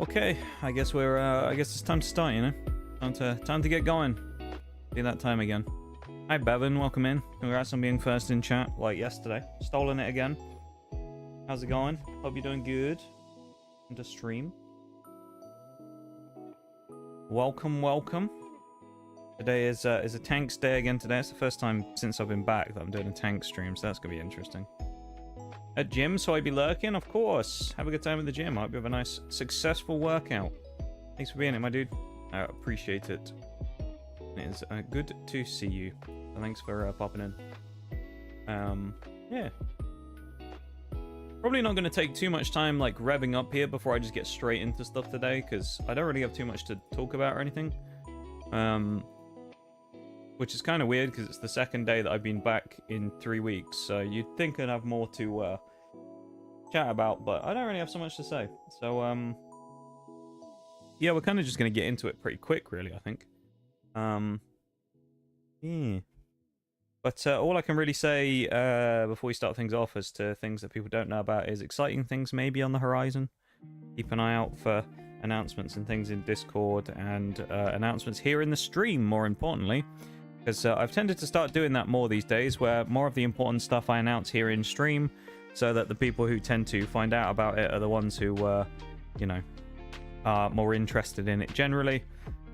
Okay, I guess it's time to start, you know? Time to get going. Be that time again. Hi Bevan, welcome in. Congrats on being first in chat, like yesterday. Stolen it again. How's it going? Hope you're doing good. Into stream. Welcome. Today is a tanks day again today. It's the first time since I've been back that I'm doing a tank stream, so that's gonna be interesting. At gym, so I be lurking? Of course. Have a good time at the gym. I hope you have a nice, successful workout. Thanks for being here, my dude. I appreciate it. It is good to see you. So thanks for popping in. Yeah. Probably not going to take too much time, like, revving up here before I just get straight into stuff today, because I don't really have too much to talk about or anything. Which is kind of weird, because it's the second day that I've been back in 3 weeks, so you'd think I'd have more to chat about, but I don't really have so much to say. So, yeah, we're kind of just going to get into it pretty quick, really, I think. Yeah. But all I can really say before we start things off as to things that people don't know about is exciting things maybe on the horizon. Keep an eye out for announcements and things in Discord and announcements here in the stream, more importantly. Because I've tended to start doing that more these days, where more of the important stuff I announce here in stream, so that the people who tend to find out about it are the ones who, you know, are more interested in it generally.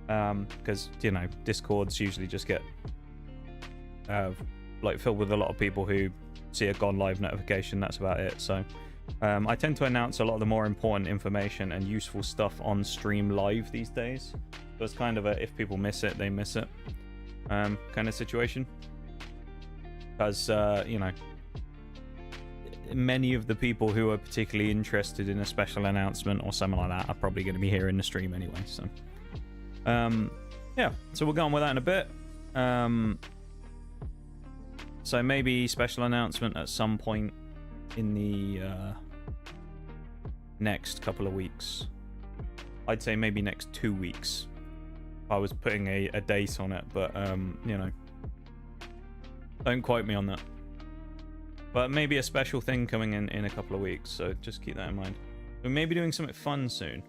Because, you know, Discords usually just get, like, filled with a lot of people who see a gone live notification, that's about it. So I tend to announce a lot of the more important information and useful stuff on stream live these days. So it's kind of a, if people miss it, they miss it. Kind of situation, because you know, many of the people who are particularly interested in a special announcement or something like that are probably going to be here in the stream anyway. So yeah, so we'll go on with that in a bit. So maybe special announcement at some point in the next couple of weeks. I'd say maybe next 2 weeks. I was putting a date on it, but you know, don't quote me on that. But maybe a special thing coming in a couple of weeks, so just keep that in mind. We may be doing something fun soon.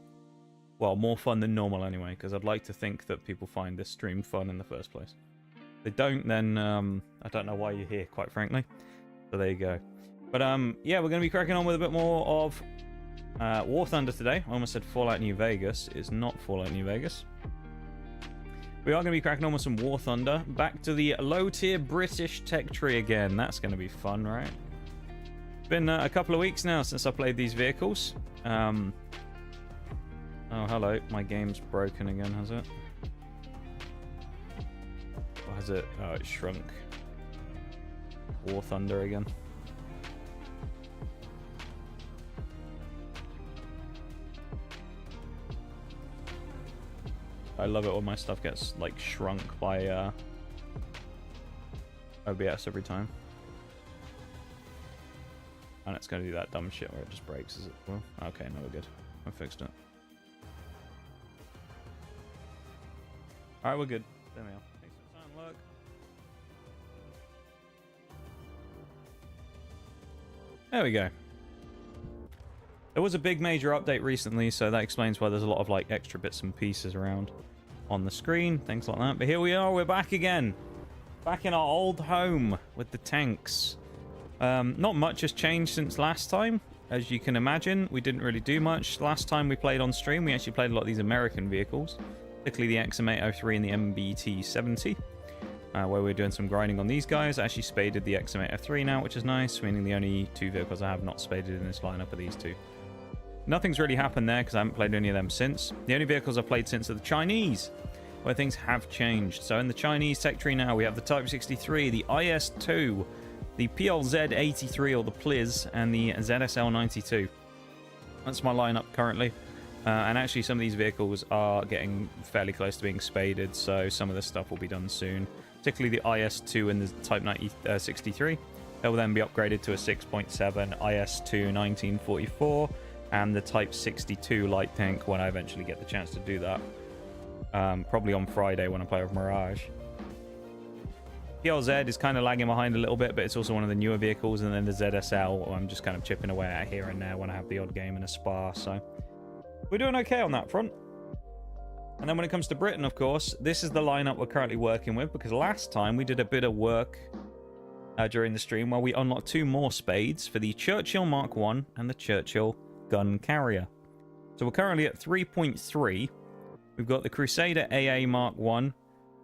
Well, more fun than normal anyway, because I'd like to think that people find this stream fun in the first place. If they don't, then I don't know why you're here, quite frankly. So there you go. But yeah, we're going to be cracking on with a bit more of War Thunder today. I almost said Fallout New Vegas. It's not Fallout New Vegas. We are going to be cracking on with some War Thunder. Back to the low-tier British tech tree again. That's going to be fun, right? It's been a couple of weeks now since I played these vehicles. Oh, hello. My game's broken again, has it? Or has it? Oh, it shrunk. War Thunder again. I love it when my stuff gets, like, shrunk by OBS every time. And it's going to do that dumb shit where it just breaks, is it? Well, okay, no, we're good. I fixed it. Alright, we're good. There we are. Thanks for the time, look. There we go. There was a big major update recently, so that explains why there's a lot of, like, extra bits and pieces around on the screen, things like that. But here we are, we're back again. Back in our old home with the tanks. Not much has changed since last time. As you can imagine, we didn't really do much. Last time we played on stream, we actually played a lot of these American vehicles, particularly the XM803 and the MBT70, where we're doing some grinding on these guys. I actually spaded the XM803 now, which is nice, meaning the only two vehicles I have not spaded in this lineup are these two. Nothing's really happened there because I haven't played any of them since. The only vehicles I've played since are the Chinese, where things have changed. So in the Chinese tech tree now, we have the Type 63, the IS-2, the PLZ-83 or the PLIZ, and the ZSL-92. That's my lineup currently. And actually some of these vehicles are getting fairly close to being spaded, so some of this stuff will be done soon. Particularly the IS-2 and the Type 63. They will then be upgraded to a 6.7 IS-2 1944. And the Type 62 light tank when I eventually get the chance to do that. Probably on Friday when I play with Mirage. PLZ is kind of lagging behind a little bit, but it's also one of the newer vehicles. And then the ZSL, I'm just kind of chipping away at here and there when I have the odd game in a spa. So we're doing okay on that front. And then when it comes to Britain, of course, this is the lineup we're currently working with, because last time we did a bit of work during the stream where we unlocked 2 more spades for the Churchill Mark 1 and the Churchill Gun Carrier. So we're currently at 3.3. We've got the Crusader AA Mark 1,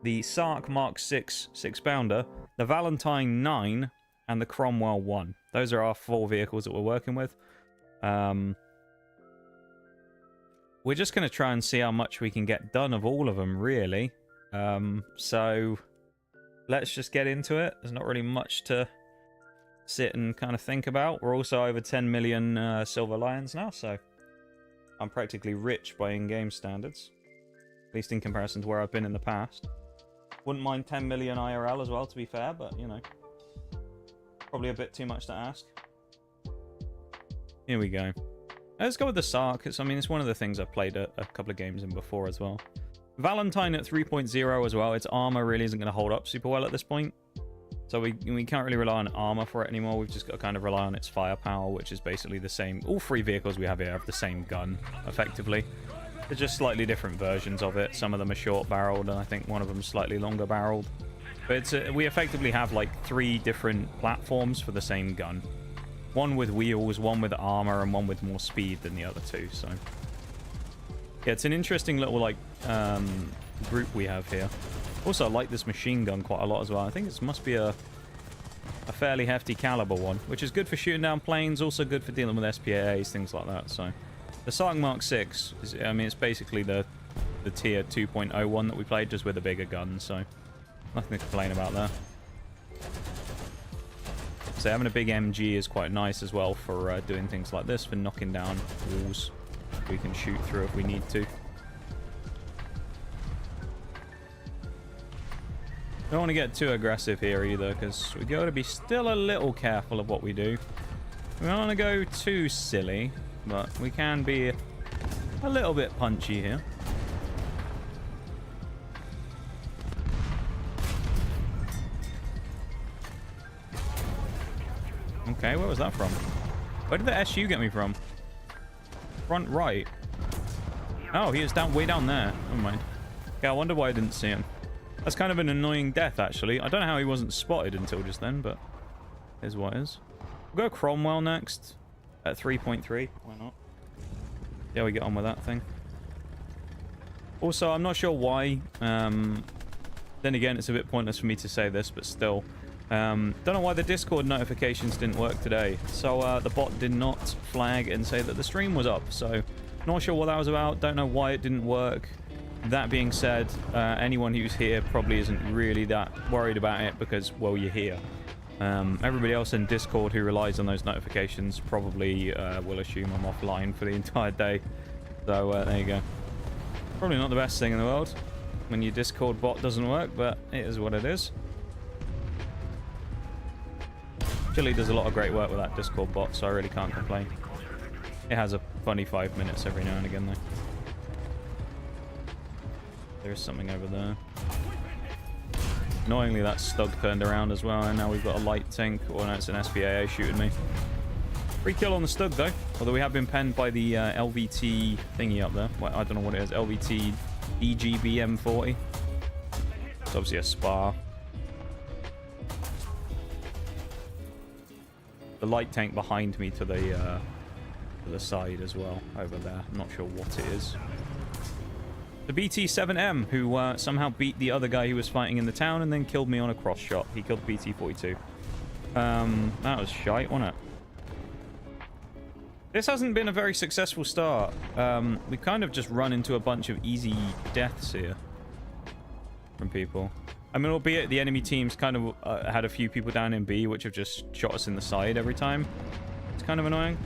the Sark Mark 6 6-pounder, the Valentine 9, and the Cromwell 1. Those are our 4 vehicles that we're working with. We're just going to try and see how much we can get done of all of them, really. So let's just get into it. There's not really much to sit and kind of think about. We're also over 10 million Silver Lions now, so I'm practically rich by in-game standards. At least in comparison to where I've been in the past. Wouldn't mind 10 million IRL as well, to be fair, but, you know, probably a bit too much to ask. Here we go. Let's go with the Sark. I mean, it's one of the things I've played a couple of games in before as well. Valentine at 3.0 as well. Its armor really isn't going to hold up super well at this point. So we can't really rely on armor for it anymore. We've just got to kind of rely on its firepower, which is basically the same. All 3 vehicles we have here have the same gun, effectively. They're just slightly different versions of it. Some of them are short-barreled, and I think one of them is slightly longer-barreled. But it's, we effectively have like 3 different platforms for the same gun. One with wheels, one with armor, and one with more speed than the other 2. So yeah, it's an interesting little like group we have here. Also, I like this machine gun quite a lot as well. I think this must be a fairly hefty caliber one, which is good for shooting down planes, also good for dealing with SPAAs, things like that. So the Sark Mark 6 is, I mean, it's basically the tier 2.0 one that we played, just with a bigger gun. So nothing to complain about there. So having a big MG is quite nice as well for doing things like this, for knocking down walls we can shoot through if we need to. Don't want to get too aggressive here either, because we got to be still a little careful of what we do. We don't want to go too silly, but we can be a little bit punchy here. Okay, where was that from? Where did the SU get me from? Front right. Oh, he is down way down there. Never mind. Okay, I wonder why I didn't see him. That's kind of an annoying death, actually. I don't know how he wasn't spotted until just then, but here's what it is. We'll go Cromwell next at 3.3. Why not? Yeah, we get on with that thing. Also, I'm not sure why. Then again, it's a bit pointless for me to say this, but still. Don't know why the Discord notifications didn't work today. So the bot did not flag and say that the stream was up. So not sure what that was about. Don't know why it didn't work. That being said, anyone who's here probably isn't really that worried about it because, well, you're here. Everybody else in Discord who relies on those notifications probably will assume I'm offline for the entire day. So there you go. Probably not the best thing in the world when your Discord bot doesn't work, but it is what it is. Chili does a lot of great work with that Discord bot, so I really can't complain. It has a funny 5 minutes every now and again, though. There's something over there. Annoyingly, that Stug turned around as well, and now we've got a light tank. Or no, it's an SPAA shooting me. Free kill on the Stug, though. Although we have been penned by the LVT thingy up there. Well, I don't know what it is. LVT EGBM40. It's obviously a spar. The light tank behind me to the side as well, over there. I'm not sure what it is. The BT-7M, who somehow beat the other guy who was fighting in the town and then killed me on a cross shot. He killed BT-42. That was shite, wasn't it? This hasn't been a very successful start. We've kind of just run into a bunch of easy deaths here from people. I mean, albeit the enemy team's kind of had a few people down in B, which have just shot us in the side every time. It's kind of annoying.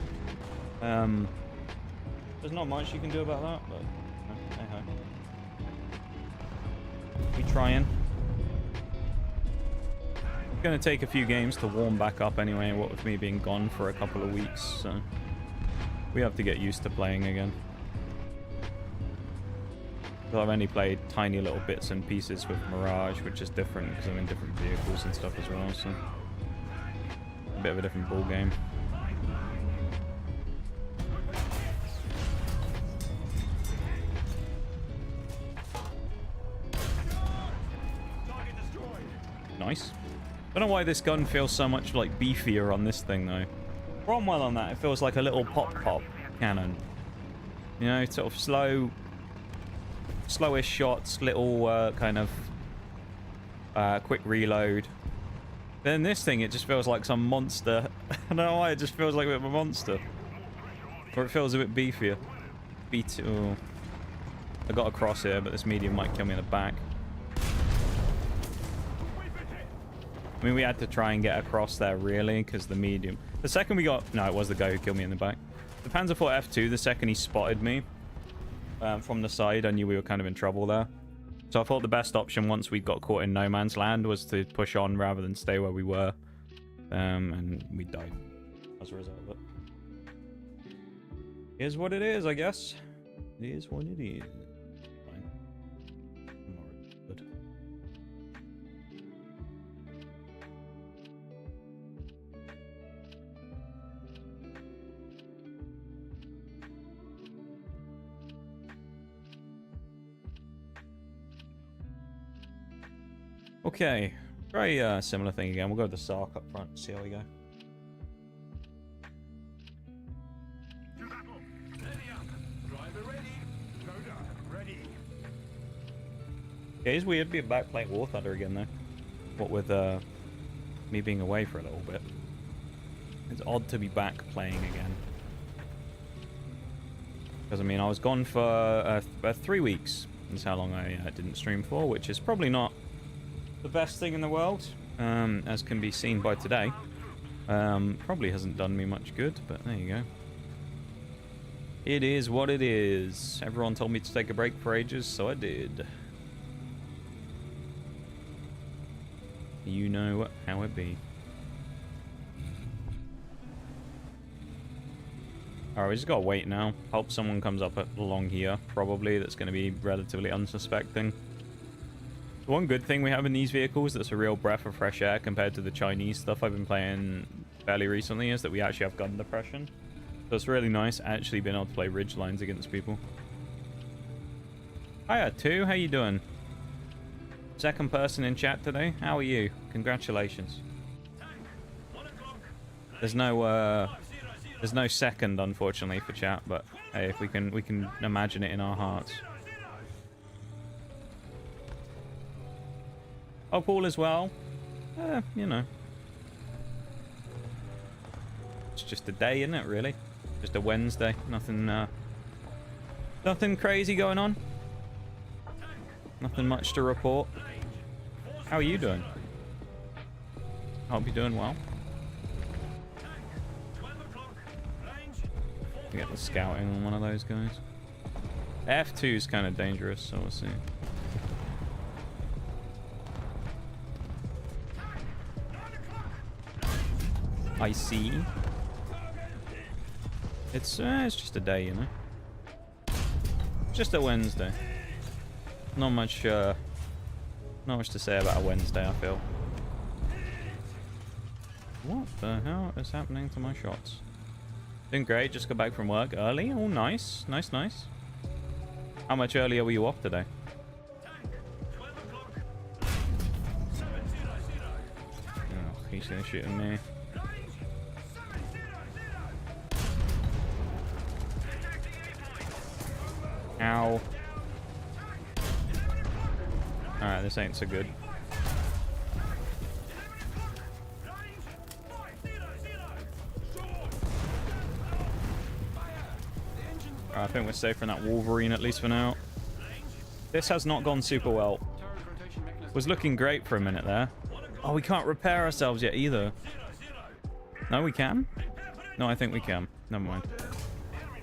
There's not much you can do about that, but hey-ho. We trying. It's going to take a few games to warm back up anyway, what with me being gone for a couple of weeks, so we have to get used to playing again. So I've only played tiny little bits and pieces with Mirage, which is different because I'm in different vehicles and stuff as well, so a bit of a different ball game. Nice. Don't know why this gun feels so much like beefier on this thing though. Cromwell on that, it feels like a little pop cannon. You know, sort of slowish shots, little kind of quick reload. Then this thing, it just feels like some monster. I don't know why, it just feels like a bit of a monster. Or it feels a bit beefier. Oh. I got a cross here, but this medium might kill me in the back. I mean, we had to try and get across there, really, because the medium... The second we got... No, it was the guy who killed me in the back. The Panzer IV F2, the second he spotted me from the side, I knew we were kind of in trouble there. So I thought the best option once we got caught in no man's land was to push on rather than stay where we were. And we died as a result of it. Here's what it is, I guess. It is what it is. Fine. I'm not really good. Okay, very similar thing again. We'll go with the Sark up front, see how we go. Yeah, it's weird being back playing War Thunder again though. What with me being away for a little bit. It's odd to be back playing again. Because I mean, I was gone for 3 weeks. That's how long I didn't stream for, which is probably not the best thing in the world, as can be seen by today. Probably hasn't done me much good, but there you go. It is what it is. Everyone told me to take a break for ages, so I did. You know how it be. Alright, we just gotta wait now. Hope someone comes up along here, probably, that's gonna be relatively unsuspecting. The one good thing we have in these vehicles that's a real breath of fresh air compared to the Chinese stuff I've been playing fairly recently is that we actually have gun depression. So it's really nice actually being able to play ridge lines against people. Hiya, Two. How you doing? Second person in chat today. How are you? Congratulations. There's no second, unfortunately, for chat, but hey, if we can imagine it in our hearts. Oh, Paul as well. You know. It's just a day, isn't it, really? Just a Wednesday. Nothing crazy going on. Nothing much to report. How are you doing? I hope you're doing well. Get the scouting on one of those guys. F2 is kind of dangerous, so we'll see. I see. It's just a day, you know. Just a Wednesday. Not much to say about a Wednesday, I feel. What the hell is happening to my shots? Doing great, just got back from work early. Oh, nice. Nice, nice. How much earlier were you off today? Oh, he's gonna shoot at me. Ow. Alright, this ain't so good. I think we're safe from that Wolverine, at least for now. This has not gone super well. Was looking great for a minute there. Oh, we can't repair ourselves yet either. No, we can? No, I think we can. Never mind.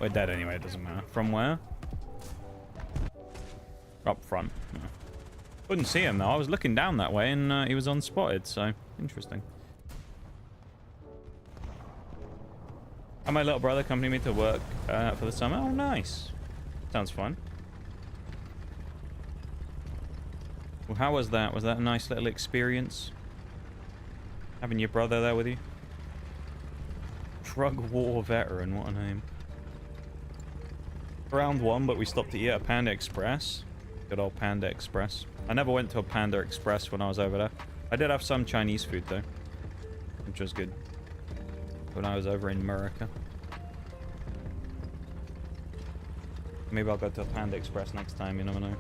We're dead anyway, it doesn't matter. From where? Up front. No. Couldn't see him though. I was looking down that way and he was unspotted, so interesting. And my little brother accompanied me to work for the summer. Oh, nice. Sounds fun. Well, how was that? Was that a nice little experience? Having your brother there with you? Drug war veteran, what a name. Round one, but we stopped to eat at Panda Express. Good old Panda Express. I never went to a Panda Express when I was over there. I did have some Chinese food though, which was good when I was over in America. Maybe I'll go to Panda Express next time, you never know.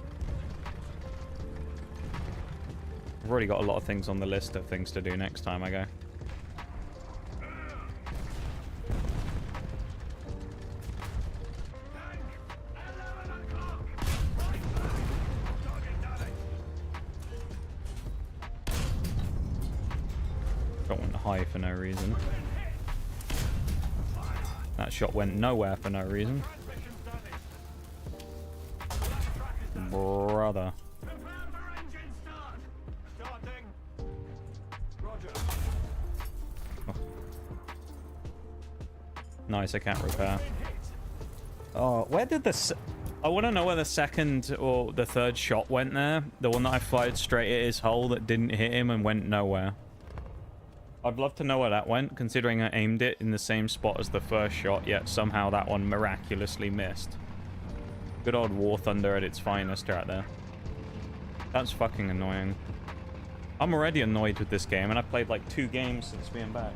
I've already got a lot of things on the list of things to do next time I go. Don't want to high for no reason. That shot went nowhere for no reason. Brother. Oh. Nice, I can't repair. Oh, where did the... I want to know where the second or the third shot went there. The one that I fired straight at his hole that didn't hit him and went nowhere. I'd love to know where that went, considering I aimed it in the same spot as the first shot, yet somehow that one miraculously missed. Good old War Thunder at its finest right there. That's fucking annoying. I'm already annoyed with this game, and I've played like 2 games since being back.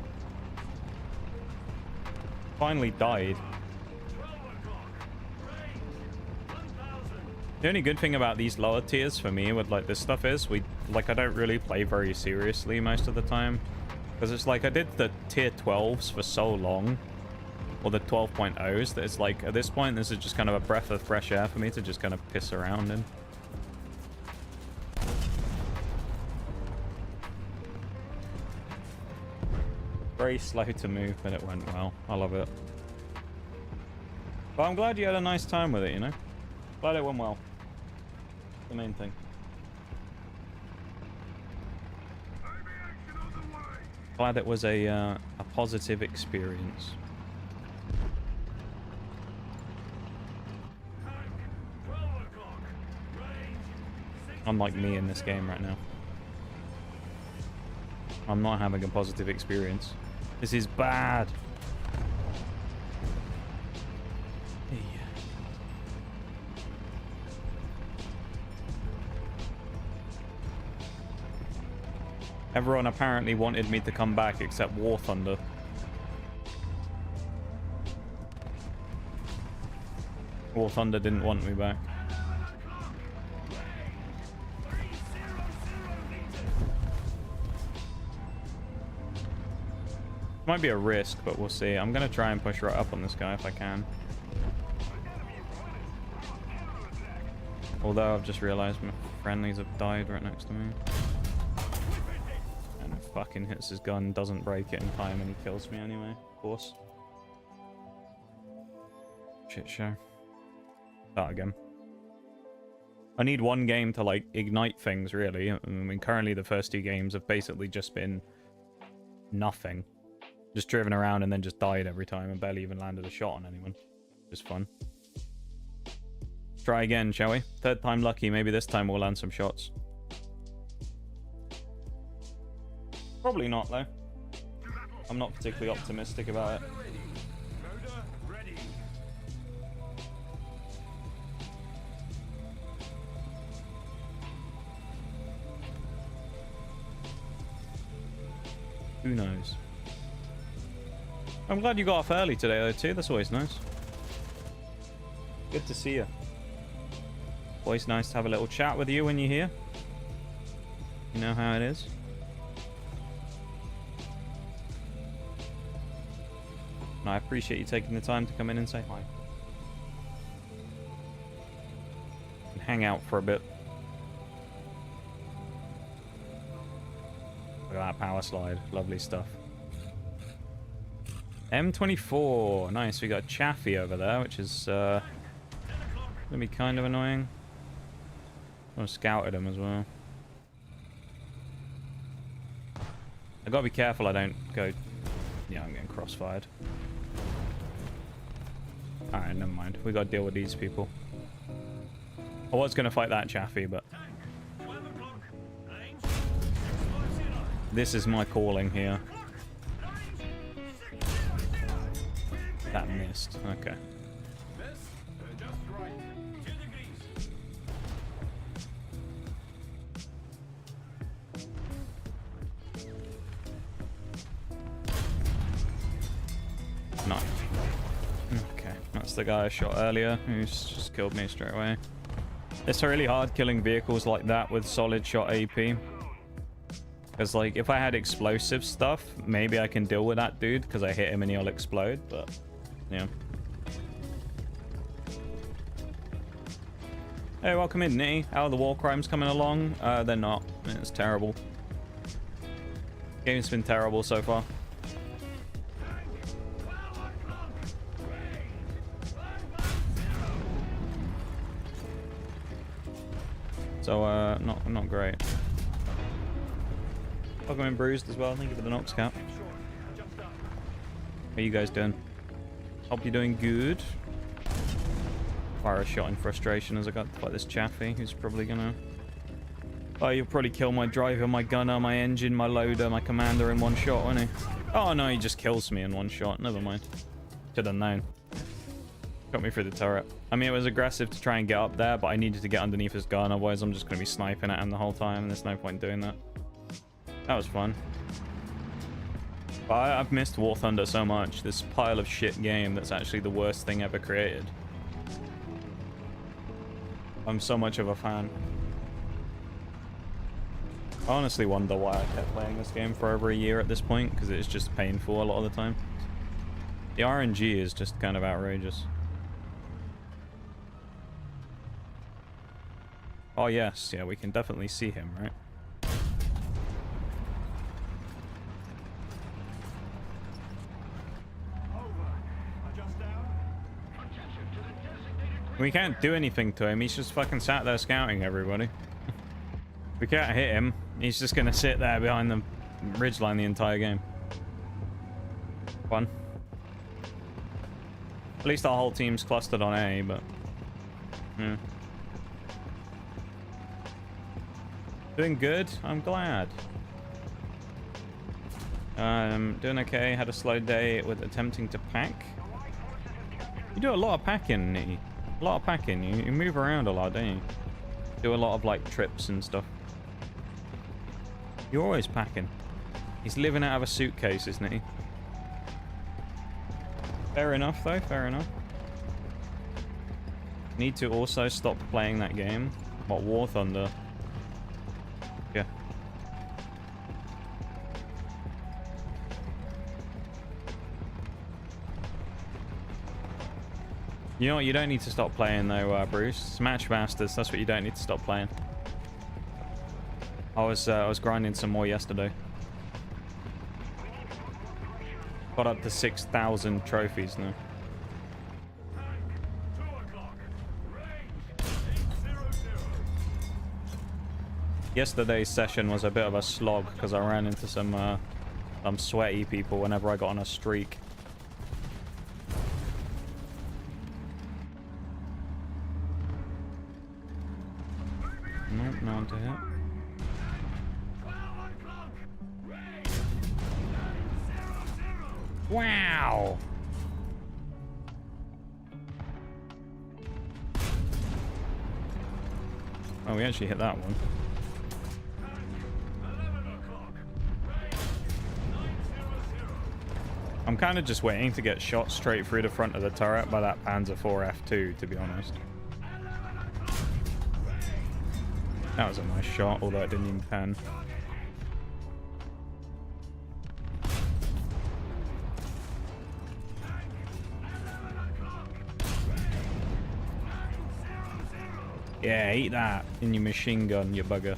Finally died. The only good thing about these lower tiers for me with like this stuff is I don't really play very seriously most of the time. Because it's like I did the tier 12s for so long, or the 12.0s, that it's like at this point this is just kind of a breath of fresh air for me to just kind of piss around in. Very slow to move, but it went well. I love it. But I'm glad you had a nice time with it, you know? Glad it went well. The main thing. Glad it was a positive experience. Unlike me in this game right now. I'm not having a positive experience. This is bad. Hey. Everyone apparently wanted me to come back except War Thunder. War Thunder didn't want me back. Might be a risk, but we'll see. I'm gonna try and push right up on this guy if I can. Although I've just realized my friendlies have died right next to me. And it fucking hits his gun, doesn't break it in time, and he kills me anyway, of course. Shit show. Start again. I need one game to like ignite things, really. I mean, currently the first 2 games have basically just been nothing. Just driven around and then just died every time and barely even landed a shot on anyone. Just fun. Try again, shall we? 3rd time lucky. Maybe this time we'll land some shots. Probably not, though. I'm not particularly optimistic about it. Who knows? I'm glad you got off early today, though, too. That's always nice. Good to see you. Always nice to have a little chat with you when you're here. You know how it is. And I appreciate you taking the time to come in and say hi. And hang out for a bit. Look at that power slide. Lovely stuff. M24. Nice. We got Chaffee over there, which is gonna be kind of annoying. I'm gonna scout at him as well. I gotta be careful I don't go... Yeah, I'm getting crossfired. Alright, never mind. We gotta deal with these people. I was gonna fight that Chaffee, but... This is my calling here. That missed. Okay. That's the guy I shot earlier, who's just killed me straight away. It's really hard killing vehicles like that with solid shot AP. Because, like, if I had explosive stuff, maybe I can deal with that dude, because I hit him and he'll explode, but, yeah. Hey, welcome in, Nitty. How are the war crimes coming along? They're not. It's terrible. Game's been terrible so far. So, not great. Welcome in, Bruised, as well. Thank you for the Nox cap. How are you guys doing? Hope you're doing good. Fire a shot in frustration as I got to fight this Chaffee, who's probably gonna... Oh, you'll probably kill my driver, my gunner, my engine, my loader, my commander in one shot, won't he? Oh, no, he just kills me in one shot. Never mind. Should have known. Got me through the turret. I mean, it was aggressive to try and get up there, but I needed to get underneath his gun, otherwise I'm just going to be sniping at him the whole time, and there's no point doing that. That was fun. But I've missed War Thunder so much. This pile of shit game that's actually the worst thing ever created. I'm so much of a fan. I honestly wonder why I kept playing this game for over a year at this point, because it's just painful a lot of the time. The RNG is just kind of outrageous. Oh yes, yeah, we can definitely see him, right? We can't do anything to him, he's just fucking sat there scouting everybody. We can't hit him, he's just gonna sit there behind the ridgeline the entire game. Fun. At least our whole team's clustered on A, but... yeah. Doing good, I'm glad. Doing okay, had a slow day with attempting to pack. You do a lot of packing, Nitty. A lot of packing. You move around a lot, don't you? Do a lot of, like, trips and stuff. You're always packing. He's living out of a suitcase, isn't he? Fair enough, though. Fair enough. Need to also stop playing that game. What, War Thunder? Yeah. You know what you don't need to stop playing though, Bruce? Smash Masters, that's what you don't need to stop playing. I was grinding some more yesterday. Got up to 6,000 trophies now. Yesterday's session was a bit of a slog because I ran into some sweaty people whenever I got on a streak. Nope, no one to hit. Wow! Oh, we actually hit that one. I'm kind of just waiting to get shot straight through the front of the turret by that Panzer IV F2, to be honest. That was a nice shot, although it didn't even pan. Yeah, eat that in your machine gun, you bugger.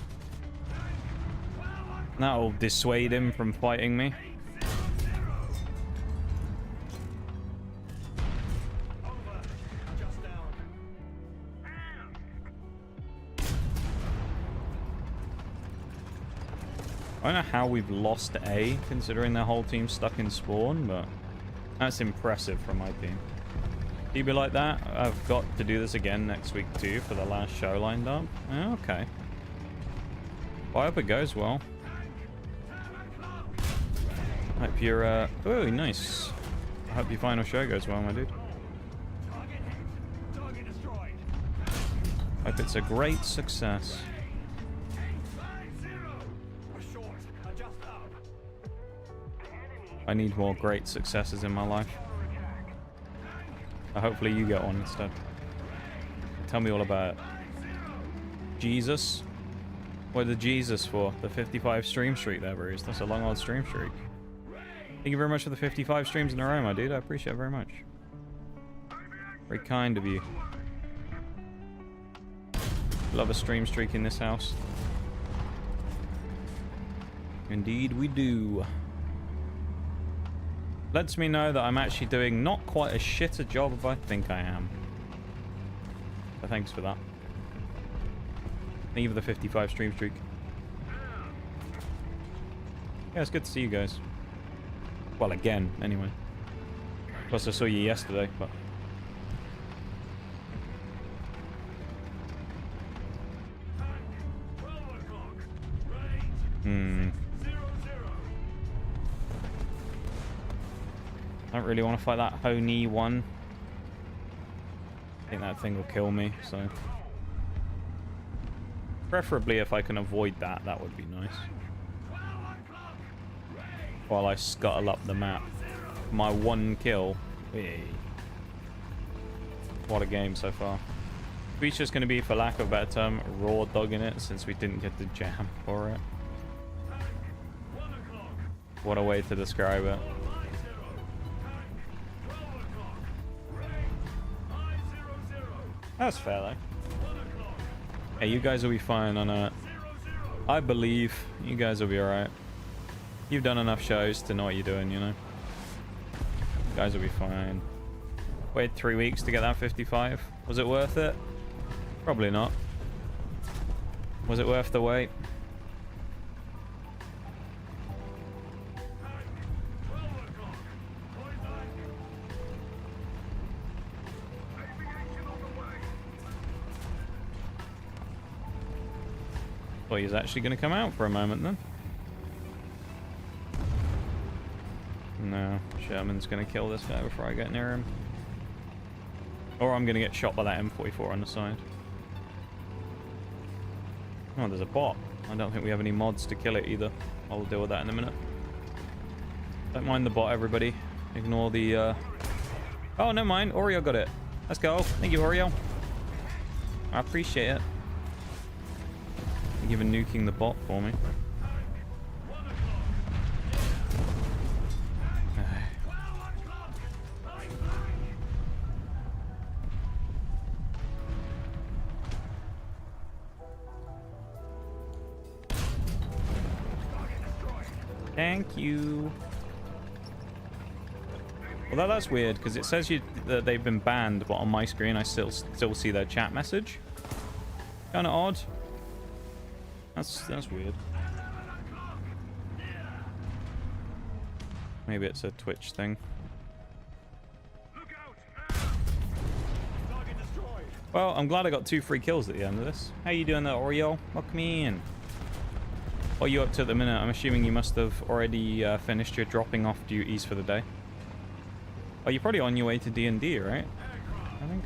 That'll dissuade him from fighting me. I don't know how we've lost A, considering their whole team's stuck in spawn, but that's impressive from my team. Keep it like that. I've got to do this again next week too for the last show lined up. Okay. Well, I hope it goes well. Hope you're, oh, nice. I hope your final show goes well, my dude. Hope it's a great success. I need more great successes in my life. Hopefully you get one instead. Tell me all about it. Jesus? What the Jesus for? The 55 stream streak there, Bruce. That's a long old stream streak. Thank you very much for the 55 streams in a row, my dude. I appreciate it very much. Very kind of you. Love a stream streak in this house. Indeed we do. Lets me know that I'm actually doing not quite as shit a job as I think I am. So thanks for that. Thank you for the 55 stream streak. Yeah, it's good to see you guys. Well, again, anyway. Plus I saw you yesterday, but... I don't really want to fight that Honey one. I think that thing will kill me, so... Preferably if I can avoid that, that would be nice. While I scuttle up the map. My one kill. Hey. What a game so far. It's just going to be, for lack of a better term, raw dogging it, since we didn't get the jam for it. What a way to describe it. That's fair, though. Hey, you guys will be fine on it. I believe you guys will be alright. You've done enough shows to know what you're doing, you know. You guys will be fine. Wait 3 weeks to get that 55. Was it worth it? Probably not. Was it worth the wait? Well, he's actually going to come out for a moment then. No, Sherman's going to kill this guy before I get near him. Or I'm going to get shot by that M44 on the side. Oh, there's a bot. I don't think we have any mods to kill it either. I'll deal with that in a minute. Don't mind the bot, everybody. Ignore the... Oh, never mind. Oreo got it. Let's go. Thank you, Oreo. I appreciate it. Even nuking the bot for me. Thank you. Although that's weird because it says that they've been banned, but on my screen I still see their chat message. Kind of odd. That's weird. Maybe it's a Twitch thing. Well, I'm glad I got 2 free kills at the end of this. How you doing there, Oreo? Welcome in. What are you up to at the minute? I'm assuming you must have already finished your dropping off duties for the day. Oh, you're probably on your way to D&D, right? I think.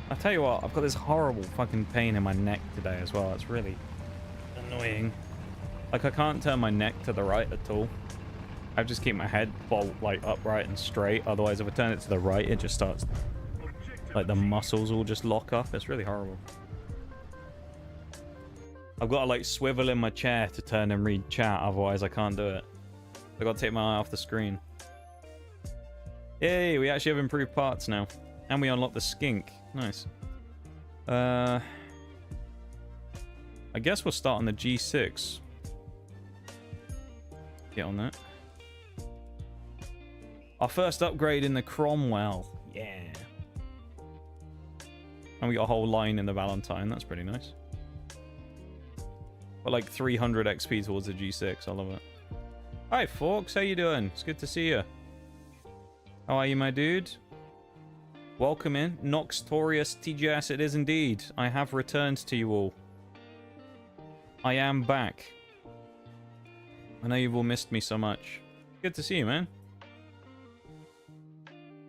I'll tell you what, I've got this horrible fucking pain in my neck today as well. It's really annoying. Like, I can't turn my neck to the right at all. I just keep my head bolt, like, upright and straight. Otherwise, if I turn it to the right, it just starts... Like, the muscles will just lock up. It's really horrible. I've got to, like, swivel in my chair to turn and read chat. Otherwise, I can't do it. I've got to take my eye off the screen. Yay, we actually have improved parts now. And we unlocked the skink. Nice. I guess we'll start on the G6. Get on that. Our first upgrade in the Cromwell. Yeah. And we got a whole line in the Valentine. That's pretty nice. But like 300 XP towards the G6. I love it. Hi, Forks. How you doing? It's good to see you. How are you, my dude? Welcome in. Noxtorious TGS, it is indeed. I have returned to you all. I am back. I know you've all missed me so much. Good to see you, man.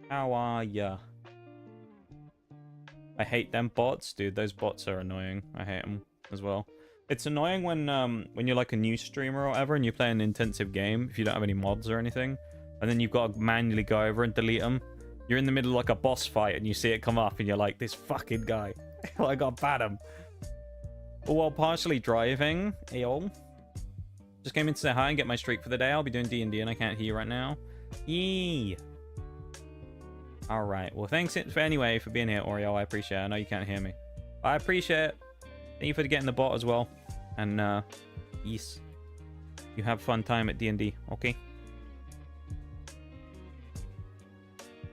How are ya? I hate them bots, dude. Those bots are annoying. I hate them as well. It's annoying when you're like a new streamer or whatever and you play an intensive game if you don't have any mods or anything, and then you've got to manually go over and delete them. You're in the middle of like a boss fight and you see it come up and you're like, this fucking guy. I got to bat him. But while partially driving, ayo. Just came in to say hi and get my streak for the day. I'll be doing D&D and I can't hear you right now. Yee. Alright, well thanks for anyway for being here, Oreo. I appreciate it. I know you can't hear me. I appreciate it. Thank you for getting the bot as well. And, yes. You have fun time at D&D, okay?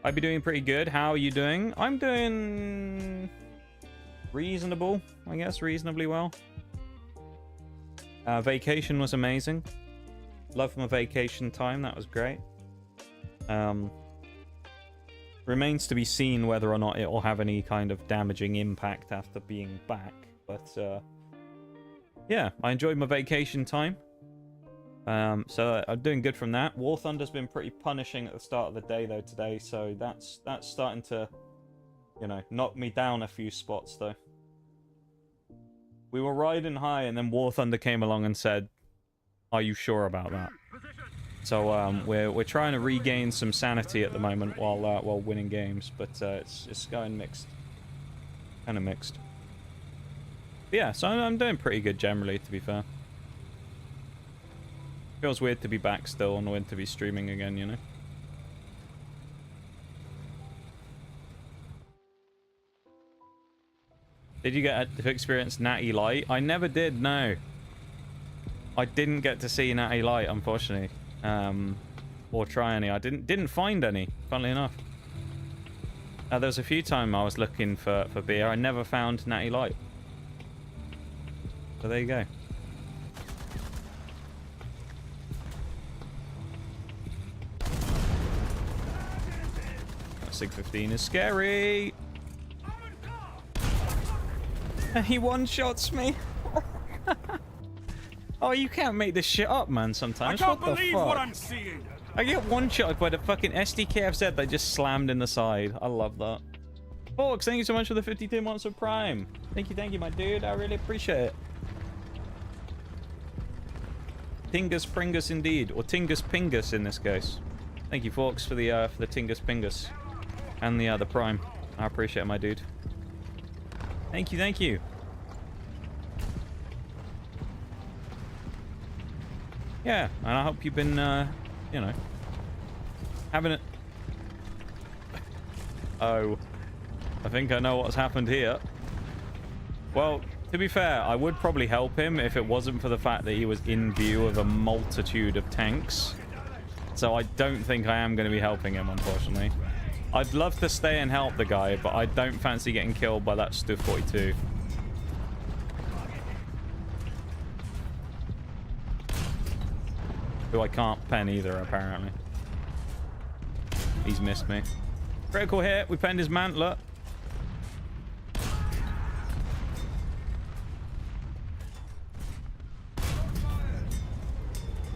I'd be doing pretty good. How are you doing? I'm doing... reasonable, I guess. Reasonably well. Vacation was amazing. Loved my vacation time. That was great. Remains to be seen whether or not it will have any kind of damaging impact after being back. But, yeah, I enjoyed my vacation time. So I'm doing good from that. War Thunder's been pretty punishing at the start of the day, though, today. So that's starting to, you know, knock me down a few spots, though. We were riding high, and then War Thunder came along and said, "Are you sure about that?" So we're trying to regain some sanity at the moment while winning games, but it's going mixed, kind of mixed. But yeah, so I'm doing pretty good generally, to be fair. Feels weird to be back still and weird to be streaming again, you know. Did you get to experience Natty Light? I never did, no. I didn't get to see Natty Light, unfortunately. Or try any. I didn't find any, funnily enough. There was a few times I was looking for beer. I never found Natty Light. So there you go. Sig 15 is scary. He one-shots me. Oh, you can't make this shit up, man, sometimes. I can't what the believe fuck? what I'm seeing. I get one-shotted by the fucking SDKFZ they just slammed in the side. I love that. Fox, thank you so much for the 52 months of Prime. Thank you, my dude. I really appreciate it. Tingus Pringus indeed. Or Tingus Pingus in this case. Thank you, Fox, for the Tingus Pingus. And the Prime. I appreciate it, my dude. Thank you. Yeah, and I hope you've been, you know, having it. Oh, I think I know what's happened here. Well, to be fair, I would probably help him if it wasn't for the fact that he was in view of a multitude of tanks. So I don't think I am going to be helping him, unfortunately. I'd love to stay and help the guy, but I don't fancy getting killed by that Stu 42. Who I can't pen either, apparently. He's missed me. Critical hit. We penned his mantler.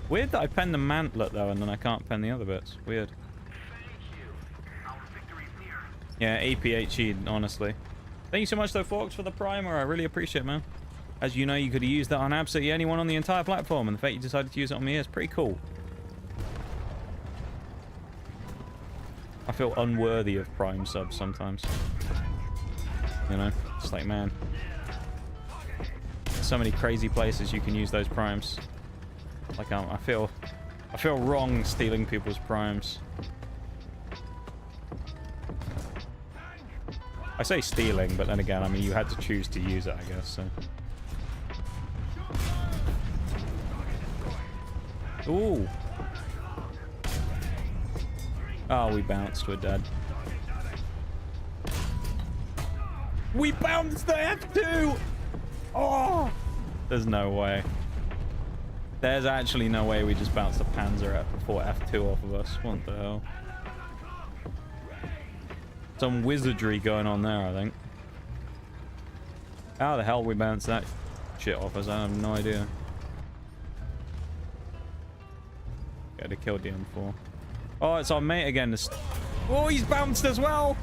Weird that I penned the mantlet, though, and then I can't pen the other bits. Weird. Yeah, APHE, honestly. Thank you so much, though, Fox, for the primer. I really appreciate it, man. As you know, you could have used that on absolutely anyone on the entire platform, and the fact you decided to use it on me is pretty cool. I feel unworthy of Prime subs sometimes. You know? It's like, man. So many crazy places you can use those Primes. Like, I feel wrong stealing people's Primes. I say stealing, but then again, I mean, you had to choose to use it, I guess, so. Ooh. Oh, we bounced. We're dead. We bounced the F2! Oh! There's no way. There's actually no way we just bounced the Panzer before F2 off of us. What the hell? Some wizardry going on there, I think. How the hell we bounced that shit off us? I have no idea. Gotta kill DM4. Oh, it's our mate again. Oh, he's bounced as well!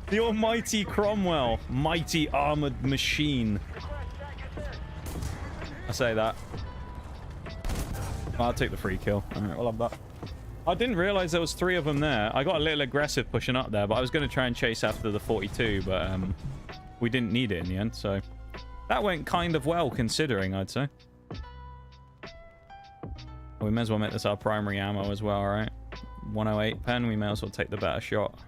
The almighty Cromwell. Mighty armored machine. I say that. I'll take the free kill. All right, we'll have that. I didn't realize there was 3 of them there. I got a little aggressive pushing up there, but I was going to try and chase after the 42, but we didn't need it in the end, so that went kind of well considering, I'd say. We may as well make this our primary ammo as well, right? 108 pen, we may as well take the better shot.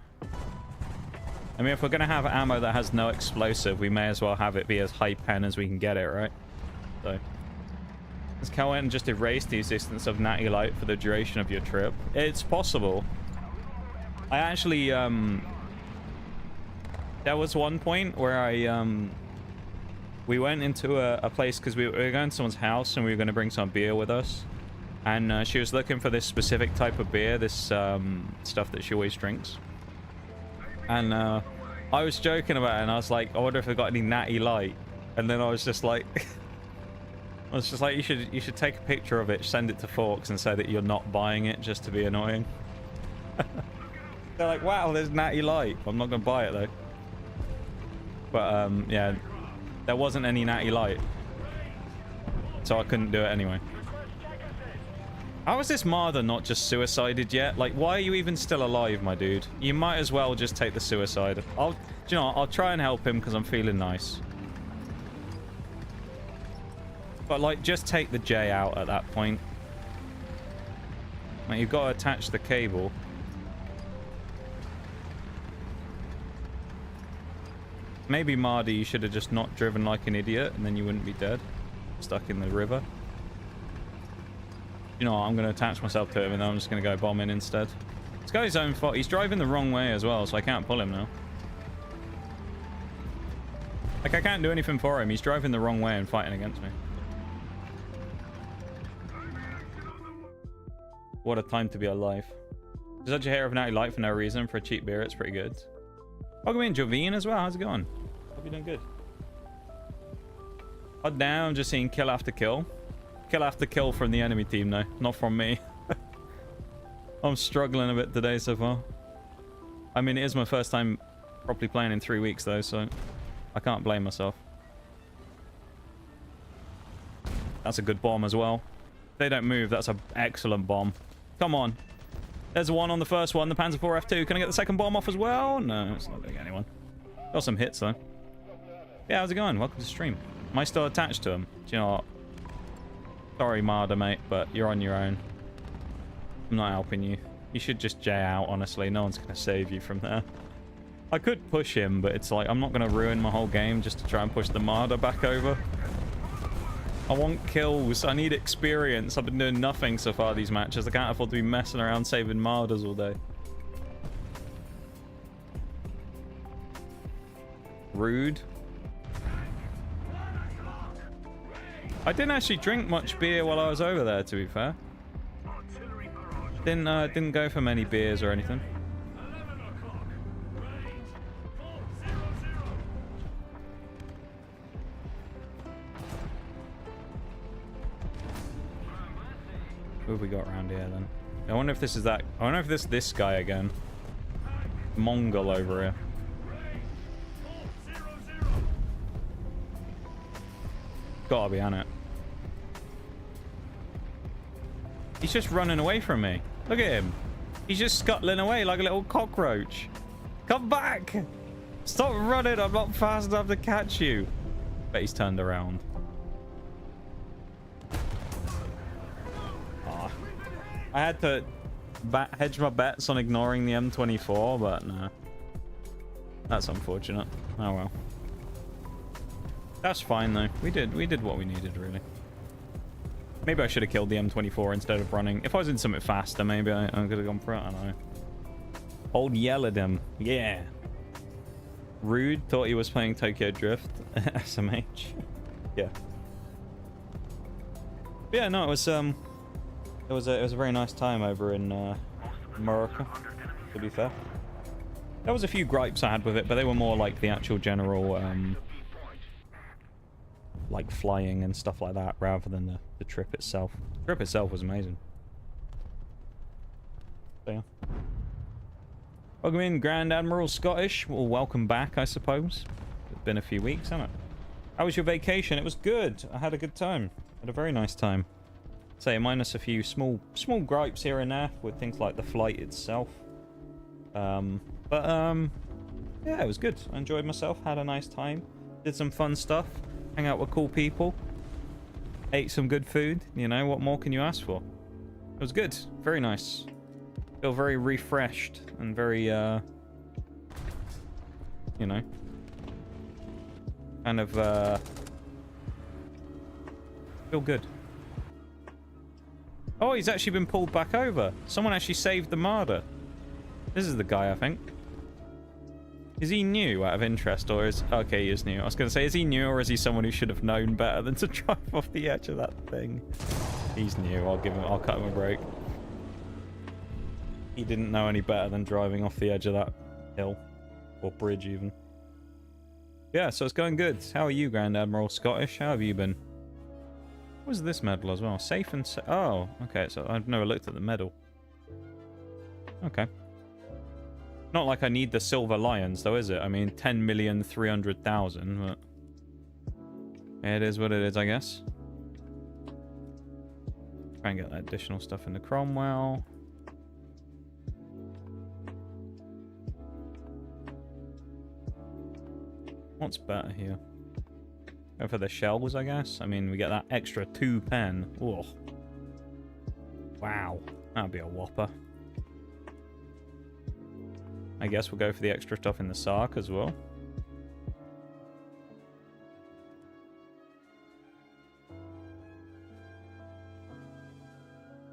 I mean, if we're going to have ammo that has no explosive, we may as well have it be as high pen as we can get it, right? So... Has Cohen just erased the existence of Natty Light for the duration of your trip? It's possible. I actually, there was one point where we went into a place because we were going to someone's house and we were going to bring some beer with us. And she was looking for this specific type of beer, this stuff that she always drinks. And I was joking about it and I was like, I wonder if they've got any Natty Light. And then I was just like... I was just like, you should take a picture of it, send it to Forks, and say that you're not buying it just to be annoying. They're like, wow, there's Natty Light. I'm not going to buy it, though. But, yeah, there wasn't any Natty Light. So I couldn't do it anyway. How is this Marder not just suicided yet? Like, why are you even still alive, my dude? You might as well just take the suicide. Do you know what? I'll try and help him because I'm feeling nice. But, like, just take the J out at that point. Like, you've got to attach the cable. Maybe, Mardy, you should have just not driven like an idiot, and then you wouldn't be dead. Stuck in the river. You know what? I'm going to attach myself to him, and then I'm just going to go bombing instead. It's got his own fault. He's driving the wrong way as well, so I can't pull him now. Like, I can't do anything for him. He's driving the wrong way and fighting against me. What a time to be alive. Such a hair of Natty Light for no reason. For a cheap beer, it's pretty good. Welcome in, Jovine, as well. How's it going? Hope you're doing good. Oh, damn, I'm just seeing kill after kill. Kill after kill from the enemy team, though. Not from me. I'm struggling a bit today so far. I mean, it is my first time properly playing in 3 weeks, though, so I can't blame myself. That's a good bomb as well. If they don't move, that's an excellent bomb. Come on. There's one on the first one, the Panzer IV F2. Can I get the second bomb off as well? No, it's not going to get anyone. Got some hits, though. Yeah, how's it going? Welcome to the stream. Am I still attached to him? Do you know what? Sorry, Marder, mate, but you're on your own. I'm not helping you. You should just J out, honestly. No one's going to save you from there. I could push him, but it's like, I'm not going to ruin my whole game just to try and push the Marder back over. I want kills. I need experience. I've been doing nothing so far these matches. I can't afford to be messing around saving Marders all day. Rude. I didn't actually drink much beer while I was over there, to be fair. Didn't go for many beers or anything. Who have we got around here then? I wonder if this is that. I wonder if this guy again. Mongol over here. Gotta be on it. He's just running away from me. Look at him. He's just scuttling away like a little cockroach. Come back! Stop running. I'm not fast enough to catch you. But he's turned around. I had to hedge my bets on ignoring the M24, but no. That's unfortunate. Oh well. That's fine though. We did what we needed, really. Maybe I should have killed the M24 instead of running. If I was in something faster, maybe I could have gone for it. I don't know. Old yell at him. Yeah. Rude thought he was playing Tokyo Drift. SMH. Yeah. But yeah, no, it was It was a very nice time over in Morocco, to be fair. There was a few gripes I had with it, but they were more like the actual general, like flying and stuff like that, rather than the trip itself. The trip itself was amazing. So yeah. Welcome in, Grand Admiral Scottish. Well, welcome back, I suppose. It's been a few weeks, hasn't it? How was your vacation? It was good. I had a good time. Had a very nice time. Say, minus a few small gripes here and there with things like the flight itself. Yeah, it was good. I enjoyed myself, had a nice time, did some fun stuff, hang out with cool people, ate some good food. You know, what more can you ask for? It was good. Very nice. Feel very refreshed and very, you know, kind of, feel good. Oh, he's actually been pulled back over. Someone actually saved the martyr. This is the guy, I think. Is he new out of interest, or is... Okay, he is new. I was going to say, is he new, or is he someone who should have known better than to drive off the edge of that thing? He's new. I'll cut him a break. He didn't know any better than driving off the edge of that hill. Or bridge, even. Yeah, so it's going good. How are you, Grand Admiral Scottish? How have you been? What was this medal as well? Safe and... Oh, okay, so I've never looked at the medal. Okay. Not like I need the silver lions, though, is it? I mean, 10,300,000, but... It is what it is, I guess. Try and get that additional stuff into Cromwell. What's better here? Go for the shells, I guess. I mean, we get that extra 2 pen. Oh. Wow. That'd be a whopper. I guess we'll go for the extra stuff in the Sark as well.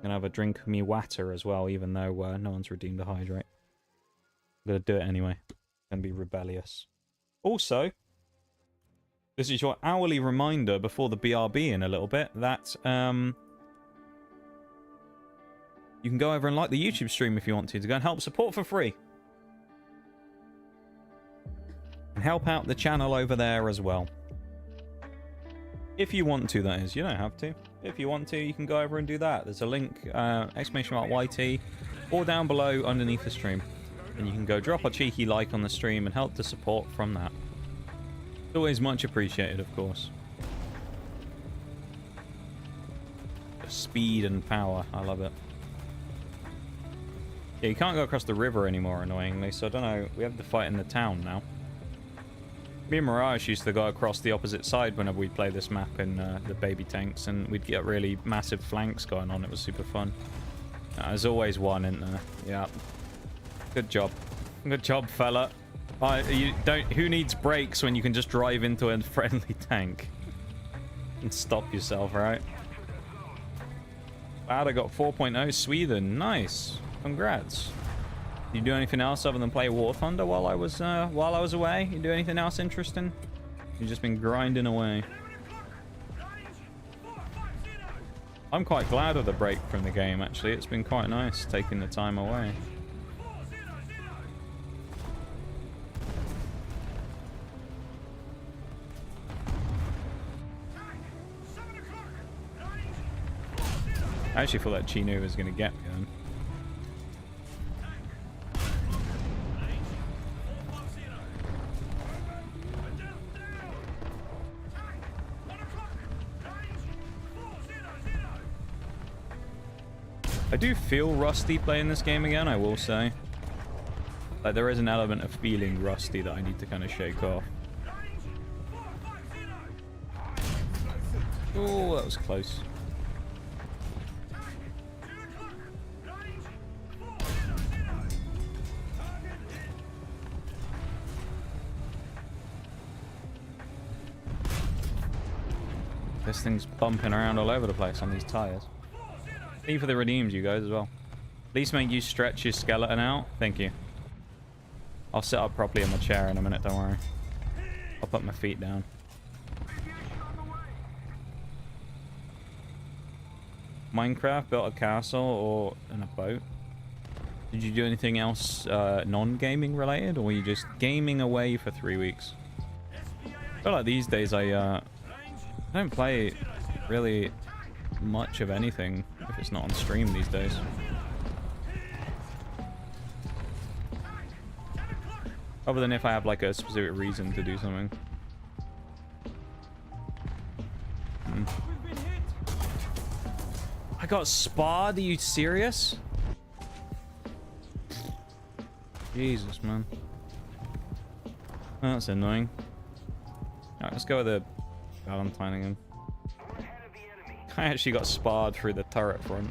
Gonna have a drink of me water as well, even though no one's redeemed a hydrate. I'm gonna do it anyway. Gonna be rebellious. Also, this is your hourly reminder before the BRB in a little bit that you can go over and like the YouTube stream if you want to go and help support for free. And help out the channel over there as well. If you want to, that is. You don't have to. If you want to, you can go over and do that. There's a link, !YT, or down below underneath the stream. And you can go drop a cheeky like on the stream and help the support from that. It's always much appreciated, of course. The speed and power. I love it. Yeah, you can't go across the river anymore, annoyingly, so I don't know. We have to fight in the town now. Me and Mirage used to go across the opposite side whenever we'd play this map in the baby tanks, and we'd get really massive flanks going on. It was super fun. There's always one, isn't there? Yeah. Good job. Good job, fella. Who needs brakes when you can just drive into a friendly tank? And stop yourself, right? Bad, I got 4.0 Sweden. Nice. Congrats. Did you do anything else other than play War Thunder while I was away? You do anything else interesting? You've just been grinding away. I'm quite glad of the break from the game, actually. It's been quite nice taking the time away. I actually thought that Chinu was going to get me then. I do feel rusty playing this game again, I will say. Like, there is an element of feeling rusty that I need to kind of shake off. Oh, that was close. This thing's bumping around all over the place on these tires. Thank you for the redeems, you guys, as well. At least make you stretch your skeleton out. Thank you. I'll sit up properly in my chair in a minute, don't worry. I'll put my feet down. Minecraft, built a castle or in a boat. Did you do anything else non-gaming related, or were you just gaming away for 3 weeks? I feel like these days I don't play really much of anything if it's not on stream these days. Other than if I have like a specific reason to do something. got sparred. Are you serious? Jesus, man. That's annoying. Alright, let's go with the Valentine again. I actually got sparred through the turret front.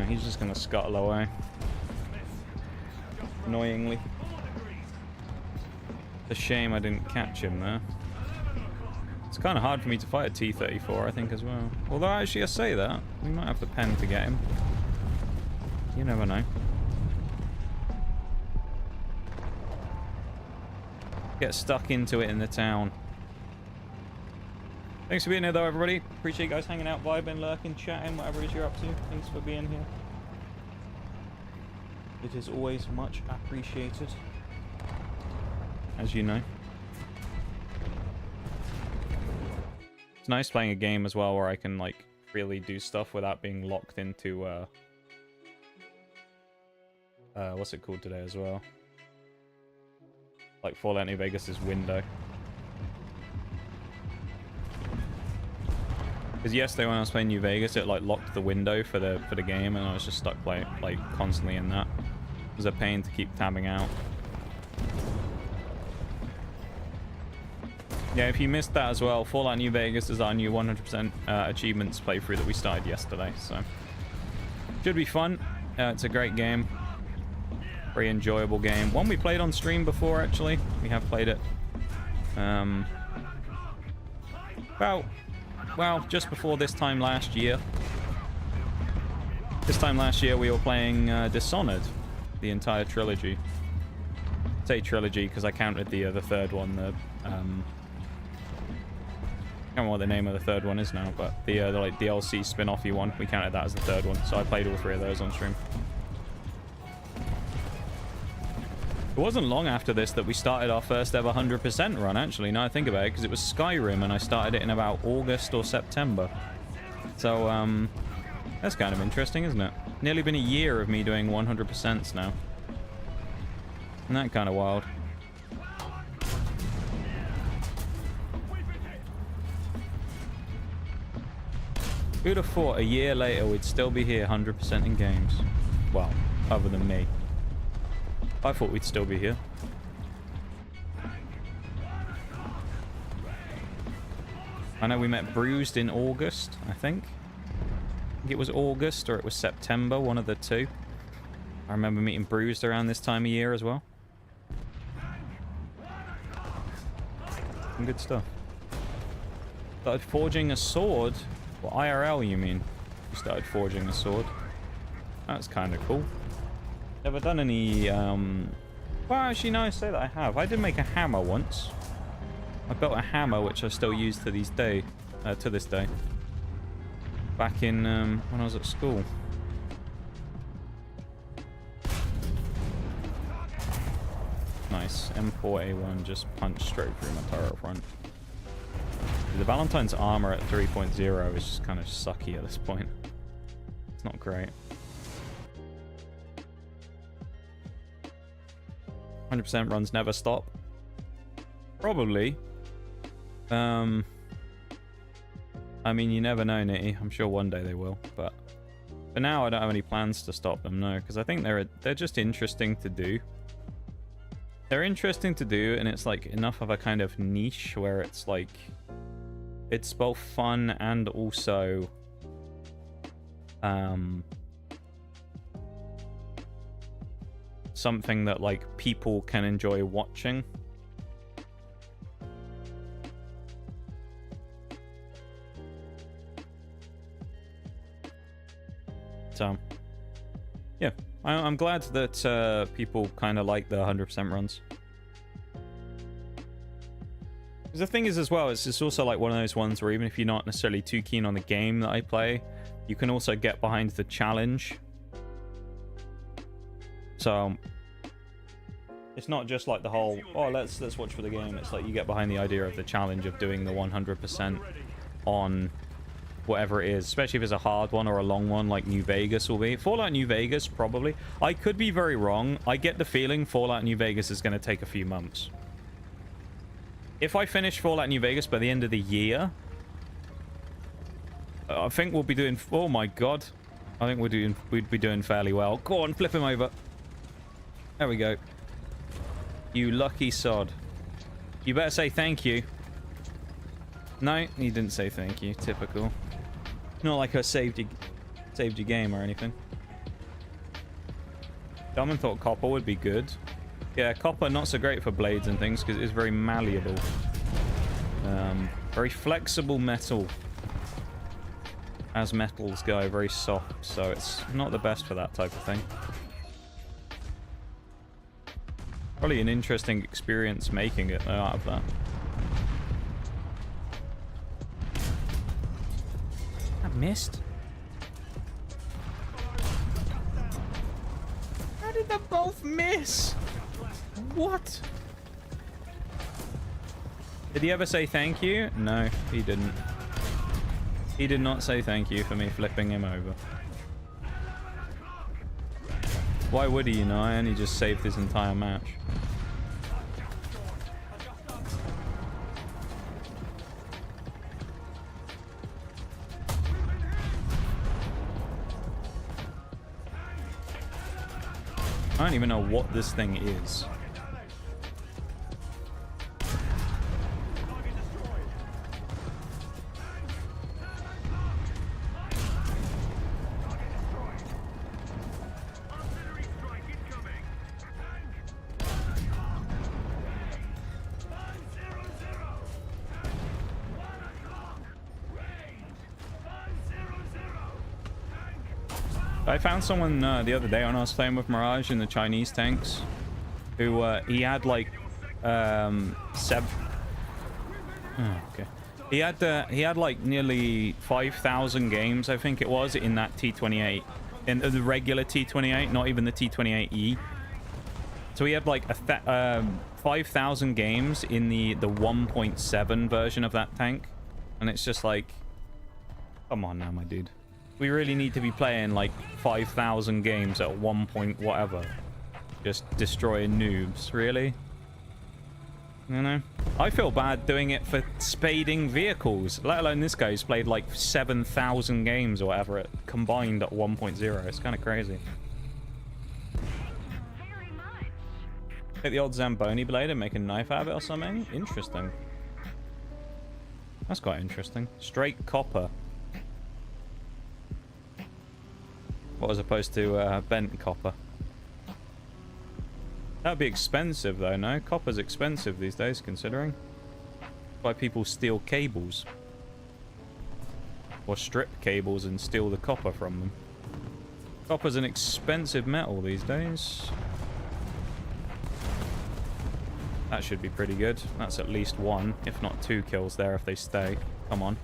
He's just gonna scuttle away. Annoyingly. It's a shame I didn't catch him there. It's kind of hard for me to fight a T-34, I think, as well. Although, actually, I say that. We might have the pen to get him. You never know. Get stuck into it in the town. Thanks for being here, though, everybody. Appreciate you guys hanging out, vibing, lurking, chatting, whatever it is you're up to. Thanks for being here. It is always much appreciated, as you know. It's nice playing a game as well where I can, like, really do stuff without being locked into, what's it called today as well? Like Fallout New Vegas' window. Because yesterday when I was playing New Vegas, it like locked the window for the game, and I was just stuck playing like constantly in that. It was a pain to keep tabbing out. Yeah, if you missed that as well, Fallout New Vegas is our new 100% achievements playthrough that we started yesterday, so should be fun. It's a great game, very enjoyable game. One we played on stream before, actually. We have played it. Well, just before this time last year. This time last year we were playing Dishonored, the entire trilogy. I say trilogy because I counted the third one. I can't remember what the name of the third one is now, but the like DLC spin-offy one, we counted that as the third one. So I played all three of those on stream. It wasn't long after this that we started our first ever 100% run, actually, now I think about it, because it was Skyrim, and I started it in about August or September. So, that's kind of interesting, isn't it? Nearly been a year of me doing 100% now. Isn't that kind of wild? Who'd have thought a year later we'd still be here 100% in games? Well, other than me. I thought we'd still be here. I know we met Bruised in August, I think. I think it was August or it was September, one of the two. I remember meeting Bruised around this time of year as well. Some good stuff. Started forging a sword. Well, IRL, you mean? You started forging a sword. That's kind of cool. Never done any, well, actually, no, I say that I have. I did make a hammer once. I built a hammer, which I still use to this day. Back in, when I was at school. Nice. M4A1 just punched straight through my turret front. The Valentine's armor at 3.0 is just kind of sucky at this point. It's not great. 100% runs never stop. Probably. I mean, you never know, Nitty. I'm sure one day they will, but for now, I don't have any plans to stop them, no, because I think they're just interesting to do. They're interesting to do, and it's like enough of a kind of niche where it's like it's both fun and also something that like people can enjoy watching. So yeah, I'm glad that people kind of like the 100% runs. Because the thing is as well, it's also like one of those ones where even if you're not necessarily too keen on the game that I play, You can also get behind the challenge. So it's not just like the whole, oh, let's watch for the game. It's like you get behind the idea of the challenge of doing the 100% on whatever it is, especially if it's a hard one or a long one like New Vegas will be. Fallout New Vegas, probably. I could be very wrong. I get the feeling Fallout New Vegas is going to take a few months. If I finish Fallout New Vegas by the end of the year, I think we'll be doing... Oh my god. I think we'd be doing fairly well. Go on, flip him over. There we go. You lucky sod. You better say thank you. No, he didn't say thank you. Typical. Not like I saved your game or anything. Someone thought copper would be good. Yeah, copper not so great for blades and things because it's very malleable. Very flexible metal. As metals go, very soft, so it's not the best for that type of thing. Probably an interesting experience making it though out of that. I missed. How did they both miss? What? Did he ever say thank you? No, he didn't. He did not say thank you for me flipping him over. Why would he, you know? I only just saved his entire match. I don't even know what this thing is. I found someone the other day when I was playing with Mirage in the Chinese tanks, who he had like okay. He had like nearly 5,000 games, I think it was, in that T28, in the regular T28, not even the T28E. So he had like 5,000 games in the 1.7 version of that tank, and it's just like, come on now, my dude. We really need to be playing like 5,000 games at 1 point whatever. Just destroying noobs, really? You know? I feel bad doing it for spading vehicles, let alone this guy who's played like 7,000 games or whatever combined at 1.0. It's kind of crazy. Take the old Zamboni blade and make a knife out of it or something? Interesting. That's quite interesting. Straight copper. What, as opposed to bent copper? That'd be expensive though, no? Copper's expensive these days, considering. Why people steal cables. Or strip cables and steal the copper from them. Copper's an expensive metal these days. That should be pretty good. That's at least 1, if not 2 kills there if they stay. Come on.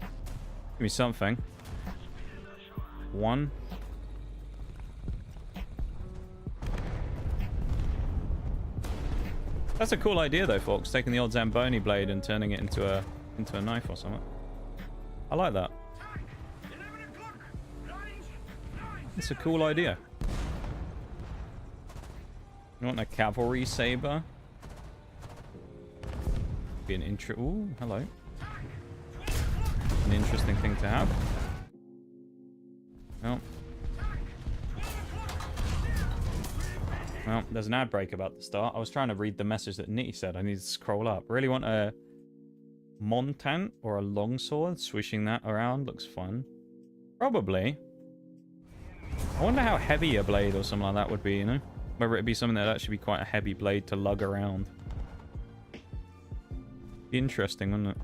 Give me something. 1. That's a cool idea though, folks. Taking the old Zamboni blade and turning it into a knife or something. I like that. It's a cool idea. You want a cavalry saber? Be an Ooh, hello. An interesting thing to have. Well, there's an ad break about to start. I was trying to read the message that Nitty said. I need to scroll up. Really want a Montant or a longsword? Swishing that around looks fun. Probably. I wonder how heavy a blade or something like that would be, you know? Whether it'd be something that'd actually be quite a heavy blade to lug around. Be interesting, wouldn't it?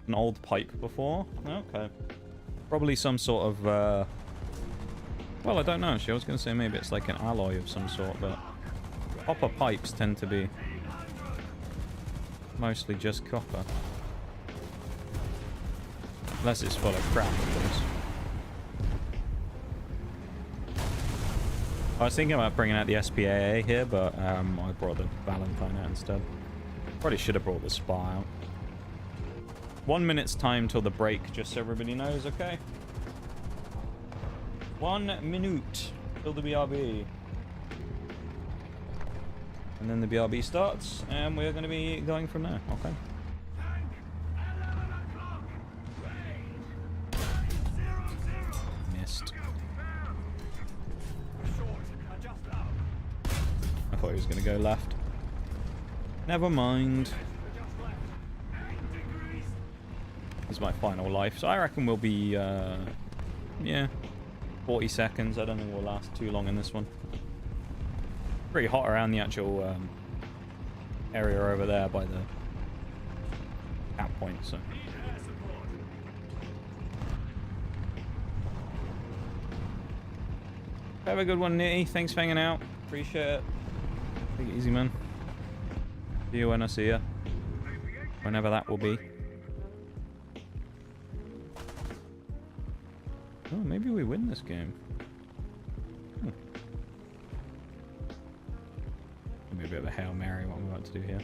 An old pipe before? Okay. Probably some sort of, well, I don't know, actually. I was going to say maybe it's like an alloy of some sort, but copper pipes tend to be mostly just copper. Unless it's full of crap, of course. I was thinking about bringing out the SPAA here, but I brought the Valentine out instead. Probably should have brought the Spa out. 1 minute's time till the break, just so everybody knows, okay? 1 minute till the BRB. And then the BRB starts, and we're going to be going from there, okay? Missed. I thought he was going to go left. Never mind. This is my final life, so I reckon we'll be, yeah, 40 seconds. I don't think we'll last too long in this one. Pretty hot around the actual area over there by the cap point, so. Have a good one, Nitty. Thanks for hanging out. Appreciate it. Take it easy, man. See you when I see you. Whenever that will be. Oh, maybe we win this game. Maybe a bit of a Hail Mary, what we're about to do here.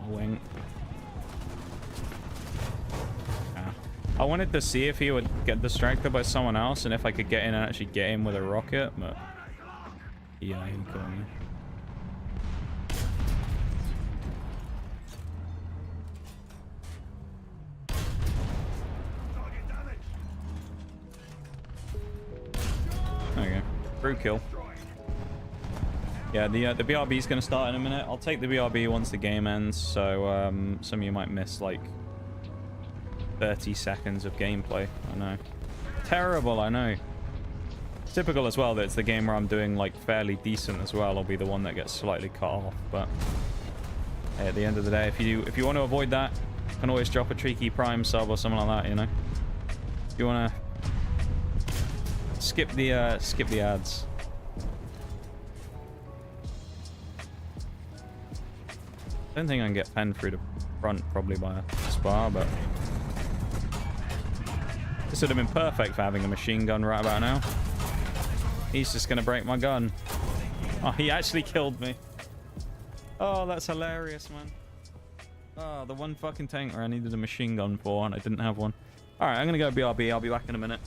Wing. I wanted to see if he would get distracted by someone else and if I could get in and actually get him with a rocket, but yeah, he caught me. There we go. Crew kill. Yeah, the BRB is going to start in a minute. I'll take the BRB once the game ends, so some of you might miss like 30 seconds of gameplay. I know. Terrible, I know. It's typical as well that it's the game where I'm doing like fairly decent as well. I'll be the one that gets slightly cut off, but hey, at the end of the day, if you want to avoid that, you can always drop a Tricky Prime sub or something like that, you know. If you want to skip the ads. I don't think I can get penned through the front probably by a Spa, but this would have been perfect for having a machine gun right about now. He's just going to break my gun. Oh, he actually killed me. Oh, that's hilarious, man. Oh, the one fucking tank where I needed a machine gun for and I didn't have one. Alright, I'm going to go BRB. I'll be back in a minute.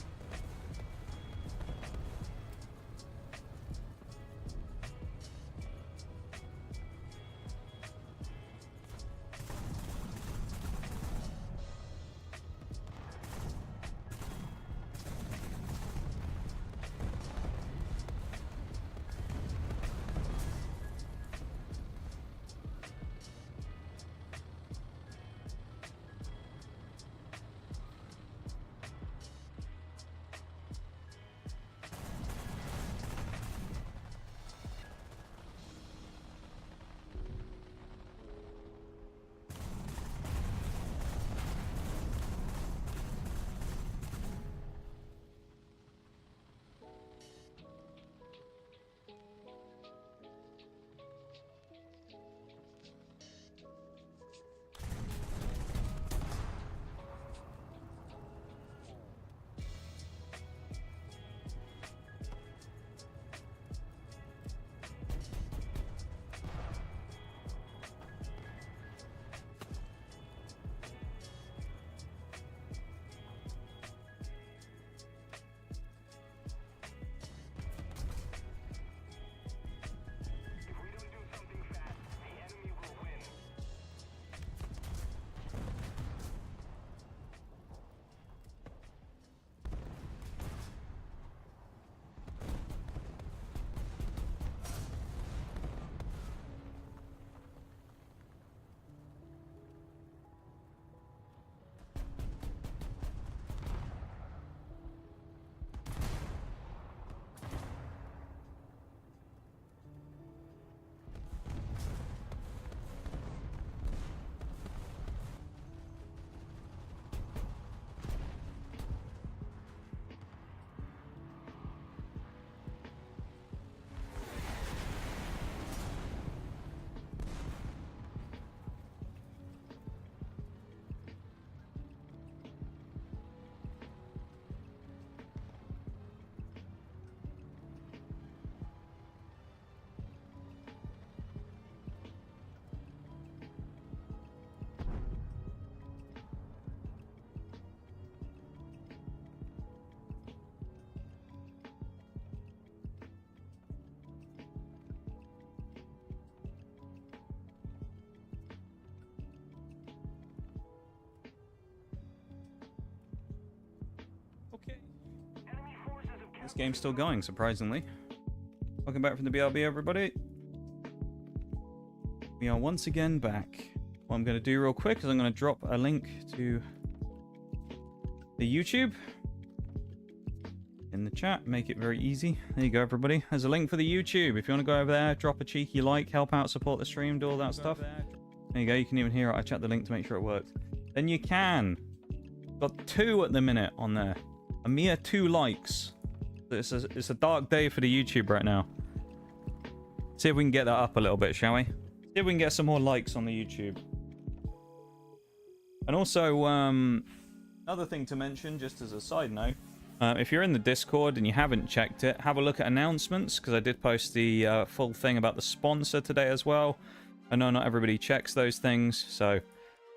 This game's still going, surprisingly. Welcome back from the BRB, everybody. We are once again back. What I'm going to do real quick is I'm going to drop a link to the YouTube in the chat. Make it very easy. There you go, everybody. There's a link for the YouTube. If you want to go over there, drop a cheeky like, help out, support the stream, do all that stuff. There you go. You can even hear it. I checked the link to make sure it works. Then you can. Got 2 at the minute on there. A mere 2 likes. It's a dark day for the YouTube right now. See if we can get that up a little bit, shall we? See if we can get some more likes on the YouTube. And also, another thing to mention, just as a side note, if you're in the Discord and you haven't checked it, have a look at announcements, because I did post the full thing about the sponsor today as well. I know not everybody checks those things, so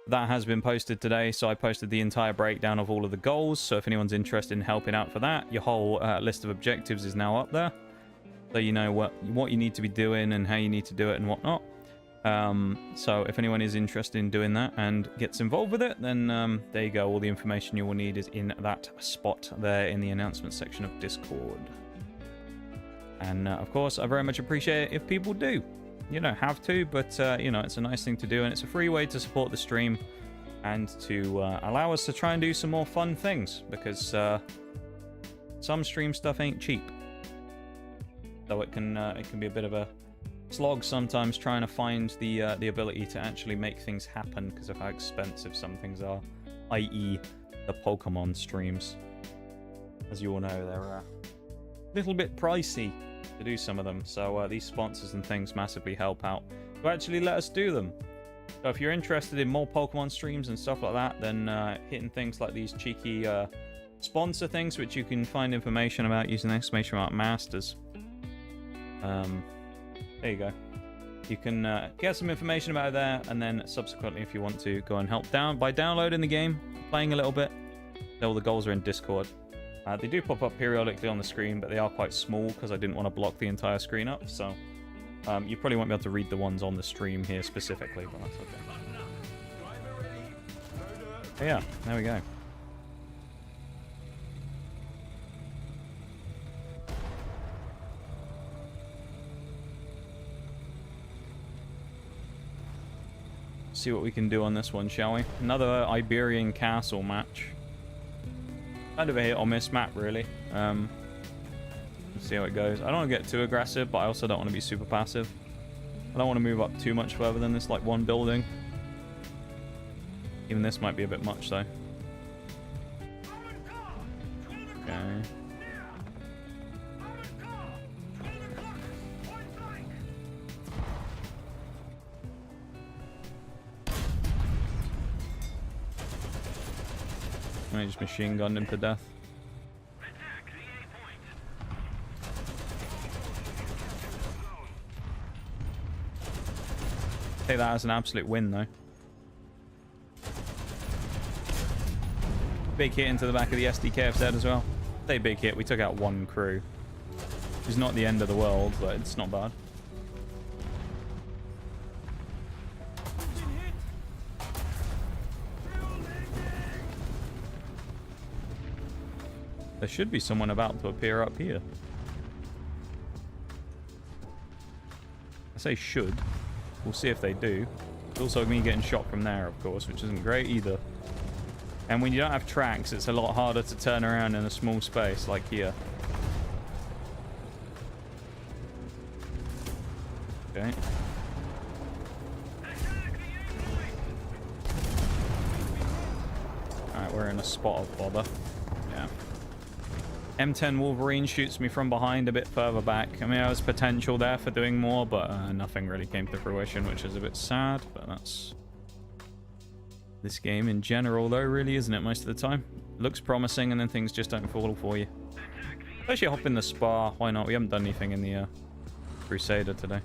that has been posted today. So I posted the entire breakdown of all of the goals, so if anyone's interested in helping out for that, your whole list of objectives is now up there, so you know what you need to be doing and how you need to do it and whatnot. So if anyone is interested in doing that and gets involved with it, then there you go. All the information you will need is in that spot there in the announcement section of Discord. And of course, I very much appreciate it if people do. You don't have to, but you know, it's a nice thing to do, and it's a free way to support the stream and to allow us to try and do some more fun things, because some stream stuff ain't cheap. So it can be a bit of a slog sometimes trying to find the ability to actually make things happen because of how expensive some things are, i.e. the Pokemon streams. As you all know, they're a little bit pricey to do some of them, so these sponsors and things massively help out to actually let us do them. So if you're interested in more Pokemon streams and stuff like that, then hitting things like these cheeky sponsor things, which you can find information about using the exclamation mark masters. There you go. You can get some information about it there, and then subsequently, if you want to, go and help by downloading the game, playing a little bit. All the goals are in Discord. They do pop up periodically on the screen, but they are quite small because I didn't want to block the entire screen up, so you probably won't be able to read the ones on the stream here specifically, but that's okay. But yeah, there we go. See what we can do on this one, shall we? Another Iberian Castle match. Kind of a hit or miss map, really. Let's see how it goes. I don't want to get too aggressive, but I also don't want to be super passive. I don't want to move up too much further than this, like one building. Even this might be a bit much, though. Okay. I just machine gunned him to death. Take that as an absolute win, though. Big hit into the back of the SDKFZ as well. Say big hit. We took out 1 crew. It's not the end of the world, but it's not bad. There should be someone about to appear up here. I say should. We'll see if they do. It's also me getting shot from there, of course, which isn't great either. And when you don't have tracks, it's a lot harder to turn around in a small space like here. Okay. Alright, we're in a spot of bother. Yeah. M10 Wolverine shoots me from behind a bit further back. I mean, there was potential there for doing more, but nothing really came to fruition, which is a bit sad, but that's this game in general, though, really, isn't it, most of the time? Looks promising, and then things just don't fall for you. Especially hop in the Spa. Why not? We haven't done anything in the Crusader today.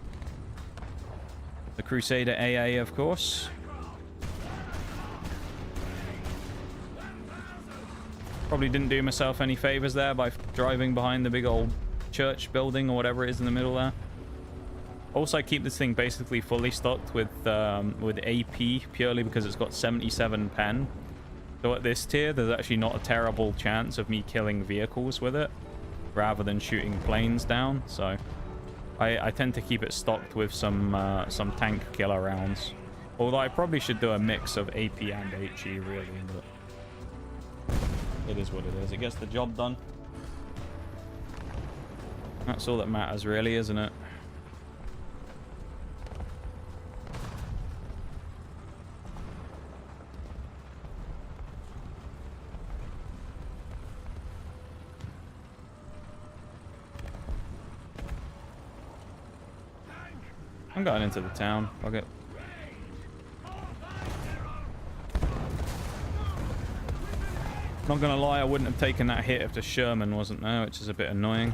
The Crusader AA, of course. Probably didn't do myself any favors there by driving behind the big old church building or whatever it is in the middle there. Also, I keep this thing basically fully stocked with AP purely because it's got 77 pen. So at this tier, there's actually not a terrible chance of me killing vehicles with it. rather than shooting planes down. So I tend to keep it stocked with some tank killer rounds. Although I probably should do a mix of AP and HE, really. But it is what it is. It gets the job done. That's all that matters, really, isn't it? I'm going into the town. Fuck it. Not gonna lie, I wouldn't have taken that hit if the Sherman wasn't there, which is a bit annoying.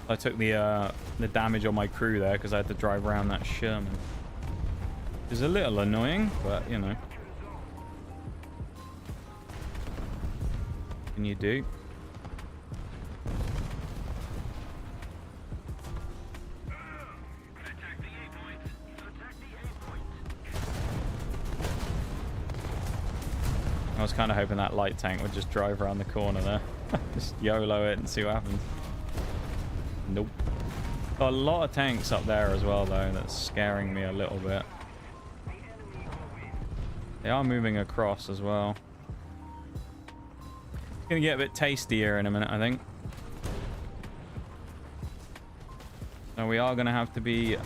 I took the damage on my crew there because I had to drive around that Sherman. It's a little annoying, but you know. What can you do? I was kind of hoping that light tank would just drive around the corner there. Just YOLO it and see what happens. Nope. Got a lot of tanks up there as well, though. That's scaring me a little bit. They are moving across as well. It's going to get a bit tastier in a minute, I think. So we are going to have to be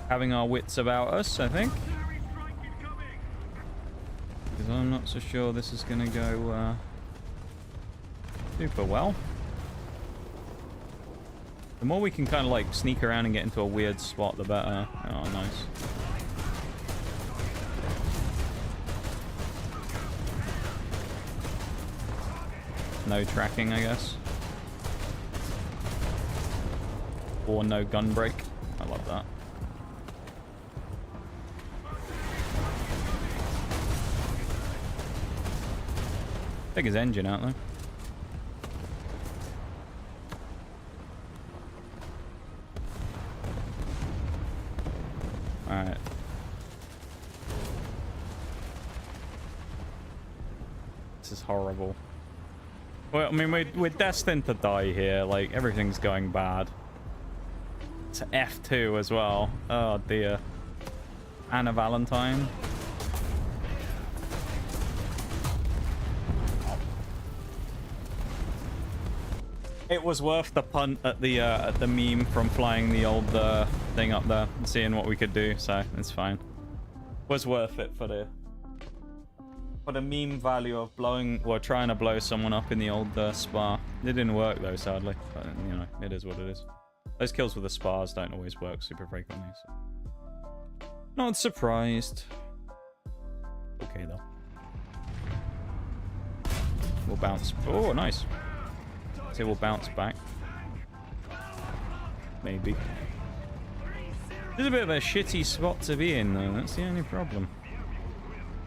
having our wits about us, I think. Because I'm not so sure this is going to go super well. The more we can kind of like sneak around and get into a weird spot, the better. Oh, nice. No tracking, I guess. Or no gun break. I love that. Take his engine out, though. Alright. This is horrible. Well, I mean, we're destined to die here. Like, everything's going bad. It's F2 as well. Oh, dear. Anna Valentine. It was worth the punt at the meme from flying the old thing up there and seeing what we could do, so it's fine. Was worth it for the meme value of blowing or trying to blow someone up in the old spa. It didn't work though, sadly. But you know, it is what it is. Those kills with the spas don't always work super frequently, so not surprised. Okay though. We'll bounce. Oh, nice. So we'll bounce back. Maybe. This is a bit of a shitty spot to be in, though. That's the only problem.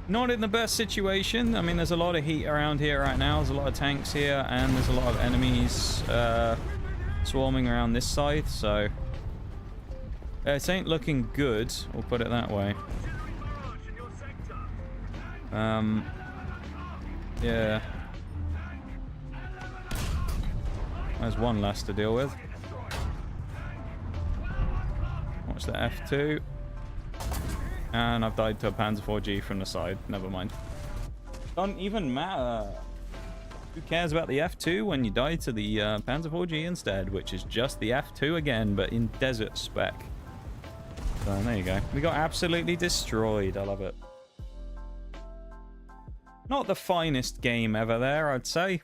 Not in the best situation. I mean, there's a lot of heat around here right now. There's a lot of tanks here, and there's a lot of enemies swarming around this side. So it ain't looking good. We'll put it that way. Yeah. There's one less to deal with. Watch the F2. And I've died to a Panzer 4G from the side. Never mind. Don't even matter. Who cares about the F2 when you die to the Panzer 4G instead, which is just the F2 again, but in desert spec. So there you go. We got absolutely destroyed. I love it. Not the finest game ever there, I'd say.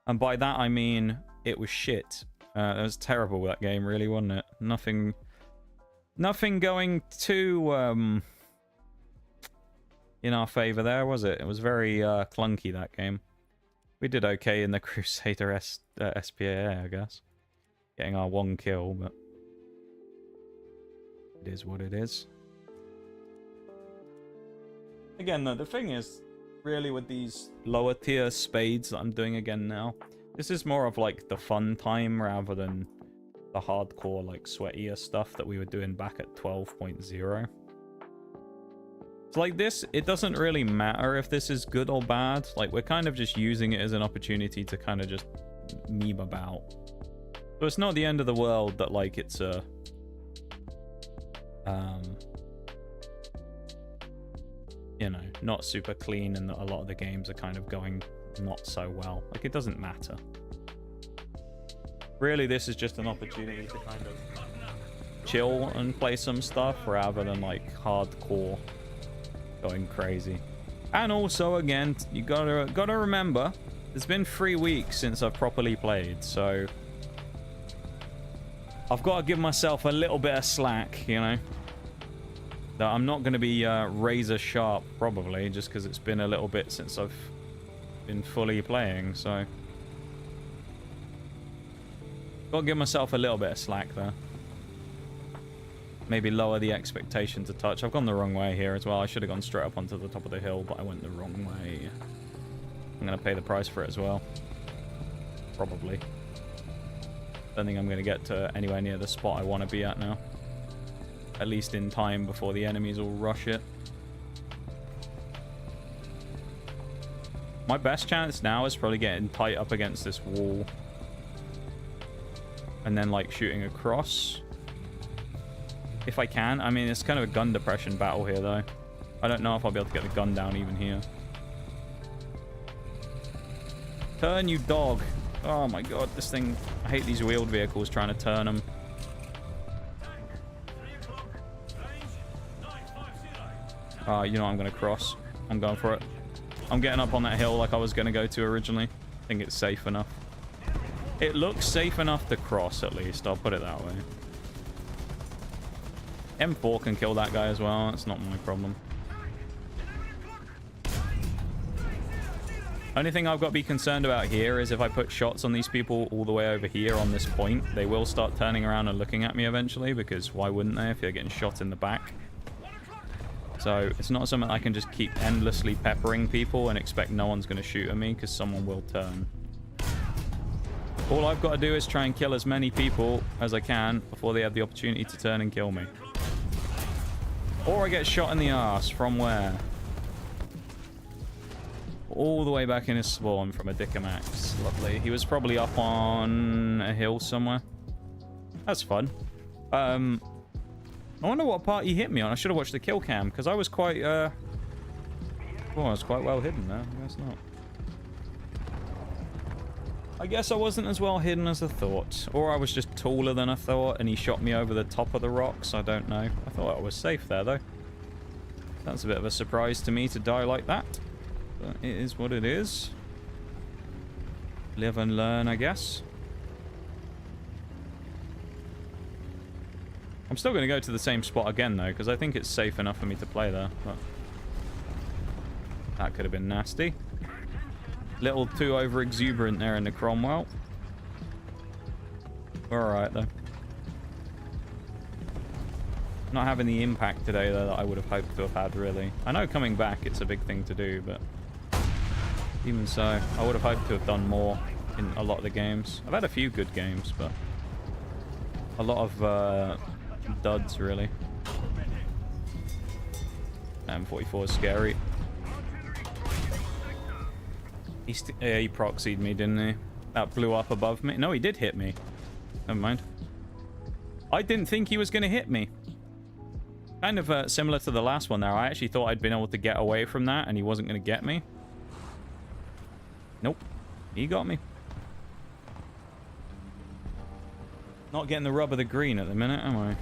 And by that, I mean, it was shit. It was terrible, that game, really, wasn't it? Nothing going too in our favor there, was it? It was very clunky, that game. We did okay in the Crusader SPA, I guess. Getting our one kill, but it is what it is. Again, though, the thing is, really, with these lower tier spades that I'm doing again now, this is more of like the fun time rather than the hardcore, like, sweatier stuff that we were doing back at 12.0. It's like this, it doesn't really matter if this is good or bad. Like, we're kind of just using it as an opportunity to kind of just meme about. So it's not the end of the world that, like, it's a... you know, not super clean and that a lot of the games are kind of going not so well. Like, it doesn't matter. Really, this is just an opportunity to kind of chill and play some stuff rather than, like, hardcore going crazy. And also, again, you gotta remember, it's been 3 weeks since I've properly played, so I've got to give myself a little bit of slack, you know. That I'm not going to be razor sharp, probably, just because it's been a little bit since I've been fully playing, so got to give myself a little bit of slack there. Maybe lower the expectation to touch. I've gone the wrong way here as well. I should have gone straight up onto the top of the hill, but I went the wrong way. I'm going to pay the price for it as well. Probably. Don't think I'm going to get to anywhere near the spot I want to be at now. At least in time before the enemies will rush it. My best chance now is probably getting tight up against this wall. And then, like, shooting across. If I can. I mean, it's kind of a gun depression battle here, though. I don't know if I'll be able to get the gun down even here. Turn, you dog. Oh my god, this thing... I hate these wheeled vehicles trying to turn them. You know what, I'm going to cross. I'm going for it. I'm getting up on that hill like I was going to go to originally. I think it's safe enough. It looks safe enough to cross, at least. I'll put it that way. M4 can kill that guy as well. That's not my problem. Only thing I've got to be concerned about here is if I put shots on these people all the way over here on this point, they will start turning around and looking at me eventually, because why wouldn't they if they're getting shot in the back? So it's not something I can just keep endlessly peppering people and expect no one's going to shoot at me, because someone will turn. All I've got to do is try and kill as many people as I can before they have the opportunity to turn and kill me. Or I get shot in the ass. From where? All the way back in his spawn from a Dickomax. Lovely. He was probably up on a hill somewhere. That's fun. I wonder what part he hit me on. I should have watched the kill cam, because I was quite, well, I was quite well hidden there. I guess not. I guess I wasn't as well hidden as I thought. Or I was just taller than I thought, and he shot me over the top of the rocks. I don't know. I thought I was safe there, though. That's a bit of a surprise to me to die like that. But it is what it is. Live and learn, I guess. I'm still going to go to the same spot again, though, because I think it's safe enough for me to play there. But that could have been nasty. Little too over-exuberant there in the Cromwell. We're alright, though. Not having the impact today, though, that I would have hoped to have had, really. I know coming back it's a big thing to do, but even so, I would have hoped to have done more in a lot of the games. I've had a few good games, but a lot of duds, really. M44 is scary. He proxied me, didn't he? That blew up above me. No, he did hit me. Never mind. I didn't think he was going to hit me. Kind of similar to the last one there. I actually thought I'd been able to get away from that and he wasn't going to get me. Nope. He got me. Not getting the rub of the green at the minute, am I?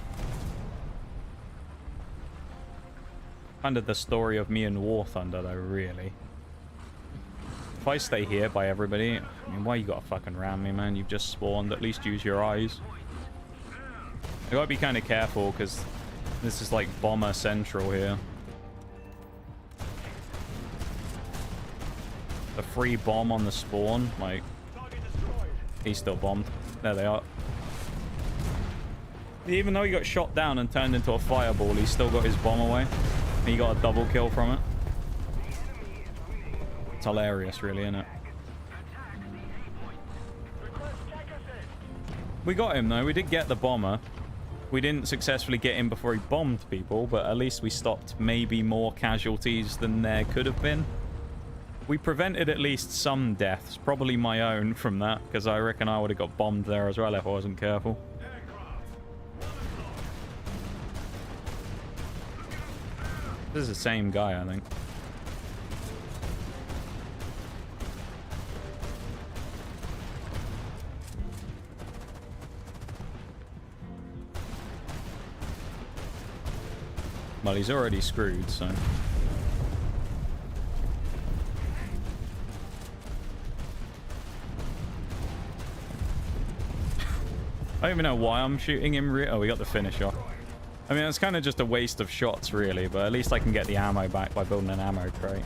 Kind of the story of me and War Thunder, though, really. If I stay here by everybody, I mean, why you gotta fucking ram me, man? You've just spawned. At least use your eyes. I gotta be kind of careful, because this is like bomber central here. The free bomb on the spawn, like, he's still bombed. There they are. Even though he got shot down and turned into a fireball, he's still got his bomb away. He got a double kill from it. It's hilarious, really, isn't it? We got him, though. We did get the bomber. We didn't successfully get him before he bombed people, but at least we stopped maybe more casualties than there could have been. We prevented at least some deaths, probably my own from that, because I reckon I would have got bombed there as well if I wasn't careful. This is the same guy, I think. Well, he's already screwed, so... I don't even know why I'm shooting him. Oh, we got the finish off. I mean, it's kind of just a waste of shots, really, but at least I can get the ammo back by building an ammo crate.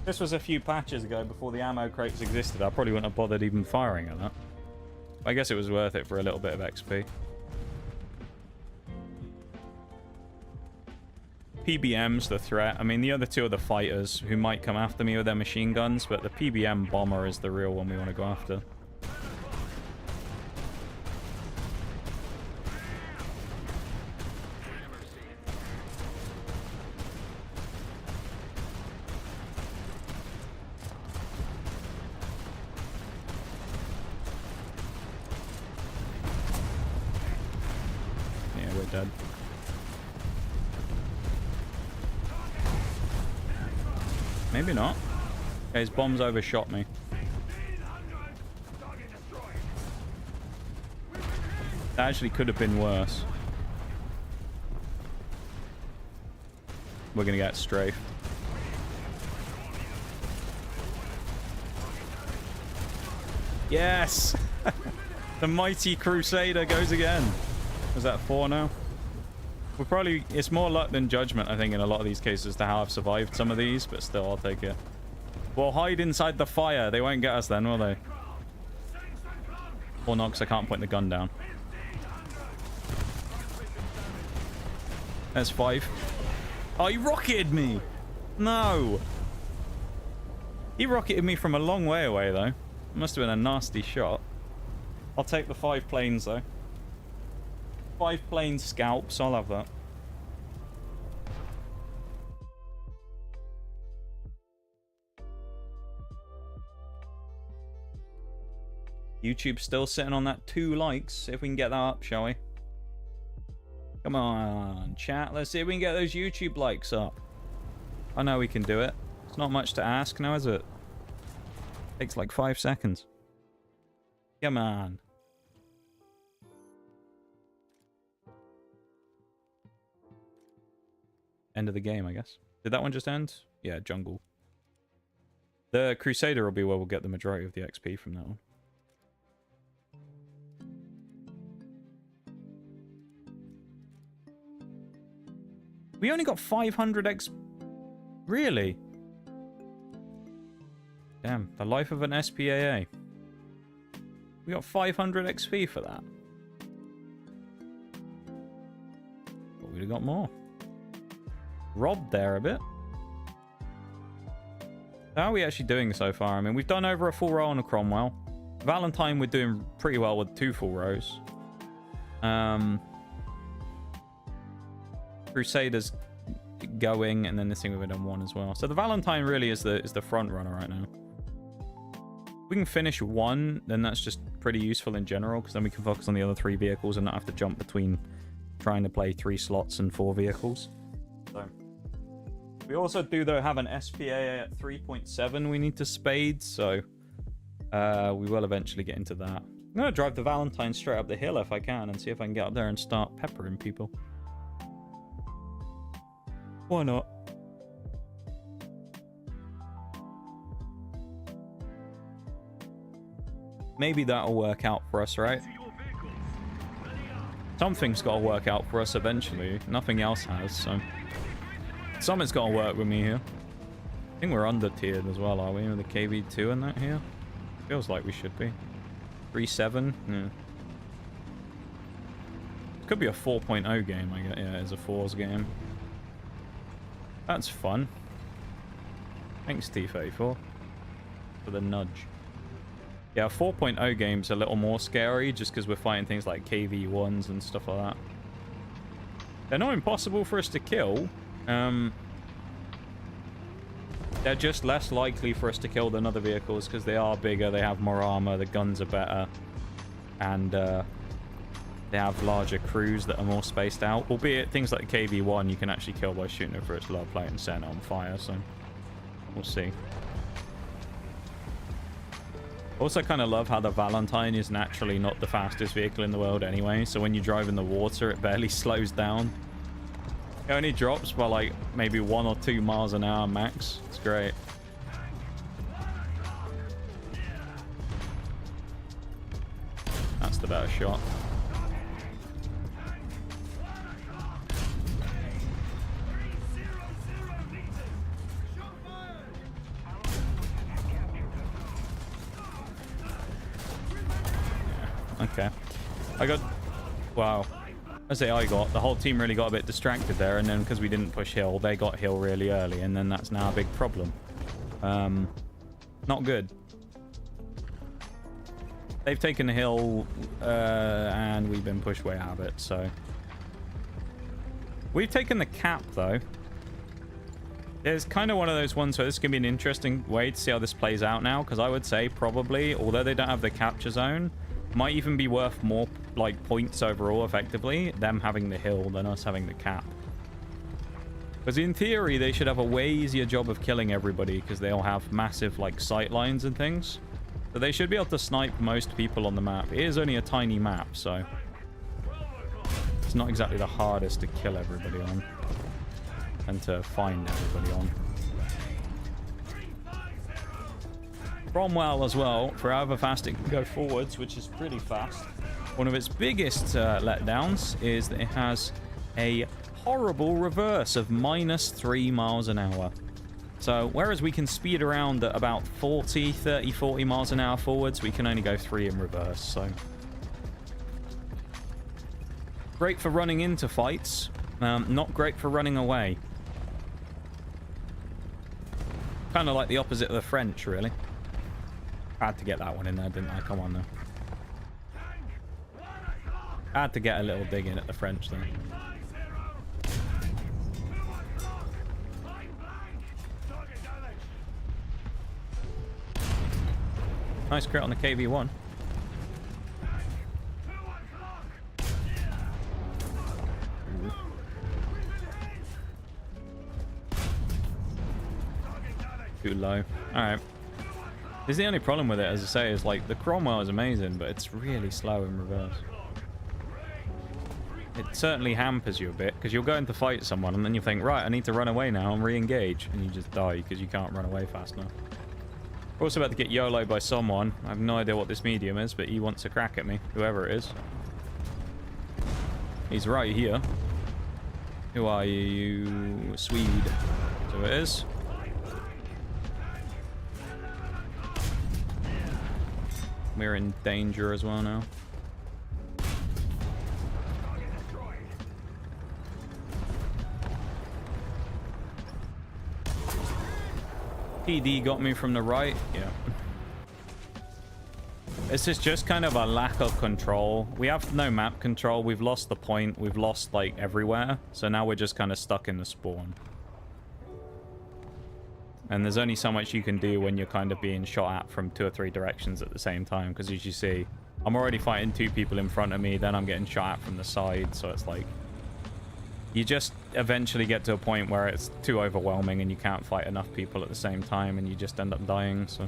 This was a few patches ago before the ammo crates existed. I probably wouldn't have bothered even firing at that. I guess it was worth it for a little bit of XP. PBM's the threat. I mean, the other two are the fighters who might come after me with their machine guns, but the PBM bomber is the real one we want to go after. Yeah, we're dead. Maybe not. Okay, his bombs overshot me. That actually could have been worse. We're gonna get strafed. Yes! The mighty Crusader goes again. Was that 4 now? We're probably... It's more luck than judgment, I think, in a lot of these cases to how I've survived some of these, but still, I'll take it. We'll hide inside the fire. They won't get us then, will they? Or not, because I can't point the gun down. There's 5. Oh, he rocketed me! No! He rocketed me from a long way away, though. Must have been a nasty shot. I'll take the 5 planes, though. 5 plane scalps, I'll have that. YouTube's still sitting on that 2 likes. See if we can get that up, shall we? Come on, chat. Let's see if we can get those YouTube likes up. I know we can do it. It's not much to ask now, is it? Takes like 5 seconds. Come on. End of the game, I guess. Did that one just end? Yeah, jungle. The Crusader will be where we'll get the majority of the XP from that one. We only got 500 X... Really? Damn, the life of an SPAA. We got 500 XP for that. But we'd have got more. Robbed there a bit. How are we actually doing so far? I mean, we've done over a full row on a Cromwell. Valentine, we're doing pretty well with 2 full rows. Crusaders going, and then this thing we've done 1 as well. So the Valentine really is the front runner right now. If we can finish 1, then that's just pretty useful in general, because then we can focus on the other 3 vehicles and not have to jump between trying to play 3 slots and 4 vehicles. So we also do, though, have an SPA at 3.7 we need to spade, so we will eventually get into that. I'm going to drive the Valentine straight up the hill if I can and see if I can get up there and start peppering people. Why not? Maybe that'll work out for us, right? Something's got to work out for us eventually. Nothing else has, so... Something's got to work with me here. I think we're under-tiered as well, are we? With the KV2 and that here? Feels like we should be. 3.7? Yeah. It could be a 4.0 game, I guess. Yeah, it's a 4's game. That's fun. Thanks, T34, for the nudge. Yeah, 4.0 game's a little more scary just because we're fighting things like KV1s and stuff like that. They're not impossible for us to kill. They're they're just less likely for us to kill than other vehicles because they are bigger, they have more armor, the guns are better, and they have larger crews that are more spaced out. Albeit things like the KV-1 you can actually kill by shooting it for its lower plate and setting it on fire, so we'll see. Also kind of love how the Valentine is naturally not the fastest vehicle in the world anyway, so when you drive in the water it barely slows down. It only drops by like maybe 1 or 2 miles an hour max. It's great. That's the better shot. Okay. I got... Wow. I say I got. The whole team really got a bit distracted there, and then because we didn't push hill, they got hill really early, and then that's now a big problem. Not good. They've taken the hill, and we've been pushed way out of it, so... We've taken the cap, though. It's kind of one of those ones where this is going to be an interesting way to see how this plays out now, because I would say probably, although they don't have the capture zone, might even be worth more like points overall effectively them having the hill than us having the cap, because in theory they should have a way easier job of killing everybody because they all have massive like sight lines and things, so they should be able to snipe most people on the map. It is only a tiny map, so it's not exactly the hardest to kill everybody on and to find everybody on. Cromwell as well, for however fast it can go forwards, which is pretty fast. One of its biggest letdowns is that it has a horrible reverse of -3 miles an hour. So whereas we can speed around at about 30, 40 miles an hour forwards, we can only go 3 in reverse. So great for running into fights, not great for running away. Kind of like the opposite of the French, really. I had to get that one in there, didn't I? Come on, now. I had to get a little dig in at the French, then. Nice crit on the KV-1. Too low. Alright. This is the only problem with it, as I say, is like the Cromwell is amazing, but it's really slow in reverse. It certainly hampers you a bit, because you'll go in to fight someone and then you think, right, I need to run away now and re-engage, and you just die because you can't run away fast enough. We're also about to get YOLO by someone. I have no idea what this medium is, but he wants a crack at me, whoever it is. He's right here. Who are you? Swede. So it is. We're in danger as well now. PD got me from the right. Yeah. This is just kind of a lack of control. We have no map control. We've lost the point. We've lost like everywhere. So now we're just kind of stuck in the spawn. And there's only so much you can do when you're kind of being shot at from 2 or 3 directions at the same time. Because as you see, I'm already fighting 2 people in front of me. Then I'm getting shot at from the side. So it's like... You just eventually get to a point where it's too overwhelming and you can't fight enough people at the same time. And you just end up dying, so...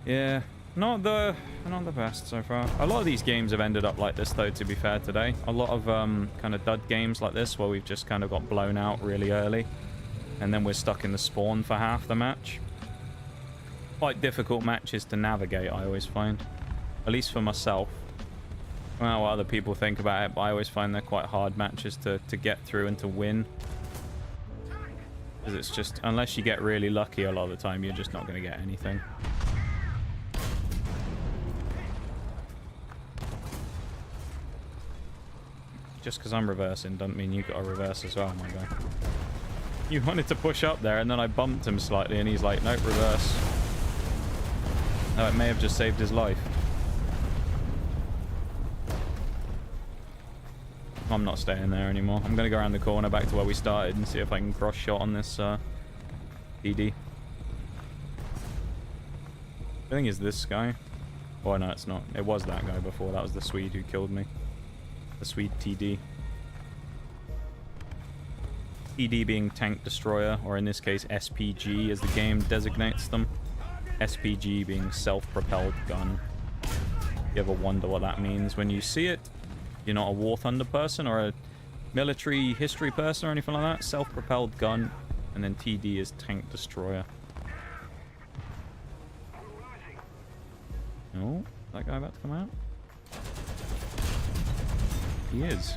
Yeah, not the best so far. A lot of these games have ended up like this, though, to be fair, today. A lot of kind of dud games like this where we've just kind of got blown out really early. And then we're stuck in the spawn for half the match. Quite difficult matches to navigate, I always find. At least for myself. I don't know what other people think about it, but I always find they're quite hard matches to get through and to win. Because it's just, unless you get really lucky a lot of the time, you're just not going to get anything. Just because I'm reversing doesn't mean you've got to reverse as well, my guy. You wanted to push up there, and then I bumped him slightly, and he's like, nope, reverse. No, it may have just saved his life. I'm not staying there anymore. I'm going to go around the corner back to where we started and see if I can cross-shot on this TD. I think it's this guy. Oh, no, it's not. It was that guy before. That was the Swede who killed me. The Swede TD. TD being tank destroyer, or in this case SPG as the game designates them. SPG being self-propelled gun. You ever wonder what that means when you see it? You're not a War Thunder person or a military history person or anything like that. Self-propelled gun, and then TD is tank destroyer. Oh, is that guy about to come out? He is.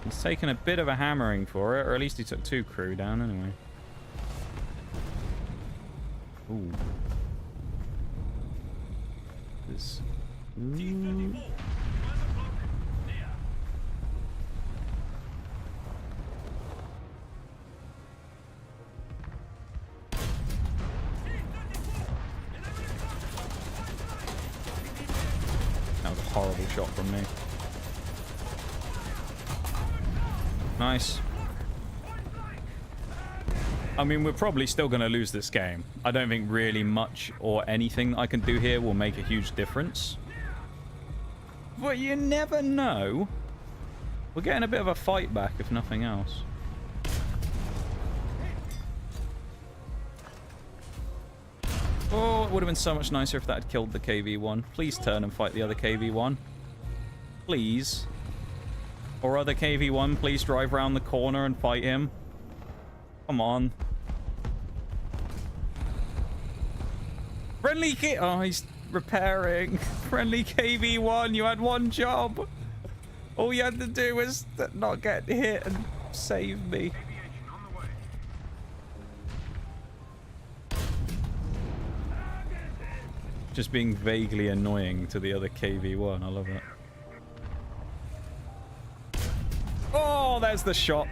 He's taken a bit of a hammering for it, or at least he took 2 crew down anyway. Ooh. This. Ooh. That was a horrible shot from me. Nice. I mean, we're probably still going to lose this game. I don't think really much or anything that I can do here will make a huge difference. But you never know. We're getting a bit of a fight back, if nothing else. Oh, it would have been so much nicer if that had killed the KV-1. Please turn and fight the other KV-1. Please. Or other KV-1, please drive around the corner and fight him. Come on. Friendly K... Oh, he's repairing. Friendly KV-1, you had one job. All you had to do was not get hit and save me. Just being vaguely annoying to the other KV-1. I love it. Oh, there's the shot.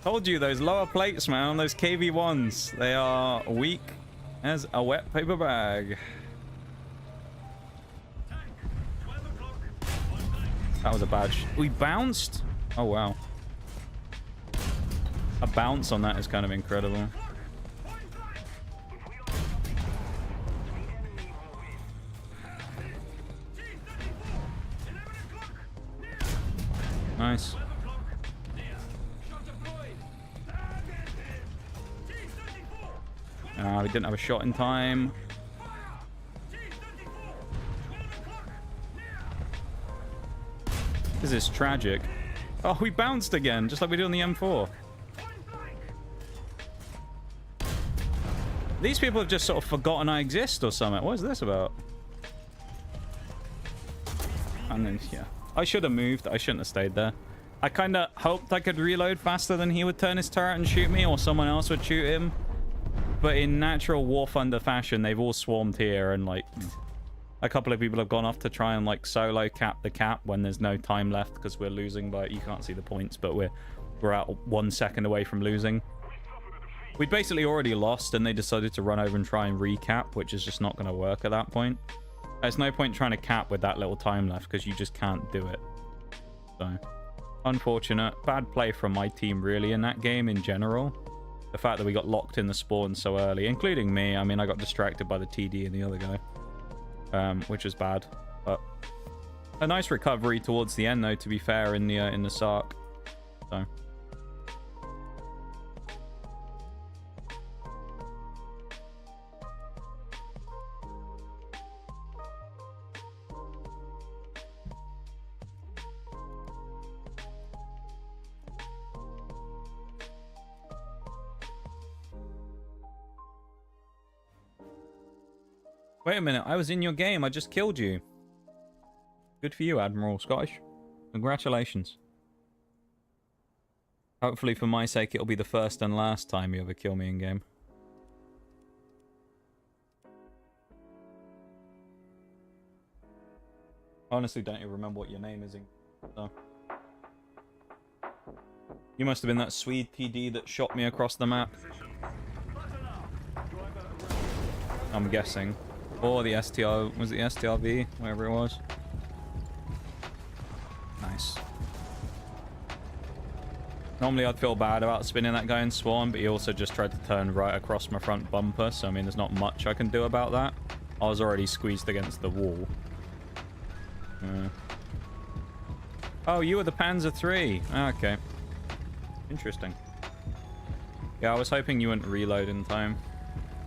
Told you, those lower plates, man, those KV-1s, they are weak as a wet paper bag. That was a bad we bounced? Oh, wow. A bounce on that is kind of incredible. Nice. We didn't have a shot in time. This is tragic. Oh, we bounced again, just like we did on the M4. These people have just sort of forgotten I exist or something. What is this about? And then, yeah. I should have moved. I shouldn't have stayed there. I kind of hoped I could reload faster than he would turn his turret and shoot me, or someone else would shoot him. But in natural War Thunder fashion, they've all swarmed here, and like a couple of people have gone off to try and like solo cap the cap when there's no time left because we're losing by, you can't see the points, but we're out 1 second away from losing. We'd basically already lost, and they decided to run over and try and recap, which is just not going to work at that point. There's no point trying to cap with that little time left because you just can't do it. So, unfortunate. Bad play from my team, really, in that game in general. The fact that we got locked in the spawn so early, including me. I mean, I got distracted by the TD and the other guy, which was bad. But a nice recovery towards the end, though, to be fair, in the Sark. So. Wait a minute, I was in your game. I just killed you. Good for you, Admiral Scottish. Congratulations. Hopefully, for my sake, it'll be the first and last time you ever kill me in game. Honestly, don't even remember what your name is in. So. You must have been that Swede PD that shot me across the map. I'm guessing. Or the STR, was it the STRV? Whatever it was. Nice. Normally I'd feel bad about spinning that guy in spawn, but he also just tried to turn right across my front bumper, so I mean there's not much I can do about that. I was already squeezed against the wall. Oh, you were the Panzer III. Okay. Interesting. Yeah, I was hoping you wouldn't reload in time.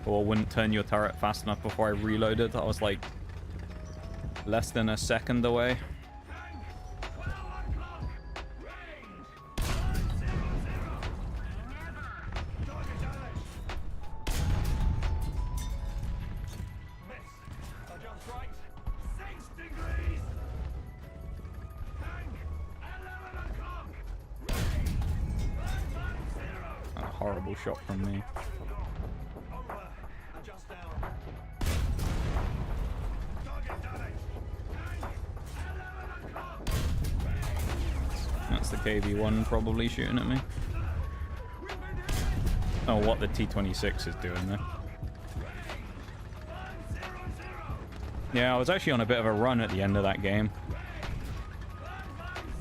Or wouldn't turn your turret fast enough before I reloaded. I was like less than a second away. Horrible shot from me. That's the KV-1 probably shooting at me. Oh, what the T-26 is doing there. Yeah, I was actually on a bit of a run at the end of that game.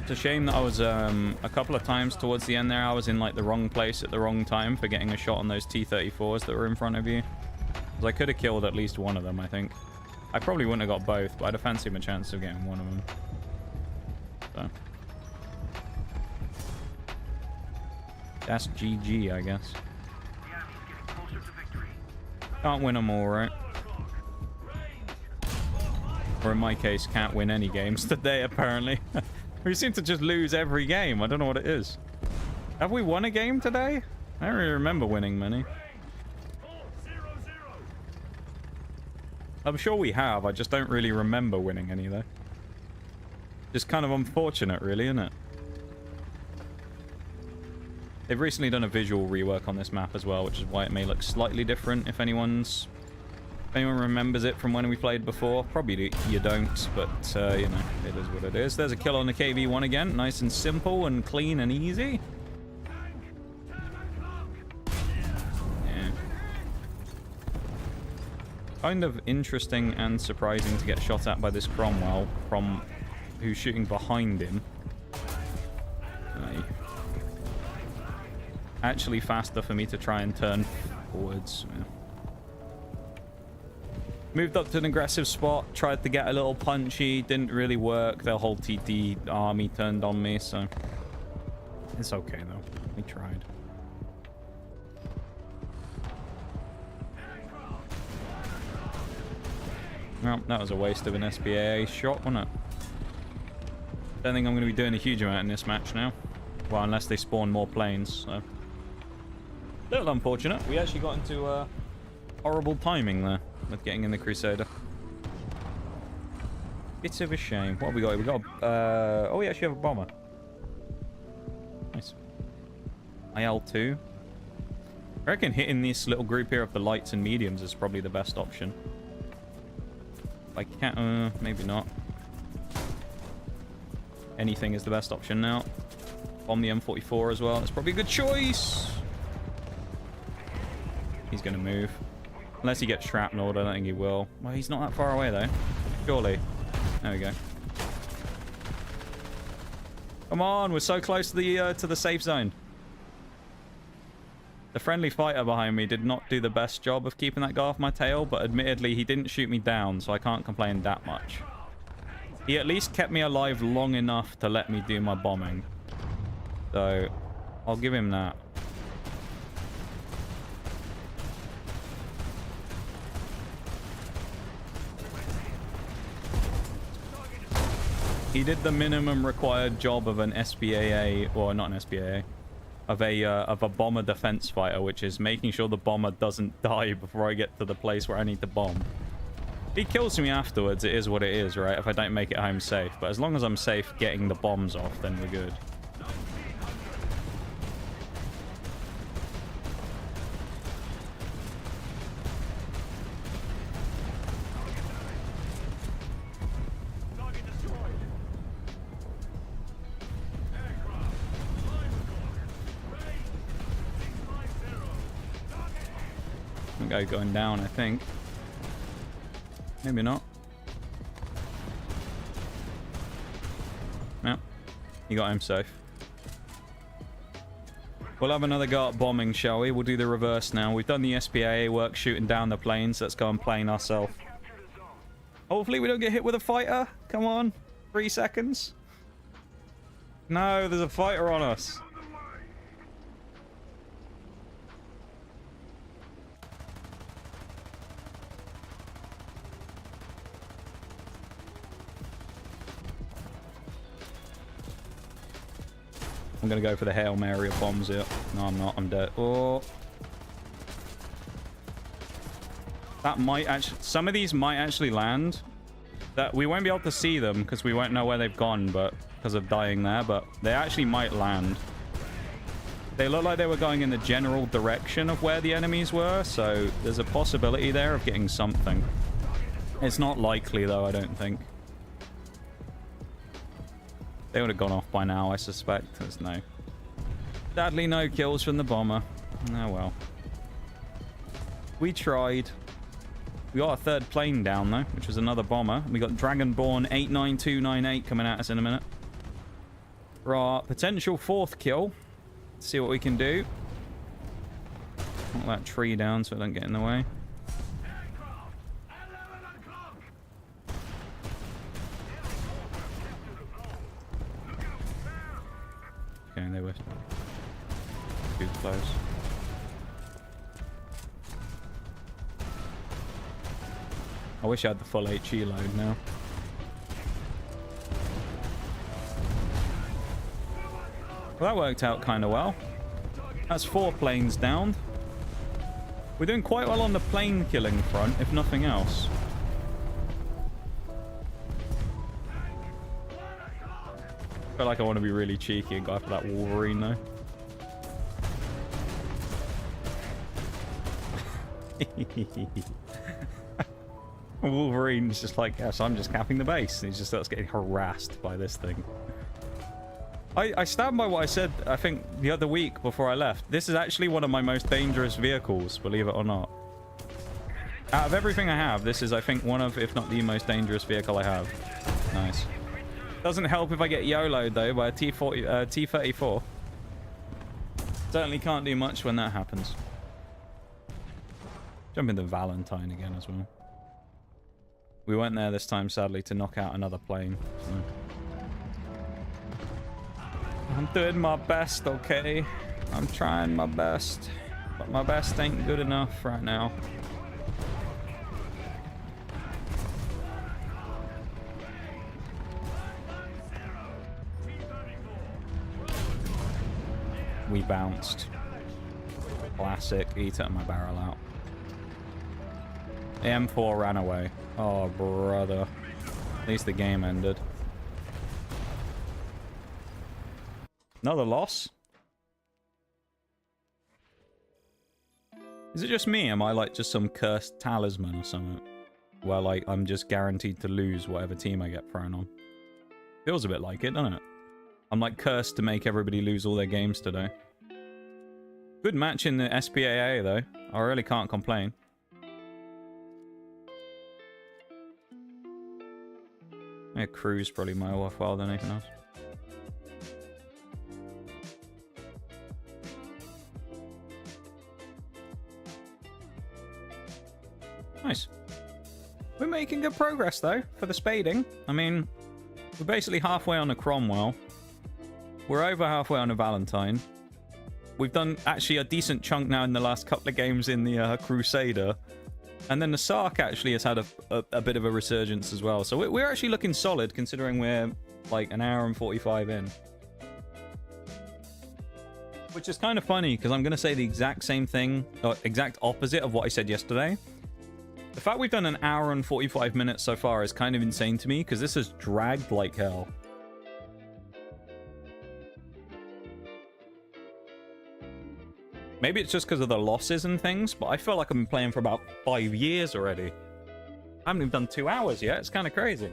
It's a shame that I was a couple of times towards the end there, I was in like the wrong place at the wrong time for getting a shot on those T-34s that were in front of you. Because I could have killed at least one of them, I think. I probably wouldn't have got both, but I'd have fancied my chance of getting one of them. So. That's GG, I guess. Can't win them all, right? Or in my case, can't win any games today, apparently. We seem to just lose every game. I don't know what it is. Have we won a game today? I don't really remember winning many. I'm sure we have. I just don't really remember winning any, though. Just kind of unfortunate, really, isn't it? They've recently done a visual rework on this map as well, which is why it may look slightly different if anyone remembers it from when we played before. Probably you don't, but you know, it is what it is. There's a kill on the KV-1 again. Nice and simple and clean and easy. Yeah. Kind of interesting and surprising to get shot at by this Cromwell from who's shooting behind him. Actually faster for me to try and turn forwards. Yeah. Moved up to an aggressive spot, tried to get a little punchy, didn't really work. Their whole TT army turned on me, so it's okay though. We tried. Well, that was a waste of an SBA shot, wasn't it? Don't think I'm going to be doing a huge amount in this match now. Well, unless they spawn more planes, so. Little unfortunate. We actually got into horrible timing there with getting in the Crusader. Bit of a shame. What have we got? We got oh, we actually have a bomber. Nice. IL-2. I reckon hitting this little group here of the lights and mediums is probably the best option. I can't, maybe not. Anything is the best option now. Bomb the M44 as well. That's probably a good choice. He's going to move. Unless he gets shrapnel, I don't think he will. Well, he's not that far away, though. Surely. There we go. Come on, we're so close to the safe zone. The friendly fighter behind me did not do the best job of keeping that guy off my tail, but admittedly, he didn't shoot me down, so I can't complain that much. He at least kept me alive long enough to let me do my bombing. So, I'll give him that. He did the minimum required job of an SBAA, or not an SBAA, of a bomber defense fighter, which is making sure the bomber doesn't die before I get to the place where I need to bomb. If he kills me afterwards, it is what it is, right? If I don't make it home safe. But as long as I'm safe getting the bombs off, then we're good. Guy going down, I think. Maybe not. No, he got him safe. We'll have another go at bombing, shall we? We'll do the reverse now. We've done the SPAA work shooting down the planes. Let's go and plane ourselves. Hopefully we don't get hit with a fighter. Come on. 3 seconds. No, there's a fighter on us. I'm going to go for the Hail Mary of bombs here. No, I'm not. I'm dead. Oh. That might actually... Some of these might actually land. That we won't be able to see them because we won't know where they've gone, but because of dying there. But they actually might land. They look like they were going in the general direction of where the enemies were. So there's a possibility there of getting something. It's not likely, though, I don't think. They would have gone off by now, I suspect. There's no... Sadly, no kills from the bomber. Oh, well. We tried. We got a third plane down, though, which was another bomber. We got Dragonborn 89298 coming at us in a minute. For our potential 4th kill. Let's see what we can do. Knock that tree down so it don't get in the way. Okay, they were too close. I wish I had the full HE load now. Well, that worked out kind of well. That's 4 planes down. We're doing quite well on the plane killing front, if nothing else. I feel like I want to be really cheeky and go after that Wolverine, though. Wolverine's just like, yes, I'm just capping the base. And he just starts getting harassed by this thing. I stand by what I said, I think, the other week before I left. This is actually one of my most dangerous vehicles, believe it or not. Out of everything I have, this is, I think, one of, if not the most dangerous vehicle I have. Nice. Doesn't help if I get YOLO'd, though, by a T-34. Certainly can't do much when that happens. Jump into Valentine again as well. We went there this time, sadly, to knock out another plane. So. I'm doing my best, okay? I'm trying my best. But my best ain't good enough right now. We bounced. Classic. Eat it my barrel out. The M4 ran away. Oh, brother. At least the game ended. Another loss? Is it just me? Am I like just some cursed talisman or something? Where like I'm just guaranteed to lose whatever team I get thrown on. Feels a bit like it, doesn't it? I'm like cursed to make everybody lose all their games today. Good match in the SPAA though. I really can't complain. Yeah, cruise probably more worthwhile than anything else. Nice. We're making good progress though for the spading. I mean, we're basically halfway on a Cromwell. We're over halfway on a Valentine. We've done actually a decent chunk now in the last couple of games in the Crusader. And then the Sark actually has had a bit of a resurgence as well. So we're actually looking solid considering we're like an hour and 45 in. Which is kind of funny because I'm going to say the exact same thing, or exact opposite of what I said yesterday. The fact we've done an hour and 45 minutes so far is kind of insane to me because this has dragged like hell. Maybe it's just because of the losses and things, but I feel like I've been playing for about 5 years already. I haven't even done 2 hours yet. It's kind of crazy.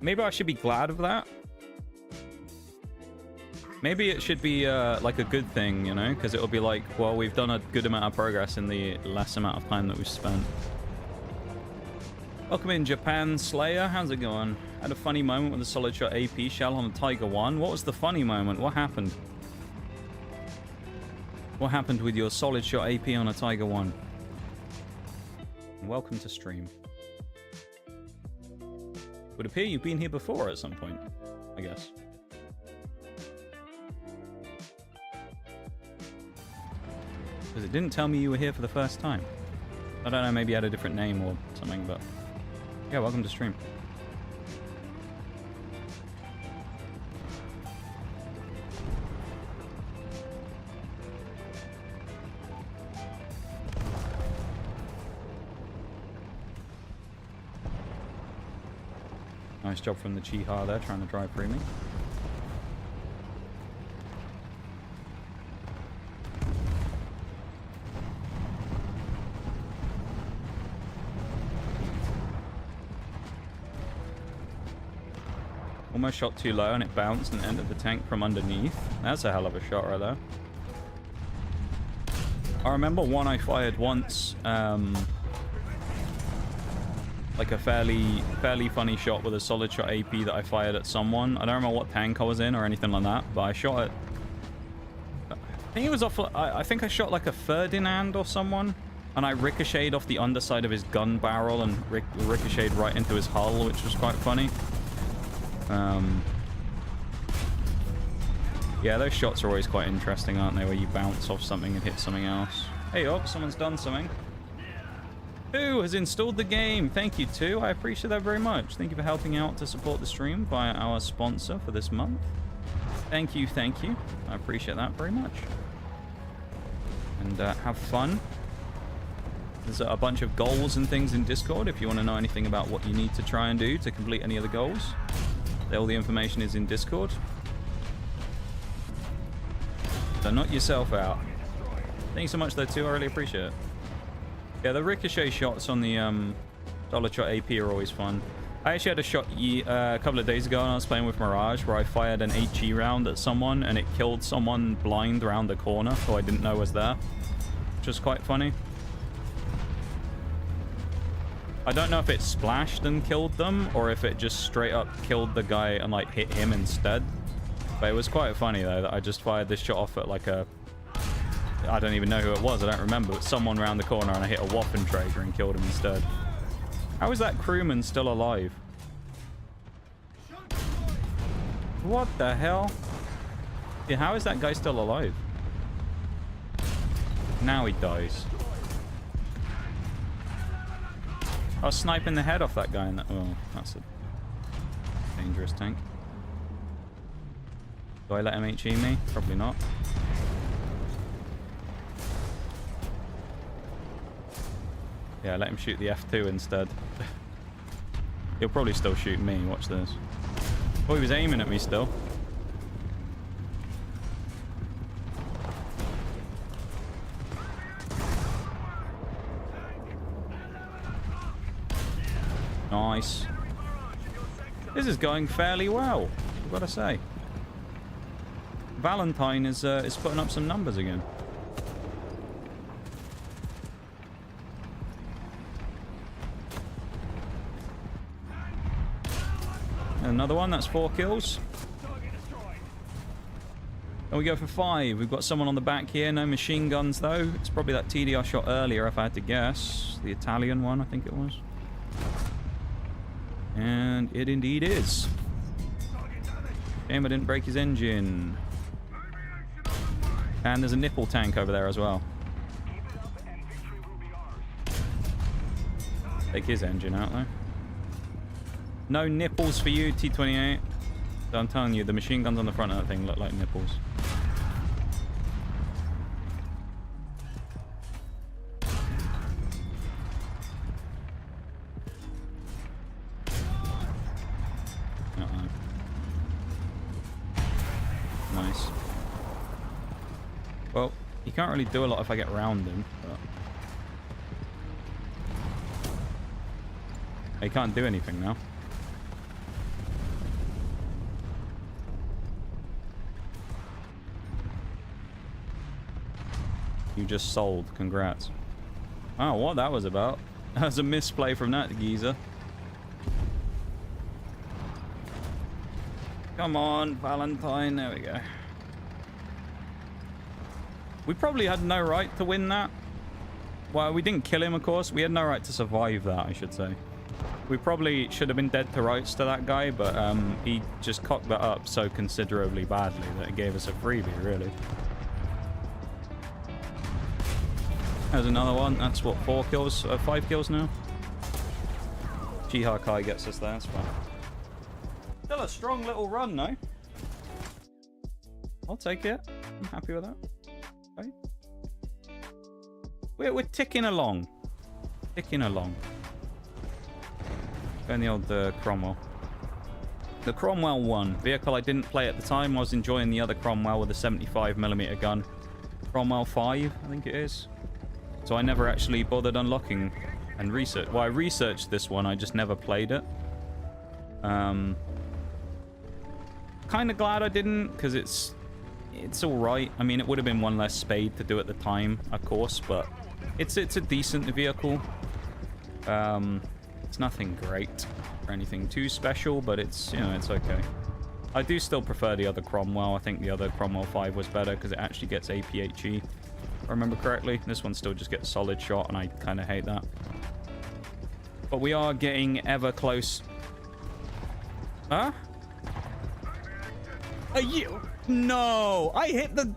Maybe I should be glad of that. Maybe it should be like a good thing, you know? Because it'll be like, well, we've done a good amount of progress in the less amount of time that we've spent. Welcome in, Japan Slayer. How's it going? Had a funny moment with a solid shot AP shell on the Tiger 1. What was the funny moment? What happened? What happened with your solid shot AP on a Tiger 1? Welcome to stream. Would appear you've been here before at some point, I guess. Because it didn't tell me you were here for the first time. I don't know, maybe you had a different name or something, but... yeah, welcome to stream. Nice job from the Chiha there, trying to drive through me. Almost shot too low and it bounced and entered the tank from underneath. That's a hell of a shot right there. I remember one I fired once, like a fairly funny shot with a solid shot AP that I fired at someone. I don't remember what tank I was in or anything like that, but I shot it. I think it was off. I think I shot like a Ferdinand or someone, and I ricocheted off the underside of his gun barrel and ricocheted right into his hull, which was quite funny. Yeah, those shots are always quite interesting, aren't they? Where you bounce off something and hit something else. Hey, oh, someone's done something. Who has installed the game? Thank you, too. I appreciate that very much. Thank you for helping out to support the stream via our sponsor for this month. Thank you, thank you. I appreciate that very much. And have fun. There's a bunch of goals and things in Discord if you want to know anything about what you need to try and do to complete any of the goals. All the information is in Discord. So knock yourself out. Thank you so much, though, too. I really appreciate it. Yeah, the ricochet shots on the solid shot AP are always fun. I actually had a shot a couple of days ago when I was playing with Mirage where I fired an HE round at someone and it killed someone blind around the corner who I didn't know was there, which was quite funny. I don't know if it splashed and killed them or if it just straight up killed the guy and like hit him instead. But it was quite funny though that I just fired this shot off at like a... I don't even know who it was, I don't remember, but someone around the corner and I hit a Waffenträger and killed him instead. How is that crewman still alive? What the hell? Yeah, how is that guy still alive? Now he dies. I was sniping the head off that guy in that... oh, that's a dangerous tank. Do I let him HE me? Probably not. Yeah, let him shoot the F2 instead. He'll probably still shoot me. Watch this. Oh, he was aiming at me still. Nice. This is going fairly well, I've got to say. Valentine is putting up some numbers again. Another one, that's 4 kills. And we go for 5. We've got someone on the back here, no machine guns though. It's probably that TD I shot earlier if I had to guess. The Italian one, I think it was. And it indeed is. Shame I didn't break his engine. And there's a nipple tank over there as well. Take his engine out though. No nipples for you, T28. So I'm telling you, the machine guns on the front of that thing look like nipples. Nice. Well, you can't really do a lot if I get round him, but... he can't do anything now. You just sold. Congrats. Oh, what that was about. That was a misplay from that geezer. Come on, Valentine. There we go. We probably had no right to win that. Well, we didn't kill him, of course. We had no right to survive that, I should say. We probably should have been dead to rights to that guy, but he just cocked that up so considerably badly that it gave us a freebie, really. There's another one. That's what, 5 kills now? Jihar Kai gets us there, that's fine. Still a strong little run, though. I'll take it. I'm happy with that. Okay. We're ticking along. Ticking along. Going the old Cromwell. The Cromwell 1. Vehicle I didn't play at the time. I was enjoying the other Cromwell with a 75mm gun. Cromwell 5, I think it is. So I never actually bothered unlocking and research. Well, I researched this one. I just never played it. Kind of glad I didn't, because it's alright. I mean, it would have been one less spade to do at the time, of course, but it's a decent vehicle. It's nothing great or anything too special, but it's, you know, it's okay. I do still prefer the other Cromwell. I think the other Cromwell 5 was better because it actually gets APHE, if I remember correctly. This one still just gets solid shot, and I kind of hate that. But we are getting ever close. Huh? Are you? No, I hit the...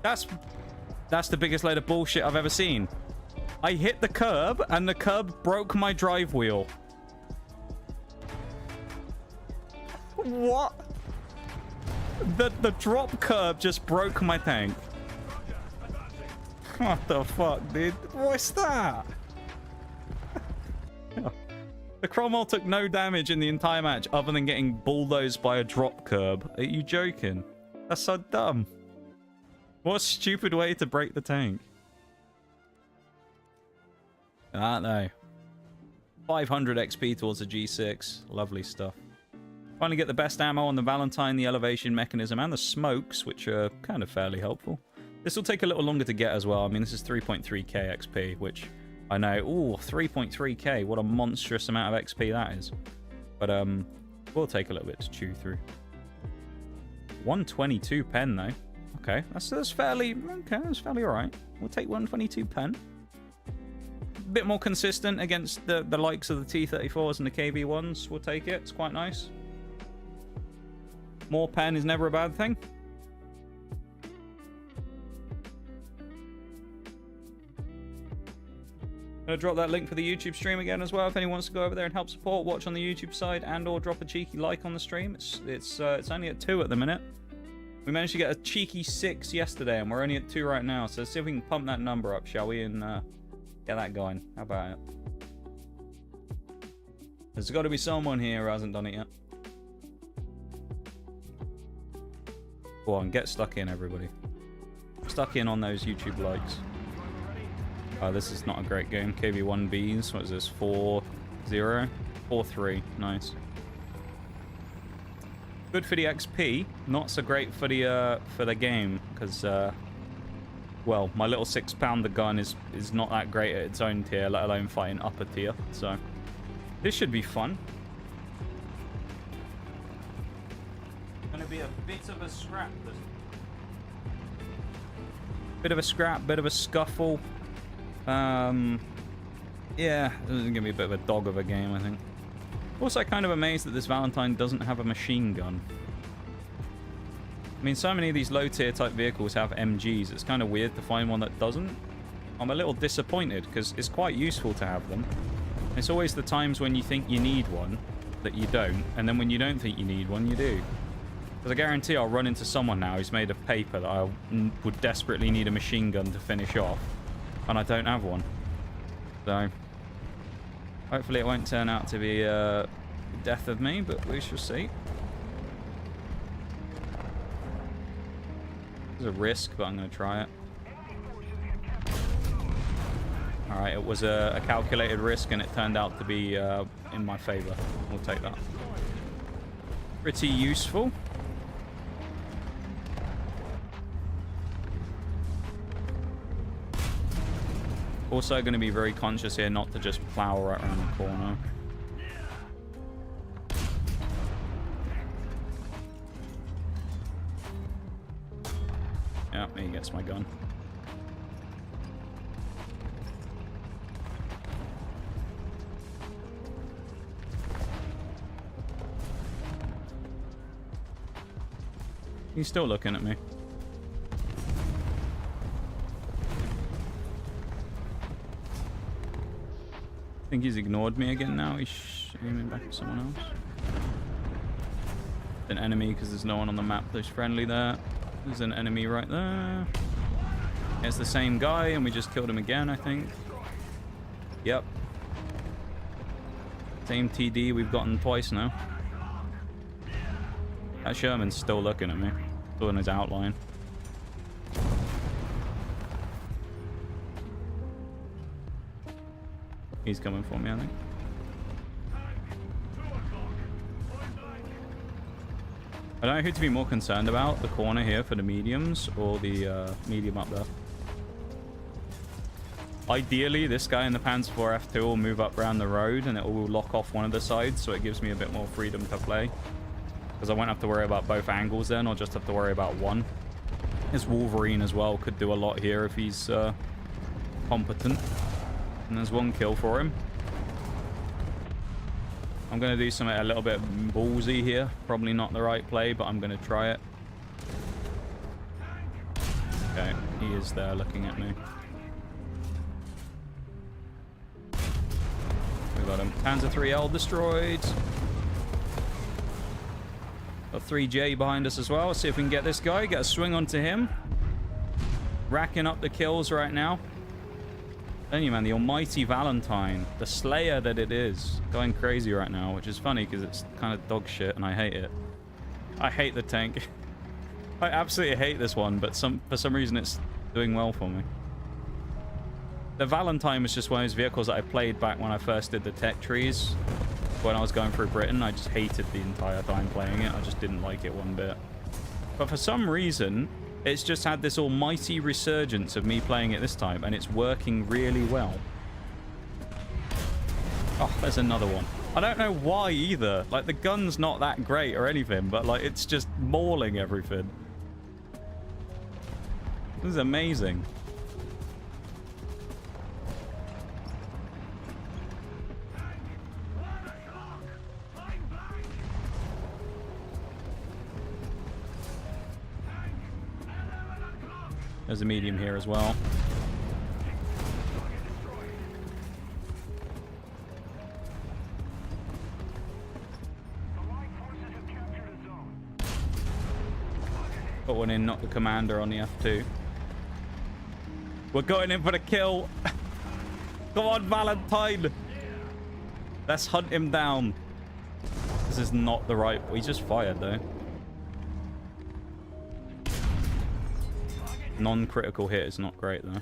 That's the biggest load of bullshit I've ever seen. I hit the curb, and the curb broke my drive wheel. What? The drop curb just broke my tank. What the fuck, dude? What's that? The Cromwell took no damage in the entire match other than getting bulldozed by a drop curb. Are you joking? That's so dumb. What a stupid way to break the tank. I don't know. 500 XP towards a G6. Lovely stuff. Finally get the best ammo on the Valentine, the elevation mechanism, and the smokes, which are kind of fairly helpful. This will take a little longer to get as well. I mean, this is 3.3k XP, which I know. Ooh, 3.3k. What a monstrous amount of XP that is. But will take a little bit to chew through. 122 pen though. Okay, that's fairly okay. That's fairly alright. We'll take 122 pen. A bit more consistent against the likes of the T34s and the KB1s. We'll take it. It's quite nice. More pen is never a bad thing. Gonna drop that link for the YouTube stream again as well if anyone wants to go over there and help support, watch on the YouTube side, and or drop a cheeky like on the stream. It's only at 2 at the minute. We managed to get a cheeky 6 yesterday, and we're only at 2 right now. So let's see if we can pump that number up, shall we, and get that going. How about it? There's got to be someone here who hasn't done it yet. Go on, get stuck in, everybody. Stuck in on those YouTube likes. Oh, this is not a great game. KB1Bs. What is this? 4-0? 4-3. Nice. Good for the XP. Not so great for the game, because well, my little 6-pounder gun is not that great at its own tier, let alone fighting upper tier. So this should be fun. Gonna be a bit of a scrap. Bit of a scrap, bit of a scuffle. Yeah, this is gonna be a bit of a dog of a game, I think. Also, kind of amazed that this Valentine doesn't have a machine gun. I mean, so many of these low-tier type vehicles have MGs. It's kind of weird to find one that doesn't. I'm a little disappointed, because it's quite useful to have them. It's always the times when you think you need one that you don't, and then when you don't think you need one, you do. Because I guarantee I'll run into someone now who's made of paper that I would desperately need a machine gun to finish off, and I don't have one. So hopefully it won't turn out to be the death of me, but we shall see. It's a risk, but I'm going to try it. Alright, it was a calculated risk, and it turned out to be in my favor. We'll take that. Pretty useful. Also going to be very conscious here not to just plow right around the corner. Yeah. He gets my gun. He's still looking at me. I think he's ignored me again now. He's aiming back at someone else. An enemy because there's no one on the map that's friendly there. There's an enemy right there. It's the same guy and we just killed him again, I think. Yep. Same TD we've gotten twice now. That Sherman's still looking at me. Still in his outline. He's coming for me, I think. I don't know who to be more concerned about, the corner here for the mediums or the medium up there. Ideally, this guy in the Panzer IV F2 will move up around the road and it will lock off one of the sides, so it gives me a bit more freedom to play. Because I won't have to worry about both angles then, I'll just have to worry about one. His Wolverine as well could do a lot here if he's competent. And there's one kill for him. I'm going to do something a little bit ballsy here. Probably not the right play, but I'm going to try it. Okay, he is there looking at me. We got him. Panzer 3L destroyed. Got 3J behind us as well. Let's see if we can get this guy. Get a swing onto him. Racking up the kills right now. Tell you, man, the almighty Valentine, the slayer that it is, going crazy right now, which is funny because it's kind of dog shit and I hate it. I hate the tank. I absolutely hate this one, but for some reason it's doing well for me. The Valentine was just one of those vehicles that I played back when I first did the tech trees. When I was going through Britain, I just hated the entire time playing it. I just didn't like it one bit. But for some reason, it's just had this almighty resurgence of me playing it this time, and it's working really well. Oh, there's another one. I don't know why either. Like, the gun's not that great or anything, but, like, it's just mauling everything. This is amazing. There's a medium here as well. Got one in, not the commander on the F2. We're going in for the kill. Come on, Valentine. Let's hunt him down. This is not the right... We just fired, though. Non-critical hit is not great, though.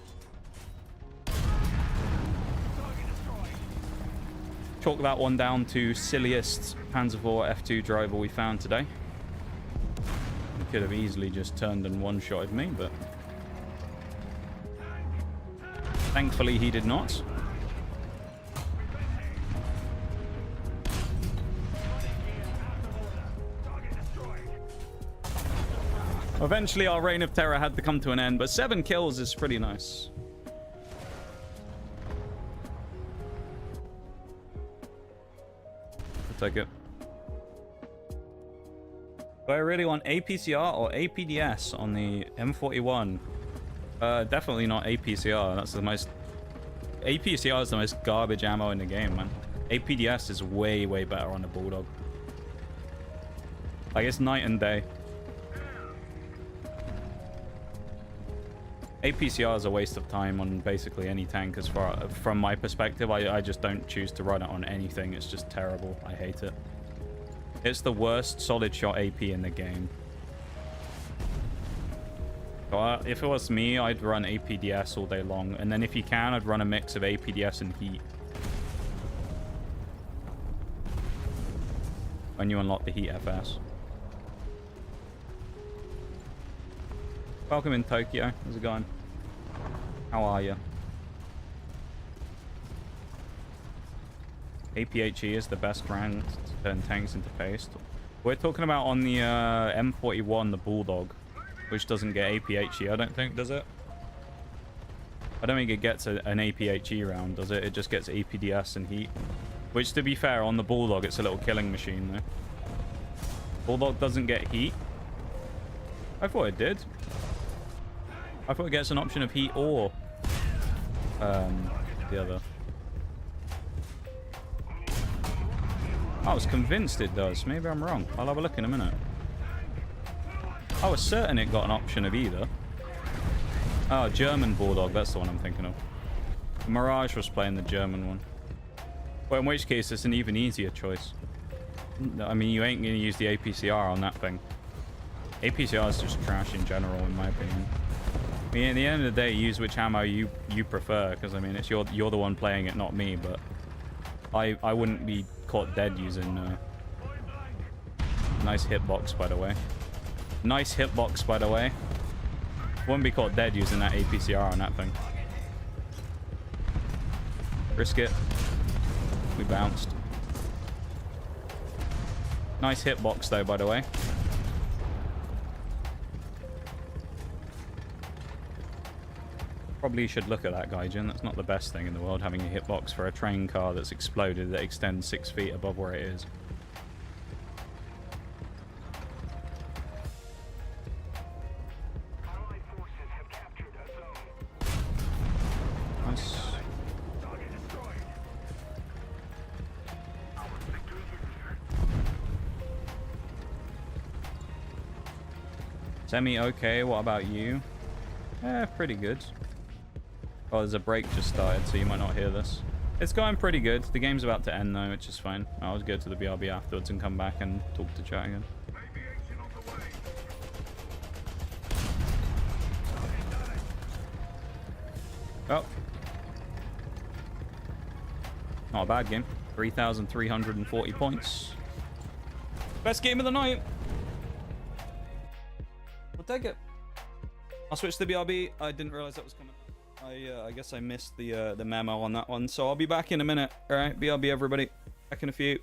Chalk that one down to silliest Panzer IV F2 driver we found today. He could have easily just turned and one-shotted me, but... thankfully, he did not. Eventually, our reign of terror had to come to an end, but 7 kills is pretty nice. I'll take it. Do I really want APCR or APDS on the M41? Definitely not APCR. That's the most... APCR is the most garbage ammo in the game, man. APDS is way, way better on the Bulldog. Like, it's night and day. APCR is a waste of time on basically any tank as far from my perspective. I just don't choose to run it on anything. It's just terrible. I hate it. It's the worst solid shot AP in the game. So if it was me, I'd run APDS all day long. And then if you can, I'd run a mix of APDS and heat. When you unlock the heat FS. Welcome in Tokyo. How's it going? How are you? APHE is the best round to turn tanks into paste. We're talking about on the M41, the Bulldog. which doesn't get APHE, I don't think, does it? I don't think it gets an APHE round, does it? It just gets APDS and heat. Which, to be fair, on the Bulldog, it's a little killing machine, though. Bulldog doesn't get heat. I thought it did. I thought it gets an option of heat or the other. I was convinced it does. Maybe I'm wrong. I'll have a look in a minute. I was certain it got an option of either. Oh, German Bulldog. That's the one I'm thinking of. Mirage was playing the German one. Well, in which case, it's an even easier choice. I mean, you ain't going to use the APCR on that thing. APCR is just trash in general, in my opinion. I mean, at the end of the day, use which ammo you prefer, because, I mean, it's you're the one playing it, not me, but I wouldn't be caught dead using... Nice hitbox, by the way. Nice hitbox, by the way. Wouldn't be caught dead using that APCR on that thing. Risk it. We bounced. Nice hitbox, though, by the way. Probably should look at that, Gaijin. That's not the best thing in the world, having a hitbox for a train car that's exploded that extends 6 feet above where it is. Nice. Semi-okay, what about you? Pretty good. Oh, there's a break just started, so you might not hear this. It's going pretty good. The game's about to end, though, which is fine. I'll go to the BRB afterwards and come back and talk to chat again. Oh. Not a bad game. 3,340 points. Best game of the night. We'll take it. I'll switch to the BRB. I didn't realize that was coming. I guess I missed the memo on that one, so I'll be back in a minute. All right, BRB, everybody. Back in a few.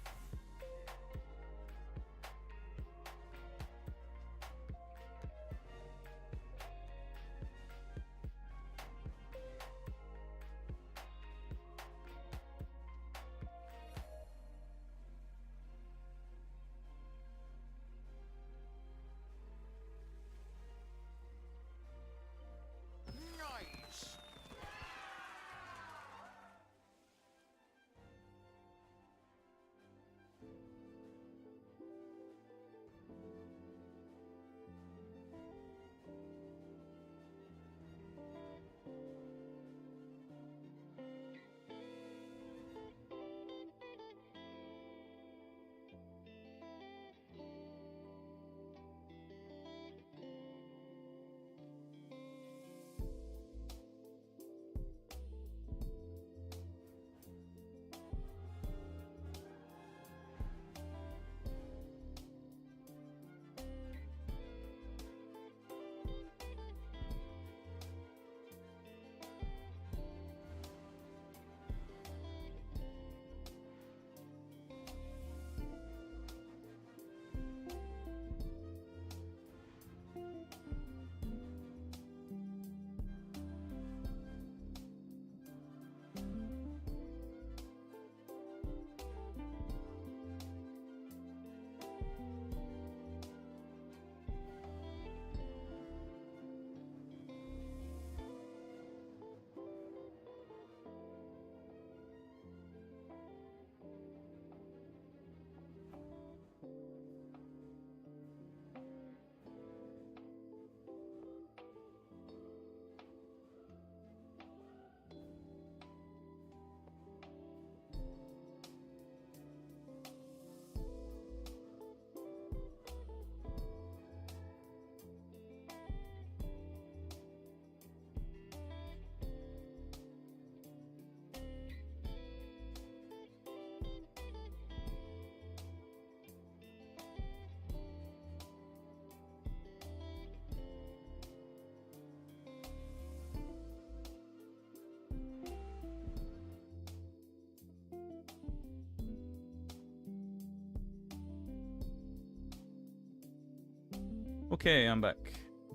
Okay, I'm back.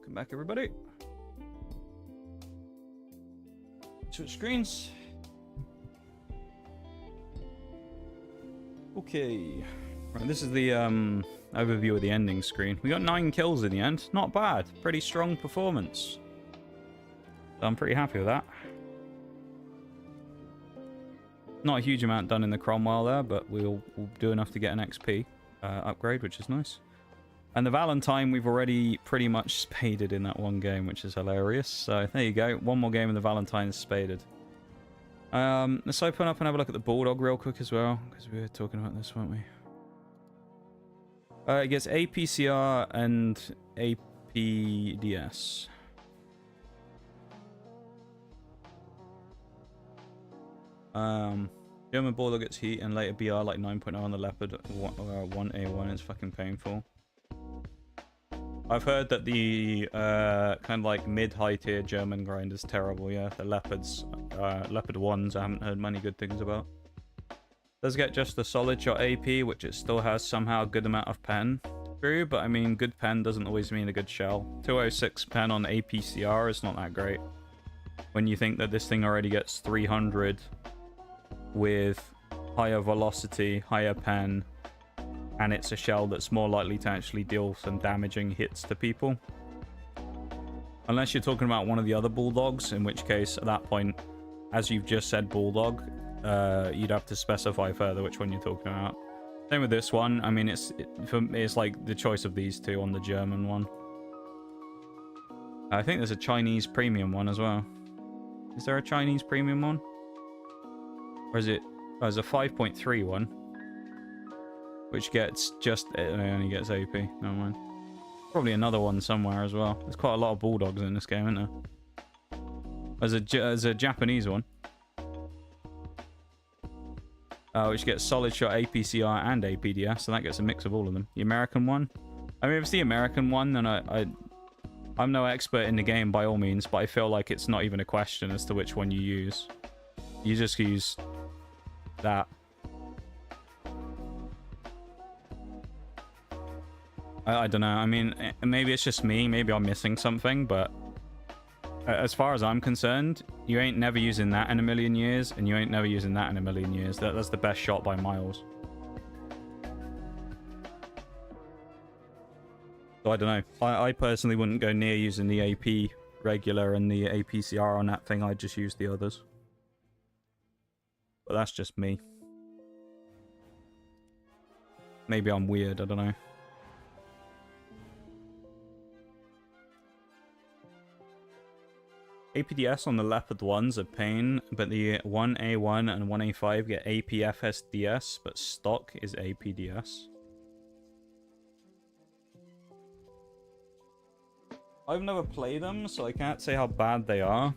Welcome back, everybody. Switch screens. Okay. Right, this is the overview of the ending screen. We got 9 kills in the end. Not bad. Pretty strong performance. So I'm pretty happy with that. Not a huge amount done in the Cromwell there, but we'll do enough to get an XP upgrade, which is nice. And the Valentine, we've already pretty much spaded in that one game, which is hilarious. So there you go. One more game and the Valentine is spaded. Let's open up and have a look at the Bulldog real quick as well, because we were talking about this, weren't we? It gets APCR and APDS. German Bulldog gets heat and later BR like 9.0 on the Leopard 1A1. It's fucking painful. I've heard that the kind of like mid-high tier German grind is terrible, yeah. The Leopards, Leopard 1s I haven't heard many good things about. Does get just the solid shot AP, which it still has somehow a good amount of pen. True, but I mean, good pen doesn't always mean a good shell. 206 pen on APCR is not that great. When you think that this thing already gets 300 with higher velocity, higher pen, and it's a shell that's more likely to actually deal some damaging hits to people. Unless you're talking about one of the other Bulldogs, in which case, at that point, as you've just said Bulldog, you'd have to specify further which one you're talking about. Same with this one. I mean, it's like the choice of these two on the German one. I think there's a Chinese premium one as well. Is there a Chinese premium one? Or is it... Oh, there's a 5.3 one. Which gets just... It only gets AP. Never mind. Probably another one somewhere as well. There's quite a lot of Bulldogs in this game, isn't there? There's a Japanese one. Which gets solid shot APCR and APDS, so that gets a mix of all of them. The American one? I mean, if it's the American one, then I'm no expert in the game by all means, but I feel like it's not even a question as to which one you use. You just use that. I don't know. I mean, maybe it's just me. Maybe I'm missing something, but as far as I'm concerned, you ain't never using that in a million years, and you ain't never using that in a million years. That's the best shot by miles. So I don't know. I personally wouldn't go near using the AP regular and the APCR on that thing. I'd just use the others. But that's just me. Maybe I'm weird. I don't know. APDS on the Leopard 1's a pain, but the 1A1 and 1A5 get APFSDS, but stock is APDS. I've never played them, so I can't say how bad they are.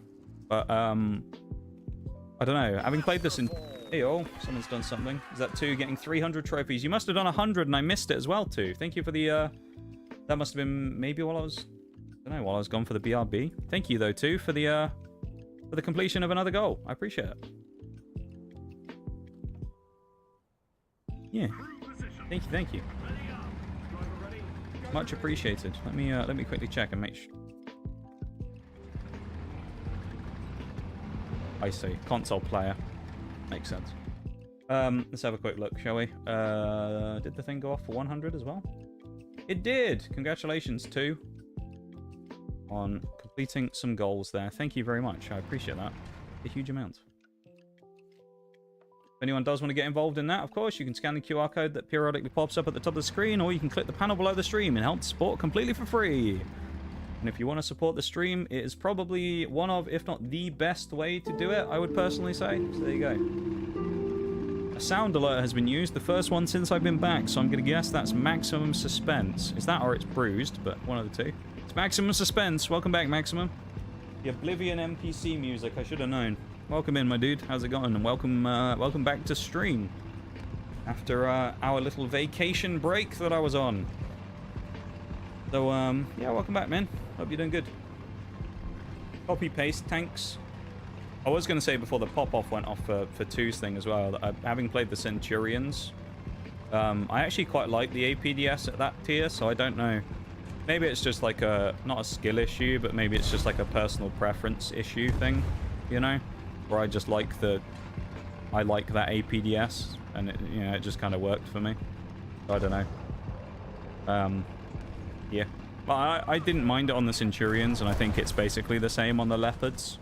But, I don't know. Having played this in... Hey, oh, someone's done something. Is that 2 getting 300 trophies? You must have done 100, and I missed it as well, too. Thank you for the, That must have been maybe while I was... I don't know, while I was gone for the BRB. Thank you, though, too, for the completion of another goal. I appreciate it. Yeah. Thank you. Much appreciated. Let me quickly check and make sure. I see. Console player. Makes sense. Let's have a quick look, shall we? Did the thing go off for 100 as well? It did! Congratulations, too, on completing some goals there. Thank you very much. I appreciate that. A huge amount. If anyone does want to get involved in that, of course, you can scan the QR code that periodically pops up at the top of the screen, or you can click the panel below the stream and help support completely for free. And if you want to support the stream, it is probably one of, if not the best way to do it, I would personally say. So there you go. A sound alert has been used, the first one since I've been back, so I'm going to guess that's Maximum Suspense. Is that or it's Bruised, but one of the two. It's Maximum Suspense. Welcome back, Maximum. The Oblivion NPC music, I should have known. Welcome in, my dude. How's it going? And welcome back to stream. After our little vacation break that I was on. So, yeah, welcome back, man. Hope you're doing good. Copy-paste tanks. I was going to say before the pop-off went off for 2's thing as well, that having played the Centurions, I actually quite like the APDS at that tier, so I don't know Maybe it's just like not a skill issue, but maybe it's just like a personal preference issue thing, you know? Where I just like I like that APDS, and it, you know, it just kind of worked for me. I don't know. Yeah. Well, I didn't mind it on the Centurions, and I think it's basically the same on the Leopards.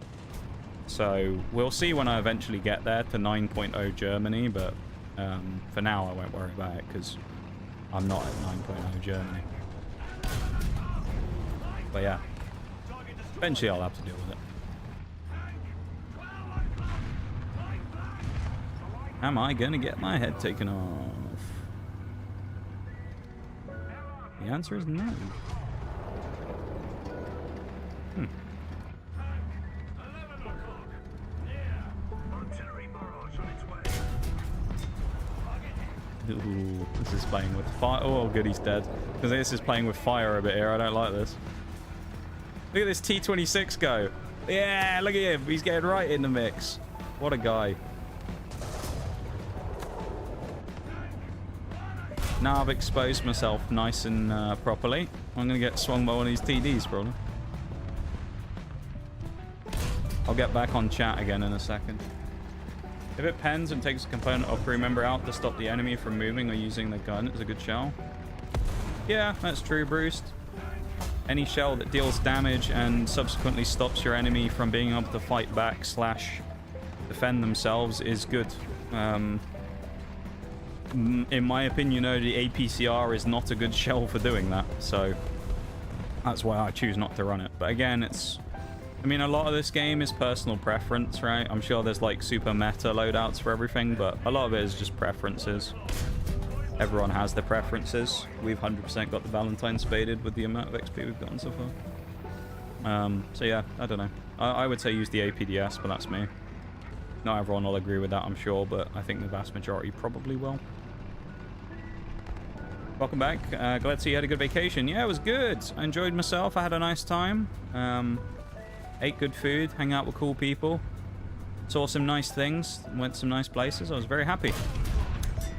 So we'll see when I eventually get there to 9.0 Germany, but for now I won't worry about it because I'm not at 9.0 Germany. But yeah, eventually I'll have to deal with it. Am I gonna get my head taken off? The answer is no. Ooh, this is playing with fire. Oh, good, he's dead. Because this is playing with fire a bit here. I don't like this. Look at this T-26 go. Yeah, look at him. He's getting right in the mix. What a guy. Now I've exposed myself nice and properly. I'm going to get swung by one of these TDs, probably. I'll get back on chat again in a second. If it pens and takes a component or crew member out to stop the enemy from moving or using the gun, it's a good shell. Yeah, that's true, Bruce. Any shell that deals damage and subsequently stops your enemy from being able to fight back / defend themselves is good. In my opinion, though, the APCR is not a good shell for doing that, so that's why I choose not to run it. But again, I mean, a lot of this game is personal preference, right? I'm sure there's like super meta loadouts for everything, but a lot of it is just preferences. Everyone has their preferences. We've 100% got the Valentine spaded with the amount of XP we've gotten so far. So yeah, I don't know. I would say use the APDS, but that's me. Not everyone will agree with that, I'm sure, but I think the vast majority probably will. Welcome back. Glad to see you had a good vacation. Yeah, it was good. I enjoyed myself. I had a nice time. Ate good food, hang out with cool people, saw some nice things, went to some nice places. I was very happy.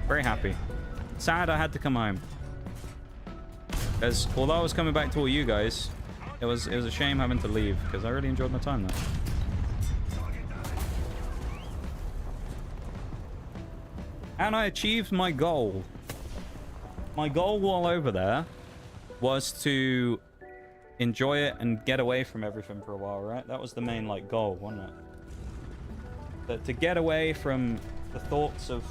Very happy. Sad I had to come home. Because although I was coming back to all you guys, it was a shame having to leave because I really enjoyed my time there. And I achieved my goal. My goal while over there was to enjoy it and get away from everything for a while, right? That was the main like goal, wasn't it? But to get away from the thoughts of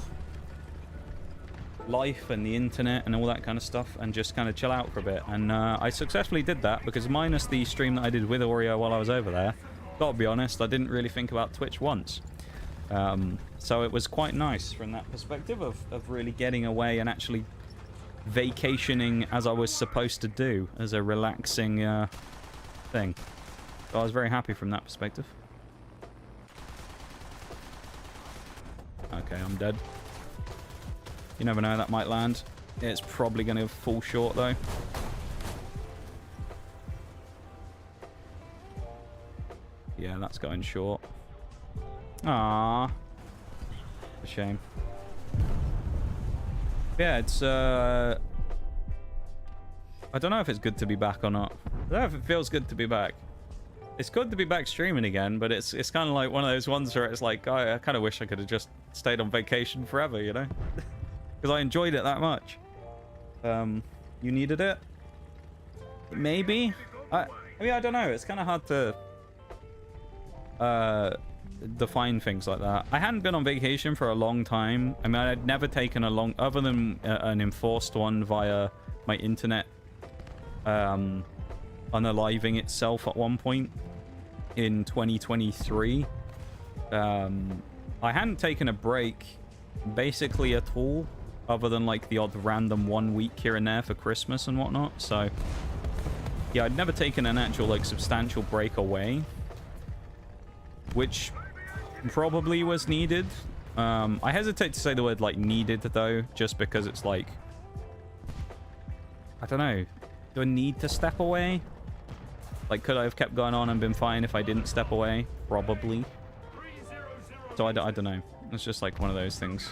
life and the internet and all that kind of stuff and just kind of chill out for a bit. And I successfully did that because minus the stream that I did with Oreo while I was over there, gotta be honest, I didn't really think about Twitch once. So it was quite nice from that perspective of really getting away and actually vacationing as I was supposed to do as a relaxing thing. So I was very happy from that perspective. Okay, I'm dead. You never know, that might land. It's probably going to fall short though. Yeah, that's going short. Ah, a shame. Yeah, it's I don't know if it's good to be back or not. I don't know if it feels good to be back. It's good to be back streaming again, but it's kind of like one of those ones where it's like, I kind of wish I could have just stayed on vacation forever, you know? Because I enjoyed it that much. You needed it? Maybe? I mean, I don't know. It's kind of hard to define things like that. I hadn't been on vacation for a long time. I mean, I'd never taken a long, other than an enforced one via my internet unaliving itself at one point in 2023. I hadn't taken a break basically at all, other than like the odd random 1 week here and there for Christmas and whatnot. So yeah, I'd never taken an actual like substantial break away, which probably was needed. I hesitate to say the word like needed though, just because it's like, I don't know, do I need to step away? Like, could I have kept going on and been fine if I didn't step away? Probably. So I don't know. It's just like one of those things.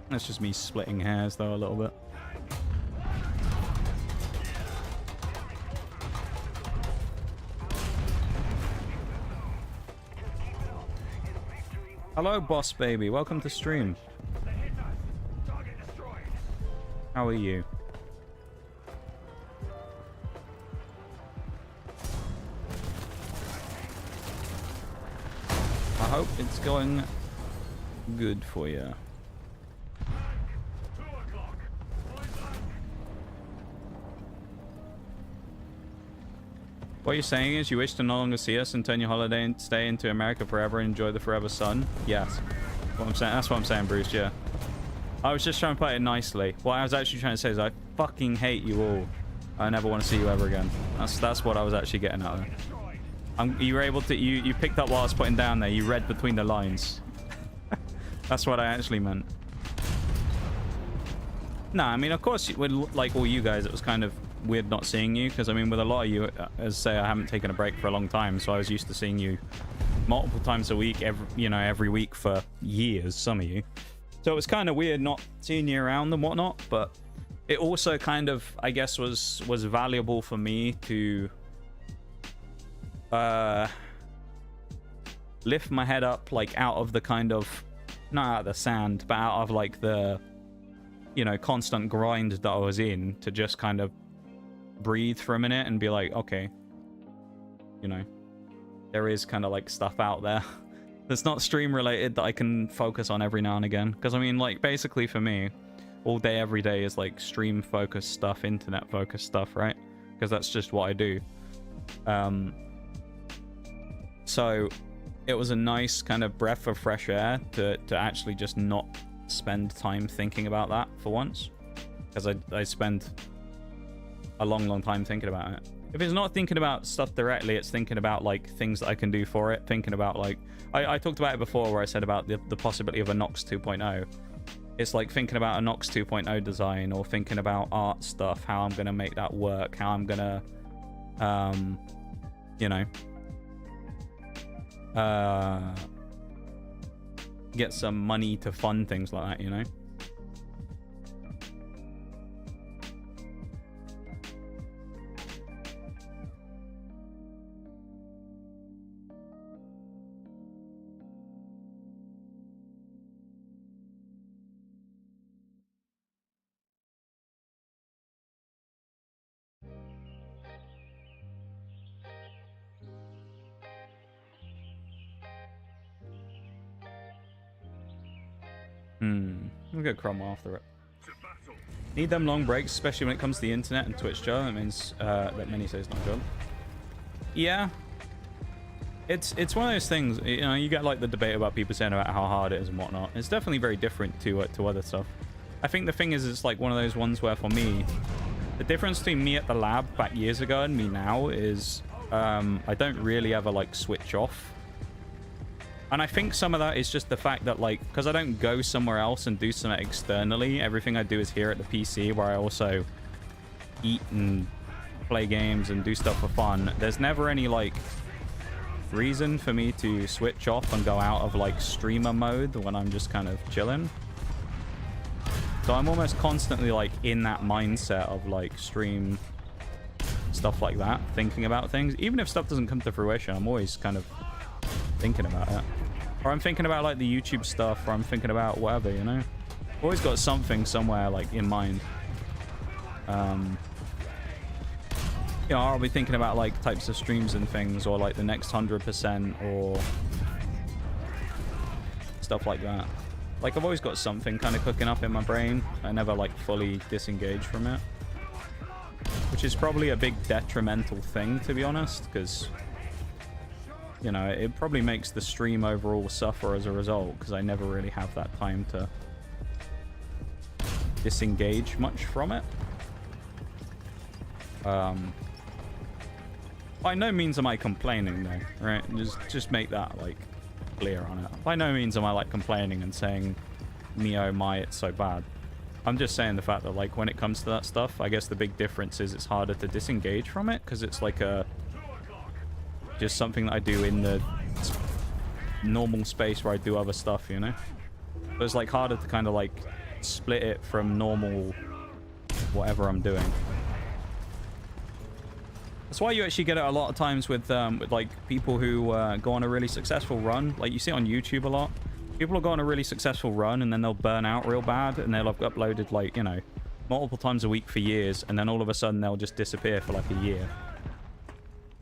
That's just me splitting hairs though a little bit. Hello, boss baby. Welcome to stream. How are you? I hope it's going good for you. What you're saying is you wish to no longer see us and turn your holiday and stay into America forever and enjoy the forever sun? Yes. What I'm saying, that's what I'm saying, Bruce, yeah. I was just trying to put it nicely. What I was actually trying to say is I fucking hate you all. I never want to see you ever again. That's what I was actually getting at there. You were able to... You picked up what I was putting down there. You read between the lines. That's what I actually meant. Nah, I mean, of course, with like all you guys, it was kind of weird not seeing you, because I mean, with a lot of you, as say, I haven't taken a break for a long time, so I was used to seeing you multiple times a week, every week for years, some of you. So it was kind of weird not seeing you around and whatnot, but it also kind of, I guess, was valuable for me to lift my head up, like, out of the kind of, not out of the sand, but out of like the, constant grind that I was in, to just kind of breathe for a minute and be like, okay, there is kind of like stuff out there that's not stream related that I can focus on every now and again. Because I mean, like, basically for me, all day every day is like stream focused stuff, internet focused stuff, right? Because that's just what I do. So it was a nice kind of breath of fresh air to actually just not spend time thinking about that for once, because I spend a long time thinking about it. If it's not thinking about stuff directly, it's thinking about like things that I can do for it, thinking about like I talked about it before where I said about the possibility of a Nox 2.0. It's like thinking about a Nox 2.0 design, or thinking about art stuff, how I'm gonna make that work, how I'm gonna get some money to fund things like that, We'll get Cromwell after it. Need them long breaks, especially when it comes to the internet and Twitch, Joe. That means that many say it's not good. Yeah. It's one of those things, you get like the debate about people saying about how hard it is and whatnot. It's definitely very different to other stuff. I think the thing is, it's like one of those ones where for me, the difference between me at the lab back years ago and me now is I don't really ever like switch off. And I think some of that is just the fact that, like, because I don't go somewhere else and do something externally, everything I do is here at the PC, where I also eat and play games and do stuff for fun. There's never any, like, reason for me to switch off and go out of, like, streamer mode when I'm just kind of chilling. So I'm almost constantly, like, in that mindset of, like, stream stuff like that, thinking about things. Even if stuff doesn't come to fruition, I'm always kind of thinking about it. Or I'm thinking about like the YouTube stuff, or I'm thinking about whatever, always got something somewhere like in mind. I'll be thinking about like types of streams and things, or like the next 100%, or stuff like that. Like, I've always got something kind of cooking up in my brain. I never like fully disengage from it, which is probably a big detrimental thing, to be honest, because it probably makes the stream overall suffer as a result, because I never really have that time to disengage much from it. By no means am I complaining, though, right? Just make that, like, clear on it. By no means am I, like, complaining and saying, me oh my, it's so bad. I'm just saying the fact that, like, when it comes to that stuff, I guess the big difference is it's harder to disengage from it, because it's like just something that I do in the normal space where I do other stuff, So it's like harder to kind of like split it from normal whatever I'm doing. That's why you actually get it a lot of times with like people who go on a really successful run. Like you see it on YouTube a lot. People will go on a really successful run and then they'll burn out real bad and they'll have uploaded like, you know, multiple times a week for years, and then all of a sudden they'll just disappear for like a year.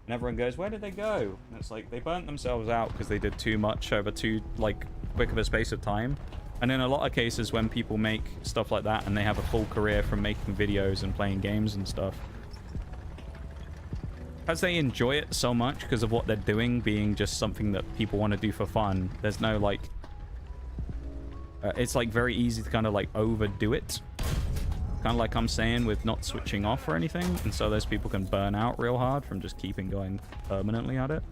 And everyone goes, where did they go? And it's like they burnt themselves out because they did too much over too like quick of a space of time. And in a lot of cases when people make stuff like that and they have a full career from making videos and playing games and stuff, because they enjoy it so much because of what they're doing being just something that people want to do for fun, there's no like it's like very easy to kind of like overdo it, kind of like I'm saying, with not switching off or anything. And so those people can burn out real hard from just keeping going permanently at it.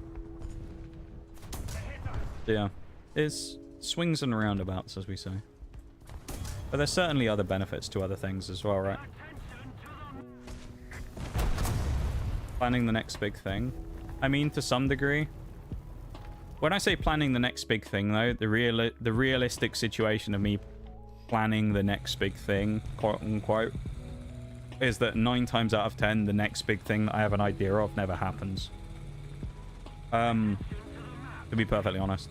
Yeah, it's swings and roundabouts, as we say. But there's certainly other benefits to other things as well, right? Planning the next big thing. I mean, to some degree. When I say planning the next big thing, though, the realistic situation of me planning the next big thing, quote unquote, is that 9 times out of 10, the next big thing that I have an idea of never happens. To be perfectly honest.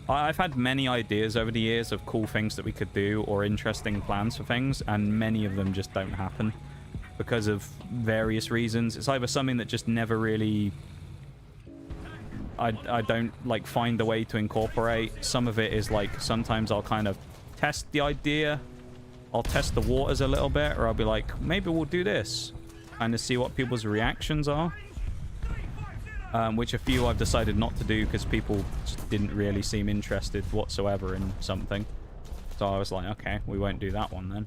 I've had many ideas over the years of cool things that we could do or interesting plans for things, and many of them just don't happen because of various reasons. It's either something that just never really... I don't like find a way to incorporate. Some of it is like sometimes I'll kind of test the idea, I'll test the waters a little bit, or I'll be like, maybe we'll do this, kind of see what people's reactions are, which a few I've decided not to do because people just didn't really seem interested whatsoever in something. So I was like, okay, we won't do that one then.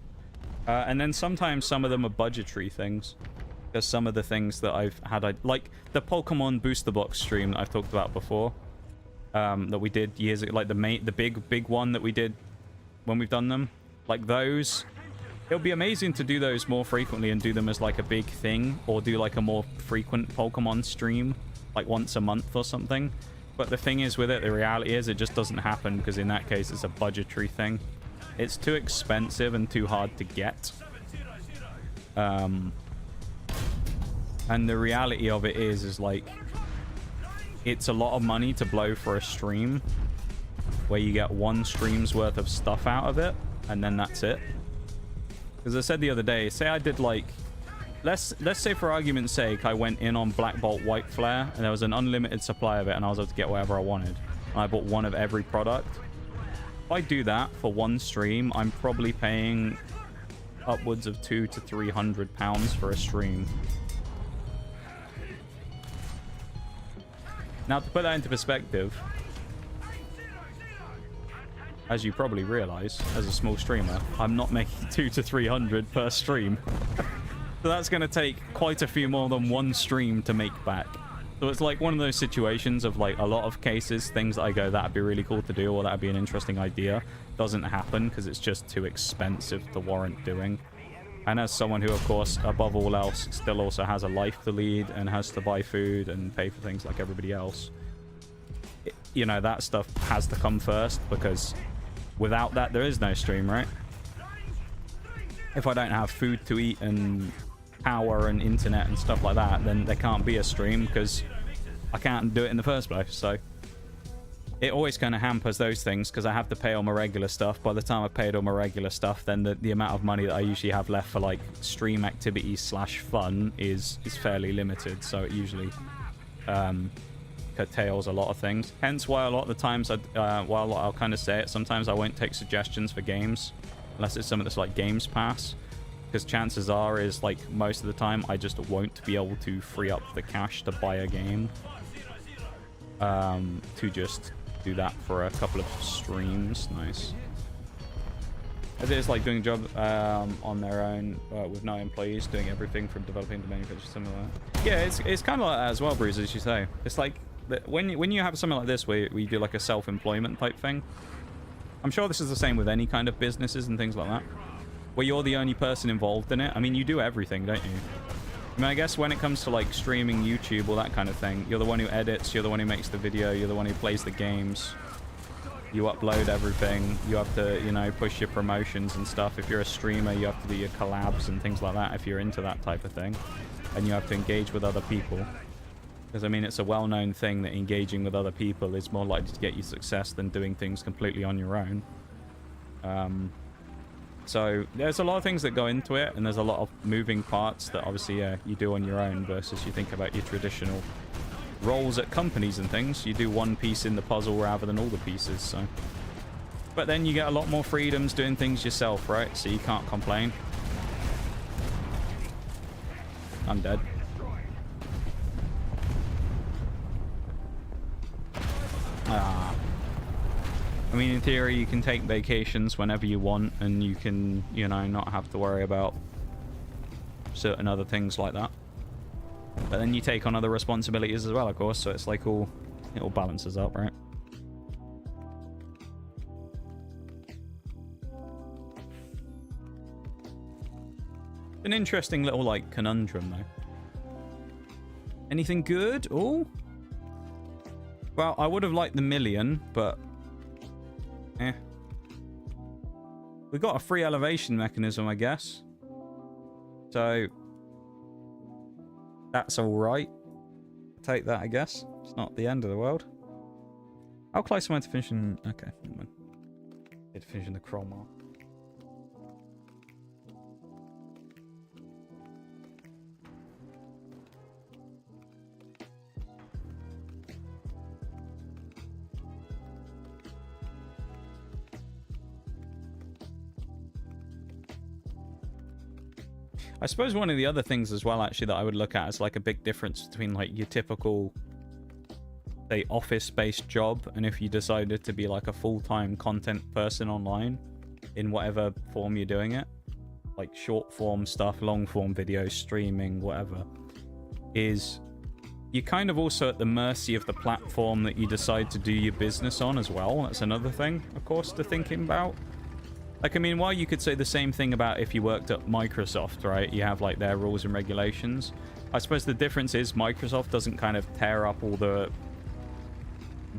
And then sometimes some of them are budgetary things. There's some of the things that I've had, like the Pokemon booster box stream that I've talked about before, that we did years ago, like the big one that we did when we've done them, like those. It'll be amazing to do those more frequently and do them as like a big thing, or do like a more frequent Pokemon stream, like once a month or something. But the thing is with it, the reality is it just doesn't happen because in that case it's a budgetary thing. It's too expensive and too hard to get. And the reality of it is like, it's a lot of money to blow for a stream where you get one stream's worth of stuff out of it, and then that's it. Because I said the other day, say I did like, let's say for argument's sake, I went in on Black Bolt White Flare, and there was an unlimited supply of it, and I was able to get whatever I wanted. And I bought one of every product. If I do that for one stream, I'm probably paying upwards of £200 to £300 for a stream. Now, to put that into perspective, as you probably realize, as a small streamer, I'm not making 200 to 300 per stream. So that's going to take quite a few more than one stream to make back. So it's like one of those situations of like a lot of cases, things that I go, that'd be really cool to do, or that'd be an interesting idea, doesn't happen because it's just too expensive to warrant doing. And as someone who, of course, above all else, still also has a life to lead and has to buy food and pay for things like everybody else, you know, that stuff has to come first, because without that, there is no stream, right? If I don't have food to eat and power and internet and stuff like that, then there can't be a stream because I can't do it in the first place. So it always kind of hampers those things because I have to pay all my regular stuff. By the time I've paid all my regular stuff, then the amount of money that I usually have left for like stream activities slash fun is fairly limited. So it usually curtails a lot of things. Hence why a lot of the times, while I'll kind of say it, sometimes I won't take suggestions for games unless it's something that's like Games Pass. Because chances are is like most of the time I just won't be able to free up the cash to buy a game. To just do that for a couple of streams. Nice. It is like doing a job on their own with no employees, doing everything from developing to manufacture, something like that. Yeah, it's kind of like that as well, Bruce, as you say. It's like when you have something like this where you do like a self-employment type thing. I'm sure this is the same with any kind of businesses and things like that, where you're the only person involved in it. I mean, you do everything, don't you? I mean, I guess when it comes to like streaming, YouTube, or that kind of thing, you're the one who edits, you're the one who makes the video, you're the one who plays the games. You upload everything. You have to, you know, push your promotions and stuff. If you're a streamer, you have to do your collabs and things like that if you're into that type of thing. And you have to engage with other people. Because, I mean, it's a well-known thing that engaging with other people is more likely to get you success than doing things completely on your own. So there's a lot of things that go into it, and there's a lot of moving parts that obviously, yeah, you do on your own versus you think about your traditional roles at companies and things. You do one piece in the puzzle rather than all the pieces, so. But then you get a lot more freedoms doing things yourself, right? So you can't complain. I'm dead. I mean, in theory, you can take vacations whenever you want, and you can, you know, not have to worry about certain other things like that. But then you take on other responsibilities as well, of course, so it's like it all balances up, right? An interesting little, like, conundrum, though. Anything good? Oh? Well, I would have liked the million, but... eh. We got a free elevation mechanism, I guess. So... that's alright. Take that, I guess. It's not the end of the world. How close am I to finishing... okay, never mind. Did finishing the crawl mark. I suppose one of the other things as well, actually, that I would look at is like a big difference between like your typical, say, office-based job, and if you decided to be like a full-time content person online in whatever form you're doing it, like short-form stuff, long-form videos, streaming, whatever, is you're kind of also at the mercy of the platform that you decide to do your business on as well. That's another thing, of course, to thinking about. Like, I mean, while you could say the same thing about if you worked at Microsoft, right? You have, like, their rules and regulations. I suppose the difference is Microsoft doesn't kind of tear up all the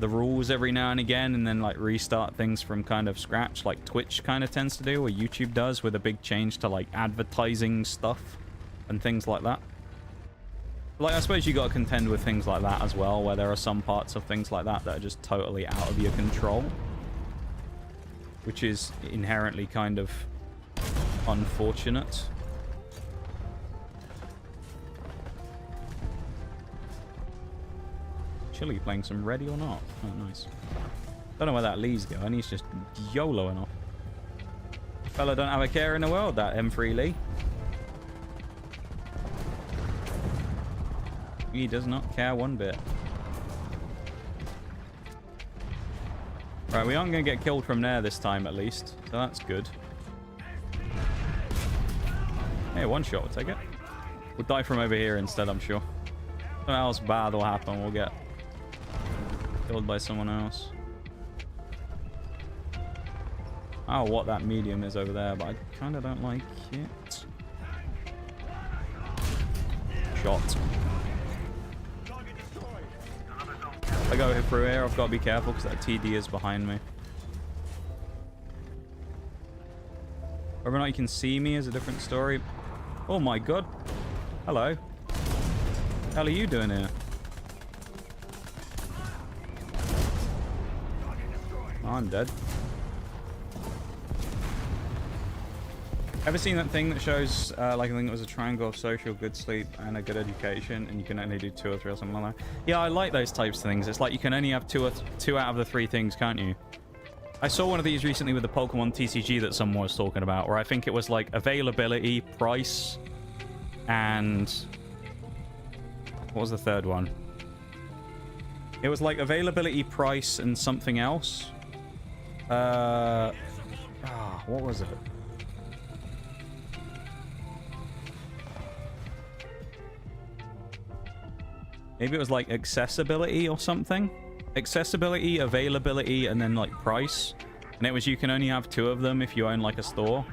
rules every now and again and then, like, restart things from kind of scratch, like Twitch kind of tends to do, or YouTube does, with a big change to, like, advertising stuff and things like that. Like, I suppose you got to contend with things like that as well, where there are some parts of things like that that are just totally out of your control. Which is inherently kind of unfortunate. Chili playing some ready or not? Oh, nice. Don't know where that Lee's going. He's just YOLOing off. Fella don't have a care in the world, that M3 Lee. He does not care one bit. Right, we aren't going to get killed from there this time, at least. So that's good. Hey, one shot, we'll take it. We'll die from over here instead, I'm sure. Something else bad will happen. We'll get killed by someone else. I don't know what that medium is over there, but I kind of don't like it. Shot. I go through here, I've got to be careful because that TD is behind me. Whether or not you can see me is a different story. Oh my god. Hello. What the hell are you doing here? Oh, I'm dead. Ever seen that thing that shows, like, I think it was a triangle of social, good sleep, and a good education, and you can only do 2 or 3 or something like that? Yeah, I like those types of things. It's like you can only have two out of the 3 things, can't you? I saw one of these recently with the Pokemon TCG that someone was talking about, where I think it was like availability, price, and... what was the third one? It was like availability, price, and something else. What was it? Maybe it was like accessibility or something. Accessibility, availability, and then like price. And it was you can only have 2 of them if you own like a store.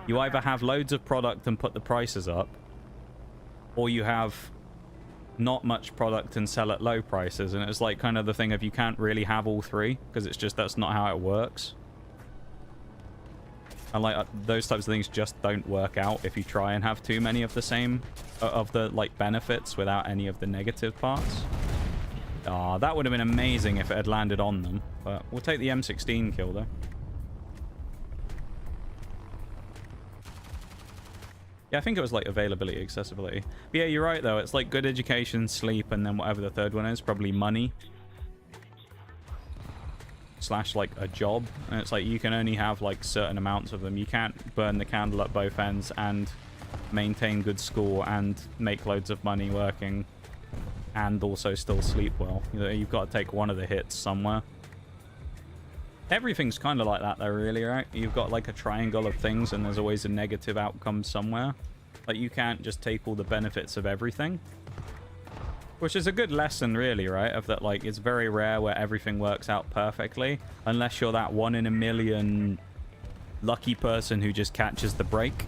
You either have loads of product and put the prices up, or you have not much product and sell at low prices. And it's like kind of the thing of you can't really have all 3 because it's just that's not how it works. And like those types of things just don't work out if you try and have too many of the same of the like benefits without any of the negative parts. Ah, that would have been amazing if it had landed on them. But we'll take the M16 kill, though. Yeah, I think it was like availability, accessibility. But yeah, you're right, though. It's like good education, sleep, and then whatever the third one is. Probably money. Slash, like, a job. And it's like you can only have, like, certain amounts of them. You can't burn the candle at both ends and maintain good score and make loads of money working and also still sleep well. You know, you've got to take one of the hits somewhere. Everything's kind of like that, though, really, right? You've got, like, a triangle of things, and there's always a negative outcome somewhere. Like, you can't just take all the benefits of everything. Which is a good lesson, really, right? Of that, like, it's very rare where everything works out perfectly. Unless you're that 1 in a million lucky person who just catches the break.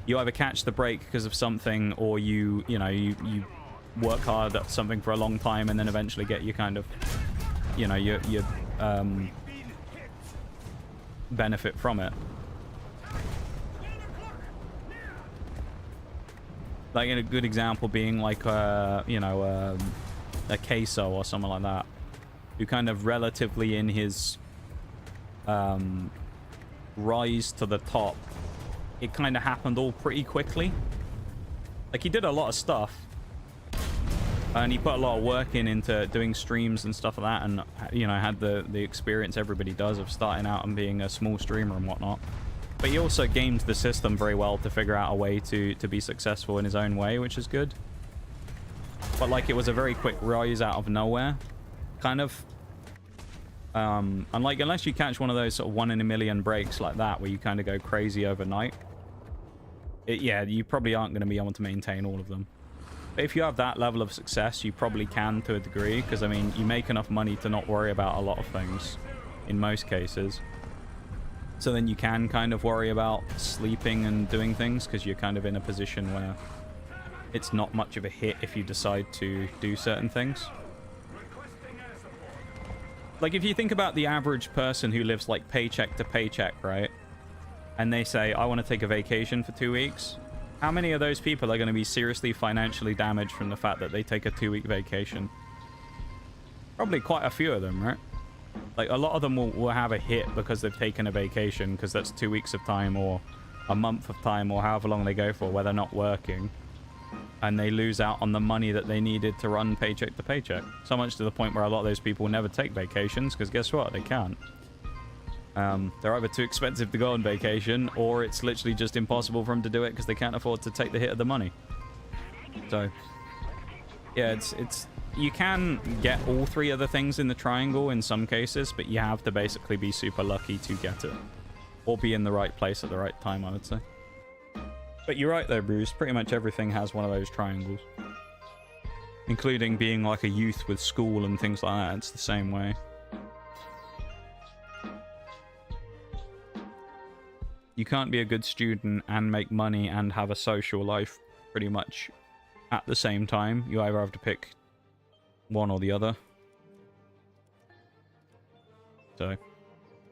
You either catch the break because of something, or you work hard at something for a long time and then eventually get your kind of, you know, your benefit from it. Like, a good example being like, you know, a queso or something like that, who kind of relatively in his rise to the top, it kind of happened all pretty quickly. Like, he did a lot of stuff, and he put a lot of work into doing streams and stuff like that, and, you know, had the experience everybody does of starting out and being a small streamer and whatnot. But he also gamed the system very well to figure out a way to be successful in his own way, which is good. But, like, it was a very quick rise out of nowhere, kind of. And, like, unless you catch one of those sort of 1 in a million breaks like that, where you kind of go crazy overnight, yeah, you probably aren't going to be able to maintain all of them. But if you have that level of success, you probably can to a degree, because, I mean, you make enough money to not worry about a lot of things, in most cases. So then you can kind of worry about sleeping and doing things, because you're kind of in a position where it's not much of a hit if you decide to do certain things. Like, if you think about the average person who lives, like, paycheck to paycheck, right? And they say, I want to take a vacation for 2 weeks. How many of those people are going to be seriously financially damaged from the fact that they take a 2-week vacation? Probably quite a few of them, right? Like, a lot of them will have a hit because they've taken a vacation, because that's 2 weeks of time or a month of time or however long they go for where they're not working. And they lose out on the money that they needed to run paycheck to paycheck. So much to the point where a lot of those people never take vacations, because guess what? They can't. They're either too expensive to go on vacation, or it's literally just impossible for them to do it because they can't afford to take the hit of the money. So, yeah, it's you can get all three of the things in the triangle in some cases, but you have to basically be super lucky to get it. Or be in the right place at the right time, I would say. But you're right there, Bruce. Pretty much everything has one of those triangles. Including being like a youth with school and things like that. It's the same way. You can't be a good student and make money and have a social life pretty much at the same time. You either have to pick one or the other. So,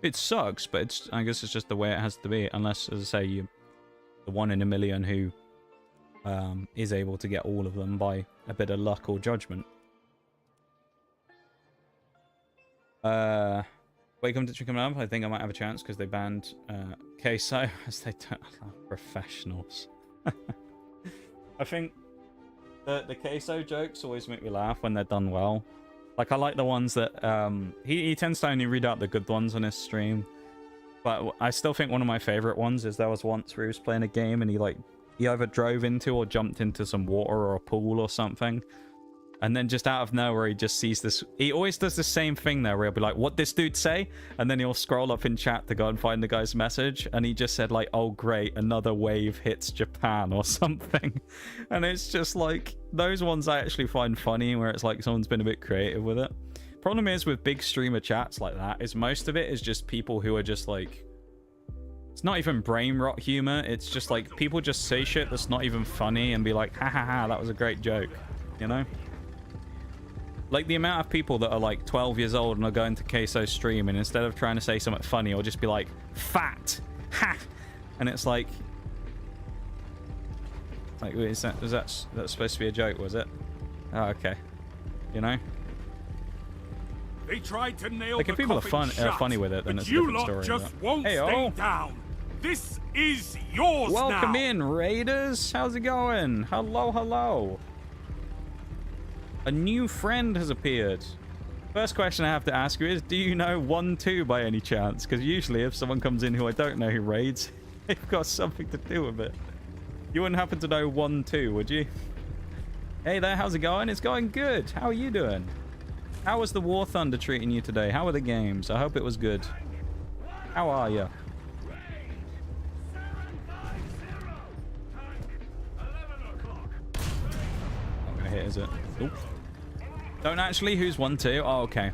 it sucks, but I guess it's just the way it has to be. Unless, as I say, you're the 1 in a million who is able to get all of them by a bit of luck or judgment. Welcome to Chicken Up. I think I might have a chance because they banned queso as they don't allow professionals. I think the queso jokes always make me laugh when they're done well. Like, I like the ones that he tends to only read out the good ones on his stream. But I still think one of my favorite ones is there was once where he was playing a game and he either drove into or jumped into some water or a pool or something. And then just out of nowhere, he just sees this. He always does the same thing there, where he'll be like, what this dude say? And then he'll scroll up in chat to go and find the guy's message. And he just said, like, oh, great, another wave hits Japan or something. And it's just like, those ones I actually find funny, where it's like someone's been a bit creative with it. Problem is with big streamer chats like that, is most of it is just people who are just like, it's not even brain rot humor. It's just like people just say shit that's not even funny and be like, ha ha ha, that was a great joke, you know? Like, the amount of people that are like 12 years old and are going to Queso's stream, and instead of trying to say something funny, or just be like, fat, ha, and it's like, wait, was that supposed to be a joke, was it? Oh, okay. You know? They tried to nail Like, if the people are coffin shut, funny with it, then but it's a you different lot story. just won't Hey, stay down. This is yours now. Welcome in, Raiders. How's it going? Hello, hello. A new friend has appeared. First question I have to ask you is, do you know 1-2 by any chance? Because usually if someone comes in who I don't know who raids, they've got something to do with it. You wouldn't happen to know 1-2, would you? Hey there, how's it going? It's going good. How are you doing? How was the War Thunder treating you today? How were the games? I hope it was good. How are you? Not gonna hit, is it? Oop. Don't actually. Who's 1-2? Oh, okay.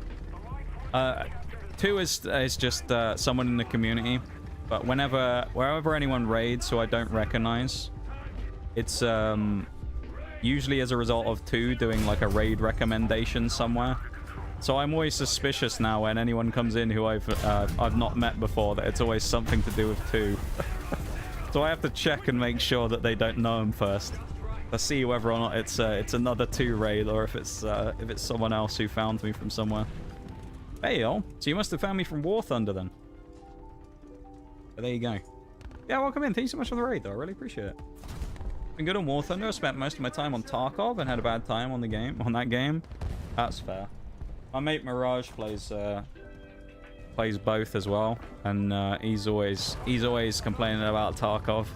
2 is just someone in the community. But wherever anyone raids who I don't recognize, it's usually as a result of 2 doing like a raid recommendation somewhere. So I'm always suspicious now when anyone comes in who I've not met before, that it's always something to do with 2. So I have to check and make sure that they don't know him first. To see whether or not it's another 2 raid, or if it's someone else who found me from somewhere. Hey y'all, so you must have found me from War Thunder then. But there you go. Yeah, welcome in. Thank you so much for the raid though. I really appreciate it. Been good on War Thunder. I spent most of my time on Tarkov and had a bad time on that game. That's fair. My mate Mirage plays both as well, and he's always complaining about Tarkov.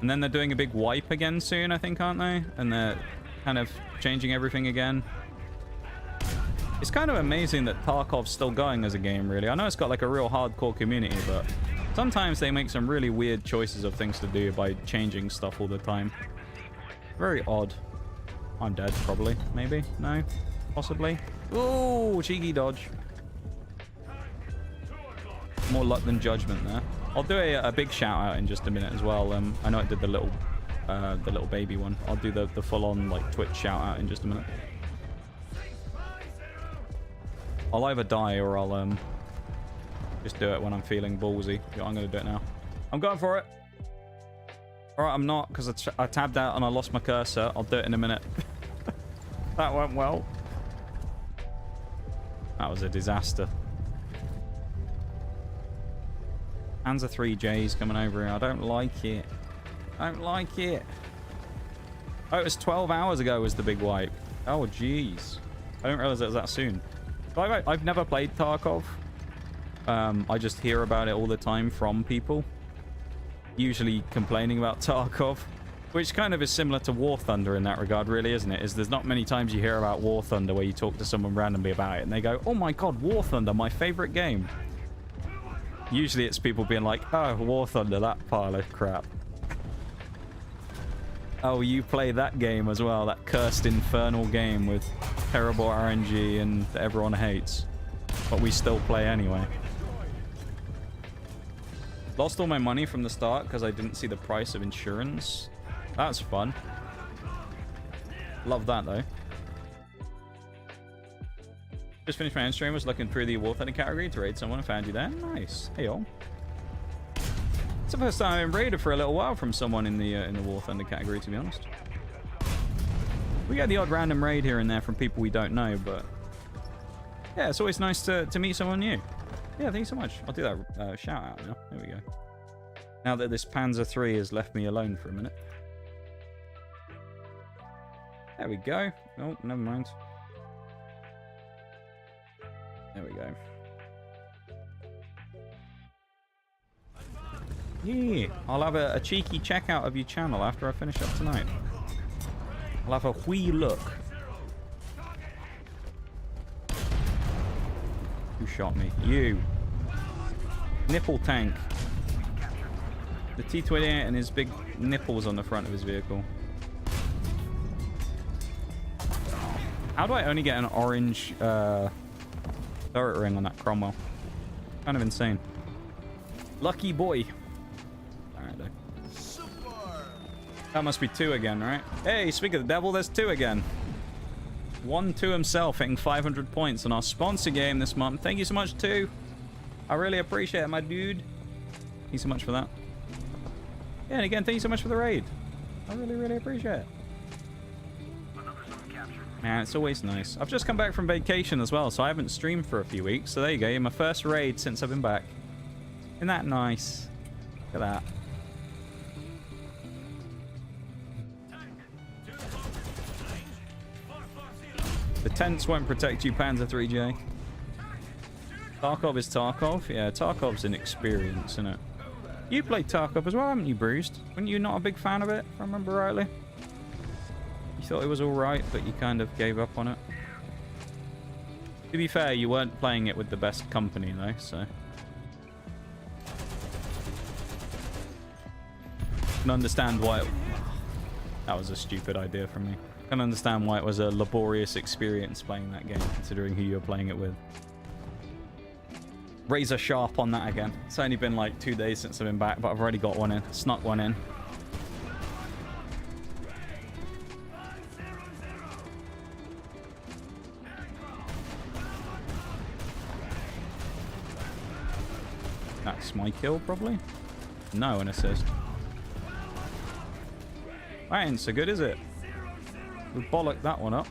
And then they're doing a big wipe again soon, I think, aren't they? And they're kind of changing everything again. It's kind of amazing that Tarkov's still going as a game, really. I know it's got like a real hardcore community, but sometimes they make some really weird choices of things to do by changing stuff all the time. Very odd. I'm dead, probably. Maybe? No? Possibly? Ooh, cheeky dodge. More luck than judgment there. I'll do a big shout out in just a minute as well. I know I did the little baby one. I'll do the full-on like Twitch shout out in just a minute. I'll either die or I'll just do it when I'm feeling ballsy. Yeah, I'm gonna do it now. I'm going for it. Alright, I'm not, because I tabbed out and I lost my cursor. I'll do it in a minute. That went well. That was a disaster. Panzer 3J's coming over here. I don't like it. I don't like it. Oh, it was 12 hours ago was the big wipe. Oh, jeez. I didn't realize it was that soon. I've never played Tarkov. I just hear about it all the time from people. Usually complaining about Tarkov. Which kind of is similar to War Thunder in that regard, really, isn't it? There's not many times you hear about War Thunder where you talk to someone randomly about it and they go, oh my god, War Thunder, my favorite game. Usually it's people being like, oh, War Thunder, that pile of crap. Oh, you play that game as well, that cursed infernal game with terrible RNG and that everyone hates. But we still play anyway. Lost all my money from the start because I didn't see the price of insurance. That's fun. Love that, though. Just finished my end stream, was looking through the War Thunder category to raid someone and found you there. Nice. Hey, y'all. It's the first time I've been raided for a little while from someone in the War Thunder category, to be honest. We get the odd random raid here and there from people we don't know, but yeah, it's always nice to meet someone new. Yeah, thank you so much. I'll do that shout out now. There we go. Now that this Panzer 3 has left me alone for a minute. There we go. Oh, never mind. There we go. Yeah, I'll have a cheeky checkout of your channel after I finish up tonight. I'll have a wee look. Who shot me? You. Nipple tank. The T-28 and his big nipples on the front of his vehicle. How do I only get an orange turret ring on that Cromwell? Kind of insane. Lucky boy. Alright, though. That must be 2 again, right? Hey, speak of the devil, there's 2 again. 1-2 himself, hitting 500 points on our sponsor game this month. Thank you so much, 2. I really appreciate it, my dude. Thank you so much for that. Yeah, and again, thank you so much for the raid. I really, really appreciate it. Another zone captured. Man, it's always nice. I've just come back from vacation as well, so I haven't streamed for a few weeks. So there you go. You're my first raid since I've been back. Isn't that nice? Look at that. The tents won't protect you, Panzer 3J. Tarkov is Tarkov. Yeah, Tarkov's an experience, isn't it? You played Tarkov as well, haven't you, Bruised? Weren't you not a big fan of it, if I remember rightly? You thought it was alright, but you kind of gave up on it. To be fair, you weren't playing it with the best company, though, so... I can understand why it... That was a stupid idea from me. I can understand why it was a laborious experience playing that game, considering who you're playing it with. Razor sharp on that again. It's only been like 2 days since I've been back, but I've already got one in. Snuck one in. That's my kill, probably? No, an assist. That ain't so good, is it? We bollocked that one up.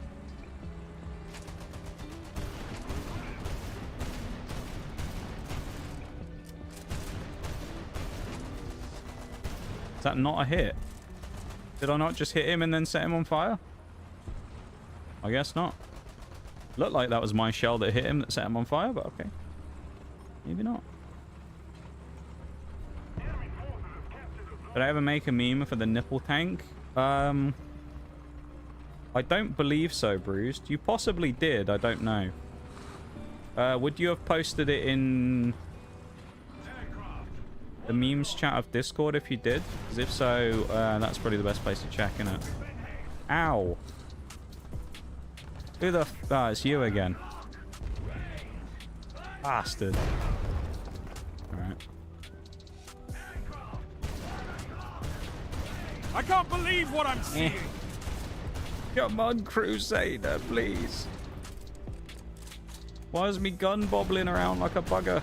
Is that not a hit? Did I not just hit him and then set him on fire? I guess not. Looked like that was my shell that hit him that set him on fire, but okay. Maybe not. Did I ever make a meme for the nipple tank? I don't believe so, Bruised. You possibly did, I don't know. Would you have posted it in the memes chat of Discord if you did? Because if so, that's probably the best place to check, innit? Ow. Who the ah, it's you again. Bastard. Alright. I can't believe what I'm seeing. Come on, Crusader, please. Why is me gun bobbling around like a bugger?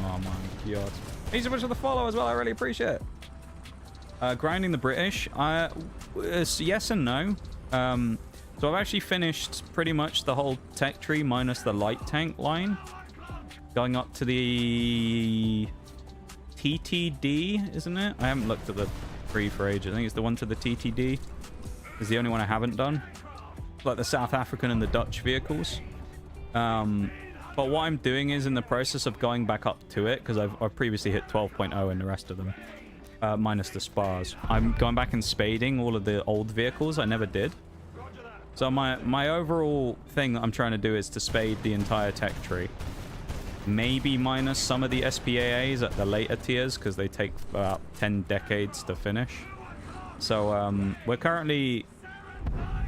Oh my god. Thank you so much for the follow as well. I really appreciate it. Grinding the British. Yes and no. So I've actually finished pretty much the whole tech tree minus the light tank line. Going up to the TTD, isn't it? I haven't looked at the tree for ages. I think it's the one to the TTD. Is the only one I haven't done. Like the South African and the Dutch vehicles. But what I'm doing is in the process of going back up to it, because I've previously hit 12.0 in the rest of them. Minus the spars. I'm going back and spading all of the old vehicles. I never did. So my overall thing that I'm trying to do is to spade the entire tech tree. Maybe minus some of the SPAAs at the later tiers, because they take about 10 decades to finish. So we're currently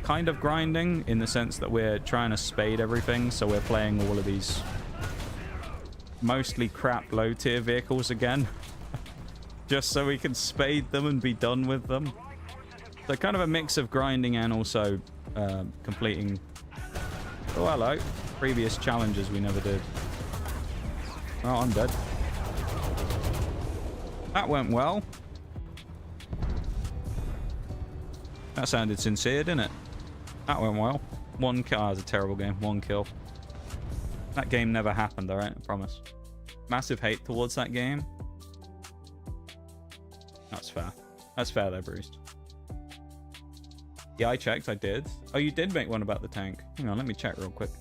kind of grinding in the sense that we're trying to spade everything. So we're playing all of these mostly crap low tier vehicles again. Just so we can spade them and be done with them. So kind of a mix of grinding and also completing... Oh, hello. Previous challenges we never did. Oh, I'm dead. That went well. That sounded sincere, didn't it? That went well. One kill. Oh, it was a terrible game. One kill. That game never happened, alright? I promise. Massive hate towards that game. That's fair. That's fair though, Bruised. Yeah, I checked. I did. Oh, you did make one about the tank. Hang on, let me check real quick.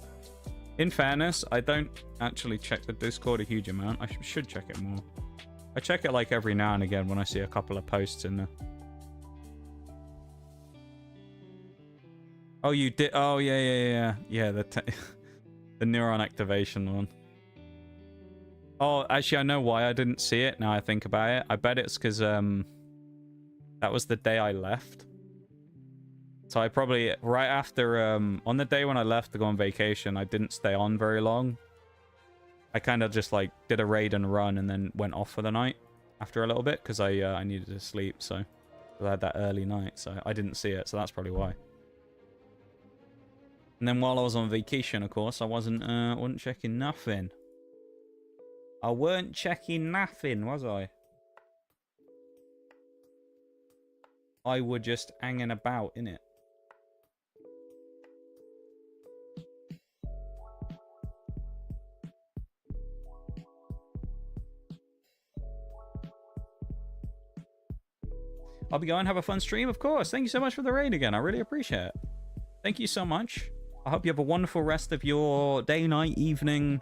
In fairness, I don't actually check the Discord a huge amount. I should check it more. I check it like every now and again when I see a couple of posts in there. Oh, you did? Oh, yeah. Yeah, the neuron activation one. Oh, actually, I know why I didn't see it now I think about it. I bet it's because that was the day I left. So I probably, right after, on the day when I left to go on vacation, I didn't stay on very long. I kind of just like did a raid and run and then went off for the night after a little bit because I needed to sleep. So I had that early night, so I didn't see it. So that's probably why. And then while I was on vacation, of course, I wasn't checking nothing. I weren't checking nothing, was I? I were just hanging about in it. I'll be going. Have a fun stream, of course. Thank you so much for the raid again. I really appreciate it. Thank you so much. I hope you have a wonderful rest of your day, night, evening,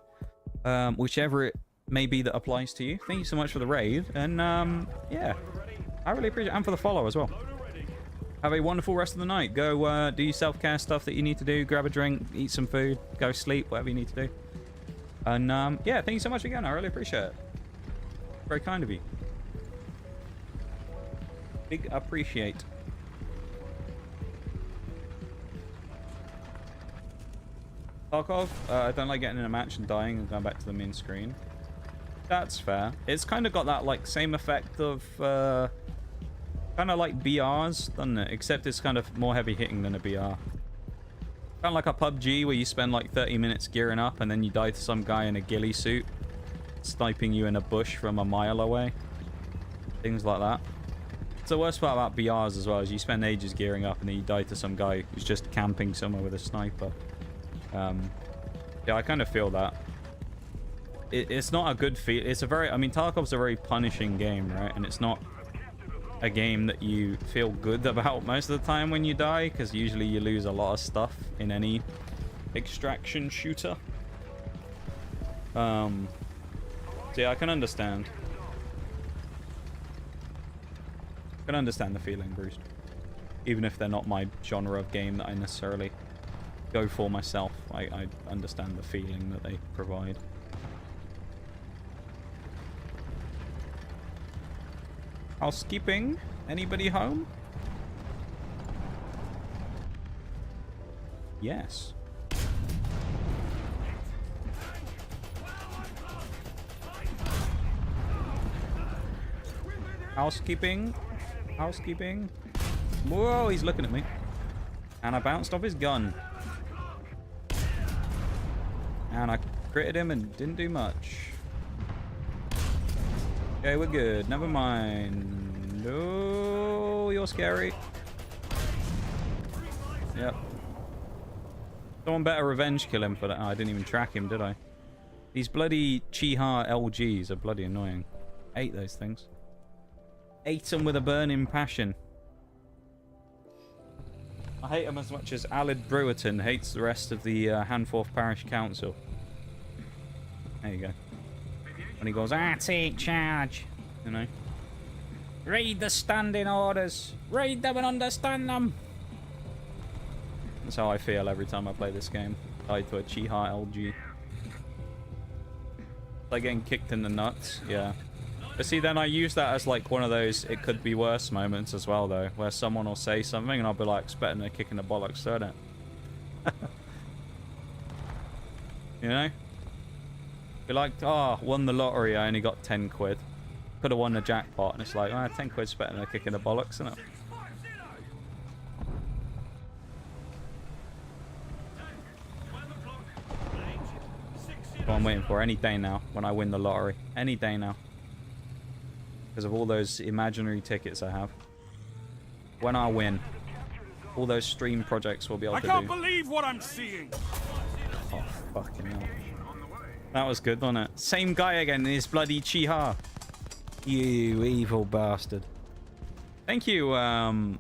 whichever it may be that applies to you. Thank you so much for the raid. And, yeah, I really appreciate it. And for the follow as well. Have a wonderful rest of the night. Go do your self-care stuff that you need to do. Grab a drink, eat some food, go sleep, whatever you need to do. And, yeah, thank you so much again. I really appreciate it. Very kind of you. Big appreciate. Tarkov, I don't like getting in a match and dying and going back to the main screen. That's fair. It's kind of got that like same effect of kind of like BRs, doesn't it? Except it's kind of more heavy hitting than a BR. Kind of like a PUBG where you spend like 30 minutes gearing up and then you die to some guy in a ghillie suit sniping you in a bush from a mile away. Things like that. The worst part about BRs as well is you spend ages gearing up and then you die to some guy who's just camping somewhere with a sniper. Yeah, I kind of feel that. It's not a good feel. It's a very... I mean, Tarkov's a very punishing game, right? And it's not a game that you feel good about most of the time when you die, because usually you lose a lot of stuff in any extraction shooter. So yeah, I can understand. I can understand the feeling, Bruce. Even if they're not my genre of game that I necessarily go for myself, I understand the feeling that they provide. Housekeeping? Anybody home? Yes. Housekeeping? Housekeeping? Whoa, he's looking at me. And I bounced off his gun. And I critted him and didn't do much. Okay, we're good. Never mind. No, you're scary. Yep. Someone better revenge kill him for that. Oh, I didn't even track him, did I? These bloody Chiha LGs are bloody annoying. Hate those things. Ate them with a burning passion. I hate them as much as Alid Brewerton hates the rest of the Hanforth Parish Council. There you go. When he goes, I take charge. You know. Read the standing orders. Read them and understand them. That's how I feel every time I play this game. Tied to a Chiha LG. Like getting kicked in the nuts. Yeah. But see, then I use that as like one of those it could be worse moments as well, though, where someone will say something and I'll be like expecting a kick in the bollocks, don't it? You know? Be like, oh, won the lottery, I only got 10 quid. Could have won the jackpot, and it's like, oh, 10 quid's better than a kick in the bollocks, isn't it? What I'm waiting for any day now when I win the lottery. Any day now. Because of all those imaginary tickets I have. When I win, all those stream projects will be able to do. I can't believe what I'm seeing. Oh, fucking hell. That was good, wasn't it? Same guy again in his bloody Chiha. You evil bastard. Thank you, a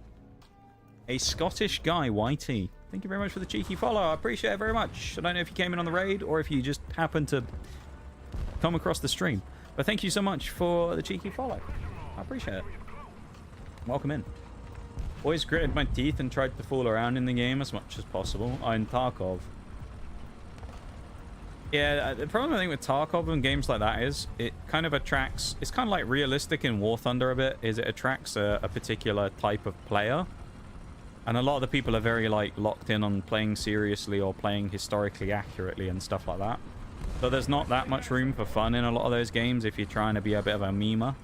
Scottish guy, YT. Thank you very much for the cheeky follow. I appreciate it very much. I don't know if you came in on the raid or if you just happened to come across the stream. But thank you so much for the cheeky follow. I appreciate it. Welcome in. Always gritted my teeth and tried to fool around in the game as much as possible. In Tarkov. Yeah, the problem I think with Tarkov and games like that is it kind of attracts... It's kind of like realistic in War Thunder a bit, is it attracts a particular type of player. And a lot of the people are very like locked in on playing seriously or playing historically accurately and stuff like that. So there's not that much room for fun in a lot of those games if you're trying to be a bit of a memer.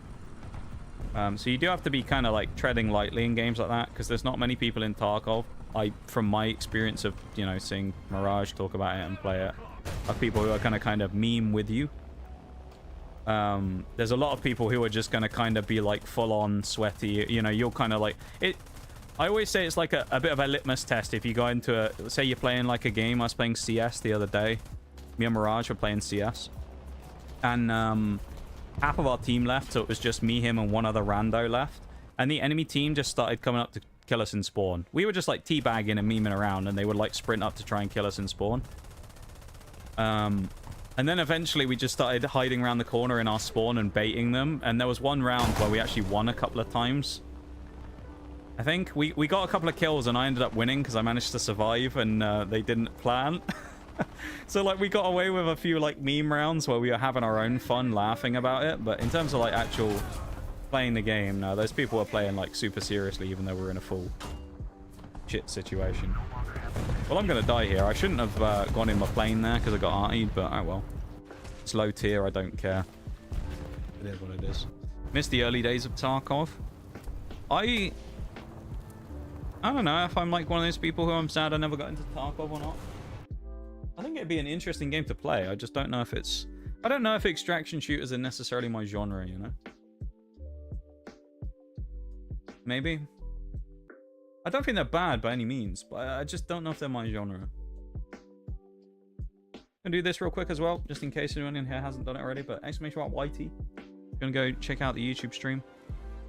So you do have to be kind of like treading lightly in games like that, because there's not many people in Tarkov. From my experience of, you know, seeing Mirage talk about it and play it, of people who are kind of meme with you. there's a lot of people who are just going to kind of be like full on sweaty. You know, you'll kind of like it. I always say it's like a bit of a litmus test. If you go into say you're playing like a game. I was playing CS the other day. Me and Mirage were playing CS. And half of our team left. So it was just me, him, and one other rando left. And the enemy team just started coming up to kill us in spawn. We were just like teabagging and memeing around. And they would like sprint up to try and kill us in spawn. And then eventually we just started hiding around the corner in our spawn and baiting them. And there was one round where we actually won a couple of times. I think we got a couple of kills and I ended up winning because I managed to survive and they didn't plan. So like we got away with a few like meme rounds where we were having our own fun laughing about it. But in terms of like actual playing the game, no, those people were playing like super seriously even though we were in a full shit situation. Well, I'm going to die here. I shouldn't have gone in my plane there because I got artied, but oh well. It's low tier, I don't care. It is what it is. Missed the early days of Tarkov. I don't know if I'm like one of those people who I'm sad I never got into Tarkov or not. I think it'd be an interesting game to play. I just don't know if it's... I don't know if extraction shooters are necessarily my genre, you know? Maybe. I don't think they're bad by any means, but I just don't know if they're my genre. Gonna do this real quick as well, just in case anyone in here hasn't done it already, but exclamation mark YT. Gonna go check out the YouTube stream.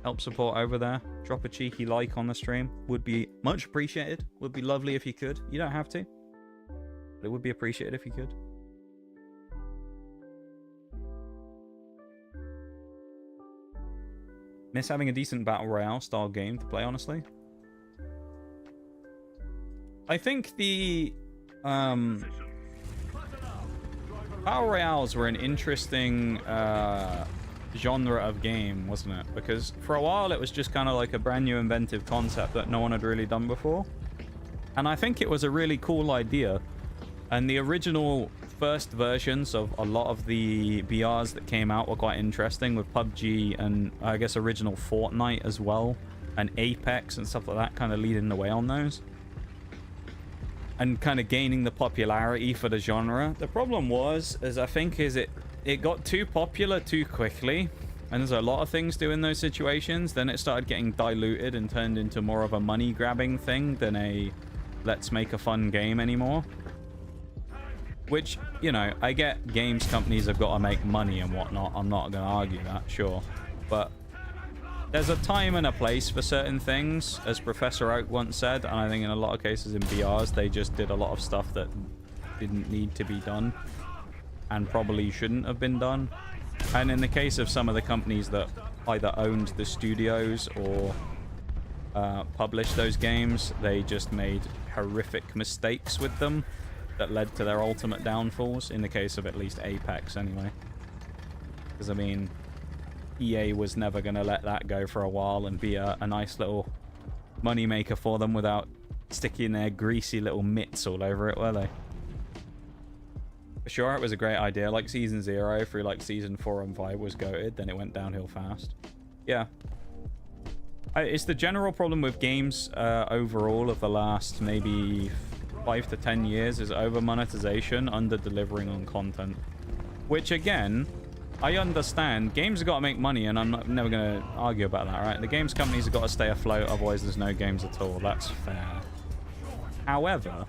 Help support over there. Drop a cheeky like on the stream. Would be much appreciated. Would be lovely if you could. You don't have to. But it would be appreciated if you could. Miss having a decent Battle Royale style game to play, honestly. I think the Battle Royales were an interesting genre of game, wasn't it? Because for a while it was just kind of like a brand new inventive concept that no one had really done before. And I think it was a really cool idea. And the original first versions of a lot of the BRs that came out were quite interesting, with PUBG and I guess original Fortnite as well, and Apex and stuff like that kind of leading the way on those. And kind of gaining the popularity for the genre. The problem was, I think, it got too popular too quickly. And there's a lot of things doing those situations. Then it started getting diluted and turned into more of a money-grabbing thing than a let's make a fun game anymore. Which, you know, I get games companies have got to make money and whatnot. I'm not going to argue that, sure. But there's a time and a place for certain things, as Professor Oak once said. And I think in a lot of cases in BRs, they just did a lot of stuff that didn't need to be done and probably shouldn't have been done. And in the case of some of the companies that either owned the studios or published those games, they just made horrific mistakes with them that led to their ultimate downfalls, in the case of at least Apex anyway. Because I mean, EA was never going to let that go for a while and be a nice little moneymaker for them without sticking their greasy little mitts all over it, were they? For sure, it was a great idea. Like Season 0 through like Season 4 and 5 was goated, then it went downhill fast. Yeah. It's the general problem with games overall of the last maybe 5 to 10 years is over monetization, under delivering on content. Which again, I understand. Games have got to make money, and I'm never going to argue about that, right? The games companies have got to stay afloat, otherwise there's no games at all. That's fair. However,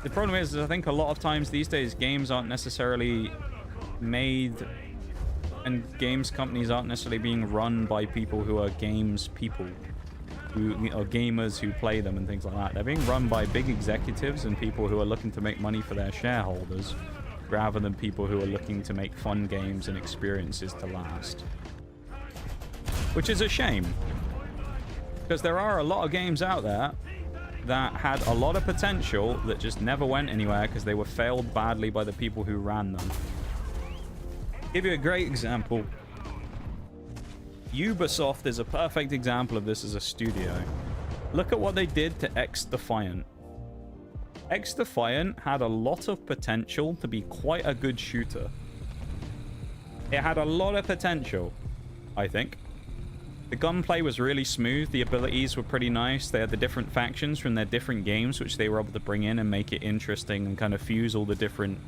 the problem is I think a lot of times these days games aren't necessarily made, and games companies aren't necessarily being run by people who are games people, who are gamers who play them and things like that. They're being run by big executives and people who are looking to make money for their shareholders, rather than people who are looking to make fun games and experiences to last. Which is a shame, because there are a lot of games out there that had a lot of potential that just never went anywhere because they were failed badly by the people who ran them. Give you a great example. Ubisoft is a perfect example of this as a studio. Look at what they did to X-Defiant. X-Defiant had a lot of potential to be quite a good shooter. It had a lot of potential, I think. The gunplay was really smooth. The abilities were pretty nice. They had the different factions from their different games, which they were able to bring in and make it interesting and kind of fuse all the different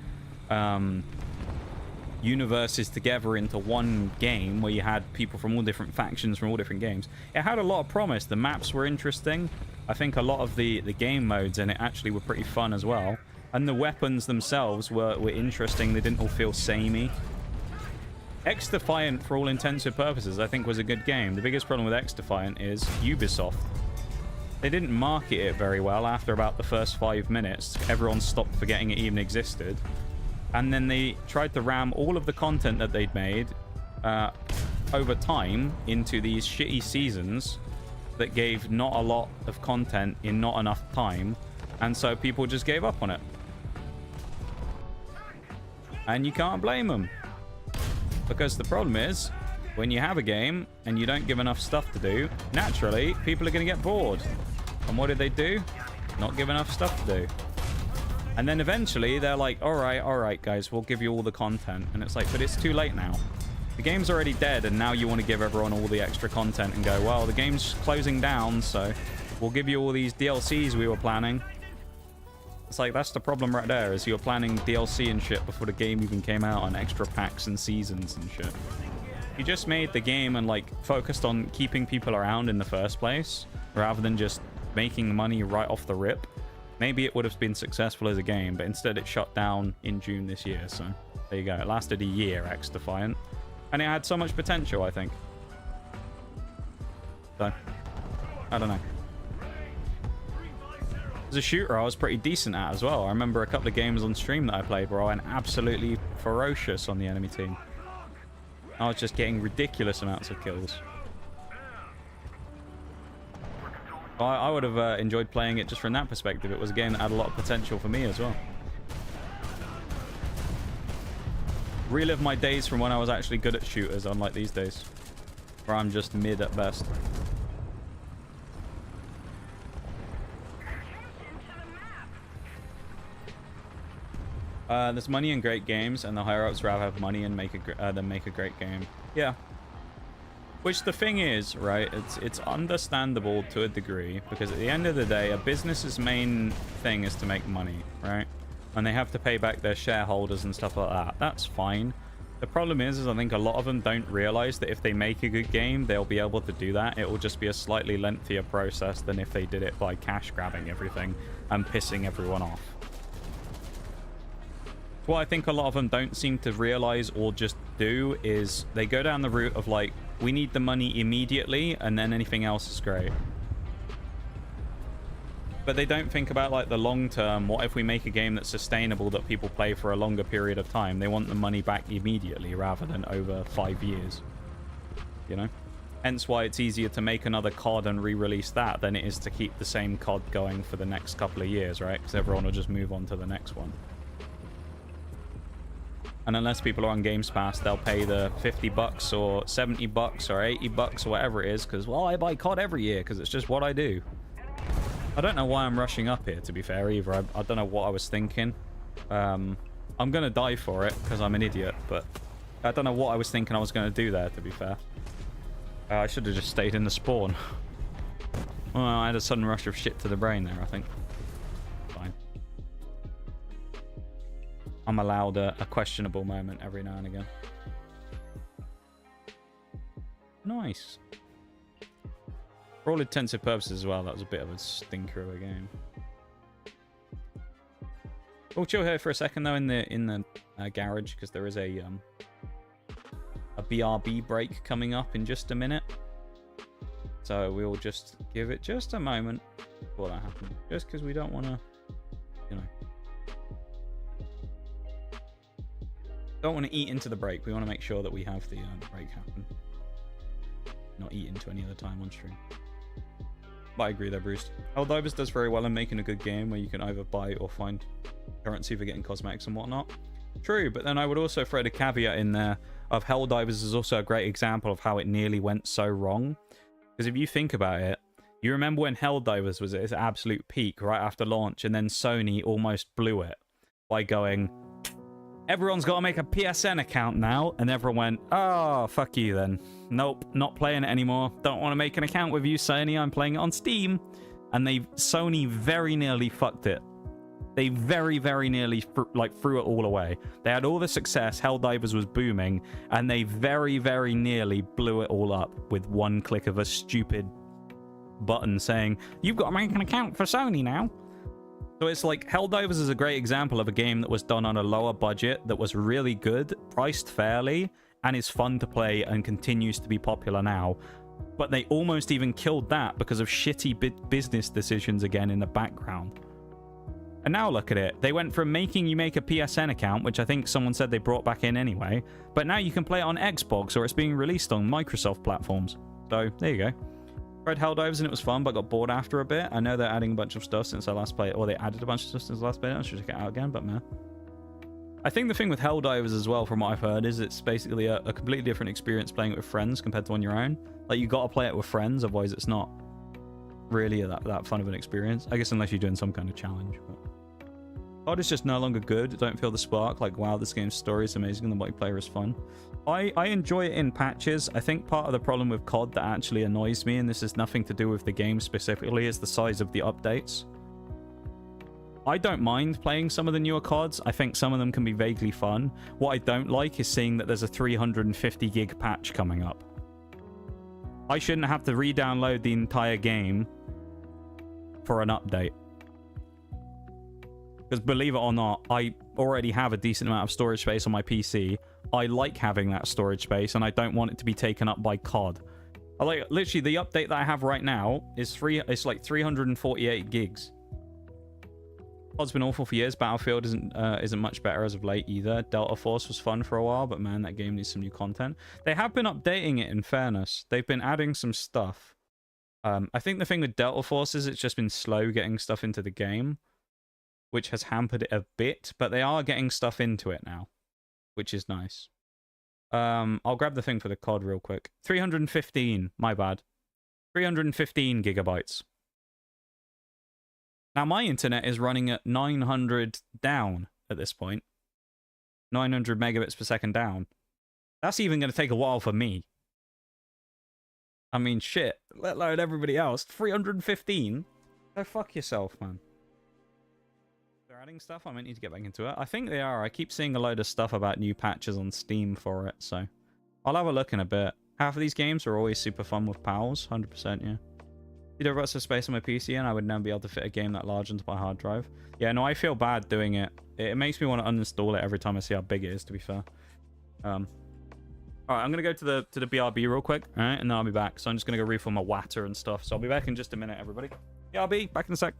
universes together into one game where you had people from all different factions from all different games. It had a lot of promise. The maps were interesting. I think a lot of the game modes in it actually were pretty fun as well. And the weapons themselves were interesting. They didn't all feel samey. X-Defiant, for all intents and purposes, I think was a good game. The biggest problem with X-Defiant is Ubisoft. They didn't market it very well. After about the first 5 minutes, everyone stopped forgetting it even existed. And then they tried to ram all of the content that they'd made over time into these shitty seasons that gave not a lot of content in not enough time. And so people just gave up on it. And you can't blame them. Because the problem is, when you have a game and you don't give enough stuff to do, naturally, people are going to get bored. And what did they do? Not give enough stuff to do. And then eventually, they're like, all right, guys, we'll give you all the content. And it's like, but it's too late now. The game's already dead, and now you want to give everyone all the extra content and go, well, the game's closing down, so we'll give you all these DLCs we were planning. It's like, that's the problem right there, is you're planning DLC and shit before the game even came out, and extra packs and seasons and shit. You just made the game and, like, focused on keeping people around in the first place, rather than just making money right off the rip. Maybe it would have been successful as a game, but instead it shut down in June this year, so there you go. It lasted a year, X-Defiant. And it had so much potential, I think. So, I don't know. As a shooter, I was pretty decent at as well. I remember a couple of games on stream that I played where I went absolutely ferocious on the enemy team. I was just getting ridiculous amounts of kills. I would have enjoyed playing it just from that perspective. It was a game that had a lot of potential for me as well. Relive my days from when I was actually good at shooters, unlike these days, where I'm just mid at best. There's money in great games, and the higher-ups rather have money and than make a great game. Yeah. Which the thing is, right, it's understandable to a degree, because at the end of the day, a business's main thing is to make money, right? And they have to pay back their shareholders and stuff like that. That's fine. The problem is I think a lot of them don't realize that if they make a good game, they'll be able to do that. It will just be a slightly lengthier process than if they did it by cash grabbing everything and pissing everyone off. What I think a lot of them don't seem to realize or just do is they go down the route of like, we need the money immediately and then anything else is great. But they don't think about like the long term. What if we make a game that's sustainable that people play for a longer period of time? They want the money back immediately rather than over 5 years. You know? Hence why it's easier to make another COD and re-release that than it is to keep the same COD going for the next couple of years, right? Because everyone will just move on to the next one. And unless people are on Games Pass, they'll pay the $50 or $70 or $80 or whatever it is, because, well, I buy COD every year because it's just what I do. I don't know why I'm rushing up here, to be fair, either. I don't know what I was thinking. I'm going to die for it because I'm an idiot, but I don't know what I was thinking I was going to do there, to be fair. I should have just stayed in the spawn. Well, I had a sudden rush of shit to the brain there, I think. Fine. I'm allowed a questionable moment every now and again. Nice. For all intensive purposes as well, that was a bit of a stinker of a game. We'll chill here for a second though in the garage, because there is a BRB break coming up in just a minute. So we'll just give it just a moment before that happens, just because we don't want to, you know, don't want to eat into the break. We want to make sure that we have the break happen, not eat into any other time on stream. But I agree there, Bruce. Helldivers does very well in making a good game where you can either buy or find currency for getting cosmetics and whatnot. True, but then I would also throw the caveat in there of Helldivers is also a great example of how it nearly went so wrong. Because if you think about it, you remember when Helldivers was at its absolute peak right after launch, and then Sony almost blew it by going, everyone's got to make a PSN account now, and everyone went, oh, fuck you then. Nope, not playing it anymore. Don't want to make an account with you, Sony. I'm playing it on Steam. And Sony very nearly fucked it. They very, very nearly threw it all away. They had all the success, Helldivers was booming, and they very, very nearly blew it all up with one click of a stupid button saying, you've got to make an account for Sony now. So it's like, Helldivers is a great example of a game that was done on a lower budget, that was really good, priced fairly, and is fun to play and continues to be popular now. But they almost even killed that because of shitty business decisions again in the background. And now look at it. They went from making you make a PSN account, which I think someone said they brought back in anyway, but now you can play it on Xbox, or it's being released on Microsoft platforms. So there you go. Tried Helldivers and it was fun, but got bored after a bit. I know they're adding a bunch of stuff since I last played it, or they added a bunch of stuff since I last played it. I should check it out again, but meh. I think the thing with Helldivers as well, from what I've heard, is it's basically a completely different experience playing it with friends compared to on your own. Like, you got to play it with friends, otherwise it's not really that fun of an experience. I guess unless you're doing some kind of challenge. But COD is just no longer good. Don't feel the spark. Like, wow, this game's story is amazing and the multiplayer is fun. I enjoy it in patches. I think part of the problem with COD that actually annoys me, and this has nothing to do with the game specifically, is the size of the updates. I don't mind playing some of the newer CODs. I think some of them can be vaguely fun. What I don't like is seeing that there's a 350 gig patch coming up. I shouldn't have to re-download the entire game for an update. Because believe it or not, I already have a decent amount of storage space on my PC. I like having that storage space, and I don't want it to be taken up by COD. I like, literally, the update that I have right now is it's like 348 gigs. COD's been awful for years. Battlefield isn't much better as of late either. Delta Force was fun for a while, but man, that game needs some new content. They have been updating it, in fairness. They've been adding some stuff. I think the thing with Delta Force is it's just been slow getting stuff into the game, which has hampered it a bit, but they are getting stuff into it now, which is nice. I'll grab the thing for the COD real quick. 315, my bad. 315 gigabytes. Now, my internet is running at 900 down at this point. 900 megabits per second down. That's even going to take a while for me. I mean, shit. Let alone everybody else. 315? Go fuck yourself, man. They're adding stuff. I might need to get back into it. I think they are. I keep seeing a load of stuff about new patches on Steam for it, so I'll have a look in a bit. Half of these games are always super fun with pals. 100%, yeah. You'd have lots of space on my PC, and I would never be able to fit a game that large into my hard drive. Yeah, no, I feel bad doing it. It makes me want to uninstall it every time I see how big it is, to be fair. Alright, I'm going to go to the BRB real quick, alright, and then I'll be back. So I'm just going to go refill my water and stuff. So I'll be back in just a minute, everybody. BRB, back in a sec.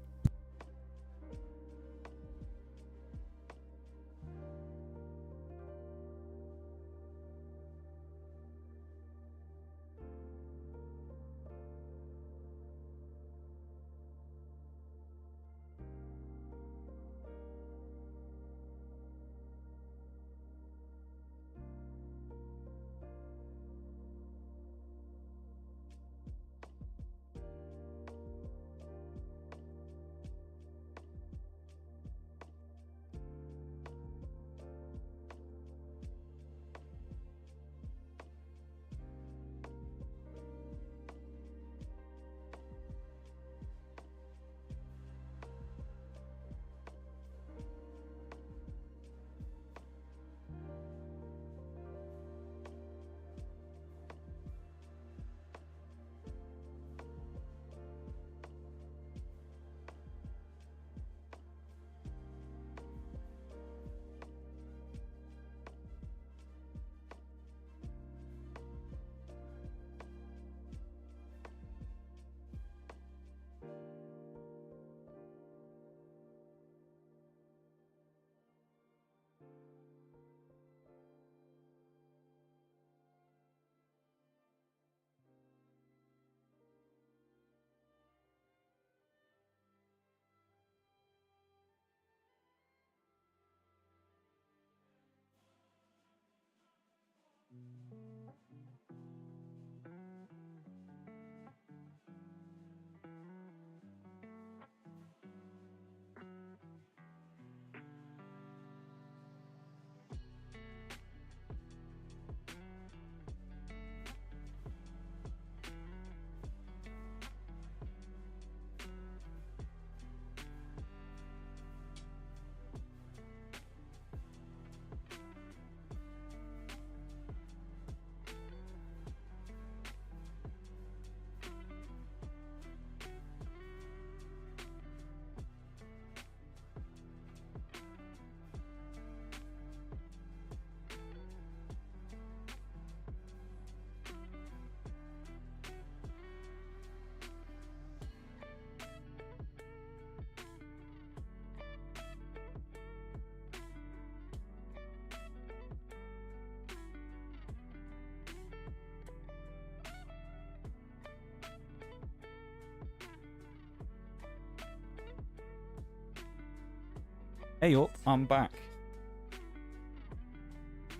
Hey up, I'm back.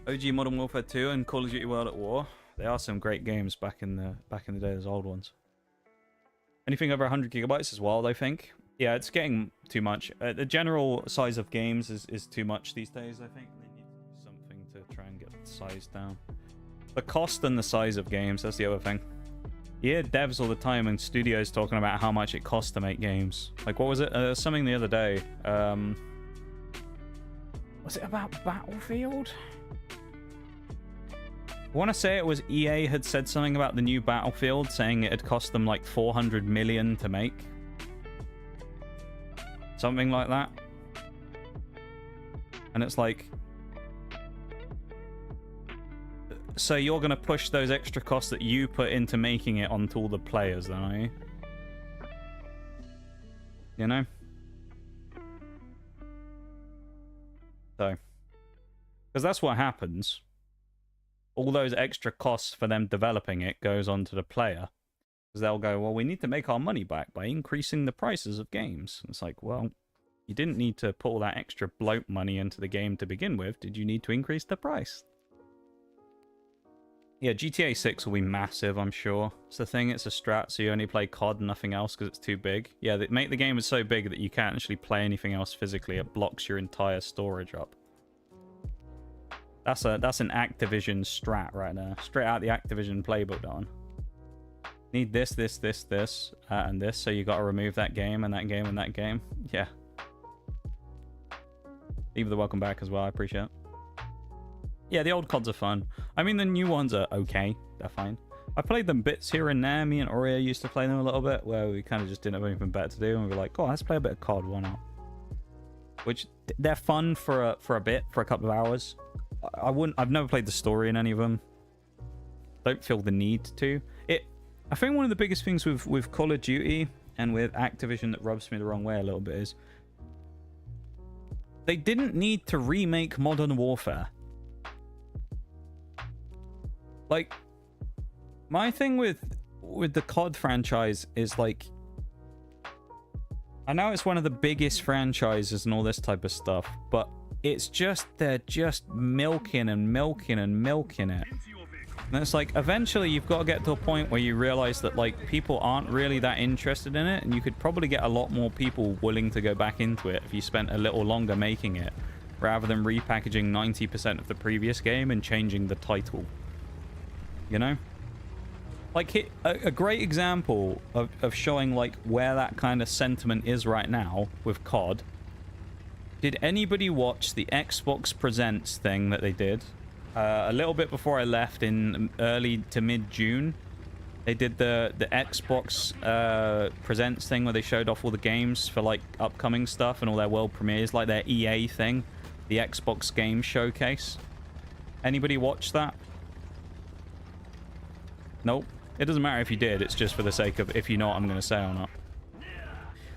OG Modern Warfare 2 and Call of Duty World at War. They are some great games back in the day, those old ones. Anything over 100 gigabytes is wild, I think. Yeah, it's getting too much. The general size of games is too much these days, I think. They need something to try and get the size down. The cost and the size of games, that's the other thing. You hear devs all the time and studios talking about how much it costs to make games. Like, what was it? Something the other day. Was it about Battlefield? I want to say it was EA had said something about the new Battlefield, saying it had cost them like 400 million to make. Something like that. And it's like... So you're going to push those extra costs that you put into making it onto all the players then, are you? You know? So... Because that's what happens. All those extra costs for them developing it goes on to the player. Because they'll go, well, we need to make our money back by increasing the prices of games. And it's like, well, you didn't need to put all that extra bloat money into the game to begin with. Did you need to increase the price? Yeah, GTA 6 will be massive, I'm sure. It's the thing, it's a strat, so you only play COD and nothing else because it's too big. Yeah, they make the game so big that you can't actually play anything else physically. It blocks your entire storage up. That's an Activision strat right there. Straight out the Activision playbook, Don. Need this, and this, so you got to remove that game and that game and that game. Yeah. Leave the welcome back as well, I appreciate it. Yeah, the old CODs are fun. I mean, the new ones are okay. They're fine. I played them bits here and there. Me and Aurea used to play them a little bit, where we kind of just didn't have anything better to do, and we were like, oh, let's play a bit of COD, why not? Which, they're fun for a bit, for a couple of hours. I've never played the story in any of them. Don't feel the need to. I think one of the biggest things with Call of Duty and with Activision that rubs me the wrong way a little bit is they didn't need to remake Modern Warfare. Like, my thing with the COD franchise is like, I know it's one of the biggest franchises and all this type of stuff, but it's just, they're just milking and milking and milking it. And it's like, eventually you've got to get to a point where you realize that, like, people aren't really that interested in it, and you could probably get a lot more people willing to go back into it if you spent a little longer making it, rather than repackaging 90% of the previous game and changing the title. You know? Like, a great example of showing, like, where that kind of sentiment is right now with COD. Did anybody watch the Xbox Presents thing that they did? A little bit before I left in early to mid-June. They did the Xbox Presents thing where they showed off all the games for, like, upcoming stuff and all their world premieres, like their EA thing. The Xbox Game Showcase. Anybody watch that? Nope. It doesn't matter if you did, it's just for the sake of if you know what I'm going to say or not.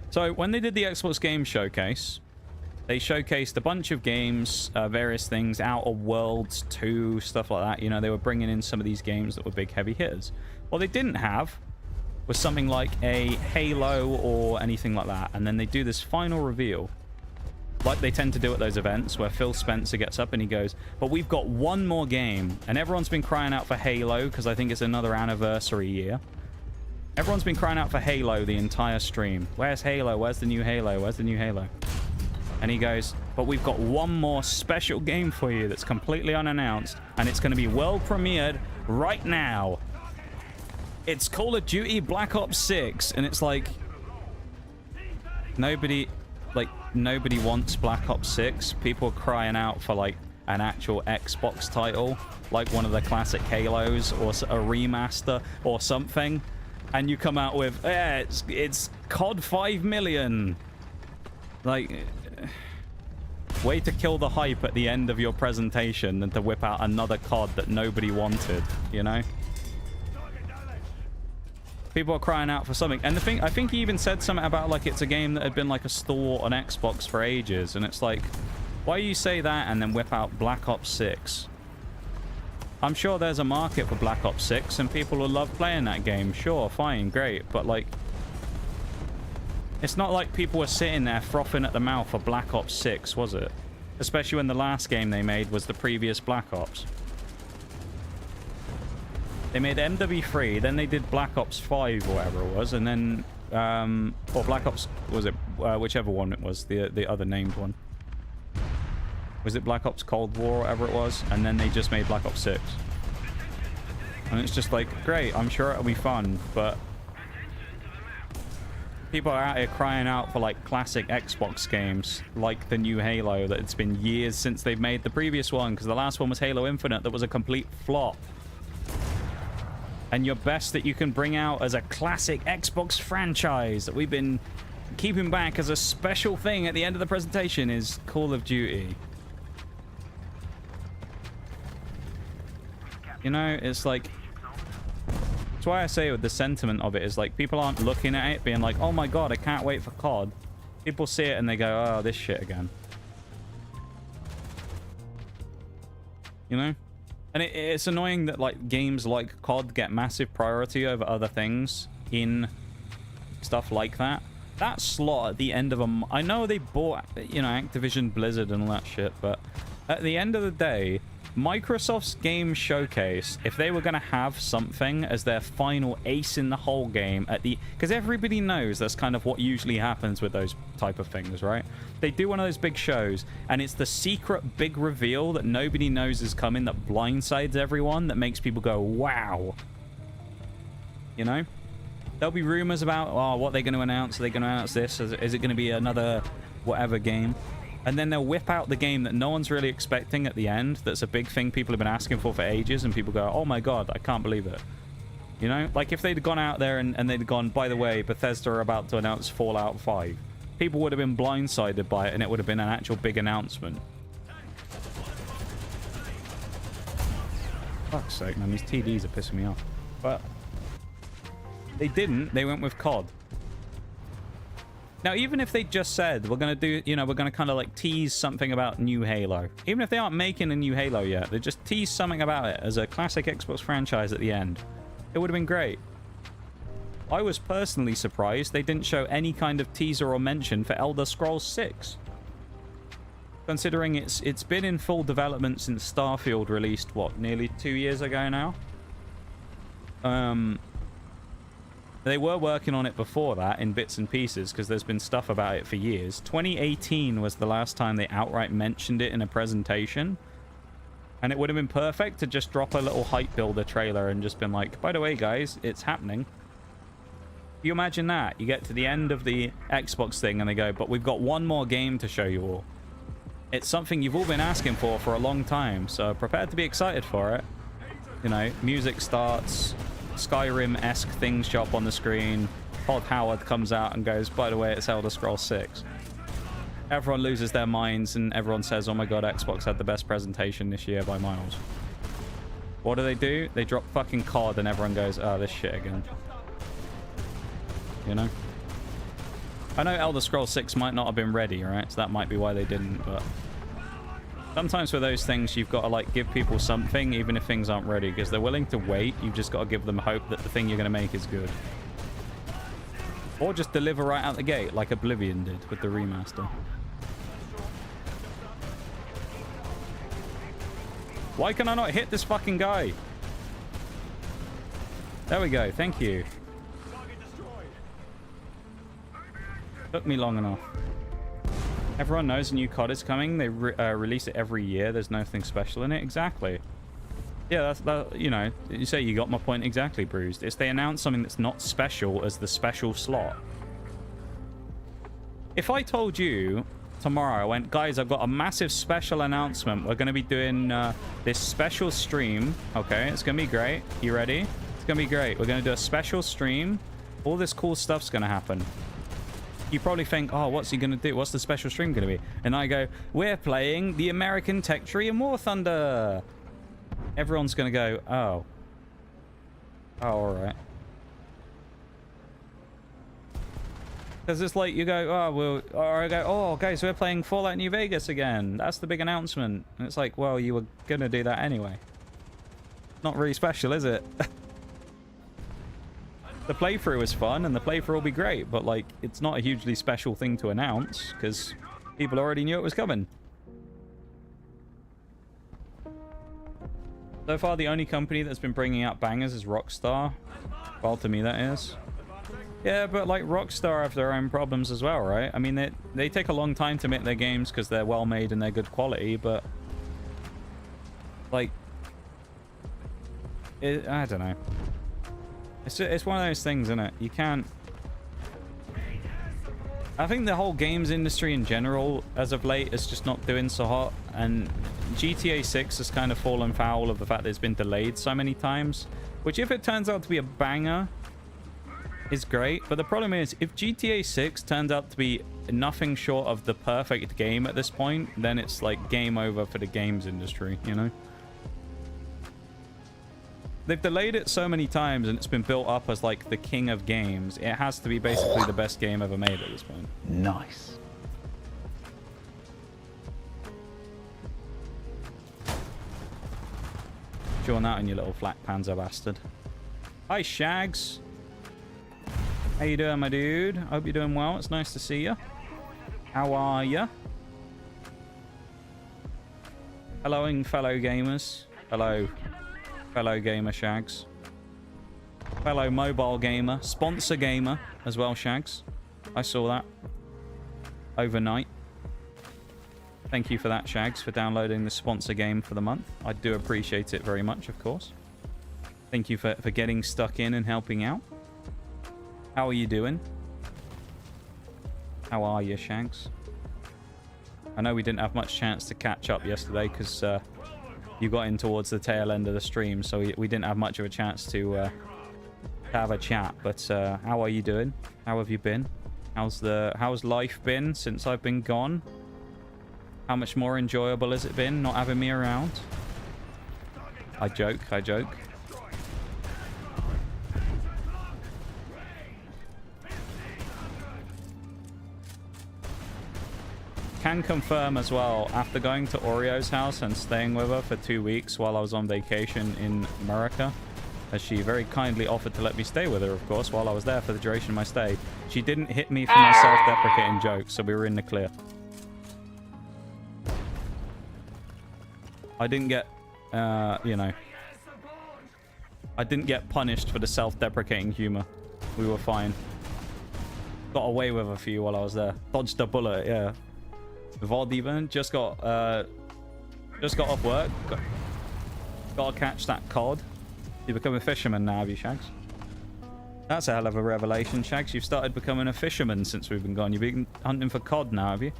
So, when they did the Xbox Game Showcase, they showcased a bunch of games, various things, Outer Worlds 2, stuff like that. You know, they were bringing in some of these games that were big heavy hitters. What they didn't have was something like a Halo or anything like that. And then they do this final reveal, like they tend to do at those events, where Phil Spencer gets up and he goes, but we've got one more game. And everyone's been crying out for Halo, because I think it's another anniversary year. Everyone's been crying out for Halo the entire stream. Where's Halo? Where's the new Halo? Where's the new Halo? And he goes, but we've got one more special game for you that's completely unannounced, and it's going to be world premiered right now. It's Call of Duty Black Ops 6, and it's like, nobody wants Black Ops 6. People are crying out for, like, an actual Xbox title, like one of the classic Halos, or a remaster, or something. And you come out with, it's COD 5 million. Like, way to kill the hype at the end of your presentation than to whip out another COD that nobody wanted, you know? People are crying out for something. And the thing, I think he even said something about, like, it's a game that had been, like, a stalwart on Xbox for ages. And it's like, why you say that and then whip out Black Ops 6? I'm sure there's a market for Black Ops 6 and people will love playing that game. Sure, fine, great. But, like, It's not like people were sitting there frothing at the mouth for Black Ops 6, was it? Especially when the last game they made was the previous Black Ops. They made MW3, then they did Black Ops 5 or whatever it was, and then... or Black Ops... was it? Whichever one it was, the other named one. Was it Black Ops Cold War or whatever it was? And then they just made Black Ops 6. And it's just like, great, I'm sure it'll be fun, but... people are out here crying out for, like, classic Xbox games, like the new Halo, that it's been years since they've made the previous one, because the last one was Halo Infinite, that was a complete flop. And your best that you can bring out as a classic Xbox franchise that we've been keeping back as a special thing at the end of the presentation is Call of Duty. You know, it's like... that's why I say with the sentiment of it is like people aren't looking at it being like, oh my god, I can't wait for COD. People see it and they go, oh, this shit again. You know? And it's annoying that like games like COD get massive priority over other things in stuff like that. That slot at the end of a... I know they bought, you know, Activision Blizzard and all that shit, but at the end of the day, Microsoft's game showcase, if they were going to have something as their final ace in the whole game at the... because everybody knows that's kind of what usually happens with those type of things, right? They do one of those big shows, and it's the secret big reveal that nobody knows is coming, that blindsides everyone, that makes people go, wow. You know? There'll be rumors about, oh, what they're going to announce. Are they going to announce this? Is it going to be another whatever game? And then they'll whip out the game that no one's really expecting at the end. That's a big thing people have been asking for ages. And people go, oh my god, I can't believe it. You know? Like if they'd gone out there and they'd gone, by the way, Bethesda are about to announce Fallout 5. People would have been blindsided by it and it would have been an actual big announcement. Fuck's sake, man. These TDs are pissing me off. But they didn't. They went with COD. Now, even if they just said, we're going to do, you know, we're going to kind of like tease something about new Halo. Even if they aren't making a new Halo yet, they just tease something about it as a classic Xbox franchise at the end. It would have been great. I was personally surprised they didn't show any kind of teaser or mention for Elder Scrolls 6. Considering it's been in full development since Starfield released, what, nearly 2 years ago now? They were working on it before that in bits and pieces because there's been stuff about it for years. 2018 was the last time they outright mentioned it in a presentation. And it would have been perfect to just drop a little hype builder trailer and just been like, by the way, guys, it's happening. You imagine that? You get to the end of the Xbox thing and they go, but we've got one more game to show you all. It's something you've all been asking for a long time, so prepare to be excited for it. You know, music starts... Skyrim-esque things show up on the screen. Todd Howard comes out and goes, by the way, it's Elder Scrolls 6. Everyone loses their minds and everyone says, oh my god, Xbox had the best presentation this year by miles. What do? They drop fucking COD and everyone goes, oh, this shit again. You know? I know Elder Scrolls 6 might not have been ready, right? So that might be why they didn't, but... sometimes for those things, you've got to, like, give people something, even if things aren't ready, because they're willing to wait. You've just got to give them hope that the thing you're going to make is good. Or just deliver right out the gate, like Oblivion did with the remaster. Why can I not hit this fucking guy? There we go. Thank you. Took me long enough. Everyone knows a new COD is coming. They release it every year. There's nothing special in it. Exactly. Yeah, that, you know, you say you got my point exactly, Bruised. It's they announce something that's not special as the special slot. If I told you tomorrow, I went, guys, I've got a massive special announcement. We're going to be doing this special stream. Okay, it's going to be great. You ready? It's going to be great. We're going to do a special stream. All this cool stuff's going to happen. You probably think, oh, what's he going to do? What's the special stream going to be? And I go, we're playing the American Tech Tree and War Thunder. Everyone's going to go, oh. Oh, all right. Because it's like you go, oh, well, or I go, oh, okay, so we're playing Fallout New Vegas again. That's the big announcement. And it's like, well, you were going to do that anyway. Not really special, is it? The playthrough is fun, and the playthrough will be great, but, like, it's not a hugely special thing to announce, because people already knew it was coming. So far, the only company that's been bringing out bangers is Rockstar. Well, to me, that is. Yeah, but, like, Rockstar have their own problems as well, right? I mean, they take a long time to make their games because they're well-made and they're good quality, but... like... I don't know. It's one of those things, isn't it? You can't... I think the whole games industry in general, as of late, is just not doing so hot. And GTA 6 has kind of fallen foul of the fact that it's been delayed so many times. Which, if it turns out to be a banger, is great. But the problem is, if GTA 6 turns out to be nothing short of the perfect game at this point, then it's like game over for the games industry, you know? They've delayed it so many times and it's been built up as like the king of games. It has to be basically the best game ever made at this point. Nice. Chewing that on you little flat panzer bastard. Hi Shags. How you doing, my dude? Hope you're doing well. It's nice to see you. How are ya? Helloing fellow gamers. Hello. Fellow gamer Shags. Fellow mobile gamer. Sponsor gamer as well, Shags. I saw that. Overnight. Thank you for that, Shags, for downloading the sponsor game for the month. I do appreciate it very much, of course. Thank you for getting stuck in and helping out. How are you doing? How are you, Shags? I know we didn't have much chance to catch up yesterday because... you got in towards the tail end of the stream, so we didn't have much of a chance to have a chat. But how are you doing? How have you been? How's life been since I've been gone? How much more enjoyable has it been not having me around? I joke. Can confirm as well, after going to Oreo's house and staying with her for 2 weeks while I was on vacation in America, as she very kindly offered to let me stay with her, of course, while I was there for the duration of my stay, she didn't hit me for my self-deprecating jokes, so we were in the clear. I didn't get, you know, I didn't get punished for the self-deprecating humor. We were fine. Got away with a few while I was there. Dodged a bullet, yeah. Vod even just got off work. Gotta catch that cod. You become a fisherman now, have you, Shags? That's a hell of a revelation, Shags. You've started becoming a fisherman since we've been gone. You've been hunting for cod now, have you?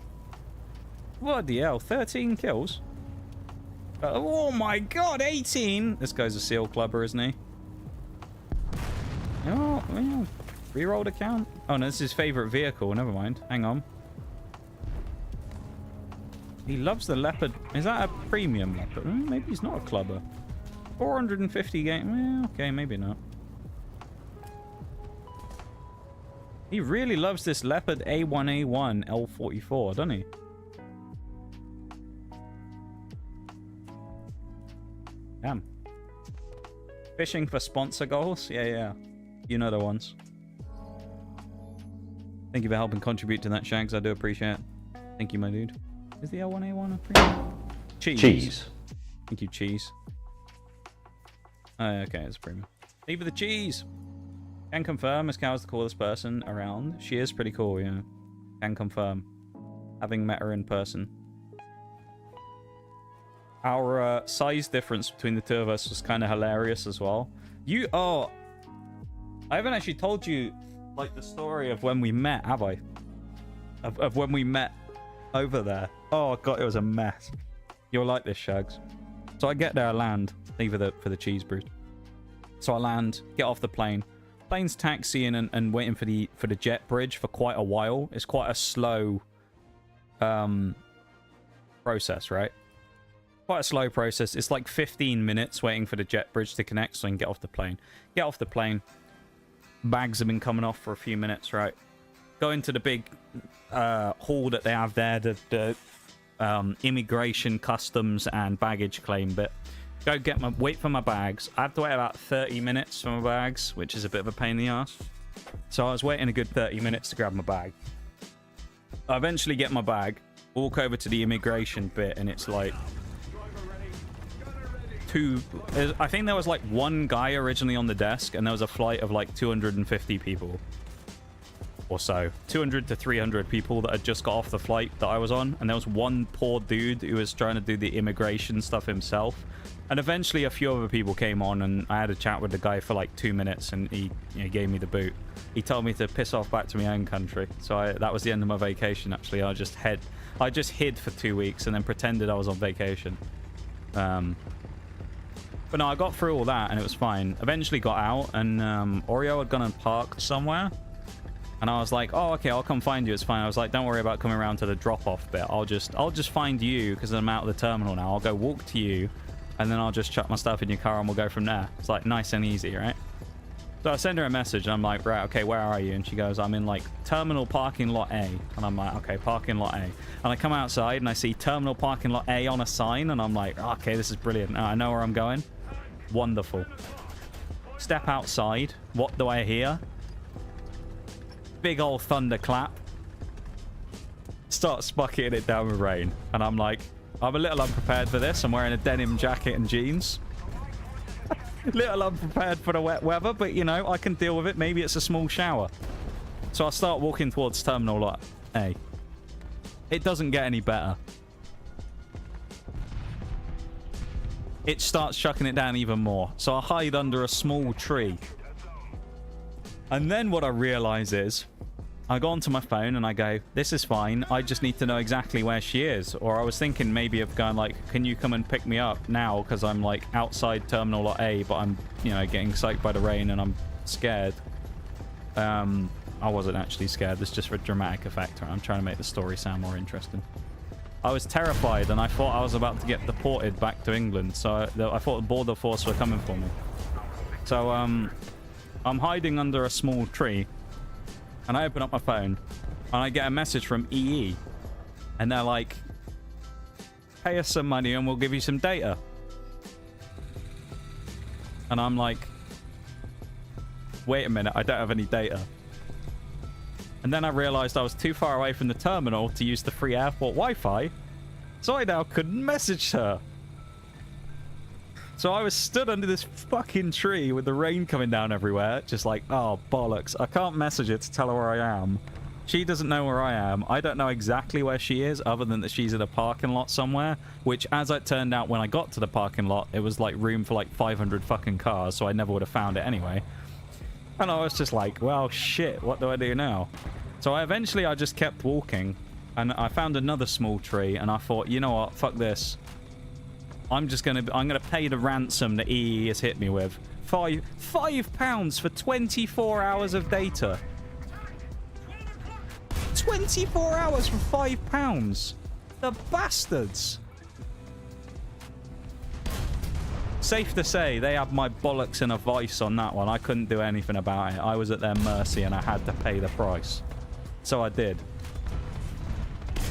Bloody hell, 13 kills. Oh my god, 18! This guy's a seal clubber, isn't he? Oh, yeah. Rerolled account. Oh no, this is his favorite vehicle. Never mind. Hang on. He loves the leopard. Is that a premium leopard? Maybe he's not a clubber. 450 game. Okay, maybe not. He really loves this leopard A1A1 L44, doesn't he? Damn. Fishing for sponsor goals? Yeah. You know the ones. Thank you for helping contribute to that, Shags. I do appreciate it. Thank you, my dude. Is the L1A1 a premium? Cheese. Thank you, cheese. Okay, it's a premium. Leave for the cheese. Can confirm Miss Cow is the coolest person around. She is pretty cool, yeah. Can confirm. Having met her in person. Our size difference between the two of us was kind of hilarious as well. I haven't actually told you, like, the story of when we met, have I? Of when we met over there. Oh god, it was a mess. You'll like this, Shags. So I get there, I land. Leave for the cheese brew. So I land, get off the plane. Plane's taxiing and waiting for the jet bridge for quite a while. It's quite a slow process, right? Quite a slow process. It's like 15 minutes waiting for the jet bridge to connect so I can get off the plane. Get off the plane. Bags have been coming off for a few minutes, right? Go into the big hall that they have there, the immigration, customs, and baggage claim bit. go wait for my bags. I had to wait about 30 minutes for my bags, which is a bit of a pain in the ass. So I was waiting a good 30 minutes to grab my bag. I eventually get my bag, walk over to the immigration bit, and it's like I think there was like one guy originally on the desk, and there was a flight of like 250 people or so. 200 to 300 people that had just got off the flight that I was on, and there was one poor dude who was trying to do the immigration stuff himself. And eventually a few other people came on, and I had a chat with the guy for like 2 minutes, and he gave me the boot. He told me to piss off back to my own country. So that was the end of my vacation, actually. I just hid for 2 weeks and then pretended I was on vacation. But no, I got through all that and it was fine. Eventually got out, and Oreo had gone and parked somewhere. And I was like, oh, okay, I'll come find you. It's fine. I was like, don't worry about coming around to the drop-off bit. I'll just find you because I'm out of the terminal now. I'll go walk to you, and then I'll just chuck my stuff in your car and we'll go from there. It's like nice and easy, right? So I send her a message and I'm like, right, okay, where are you? And she goes, I'm in like terminal parking lot A. And I'm like, okay, parking lot A. And I come outside and I see terminal parking lot A on a sign, and I'm like, okay, this is brilliant. I know where I'm going. Wonderful. Step outside. What do I hear? Big old thunderclap. Starts bucketing it down with rain. And I'm like, I'm a little unprepared for this. I'm wearing a denim jacket and jeans. Little unprepared for the wet weather, but you know, I can deal with it. Maybe it's a small shower. So I start walking towards terminal lot A. It doesn't get any better. It starts chucking it down even more. So I hide under a small tree. And then what I realize is, I go onto my phone and I go, this is fine. I just need to know exactly where she is. Or I was thinking maybe of going like, can you come and pick me up now? Because I'm like outside terminal lot A, but I'm, you know, getting soaked by the rain and I'm scared. I wasn't actually scared. This is just for dramatic effect. I'm trying to make the story sound more interesting. I was terrified and I thought I was about to get deported back to England. So I thought the border force were coming for me. So I'm hiding under a small tree. And I open up my phone, and I get a message from EE. And they're like, pay us some money and we'll give you some data. And I'm like, wait a minute, I don't have any data. And then I realized I was too far away from the terminal to use the free airport Wi-Fi. So I now couldn't message her. So I was stood under this fucking tree with the rain coming down everywhere. Just like, oh, bollocks. I can't message her to tell her where I am. She doesn't know where I am. I don't know exactly where she is, other than that she's in a parking lot somewhere. Which, as it turned out, when I got to the parking lot, it was like room for like 500 fucking cars. So I never would have found it anyway. And I was just like, well, shit, what do I do now? So I just kept walking. And I found another small tree. And I thought, you know what? Fuck this. I'm gonna pay the ransom that EE has hit me with. £5 for 24 hours of data. 24 hours for £5. The bastards. Safe to say, they have my bollocks in a vice on that one. I couldn't do anything about it. I was at their mercy and I had to pay the price. So I did.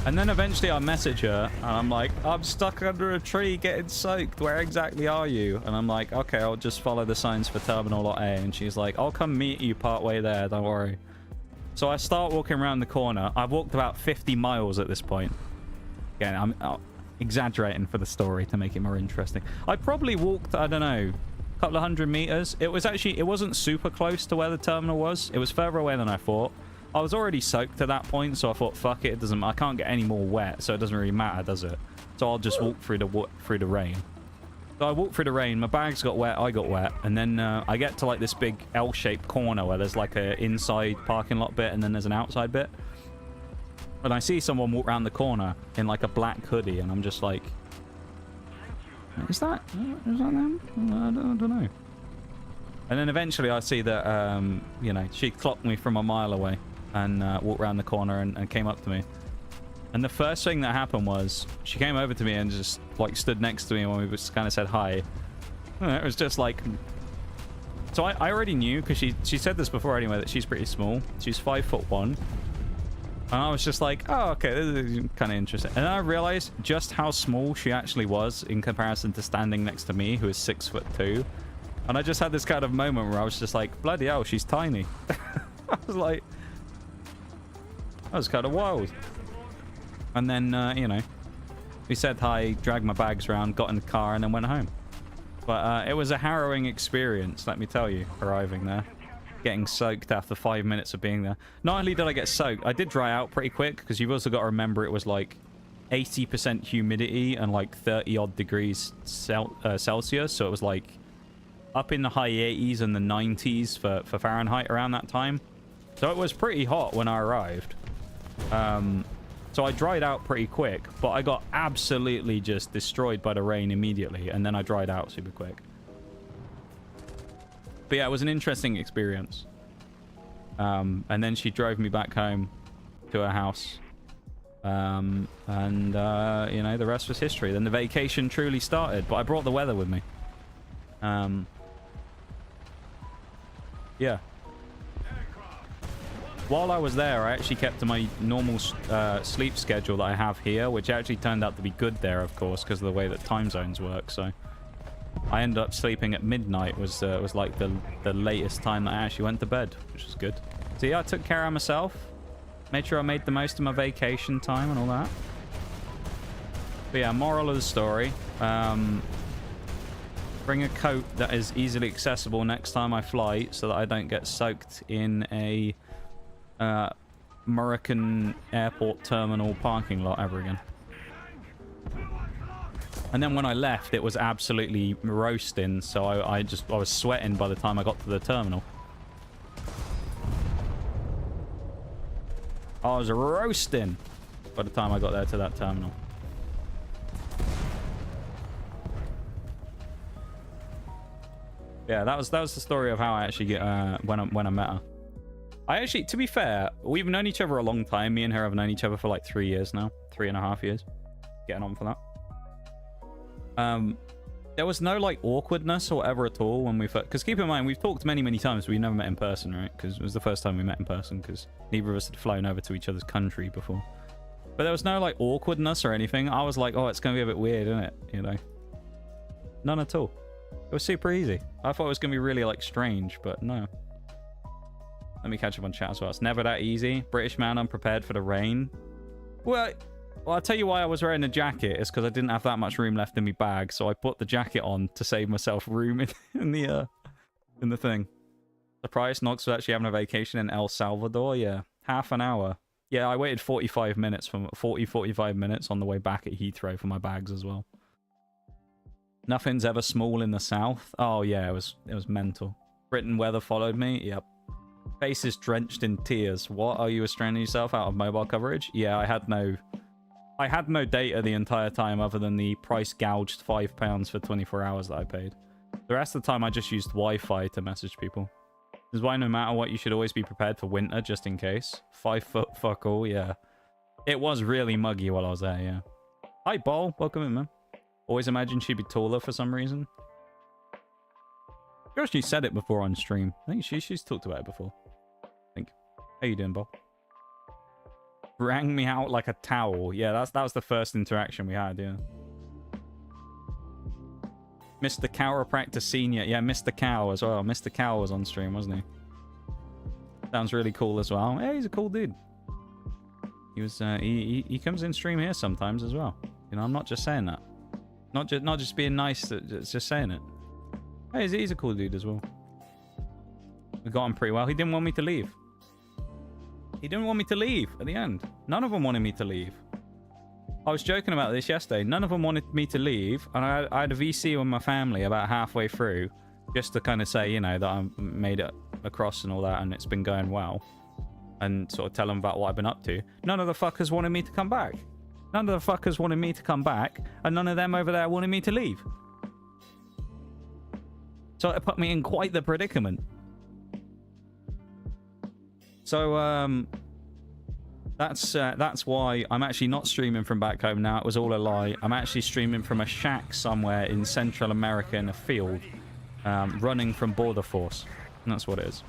And then eventually I message her and I'm like, I'm stuck under a tree getting soaked. Where exactly are you? And I'm like, okay, I'll just follow the signs for terminal lot A. And she's like, I'll come meet you partway there. Don't worry. So I start walking around the corner. I've walked about 50 miles at this point. Again, I'm exaggerating for the story to make it more interesting. I probably walked, I don't know, a couple of 100 meters. It wasn't super close to where the terminal was. It was further away than I thought. I was already soaked to that point, so I thought, fuck it, I can't get any more wet, so it doesn't really matter, does it? So I'll just walk through the rain. So I walked through the rain, my bags got wet, I got wet, and then I get to like this big L-shaped corner where there's like a inside parking lot bit and then there's an outside bit. And I see someone walk around the corner in like a black hoodie, and I'm just like, is that them? I don't know. And then eventually I see that, you know, she clocked me from a mile away. And walked around the corner and came up to me. And the first thing that happened was she came over to me and just like stood next to me when we just kind of said hi. And it was just like, so I already knew, because she said this before anyway, that she's pretty small. She's 5'1". And I was just like, oh, okay, this is kind of interesting. And then I realized just how small she actually was in comparison to standing next to me, who is 6'2". And I just had this kind of moment where I was just like, bloody hell, she's tiny. I was like, that was kind of wild. And then, you know, we said hi, dragged my bags around, got in the car, and then went home. But it was a harrowing experience, let me tell you, arriving there. Getting soaked after 5 minutes of being there. Not only did I get soaked, I did dry out pretty quick, because you've also got to remember it was like 80% humidity and like 30 odd degrees Celsius. So it was like up in the high 80s and the 90s for Fahrenheit around that time. So it was pretty hot when I arrived. So I dried out pretty quick, but I got absolutely just destroyed by the rain immediately, and then I dried out super quick. But yeah, it was an interesting experience. And then she drove me back home to her house. And, you know, the rest was history. Then the vacation truly started, but I brought the weather with me. Yeah. While I was there, I actually kept to my normal sleep schedule that I have here, which actually turned out to be good there, of course, because of the way that time zones work. So I ended up sleeping at midnight. Was like the latest time that I actually went to bed, which was good. So yeah, I took care of myself, made sure I made the most of my vacation time and all that. But yeah, moral of the story: bring a coat that is easily accessible next time I fly, so that I don't get soaked in a American airport terminal parking lot ever again. And then when I left, it was absolutely roasting, so I was sweating by the time I got to the terminal. I was roasting by the time I got there to that terminal. Yeah, that was the story of how I actually get when I met her. I actually, to be fair, we've known each other a long time. Me and her have known each other for like 3 years now. 3.5 years. Getting on for that. There was no like awkwardness or whatever at all when we first... Because keep in mind, we've talked many times, but we've never met in person, right? Because it was the first time we met in person, because neither of us had flown over to each other's country before. But there was no like awkwardness or anything. I was like, oh, it's going to be a bit weird, isn't it? You know? None at all. It was super easy. I thought it was going to be really like strange, but no. Let me catch up on chat as well. It's never that easy. British man unprepared for the rain. Well, I'll tell you why I was wearing a jacket. It's because I didn't have that much room left in my bag, so I put the jacket on to save myself room in the thing. Surprised Knox was actually having a vacation in El Salvador. Yeah, half an hour. Yeah, I waited 45 minutes on the way back at Heathrow for my bags as well. Nothing's ever small in the south. Oh yeah, it was mental. Britain weather followed me. Yep. Face is drenched in tears. What? Are you stranding yourself out of mobile coverage? Yeah, I had no data the entire time other than the price gouged £5 for 24 hours that I paid. The rest of the time I just used Wi-Fi to message people. This is why no matter what, you should always be prepared for winter just in case. 5 foot fuck all, yeah. It was really muggy while I was there, yeah. Hi, Ball. Welcome in, man. Always imagined she'd be taller for some reason. I actually said it before on stream. I think she's talked about it before. I think. How you doing, Bob? Rang me out like a towel. Yeah, that was the first interaction we had, yeah. Mr. Chiropractor Senior. Yeah, Mr. Cow as well. Mr. Cow was on stream, wasn't he? Sounds really cool as well. Yeah, he's a cool dude. He was he comes in stream here sometimes as well. You know, I'm not just saying that. Not just being nice, it's just saying it. Hey, he's a cool dude as well. We got him pretty well. He didn't want me to leave. He didn't want me to leave at the end. None of them wanted me to leave. I was joking about this yesterday. None of them wanted me to leave. And I had a VC with my family about halfway through. Just to kind of say, you know, that I made it across and all that. And it's been going well. And sort of tell them about what I've been up to. None of the fuckers wanted me to come back. None of the fuckers wanted me to come back. And none of them over there wanted me to leave. So it put me in quite the predicament. So, that's why I'm actually not streaming from back home now. It was all a lie. I'm actually streaming from a shack somewhere in Central America in a field, running from Border Force. And that's what it is.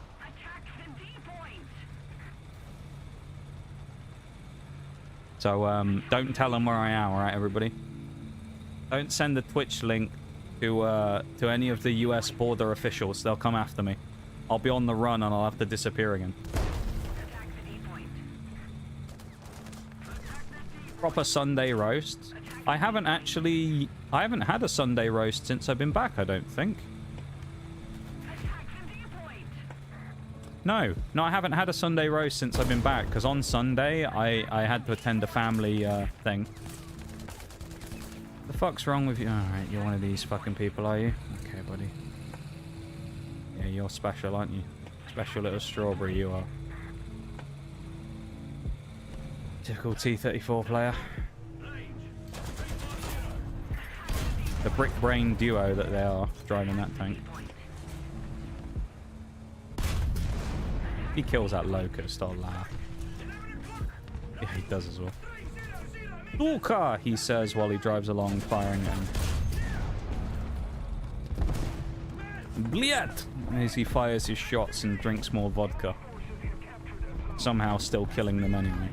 So don't tell them where I am, all right, everybody? Don't send the Twitch link to any of the US border officials. They'll come after me. I'll be on the run and I'll have to disappear again. Proper Sunday roast. I haven't had a Sunday roast since I've been back, I don't think. No, I haven't had a Sunday roast since I've been back, because on Sunday, I had to attend a family thing. The fuck's wrong with you? Alright, you're one of these fucking people, are you? Okay, buddy. Yeah, you're special, aren't you? Special little strawberry you are. Typical T-34 player. The brick brain duo that they are driving that tank. He kills that locust, I'll laugh. Yeah, he does as well. Luka, he says while he drives along, firing at him. Bliat! As he fires his shots and drinks more vodka. Somehow still killing them anyway.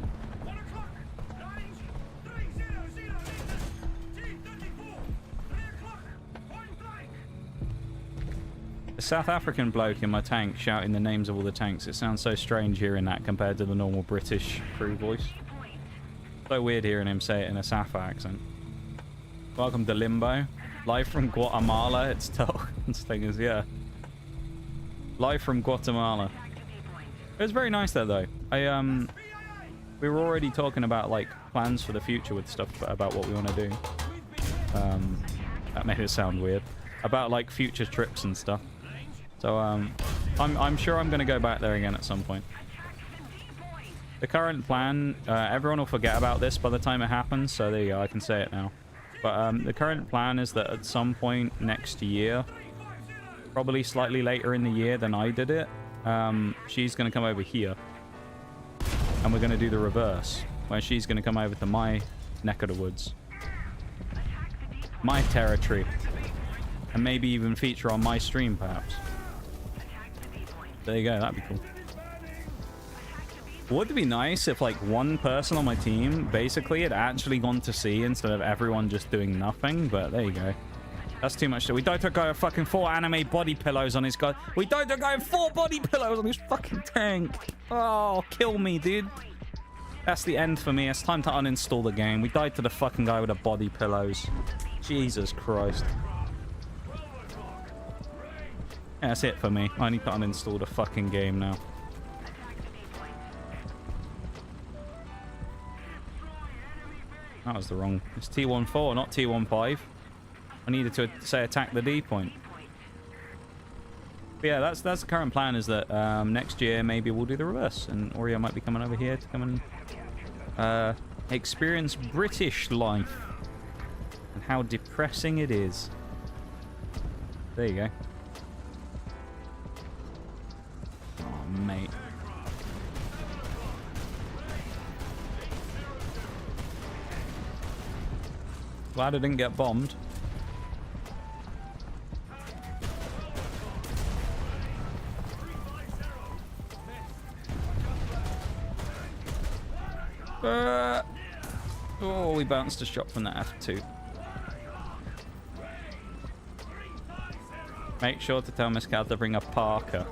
A South African bloke in my tank shouting the names of all the tanks. It sounds so strange hearing that compared to the normal British crew voice. So weird hearing him say it in a Safa accent. Welcome to Limbo. Live from Guatemala. It's Tolkien's thing is, yeah. Live from Guatemala. It was very nice there, though. We were already talking about, like, plans for the future with stuff about what we want to do. That made it sound weird. About, like, future trips and stuff. So, I'm sure I'm going to go back there again at some point. The current plan, everyone will forget about this by the time it happens, so there you go, I can say it now. But the current plan is that at some point next year, probably slightly later in the year than I did it, she's going to come over here. And we're going to do the reverse, where she's going to come over to my neck of the woods. My territory. And maybe even feature on my stream, perhaps. There you go, that'd be cool. Would it be nice if, like, one person on my team basically had actually gone to sea instead of everyone just doing nothing? But there you go. That's too much. We died to a guy with fucking 4 anime body pillows on his guy. We died to a guy with 4 body pillows on his fucking tank. Oh, kill me, dude. That's the end for me. It's time to uninstall the game. We died to the fucking guy with the body pillows. Jesus Christ. Yeah, that's it for me. I need to uninstall the fucking game now. That was the wrong... It's T14, not T15. I needed to say attack the D point. But yeah, that's the current plan, is that next year maybe we'll do the reverse. And Oreo might be coming over here to come and experience British life. And how depressing it is. There you go. Oh, mate. Glad I didn't get bombed. Oh, we bounced a shot from that F2. Make sure to tell Miss Cal to bring a parka.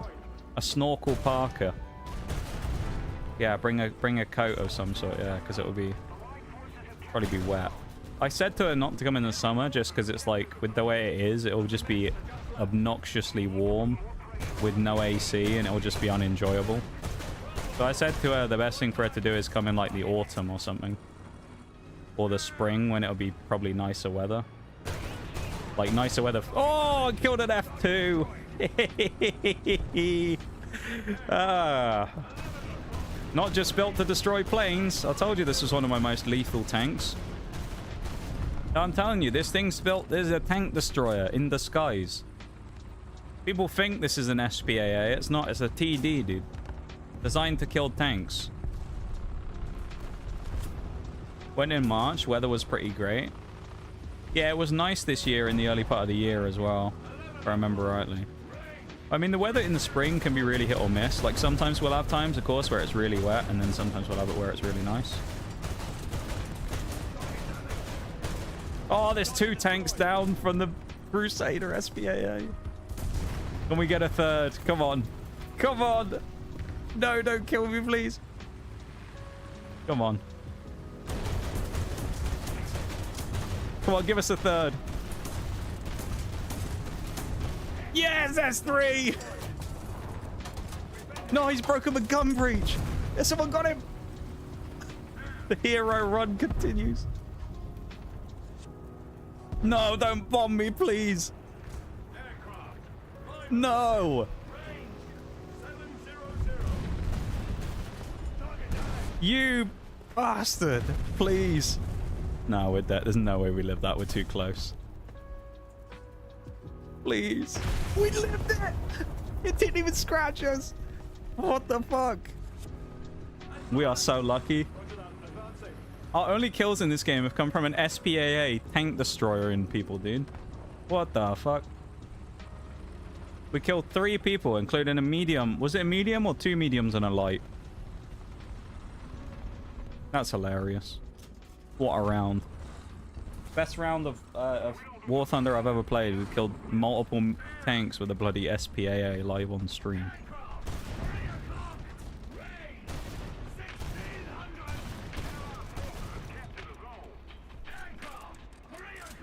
A snorkel parka. Yeah, bring a coat of some sort, yeah, because it will be... probably be wet. I said to her not to come in the summer just because it's like, with the way it is, it'll just be obnoxiously warm with no AC and it'll just be unenjoyable. So I said to her the best thing for her to do is come in like the autumn or something. Or the spring when it'll be probably nicer weather. Like nicer weather. Oh, I killed an F2. Not just built to destroy planes. I told you this was one of my most lethal tanks. I'm telling you, this thing's built... There's a tank destroyer in disguise. People think this is an SPAA. It's not. It's a TD, dude. Designed to kill tanks. Went in March. Weather was pretty great. Yeah, it was nice this year in the early part of the year as well, if I remember rightly. I mean, the weather in the spring can be really hit or miss. Like, sometimes we'll have times, of course, where it's really wet, and then sometimes we'll have it where it's really nice. Oh, there's 2 tanks down from the Crusader SPAA. Can we get a third? Come on. Come on. No, don't kill me, please. Come on. Come on, give us a third. Yes, that's 3. No, he's broken the gun breach. Yes, someone got him. The hero run continues. No, don't bomb me, please. No. You bastard. Please. No, we're dead. There's no way we live that. We're too close. Please. We lived it. It didn't even scratch us. What the fuck? We are so lucky. Our only kills in this game have come from an SPAA tank destroyer in people, dude. What the fuck? We killed 3 people, including a medium. Was it a medium or 2 mediums and a light? That's hilarious. What a round. Best round of War Thunder I've ever played. We killed multiple tanks with a bloody SPAA live on stream.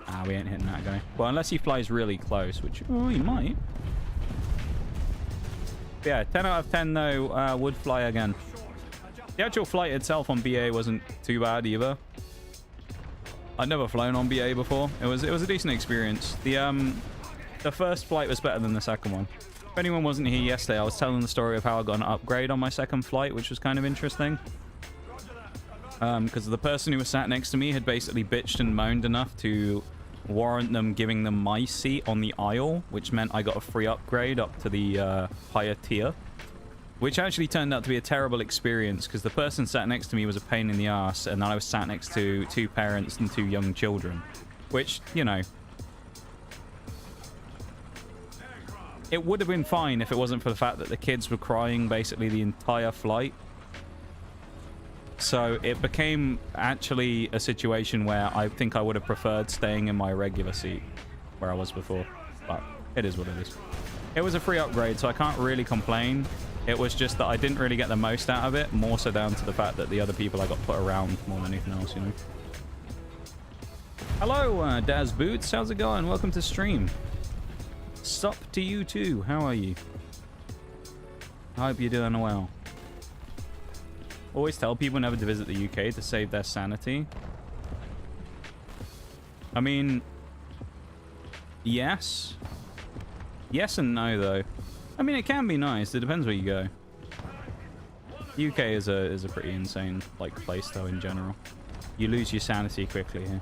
Ah, we ain't hitting that guy. Well, unless he flies really close, which... Oh, he might. But yeah, 10 out of 10 though, would fly again. The actual flight itself on BA wasn't too bad either. I'd never flown on BA before. It was a decent experience. The first flight was better than the second one. If anyone wasn't here yesterday, I was telling the story of how I got an upgrade on my second flight, which was kind of interesting. Because the person who was sat next to me had basically bitched and moaned enough to warrant them giving them my seat on the aisle, which meant I got a free upgrade up to the higher tier, which actually turned out to be a terrible experience because the person sat next to me was a pain in the ass, and then I was sat next to 2 parents and 2 young children, which, you know, it would have been fine if it wasn't for the fact that the kids were crying basically the entire flight. So it became actually a situation where I think I would have preferred staying in my regular seat where I was before. But it is what it is. It was a free upgrade, so I can't really complain. It was just that I didn't really get the most out of it, more so down to the fact that the other people I got put around more than anything else, you know. Hello, Daz Boots. How's it going? Welcome to stream. Sup to you too. How are you? I hope you're doing well. Always tell people never to visit the UK to save their sanity. I mean, yes. Yes and no, though. I mean, it can be nice. It depends where you go. UK is a pretty insane like place, though, in general. You lose your sanity quickly here.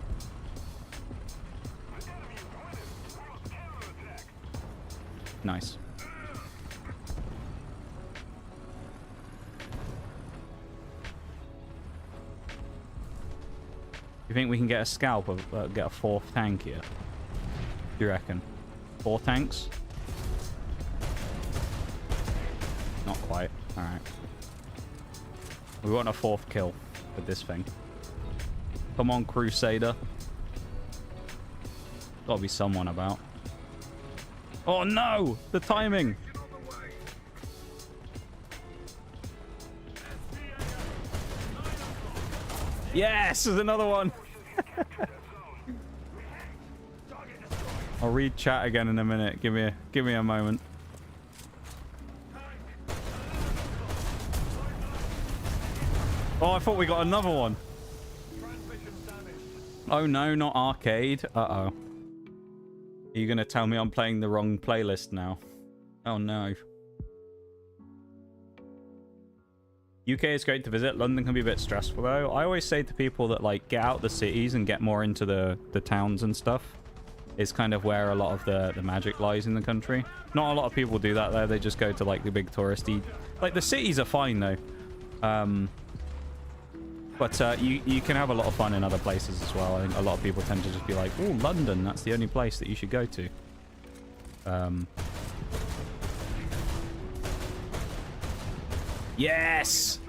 Nice. You think we can get a scalp of get a 4th tank here? Do you reckon? 4 tanks? Not quite. Alright. We want a 4th kill with this thing. Come on, Crusader. Gotta be someone about. Oh no! The timing! Yes! There's another one! I'll read chat again in a minute. Give me a moment. Oh, I thought we got another one. Oh no, not arcade. Uh-oh. Are you gonna tell me I'm playing the wrong playlist now? Oh no. UK is great to visit. London can be a bit stressful though. I always say to people that like get out the cities and get more into the towns and stuff. Is kind of where a lot of the magic lies in the country. Not a lot of people do that though. They just go to like the big touristy. Like the cities are fine though. But you can have a lot of fun in other places as well. I think a lot of people tend to just be like, oh, London, that's the only place that you should go to. Yes!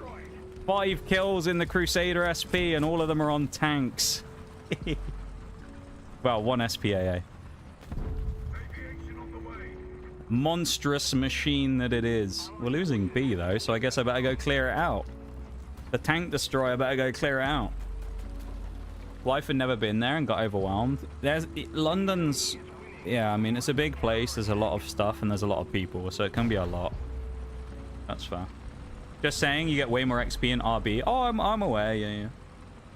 5 kills in the Crusader SP and all of them are on tanks. Well, one SPAA. Monstrous machine that it is. We're losing B, though, so I guess I better go clear it out. The tank destroyer better go clear it out. Wife had never been there and got overwhelmed. London's... Yeah, I mean, it's a big place. There's a lot of stuff and there's a lot of people, so it can be a lot. That's fair. Just saying, you get way more XP in RB. Oh, I'm aware, yeah.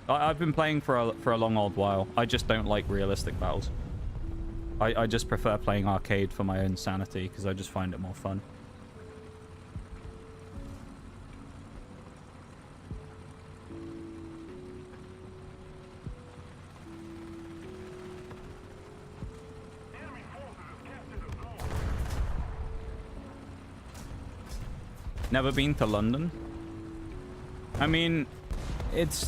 I've been playing for a long old while. I just don't like realistic battles. I just prefer playing arcade for my own sanity because I just find it more fun. Never been to London. I mean, it's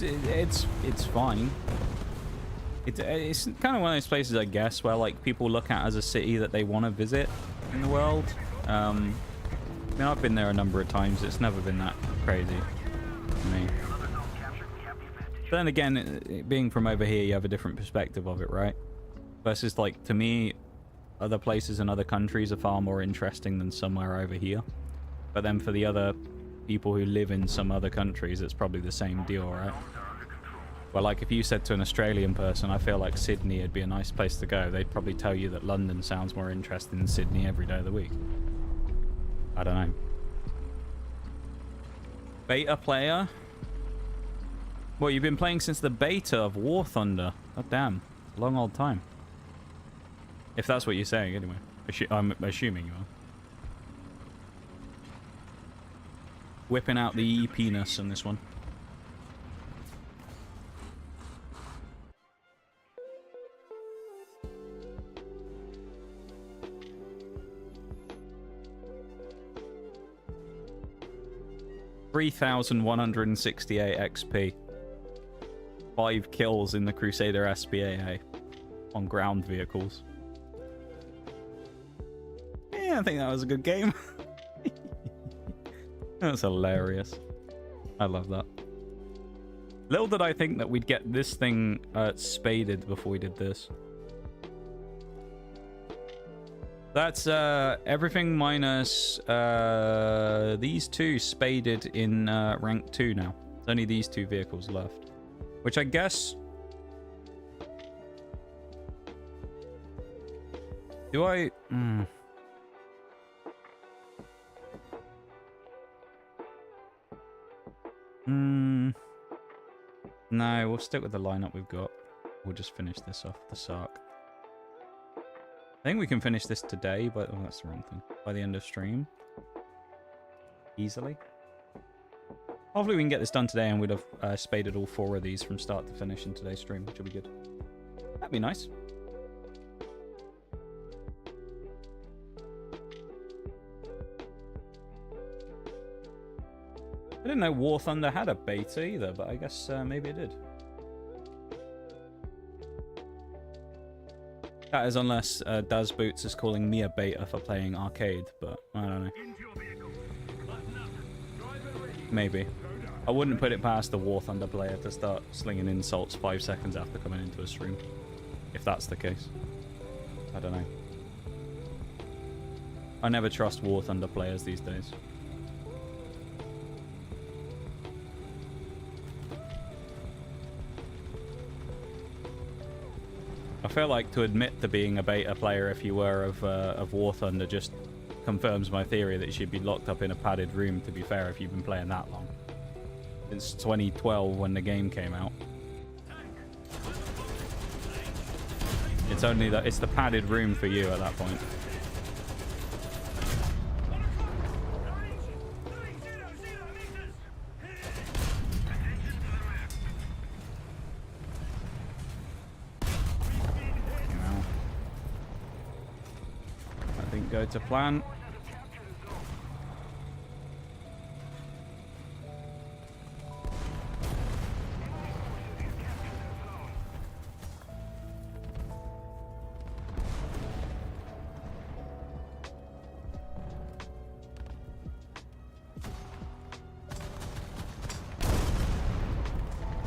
fine. It's kind of one of those places, I guess, where like people look at as a city that they want to visit in the world. I mean, I've been there a number of times. It's never been that crazy to me. But then again, being from over here, you have a different perspective of it, right? Versus, like, to me, other places in other countries are far more interesting than somewhere over here. But then for the other people who live in some other countries, it's probably the same deal, right? Well, like, if you said to an Australian person, I feel like Sydney would be a nice place to go, they'd probably tell you that London sounds more interesting than Sydney every day of the week. I don't know. Beta player? Well, you've been playing since the beta of War Thunder. God damn. It's a long old time. If that's what you're saying, anyway. I'm assuming you are. Whipping out the penis on this one. $3,168 XP. 5 kills in the Crusader SPAA on ground vehicles. Yeah, I think that was a good game. That's hilarious. I love that. Little did I think that we'd get this thing spaded before we did this. That's everything minus these two spaded in rank 2 now. There's only these two vehicles left. Which I guess... Do I... No, we'll stick with the lineup we've got. We'll just finish this off the Sark. I think we can finish this today, but... Oh, that's the wrong thing. By the end of stream. Easily. Hopefully we can get this done today and we'd have spaded all 4 of these from start to finish in today's stream, which will be good. That'd be nice. I didn't know War Thunder had a beta either, but I guess maybe it did. That is unless Daz Boots is calling me a beta for playing arcade, but I don't know. Maybe. I wouldn't put it past the War Thunder player to start slinging insults 5 seconds after coming into a stream. If that's the case. I don't know. I never trust War Thunder players these days. I feel like to admit to being a beta player if you were of War Thunder just confirms my theory that you should be locked up in a padded room, to be fair, if you've been playing that long. Since 2012 when the game came out. It's only that it's the padded room for you at that point. Go to plan.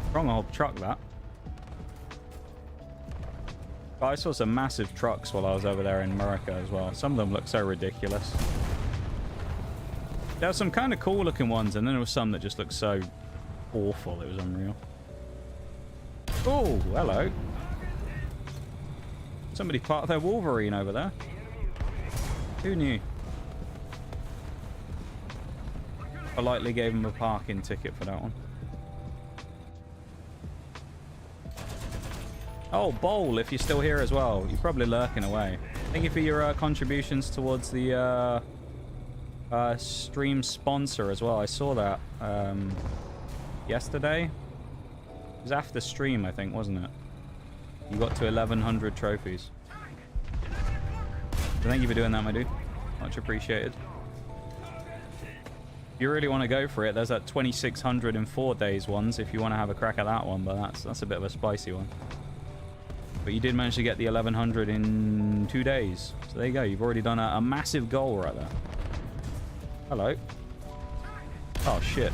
Strong old truck, that. I saw some massive trucks while I was over there in Morocco as well. Some of them look so ridiculous. There were some kind of cool looking ones, and then there was some that just looked so awful. It was unreal. Oh, hello. Somebody parked their Wolverine over there. Who knew? Politely gave him a parking ticket for that one. Oh, Bowl, if you're still here as well. You're probably lurking away. Thank you for your contributions towards the stream sponsor as well. I saw that yesterday. It was after stream, I think, wasn't it? You got to 1,100 trophies. So thank you for doing that, my dude. Much appreciated. If you really want to go for it, there's that 2,600 in 4 days ones if you want to have a crack at that one, but that's a bit of a spicy one. But you did manage to get the 1,100 in 2 days. So there you go. You've already done a massive goal right there. Hello. Oh, shit.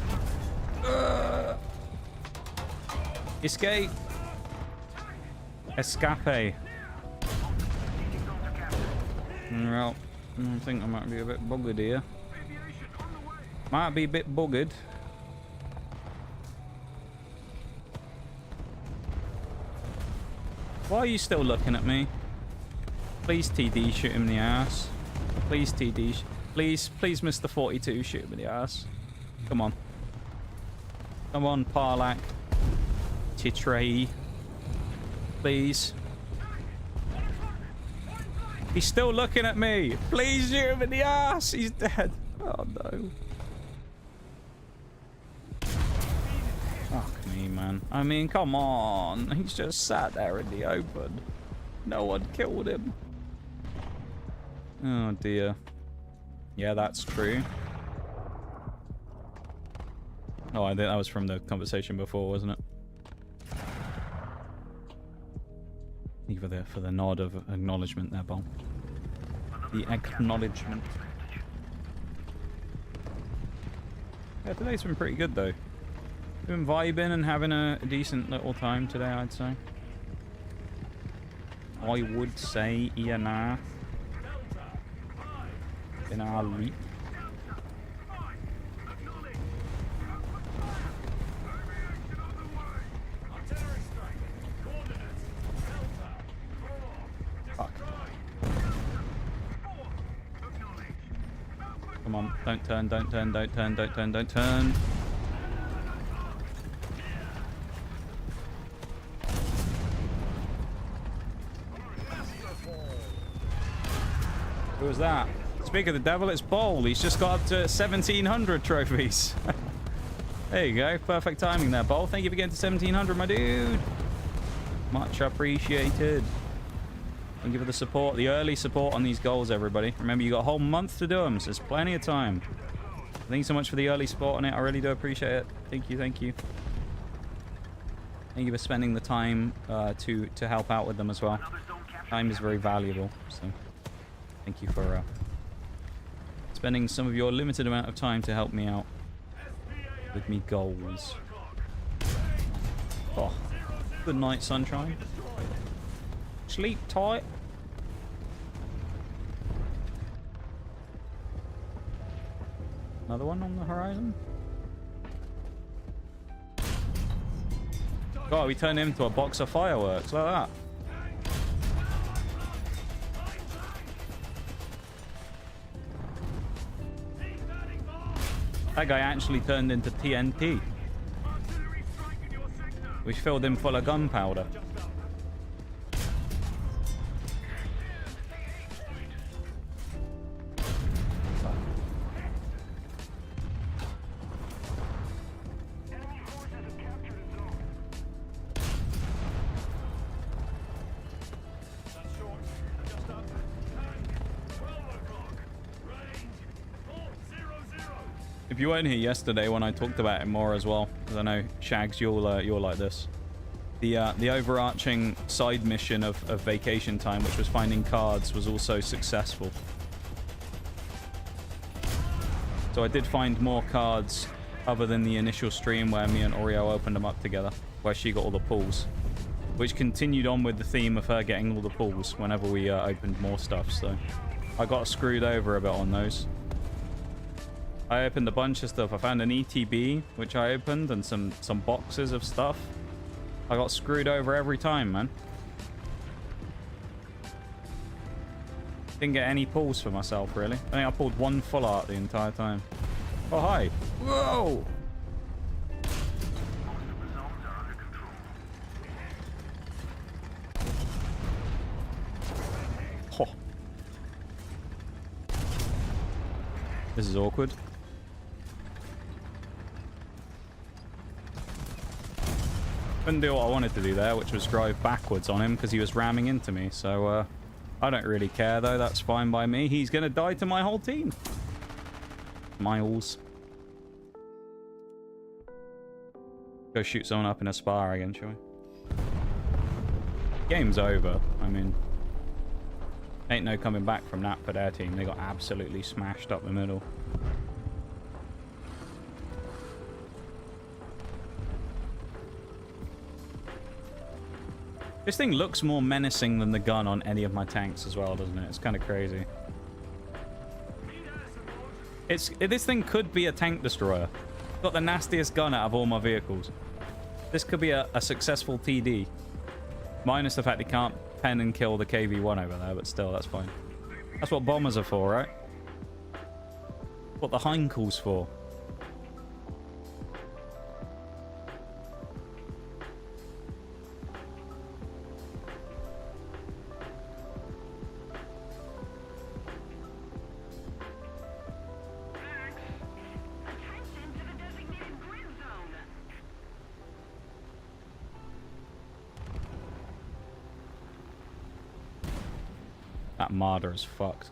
Escape. Escape. Well, I think I might be a bit buggered here. Might be a bit buggered. Why are you still looking at me? Please, TD, shoot him in the ass. Please, TD. Please, Mr. 42, shoot him in the ass. Come on. Come on, Parlak. Titrei. Please. He's still looking at me. Please shoot him in the ass. He's dead. Oh, no. Fuck me, man. I mean, come on. He's just sat there in the open. No one killed him. Oh, dear. Yeah, that's true. Oh, I think that was from the conversation before, wasn't it? Thank you for the nod of acknowledgement there, Bob. The acknowledgement. Yeah, today's been pretty good, though. Been vibing and having a decent little time today, I'd say. I would say, Iana. In our leap. Fuck. Come on, don't turn, don't turn, don't turn, don't turn, don't turn. Who was that? Speak of the devil, it's Bowl. He's just got up to 1,700 trophies. There you go. Perfect timing there, Bowl. Thank you for getting to 1,700, my dude. Much appreciated. Thank you for the support, the early support on these goals, everybody. Remember, you got a whole month to do them, so there's plenty of time. Thank you so much for the early support on it. I really do appreciate it. Thank you, thank you. Thank you for spending the time to help out with them as well. Time is very valuable, so thank you for spending some of your limited amount of time to help me out with me goals. Oh, good night, sunshine. Sleep tight. Another one on the horizon. God, we turned him into a box of fireworks like that. That guy actually turned into TNT. We filled him full of gunpowder. If you weren't here yesterday when I talked about it more as well, because I know Shags, you're like this. The overarching side mission of Vacation Time, which was finding cards, was also successful. So I did find more cards other than the initial stream where me and Oreo opened them up together, where she got all the pulls. which continued on with the theme of her getting all the pulls whenever we opened more stuff. So I got screwed over a bit on those. I opened a bunch of stuff. I found an ETB, which I opened, and some boxes of stuff. I got screwed over every time, man. Didn't get any pulls for myself, really. I think I pulled one full art the entire time. Oh, hi. Whoa! Oh. This is awkward. Couldn't do what I wanted to do there, which was drive backwards on him because he was ramming into me. So, I don't really care, though. That's fine by me. He's going to die to my whole team. Miles. Go shoot someone up in a spar again, shall we? Game's over. I mean, ain't no coming back from that for their team. They got absolutely smashed up the middle. This thing looks more menacing than the gun on any of my tanks as well, doesn't it? It's kind of crazy. This thing could be a tank destroyer. It's got the nastiest gun out of all my vehicles. This could be a successful TD. Minus the fact it can't pen and kill the KV-1 over there, but still, that's fine. That's what bombers are for, right? What the Heinkel's for. That Marder is fucked.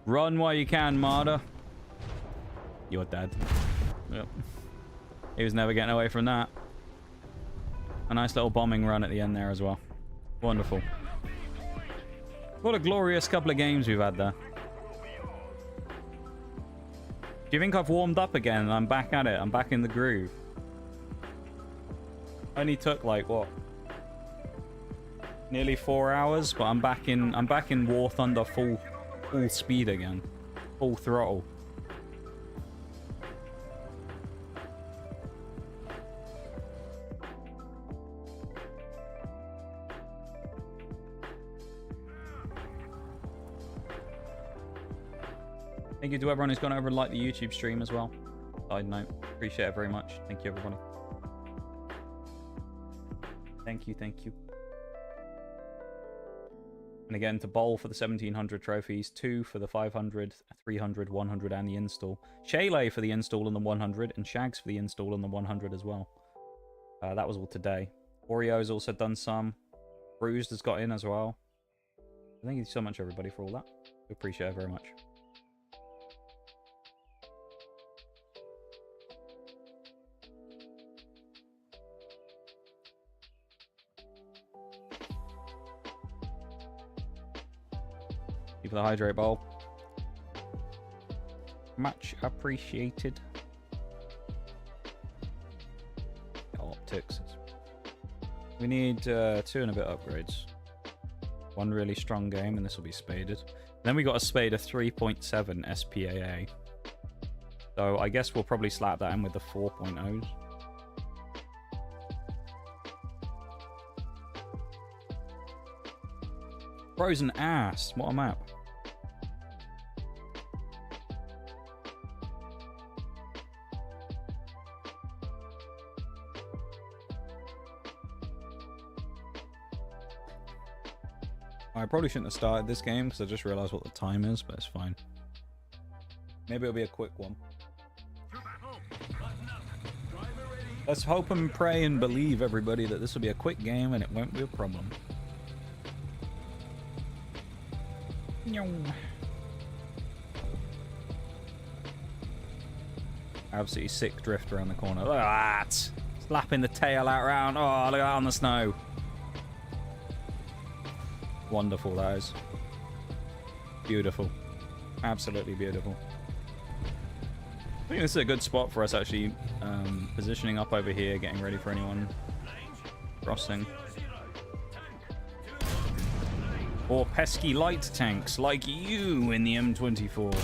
Run while you can, Marder. You're dead. Yep. He was never getting away from that. A nice little bombing run at the end there as well. Wonderful. What a glorious couple of games we've had there. Do you think I've warmed up again and I'm back at it? I'm back in the groove. Only took like what? Nearly 4 hours, but I'm back in War Thunder full speed again. Full throttle. Thank you to everyone who's gone over and liked the YouTube stream as well. Side note, appreciate it very much. Thank you, everybody. Thank you, thank you. And again, to bowl for the 1700 trophies, 2 for the 500, 300, 100, and the install. Shaylay for the install and the 100, and Shags for the install and the 100 as well. That was all today. Oreo's also done some. Bruised has got in as well. Thank you so much, everybody, for all that. We appreciate it very much. For the hydrate bowl. Much appreciated. Optics. We need 2 and a bit upgrades. One really strong game, and this will be spaded. Then we got a spade of 3.7 SPAA. So I guess we'll probably slap that in with the 4.0s. Frozen ass. What a map. I probably shouldn't have started this game because I just realized what the time is, but it's fine. Maybe it'll be a quick one. Let's hope and pray and believe, everybody, that this will be a quick game and it won't be a problem. Absolutely sick drift around the corner. Look at that! Slapping the tail out round. Oh, look at that on the snow. Wonderful, that is. Beautiful. Absolutely beautiful. I think this is a good spot for us, actually. Positioning up over here, getting ready for anyone crossing. Or pesky light tanks like you in the M24.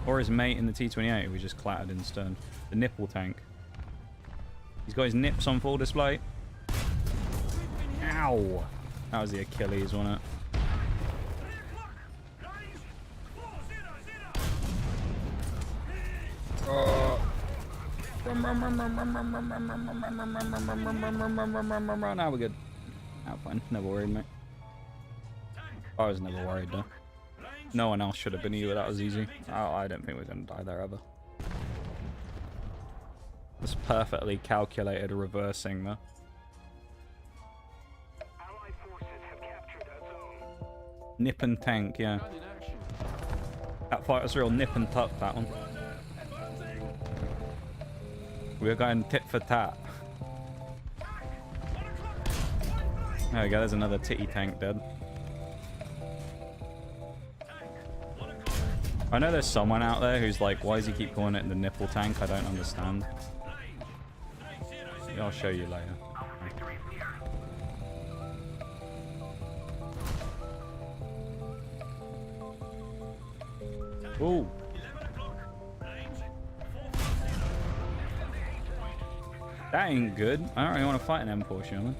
Or his mate in the T28 who we just clattered in stern. The nipple tank. He's got his nips on full display. Ow! That was the Achilles, wasn't it? Now we're good. Now fine. Never worried, mate. I was never worried, though. No one else should have been either. That was easy. Oh, I don't think we're going to die there ever. It's perfectly calculated reversing, though. Nip and tank, yeah. That fight was real nip and tuck, that one. We're going tit for tat. There we go, there's another titty tank dead. I know there's someone out there who's like, why does he keep calling it the nipple tank? I don't understand. I'll show you later. Ooh. That ain't good. I don't really want to fight an M4, Sherman.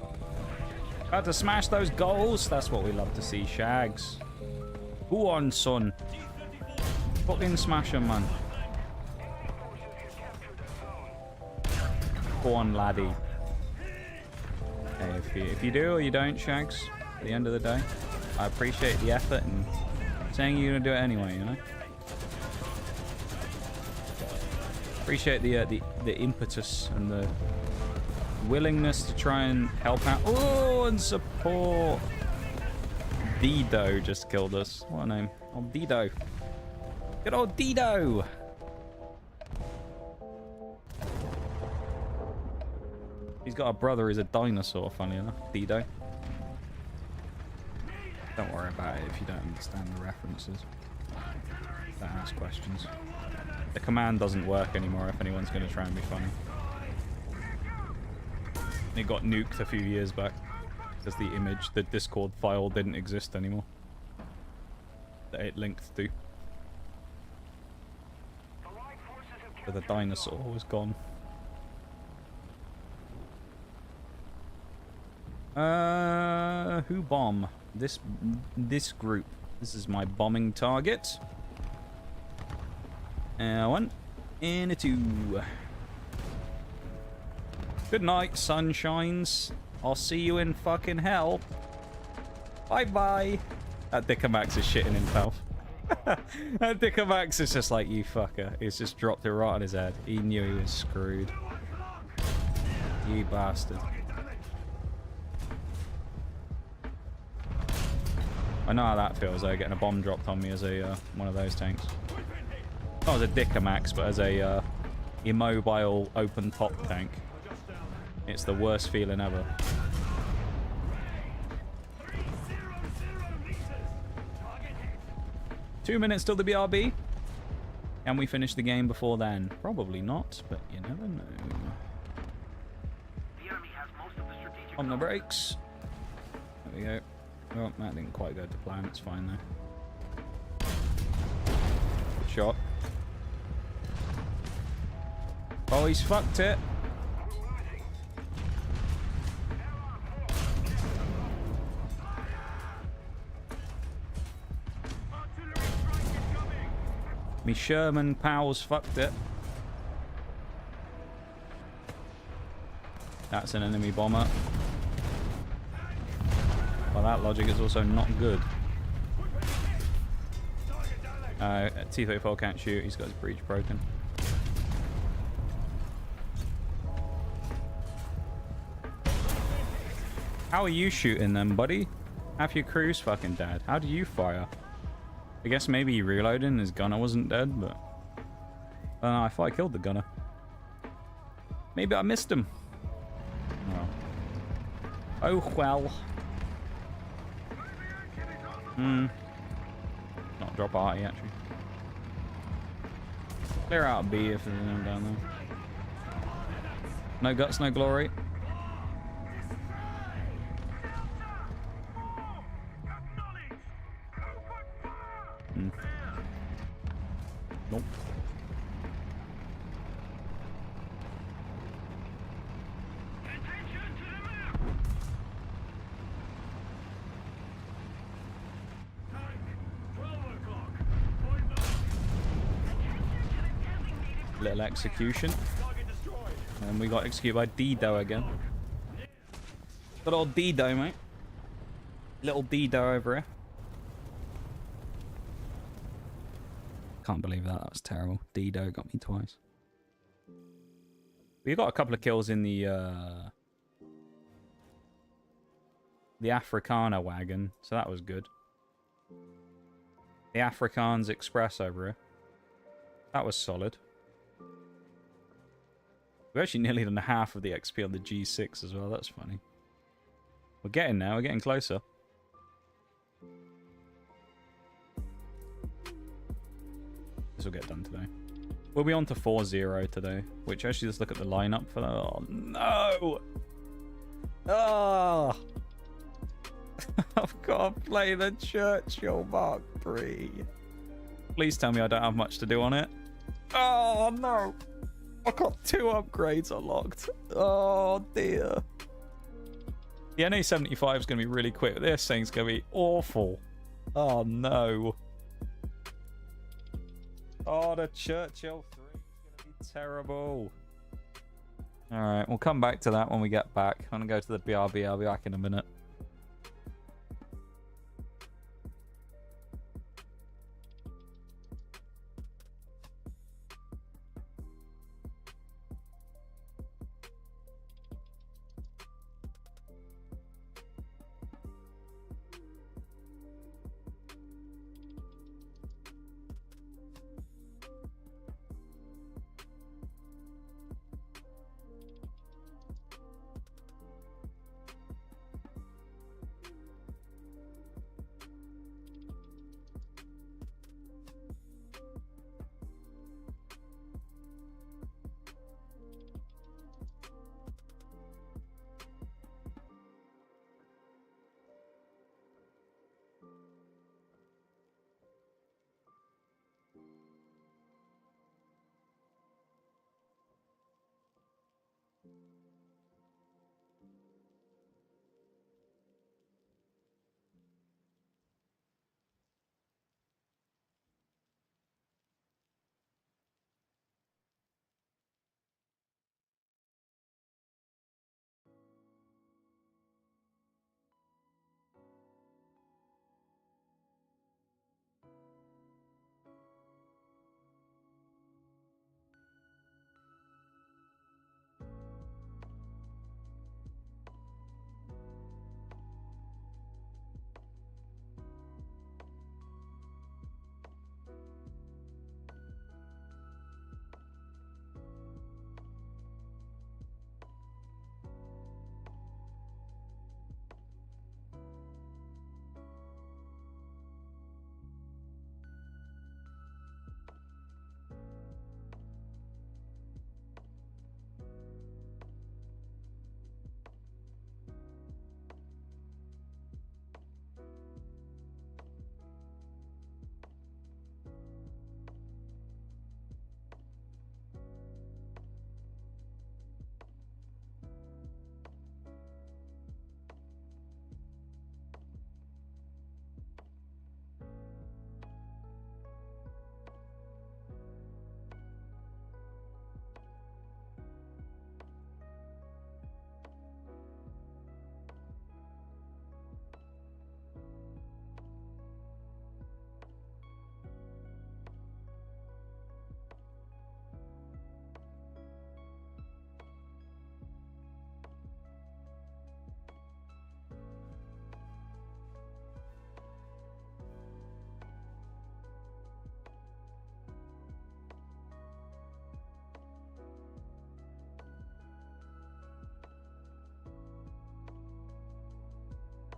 About to smash those goals. That's what we love to see, Shags. Go on, son. Fucking smash him, man. Go on, laddie. Hey, if you do or you don't, Shags, at the end of the day, I appreciate the effort and saying you're gonna do it anyway, you know? Appreciate the impetus and the willingness to try and help out. Oh, and support. Dido just killed us. What a name. Oh, Dido. Good old Dido. He's got a brother who's a dinosaur, funny enough. Dido. Don't worry about it if you don't understand the references. Don't ask questions. The command doesn't work anymore if anyone's going to try and be funny. It got nuked a few years back because the image, the Discord file didn't exist anymore that it linked to. But the dinosaur was gone. Who bomb? This group. This is my bombing target. One and a two. Good night, sunshines. I'll see you in fucking hell. Bye bye. That Dickomax is shitting himself. That Dickomax is just like, you fucker. He's just dropped it right on his head. He knew he was screwed. You bastard. I know how that feels though, getting a bomb dropped on me as a one of those tanks. Not as a Dickomax, but as a immobile open top tank. It's the worst feeling ever. Two minutes till the BRB. Can we finish the game before then? Probably not, but you never know. On the brakes. There we go. Oh, that didn't quite go to plan. It's fine though. Good shot. Oh, he's fucked it. Me Sherman pals fucked it. That's an enemy bomber. Well, that logic is also not good. T-34 can't shoot. He's got his breach broken. How are you shooting them, buddy? Half your crew's fucking dead. How do you fire? I guess maybe he reloaded and his gunner wasn't dead, but... I don't know, I thought I killed the gunner. Maybe I missed him. Oh well. Not drop arty, actually. Clear out B if there's anyone down there. No guts, no glory. Nope. Little execution. And we got executed by Dido again. Good old Dido, mate. Little Dido over here. Can't believe that. That was terrible. Dido got me twice. We got a couple of kills in the Afrikaner wagon, so that was good. The Afrikaans Express over here. That was solid. We're actually nearly done half of the XP on the G6 as well. That's funny. We're getting there. We're getting closer. This will get done today. We'll be on to 4-0 today. Which actually, let's look at the lineup for that. Oh, no! Oh! I've got to play the Churchill Mark III. Please tell me I don't have much to do on it. Oh, no! I've got 2 upgrades unlocked. Oh, dear. The NA75 is going to be really quick. This thing's going to be awful. Oh, no. Oh, the Churchill 3 is going to be terrible. Alright, we'll come back to that when we get back. I'm going to go to the BRB. I'll be back in a minute.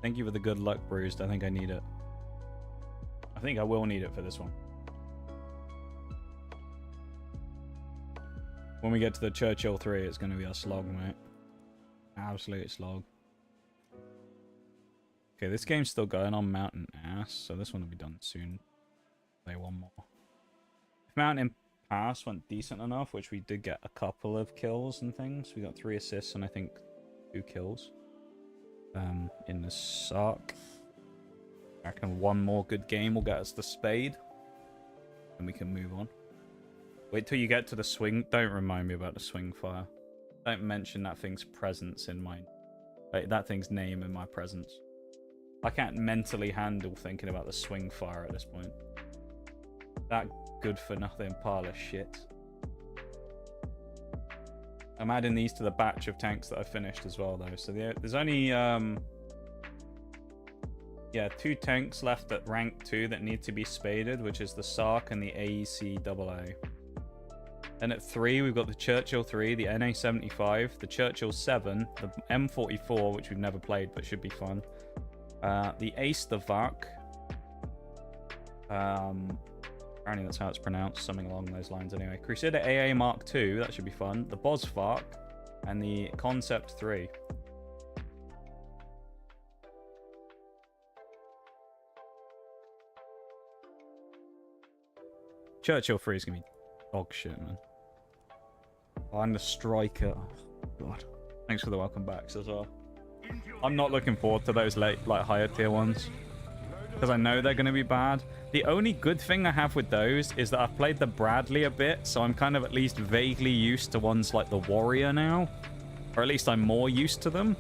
Thank you for the good luck, Bruised. I think I need it. I think I will need it for this one. When we get to the Churchill 3, it's going to be a slog, mate. Absolute slog. Okay, this game's still going on Mountain Ass, so this one will be done soon. Play one more. Mountain Pass went decent enough, which we did get a couple of kills and things. We got 3 assists and I think 2 kills in the Sark. I reckon one more good game will get us the spade. And we can move on. Wait till you get to the swing. Don't remind me about the swing fire. Don't mention that thing's presence in my... Like, that thing's name in my presence. I can't mentally handle thinking about the swing fire at this point. That good for nothing pile of shit. I'm adding these to the batch of tanks that I finished as well, though. So there's only... yeah, 2 tanks left at rank 2 that need to be spaded, which is the Sark and the AEC-AA. Then at 3, we've got the Churchill 3, the NA-75, the Churchill 7, the M44, which we've never played but should be fun. The Ace the Vak. Apparently that's how it's pronounced, something along those lines anyway. Crusader AA Mark 2, that should be fun. The Bosvark, and the Concept 3. Churchill 3 is going to be dog shit, man. Oh, I'm the striker. Oh, God. Thanks for the welcome backs as well. I'm not looking forward to those late, like, higher tier ones. Because I know they're going to be bad. The only good thing I have with those is that I've played the Bradley a bit, so I'm kind of at least vaguely used to ones like the Warrior now. Or at least I'm more used to them.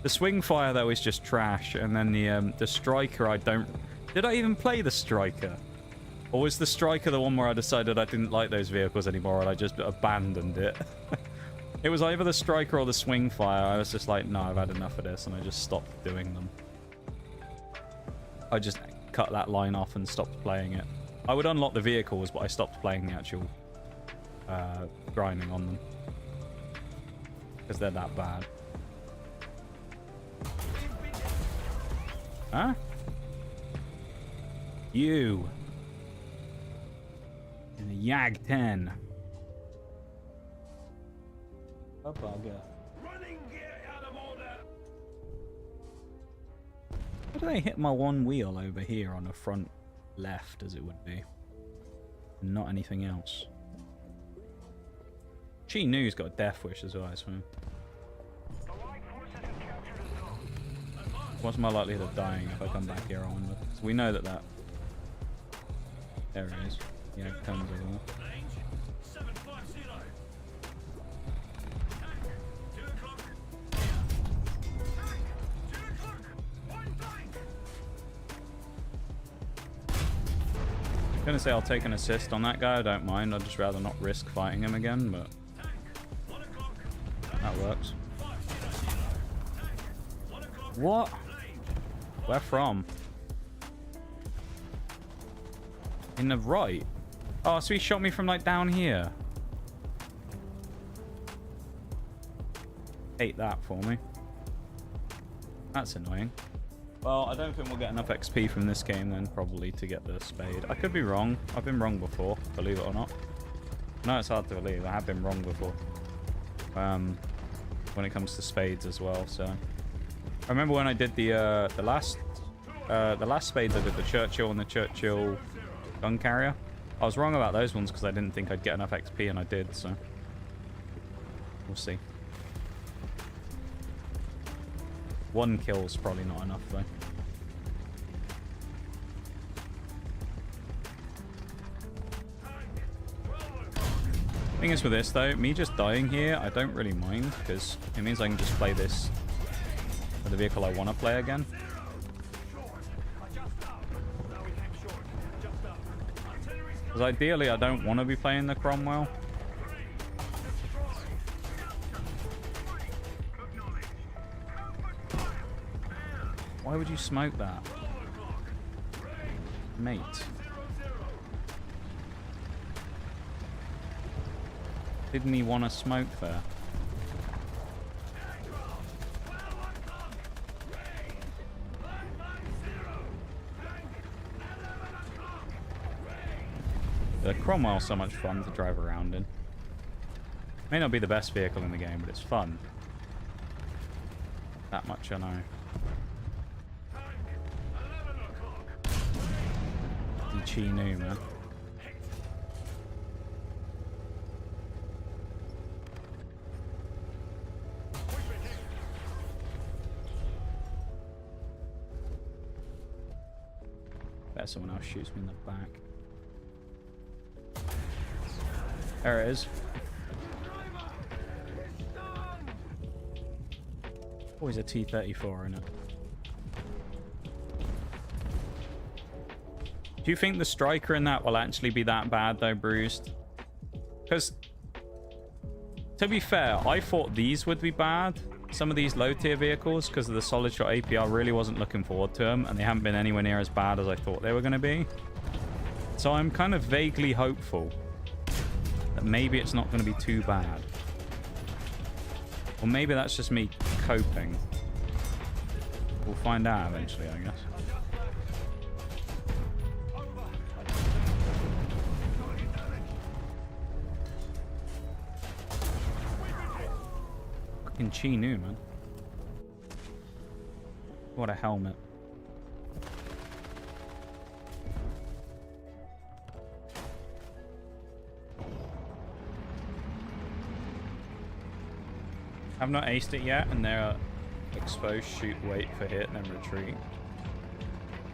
The Swing Fire, though, is just trash. And then the Striker, I don't... Did I even play the Striker? Or was the Striker the one where I decided I didn't like those vehicles anymore and I just abandoned it? It was either the Striker or the Swing Fire. I was just like, no, I've had enough of this, and I just stopped doing them. I just cut that line off and stopped playing it. I would unlock the vehicles, but I stopped playing the actual grinding on them. Because they're that bad. Huh? You. In a Yag 10. A bugger. Running gear out of order. Why do they hit my one wheel over here on the front left, as it would be? Not anything else. Chi Nu's got a death wish as well, I swear. What's my likelihood of dying if I come back here, I wonder? So we know that that... There it is. Yeah, it comes over there. I'm gonna say I'll take an assist on that guy, I don't mind. I'd just rather not risk fighting him again, but that works. What? Where from? In the right? Oh, so he shot me from like down here. Hate that for me. That's annoying. Well, I don't think we'll get enough XP from this game then, probably, to get the spade. I could be wrong. I've been wrong before, believe it or not. No, it's hard to believe. I have been wrong before. When it comes to spades as well, so... I remember when I did the last spades, I did the Churchill and the Churchill gun carrier. I was wrong about those ones because I didn't think I'd get enough XP, and I did, so... We'll see. 1 kill's probably not enough, though. Thing is with this, though, me just dying here, I don't really mind, because it means I can just play this with the vehicle I want to play again. Because ideally, I don't want to be playing the Cromwell. Why would you smoke that? Mate. Didn't he want to smoke there? The Cromwell's so much fun to drive around in. May not be the best vehicle in the game, but it's fun. That much I know. Chi Nu, man. Bet someone else shoots me in the back. There it is. Always a T-34 in it. Do you think the striker in that will actually be that bad though, Bruised? Because, to be fair, I thought these would be bad. Some of these low tier vehicles, because of the solid shot AP, I really wasn't looking forward to them, and they haven't been anywhere near as bad as I thought they were going to be. So I'm kind of vaguely hopeful that maybe it's not going to be too bad. Or maybe that's just me coping. We'll find out eventually, I guess. Fucking Chi-Nu, man. What a helmet. I've not aced it yet, and they're exposed, shoot, wait for hit, and then retreat.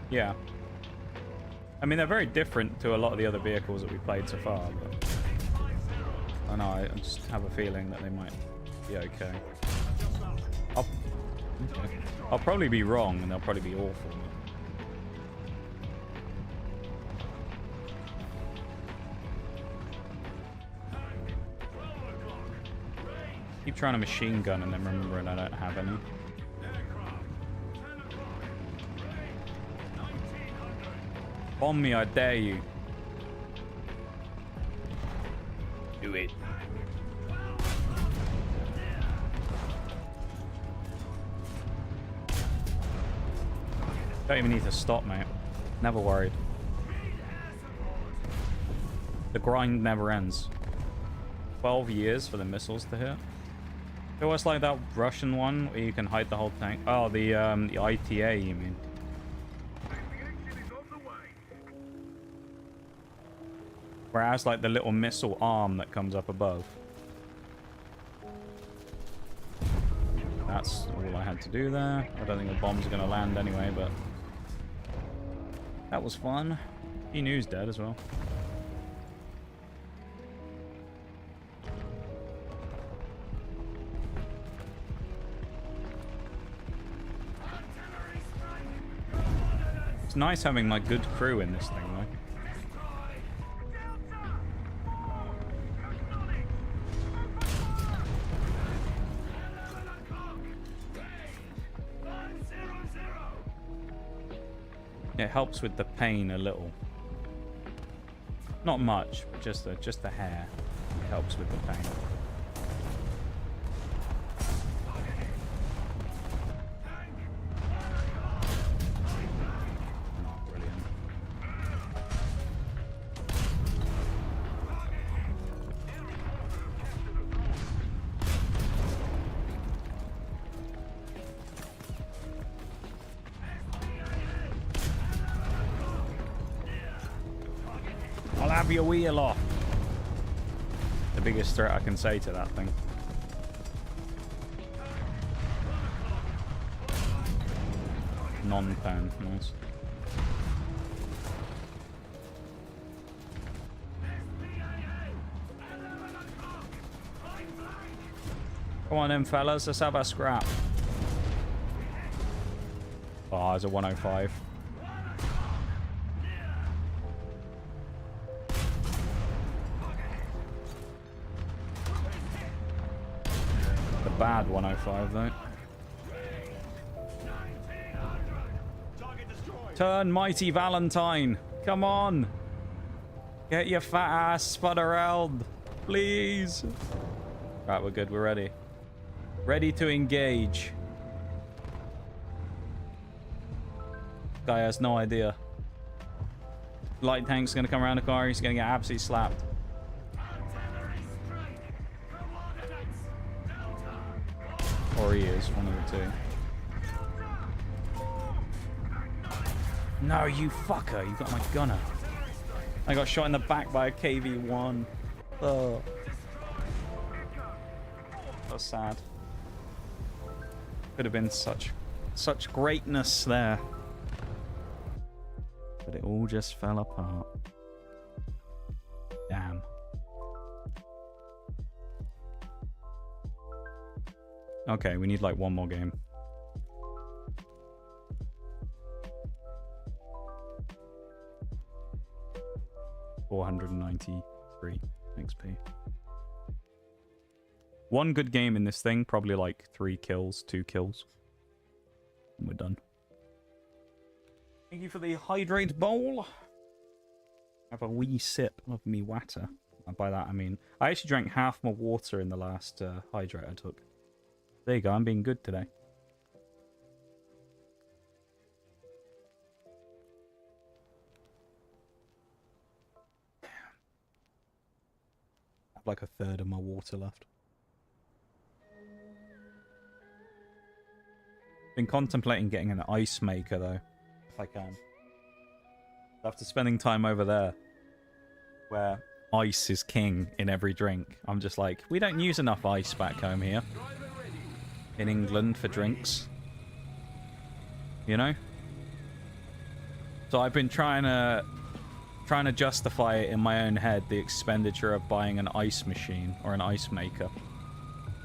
Yeah. I mean, they're very different to a lot of the other vehicles that we played so far, but I know, I just have a feeling that they might be okay. I'll probably be wrong, and they'll probably be awful. Keep trying to machine gun and then remembering I don't have any. Bomb me, I dare you. Do it. Don't even need to stop, mate. Never worried. The grind never ends. 12 years for the missiles to hit. It was like that Russian one where you can hide the whole tank. Oh, the ITA, you mean? Where it has like the little missile arm that comes up above. That's all I had to do there. I don't think the bombs are going to land anyway, but that was fun. Chi-Nu's dead as well. It's nice having my good crew in this thing, though. It helps with the pain a little. Not much, but just a hair. It helps with the pain. Oh, brilliant. I'll have your wheel off. The biggest threat I can say to that thing. Non-pan, nice. Come on then, fellas, let's have a scrap. Oh, there's a 105. Bad 105 though. Turn, mighty Valentine. Come on. Get your fat ass spun around. Please. Right, we're good. We're ready. Ready to engage. Guy has no idea. Light tank's gonna come around the car. He's gonna get absolutely slapped. Or he is, one of the two. No, you fucker. You got my gunner. I got shot in the back by a KV-1. Oh. That's sad. Could have been such greatness there. But it all just fell apart. Damn. Okay, we need like one more game. $493 XP. One good game in this thing, probably like 3 kills, 2 kills. And we're done. Thank you for the hydrate bowl. Have a wee sip of me water. And by that I mean, I actually drank half my water in the last hydrate I took. There you go, I'm being good today. I have like a third of my water left. Been contemplating getting an ice maker though, if I can. After spending time over there, where ice is king in every drink, I'm just like, we don't use enough ice back home here in England for drinks, you know. So I've been trying to justify it in my own head, the expenditure of buying an ice machine or an ice maker,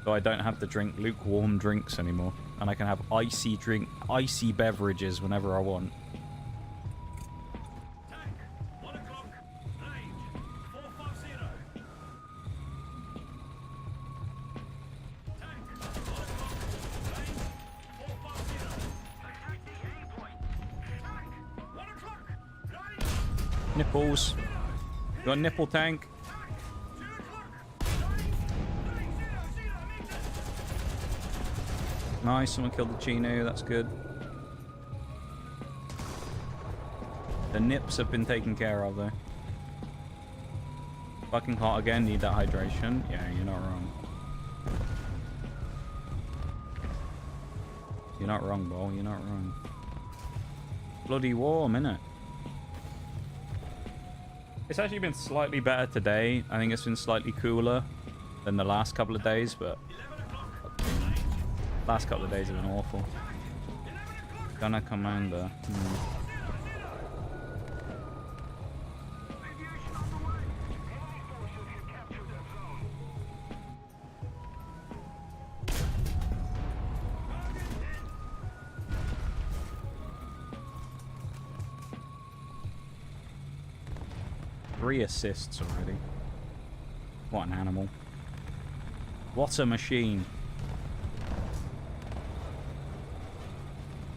so I don't have to drink lukewarm drinks anymore, and I can have icy beverages whenever I want. Nipples. Got a nipple tank. Nice, someone killed the Chino, that's good. The nips have been taken care of though. Fucking hot again, need that hydration. Yeah, you're not wrong. You're not wrong, Bo, you're not wrong. Bloody warm, innit? It's actually been slightly better today. I think it's been slightly cooler than the last couple of days, but last couple of days have been awful. Gunner commander. Three assists already. What an animal. What a machine.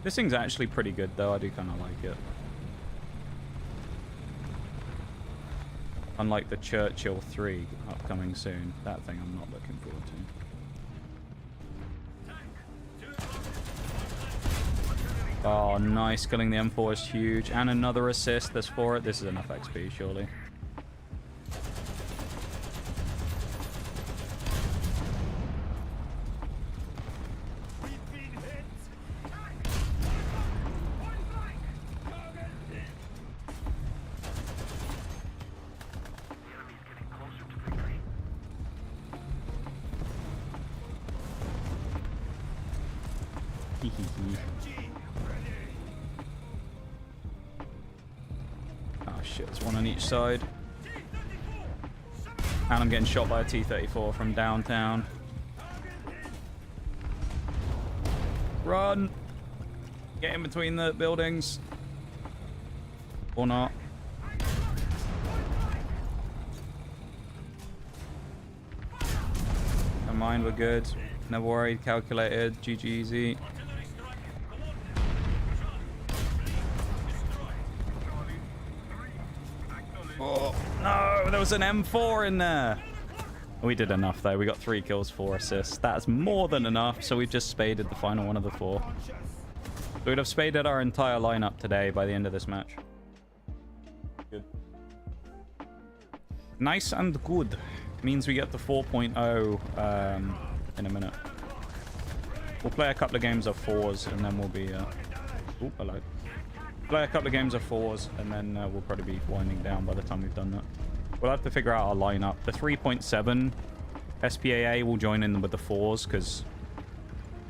This thing's actually pretty good though, I do kind of like it. Unlike the Churchill 3 upcoming soon. That thing I'm not looking forward to. Oh, nice. Killing the M4 is huge. And another assist. There's 4. This is enough XP, surely. Oh shit, there's one on each side. And I'm getting shot by a T-34 from downtown. Run! Get in between the buildings. Or not. Never mind, we're good. Never worried, calculated, GG easy. Oh, no, there was an M4 in there. We did enough, though. We got 3 kills, 4 assists. That's more than enough, so we've just spaded the final one of the 4. So we'd have spaded our entire lineup today by the end of this match. Good. Nice and good. Means we get the 4.0 in a minute. We'll play a couple of games of 4s, and then we'll be... Oh, hello. Play a couple of games of 4s, and then we'll probably be winding down by the time we've done that. We'll have to figure out our lineup. The 3.7 SPAA will join in with the 4s, because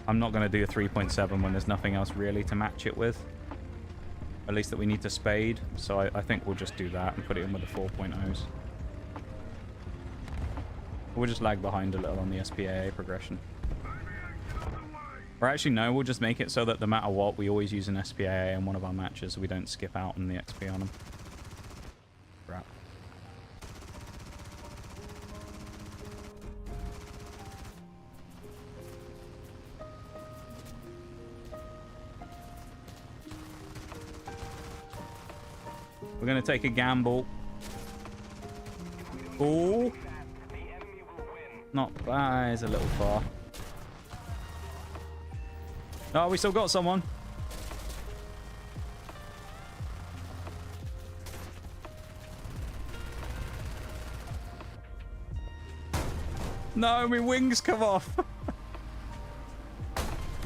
I'm not going to do a 3.7 when there's nothing else really to match it with. At least that we need to spade. So I think we'll just do that and put it in with the 4.0s. We'll just lag behind a little on the SPAA progression. Or actually, no, we'll just make it so that no matter what, we always use an SPAA in one of our matches so we don't skip out on the XP on them. Crap. We're going to take a gamble. Oh. Not bad. It's a little far. Oh, we still got someone. No, my wings come off.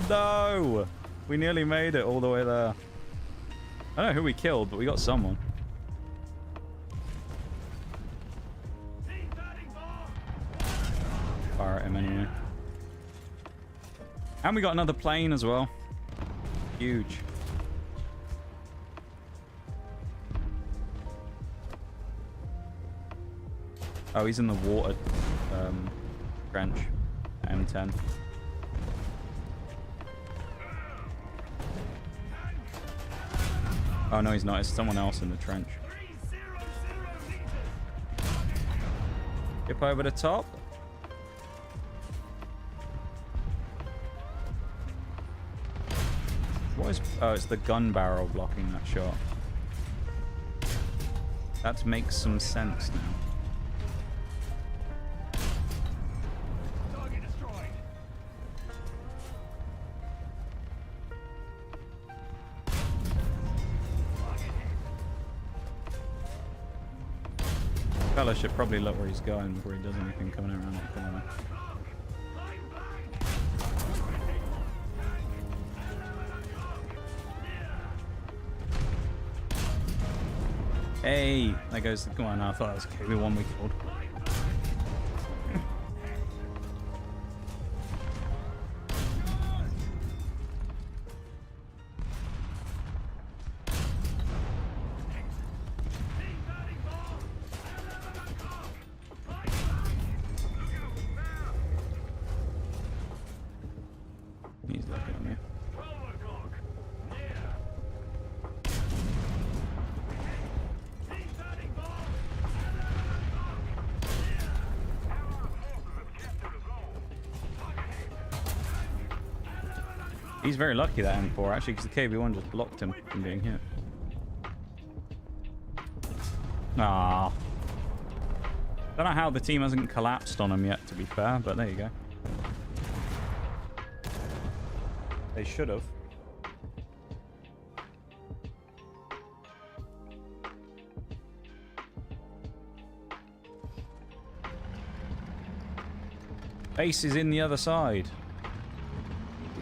No. We nearly made it all the way there. I don't know who we killed, but we got someone. Fire at him anyway. And we got another plane as well. Huge. Oh, he's in the water trench. M10. Oh no, he's not. It's someone else in the trench. Skip over the top. What is... Oh, it's the gun barrel blocking that shot. That makes some sense now. Fella should probably look where he's going before he does anything coming around that corner. Hey, that goes. Come on, I thought that was KB1 we killed. He's looking at me. He's very lucky, that M4, actually, because the KB1 just blocked him from being hit. Ah. Don't know how the team hasn't collapsed on him yet, to be fair, but there you go. They should have. Base is in the other side.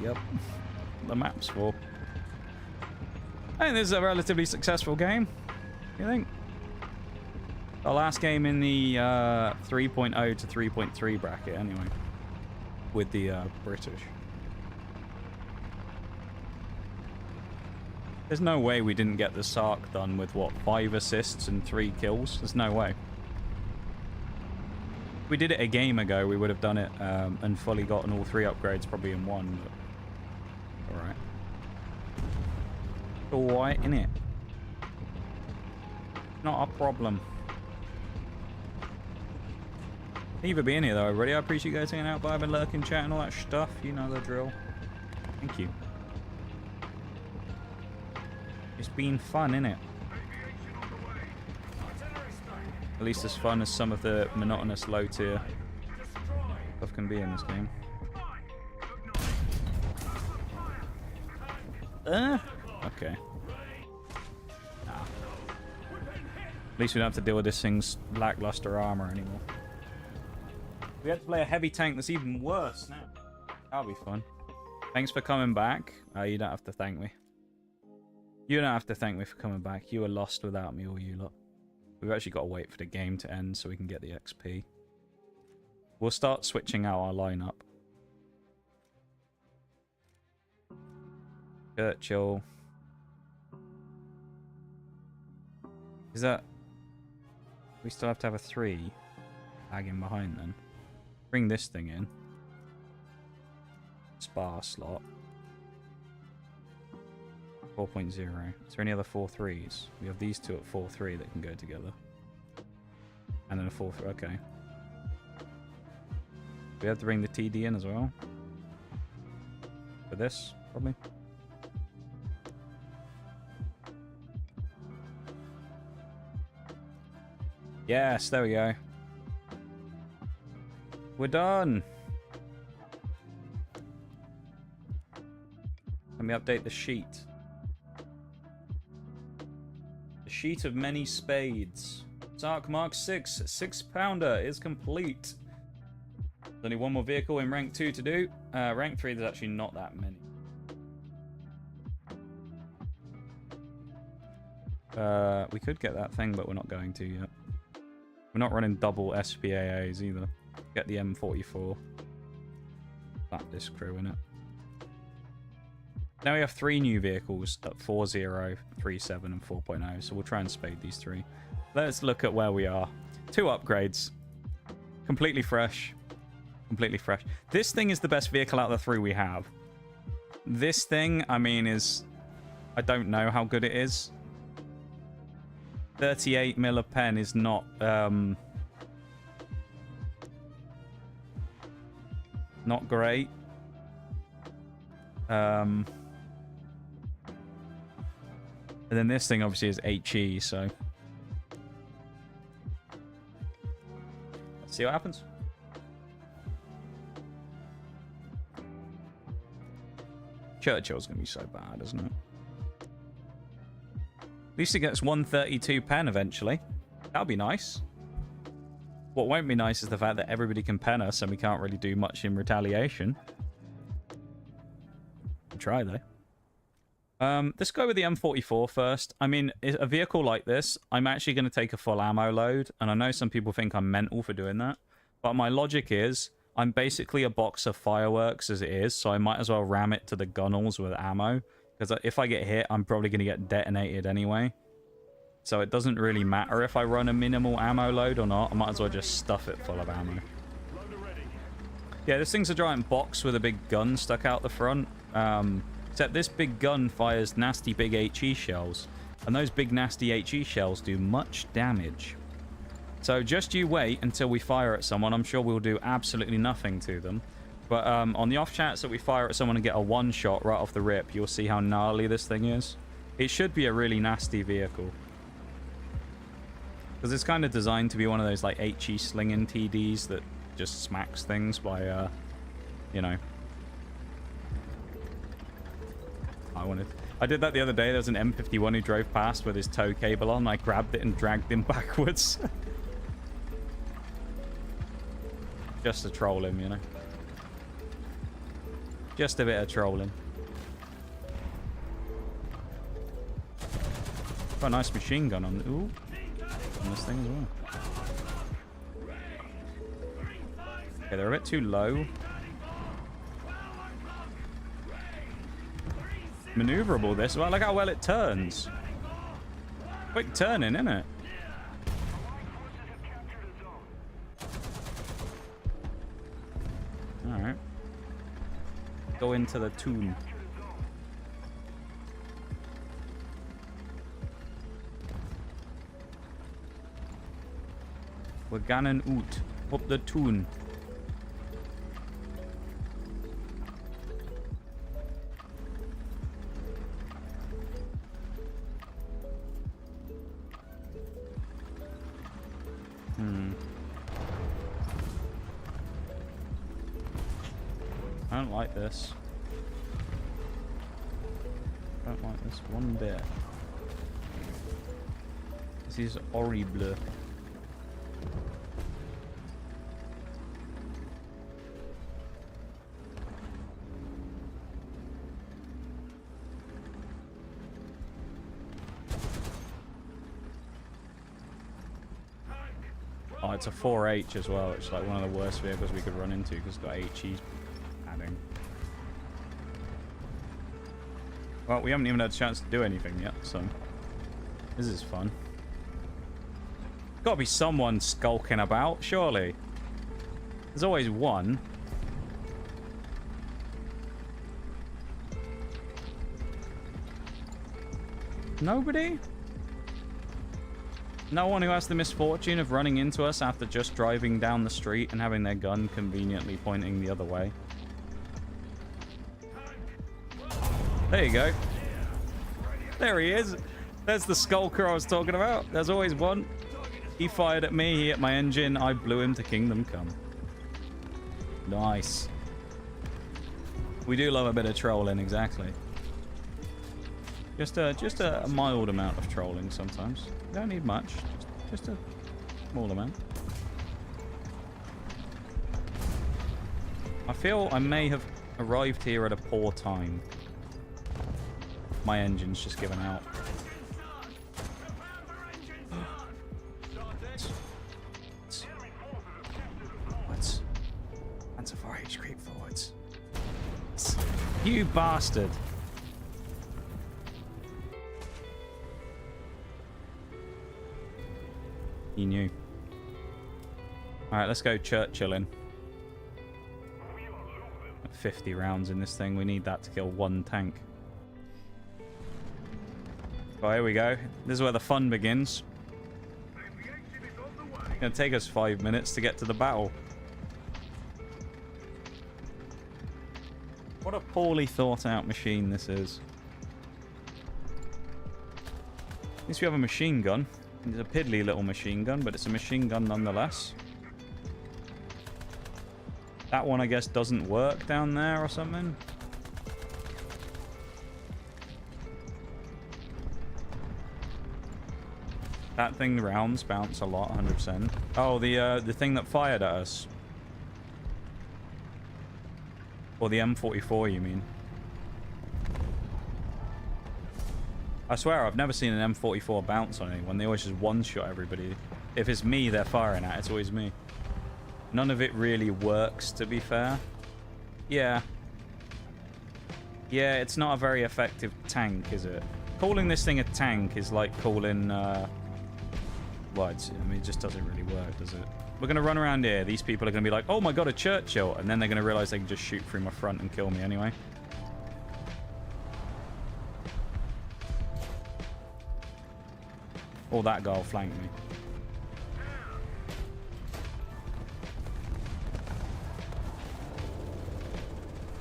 Yep. The map's full. I think this is a relatively successful game. You think? Our last game in the 3.0 to 3.3 bracket, anyway, with the British. There's no way we didn't get the Sark done with, what, 5 assists and 3 kills? There's no way. If we did it a game ago, we would have done it and fully gotten all 3 upgrades probably in one. But... Alright. Alright, innit? Not a problem. Thank you for being here, though, everybody. I appreciate you guys hanging out, vibing, lurking, chatting, all that stuff. You know the drill. Thank you. It's been fun, innit? At least as fun as some of the monotonous low-tier stuff can be in this game. Okay. Nah. At least we don't have to deal with this thing's lackluster armor anymore. We had to play a heavy tank that's even worse now. That'll be fun. Thanks for coming back. You don't have to thank me. You don't have to thank me for coming back. You were lost without me, all you lot. We've actually got to wait for the game to end so we can get the XP. We'll start switching out our lineup. Churchill. Is that... We still have to have a 3 lagging behind then. Bring this thing in. Spar slot. 4.0. Is there any other 4.3s? We have these two at 4.3 that can go together. And then a 4.3. Okay. We have to bring the TD in as well. For this, probably. Yes, there we go. We're done. Let me update the sheet. The sheet of many spades. Dark Mark 6, 6-pounder is complete. There's only one more vehicle in rank 2 to do. Rank 3, there's actually not that many. We could get that thing, but we're not going to yet. We're not running double SPAAs either. Get the M44. Slap this crew in it. Now we have 3 new vehicles at 4.0, 3.7, and 4.0, so we'll try and spade these 3. Let's look at where we are. 2 upgrades. Completely fresh. Completely fresh. This thing is the best vehicle out of the 3 we have. This thing, I mean, is... I don't know how good it is. 38 mil of pen is not... not great. And then this thing obviously is HE, so... Let's see what happens. Churchill's going to be so bad, isn't it? At least it gets 132 pen eventually. That'll be nice. What won't be nice is the fact that everybody can pen us and we can't really do much in retaliation. We'll try, though. Let's go with the M44 first. I mean, a vehicle like this, I'm actually going to take a full ammo load. And I know some people think I'm mental for doing that. But my logic is, I'm basically a box of fireworks as it is. So I might as well ram it to the gunnels with ammo. Because if I get hit, I'm probably going to get detonated anyway. So it doesn't really matter if I run a minimal ammo load or not. I might as well just stuff it full of ammo. Yeah, this thing's a giant box with a big gun stuck out the front. Except this big gun fires nasty big HE shells. And those big nasty HE shells do much damage. So just you wait until we fire at someone. I'm sure we'll do absolutely nothing to them. But on the off chance that we fire at someone and get a one shot right off the rip, you'll see how gnarly this thing is. It should be a really nasty vehicle. Because it's kind of designed to be one of those like HE slinging TDs that just smacks things by, you know... I did that the other day. There was an M51 who drove past with his tow cable on. I grabbed it and dragged him backwards. Just to troll him, you know. Just a bit of trolling. Got a nice machine gun on, on this thing as well. Okay, they're a bit too low. Maneuverable this. Well, look how well it turns. Quick turning, isn't it? Alright. Go into the tune. We're gangen ut. Up the tune. I don't like this. I don't like this one bit. This is horrible. Oh, it's a 4H as well. It's like one of the worst vehicles we could run into because it's got HE padding. Well, we haven't even had a chance to do anything yet, so this is fun. Gotta be someone skulking about, surely. There's always one. Nobody? No one who has the misfortune of running into us after just driving down the street and having their gun conveniently pointing the other way. There you go. There he is. There's the skulker I was talking about. There's always one. He fired at me, he hit my engine, I blew him to kingdom come. Nice. We do love a bit of trolling, exactly. Just a mild amount of trolling sometimes. You don't need much, just a small amount. I feel I may have arrived here at a poor time. My engine's just given out. Forwards. Answer 4H creep forwards. You bastard. He knew. Alright, let's go Churchillin'. 50 rounds in this thing. We need that to kill one tank. Oh, here we go. This is where the fun begins. It's gonna take us 5 minutes to get to the battle. What a poorly thought out machine this is. At least we have a machine gun. It's a piddly little machine gun, but it's a machine gun nonetheless. That one, I guess, doesn't work down there or something. That thing, the rounds bounce a lot, 100%. Oh, the thing that fired at us. Or the M44, you mean? I swear, I've never seen an M44 bounce on anyone. They always just one-shot everybody. If it's me they're firing at, it's always me. None of it really works, to be fair. Yeah. Yeah, it's not a very effective tank, is it? Calling this thing a tank is like calling, well, I mean, it just doesn't really work, does it? We're going to run around here. These people are going to be like, oh my god, a Churchill. And then they're going to realize they can just shoot through my front and kill me anyway. Or that guy will flank me.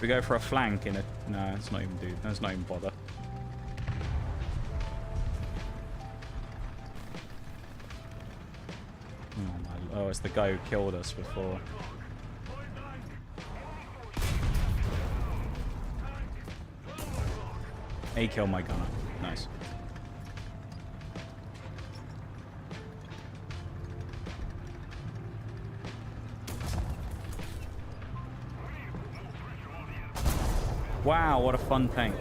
We go for a flank in a... No, it's not even dude. Let's not even bother. Oh, it's the guy who killed us before. He killed my gunner. Nice. Wow, what a fun tank.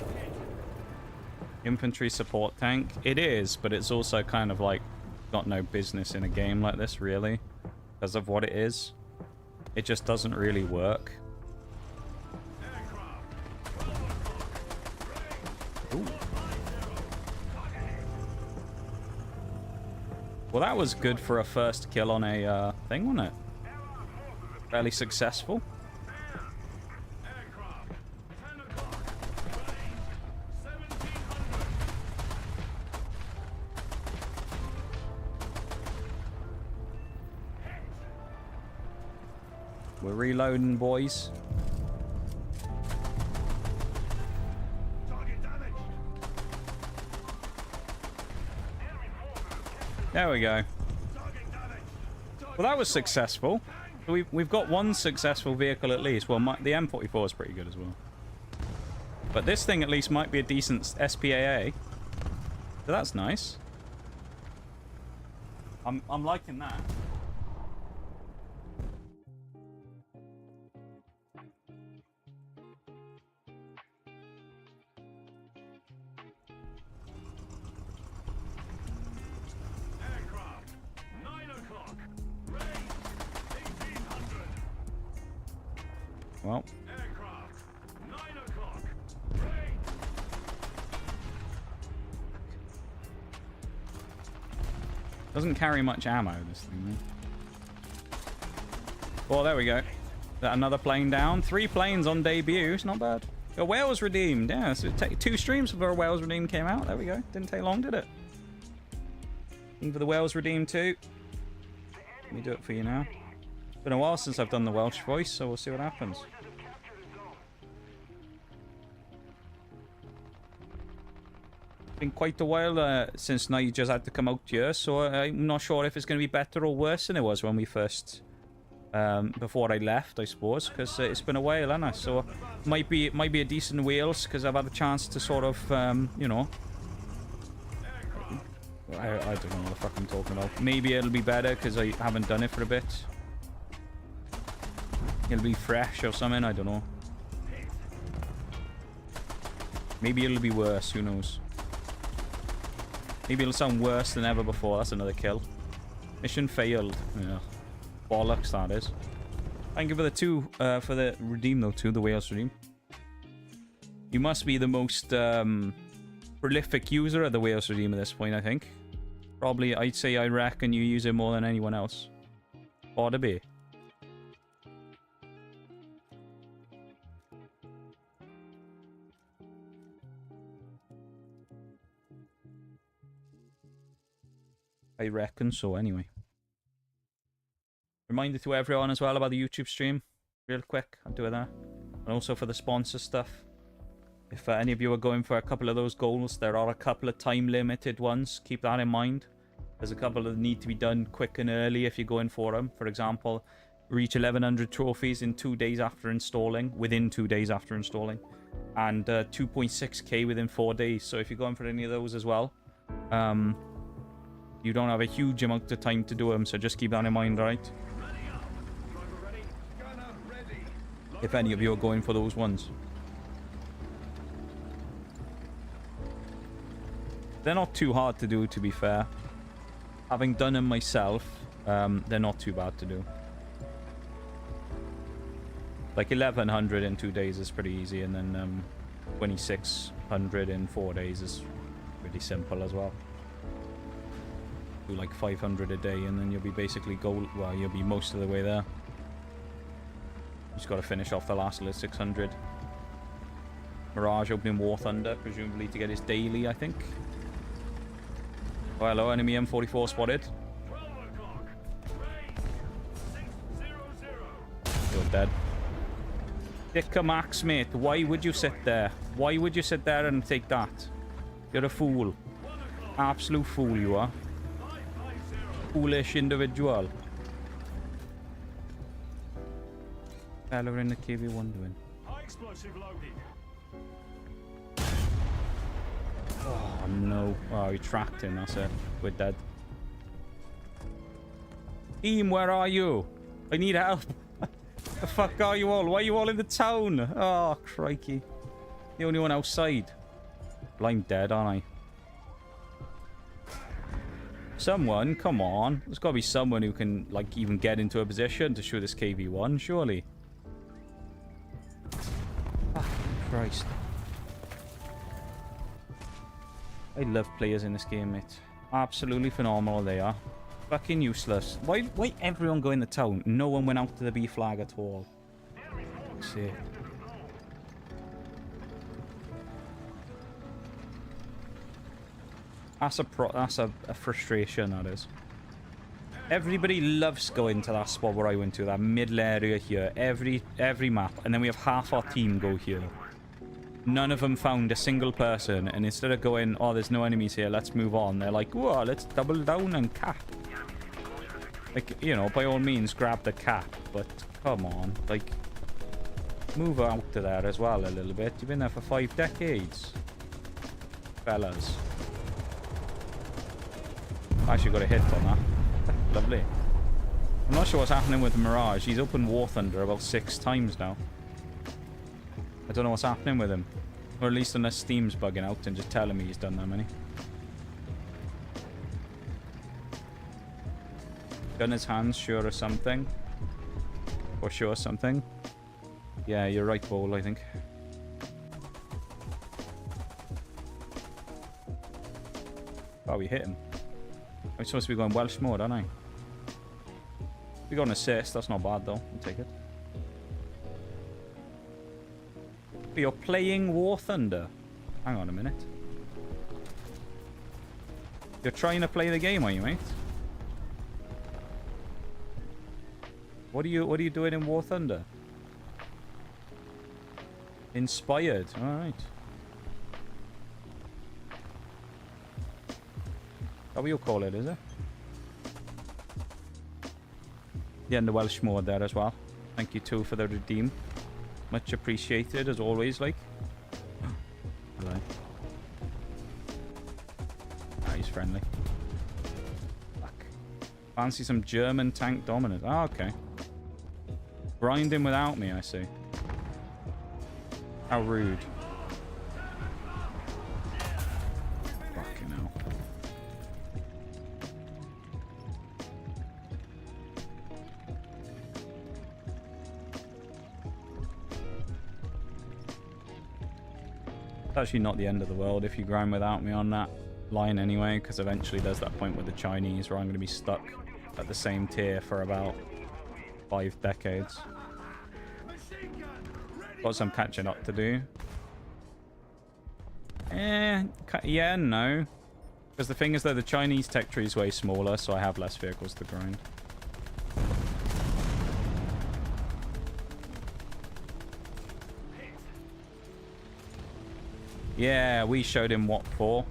Infantry support tank. It is, but it's also kind of like got no business in a game like this, really. Because of what it is. It just doesn't really work. Ooh. Well, that was good for a first kill on a thing, wasn't it? Fairly successful. We're reloading, boys. There we go. Well, that was successful. We've got one successful vehicle at least. Well, the M44 is pretty good as well. But this thing at least might be a decent SPAA. So that's nice. I'm liking that. Well. Doesn't carry much ammo, this thing, though. Well, there we go. That another plane down. 3 planes on debut. It's not bad. A whale was redeemed. Yeah, so it took 2 streams before a whale's redeemed came out. There we go. Didn't take long, did it? Looking for the whales redeemed too. Let me do it for you now. It's been a while since I've done the Welsh voice, so we'll see what happens. Been quite a while since Night just had to come out here, so I'm not sure if it's going to be better or worse than it was when we first, before I left, I suppose, because it's been a while, hasn't it? So might be a decent Wales because I've had a chance to sort of, you know, I don't know what the fuck I'm talking about. Maybe it'll be better because I haven't done it for a bit. It'll be fresh or something, I don't know. Maybe it'll be worse, who knows. Maybe it'll sound worse than ever before. That's another kill. Mission failed. Yeah. Bollocks, that is. Thank you for the 2, for the redeem though, too. The Wales redeem. You must be the most prolific user of the Wales redeem at this point, I think. Probably, I'd say I reckon you use it more than anyone else. Ought to be. I reckon so, anyway. Reminder to everyone as well about the YouTube stream. Real quick, I'll do it there. And also for the sponsor stuff. If any of you are going for a couple of those goals, there are a couple of time-limited ones. Keep that in mind. There's a couple that need to be done quick and early if you're going for them. For example, reach 1100 trophies in 2 days after installing. Within 2 days after installing. And 2.6k within 4 days. So if you're going for any of those as well, you don't have a huge amount of time to do them. So just keep that in mind, right? If any of you are going for those ones. They're not too hard to do, to be fair. Having done them myself, they're not too bad to do. Like 1100 in 2 days is pretty easy, and then 2600 in 4 days is pretty simple as well. Do like 500 a day, and then you'll be basically goal. Well, you'll be most of the way there. Just got to finish off the last little 600. Mirage opening War Thunder, presumably to get his daily, I think. Oh, hello, enemy M44 spotted. You're dead. Dicker Max, mate. Why would you sit there? Why would you sit there and take that? You're a fool. Absolute fool you are. Foolish individual. Fella in the KV1 doing. High explosive loaded. Oh no. Oh, we tracked him, that's it. We're dead. Team, where are you? I need help. The fuck are you all? Why are you all in the town? Oh, crikey. The only one outside. Well, I'm dead, aren't I? Someone, come on. There's got to be someone who can, like, even get into a position to shoot this KV1, surely. Ah, Christ. I love players in this game, mate. Absolutely phenomenal they are. Fucking useless. Why everyone go in the town? No one went out to the B flag at all. See. That's a frustration, that is. Everybody loves going to that spot where I went to, that middle area here, every map, and then we have half our team go here. None of them found a single person, and instead of going, oh, there's no enemies here, let's move on, they're like, whoa, let's double down and cap. Like, you know, by all means, grab the cap, but come on, like, move out to there as well a little bit. You've been there for 5 decades, fellas. I actually got a hit on that. Lovely. I'm not sure what's happening with Mirage. He's opened War Thunder about 6 times now. I don't know what's happening with him. Or at least unless Steam's bugging out and just telling me he's done that many. Gun his hands, sure or something. Or sure something. Yeah, you're right, Bowl, I think. Oh, we hit him. I'm supposed to be going Welsh mode, aren't I? We got an assist. That's not bad, though. I'll take it. But you're playing War Thunder. Hang on a minute. You're trying to play the game, are you, mate? What are you doing in War Thunder? Inspired. All right. That's what you'll call it, is it? Yeah, and the Welsh mode there as well. Thank you too for the redeem. Much appreciated as always, like. Hello. Ah, he's friendly. Fuck. Fancy some German tank dominance. Oh, okay. Grinding without me, I see. How rude. Fucking hell. It's actually not the end of the world if you grind without me on that line anyway, because eventually there's that point with the Chinese where I'm going to be stuck at the same tier for about 5 decades. Got some catching up to do. Yeah, no. Because the thing is that the Chinese tech tree is way smaller, so I have less vehicles to grind. Yeah, we showed him what for.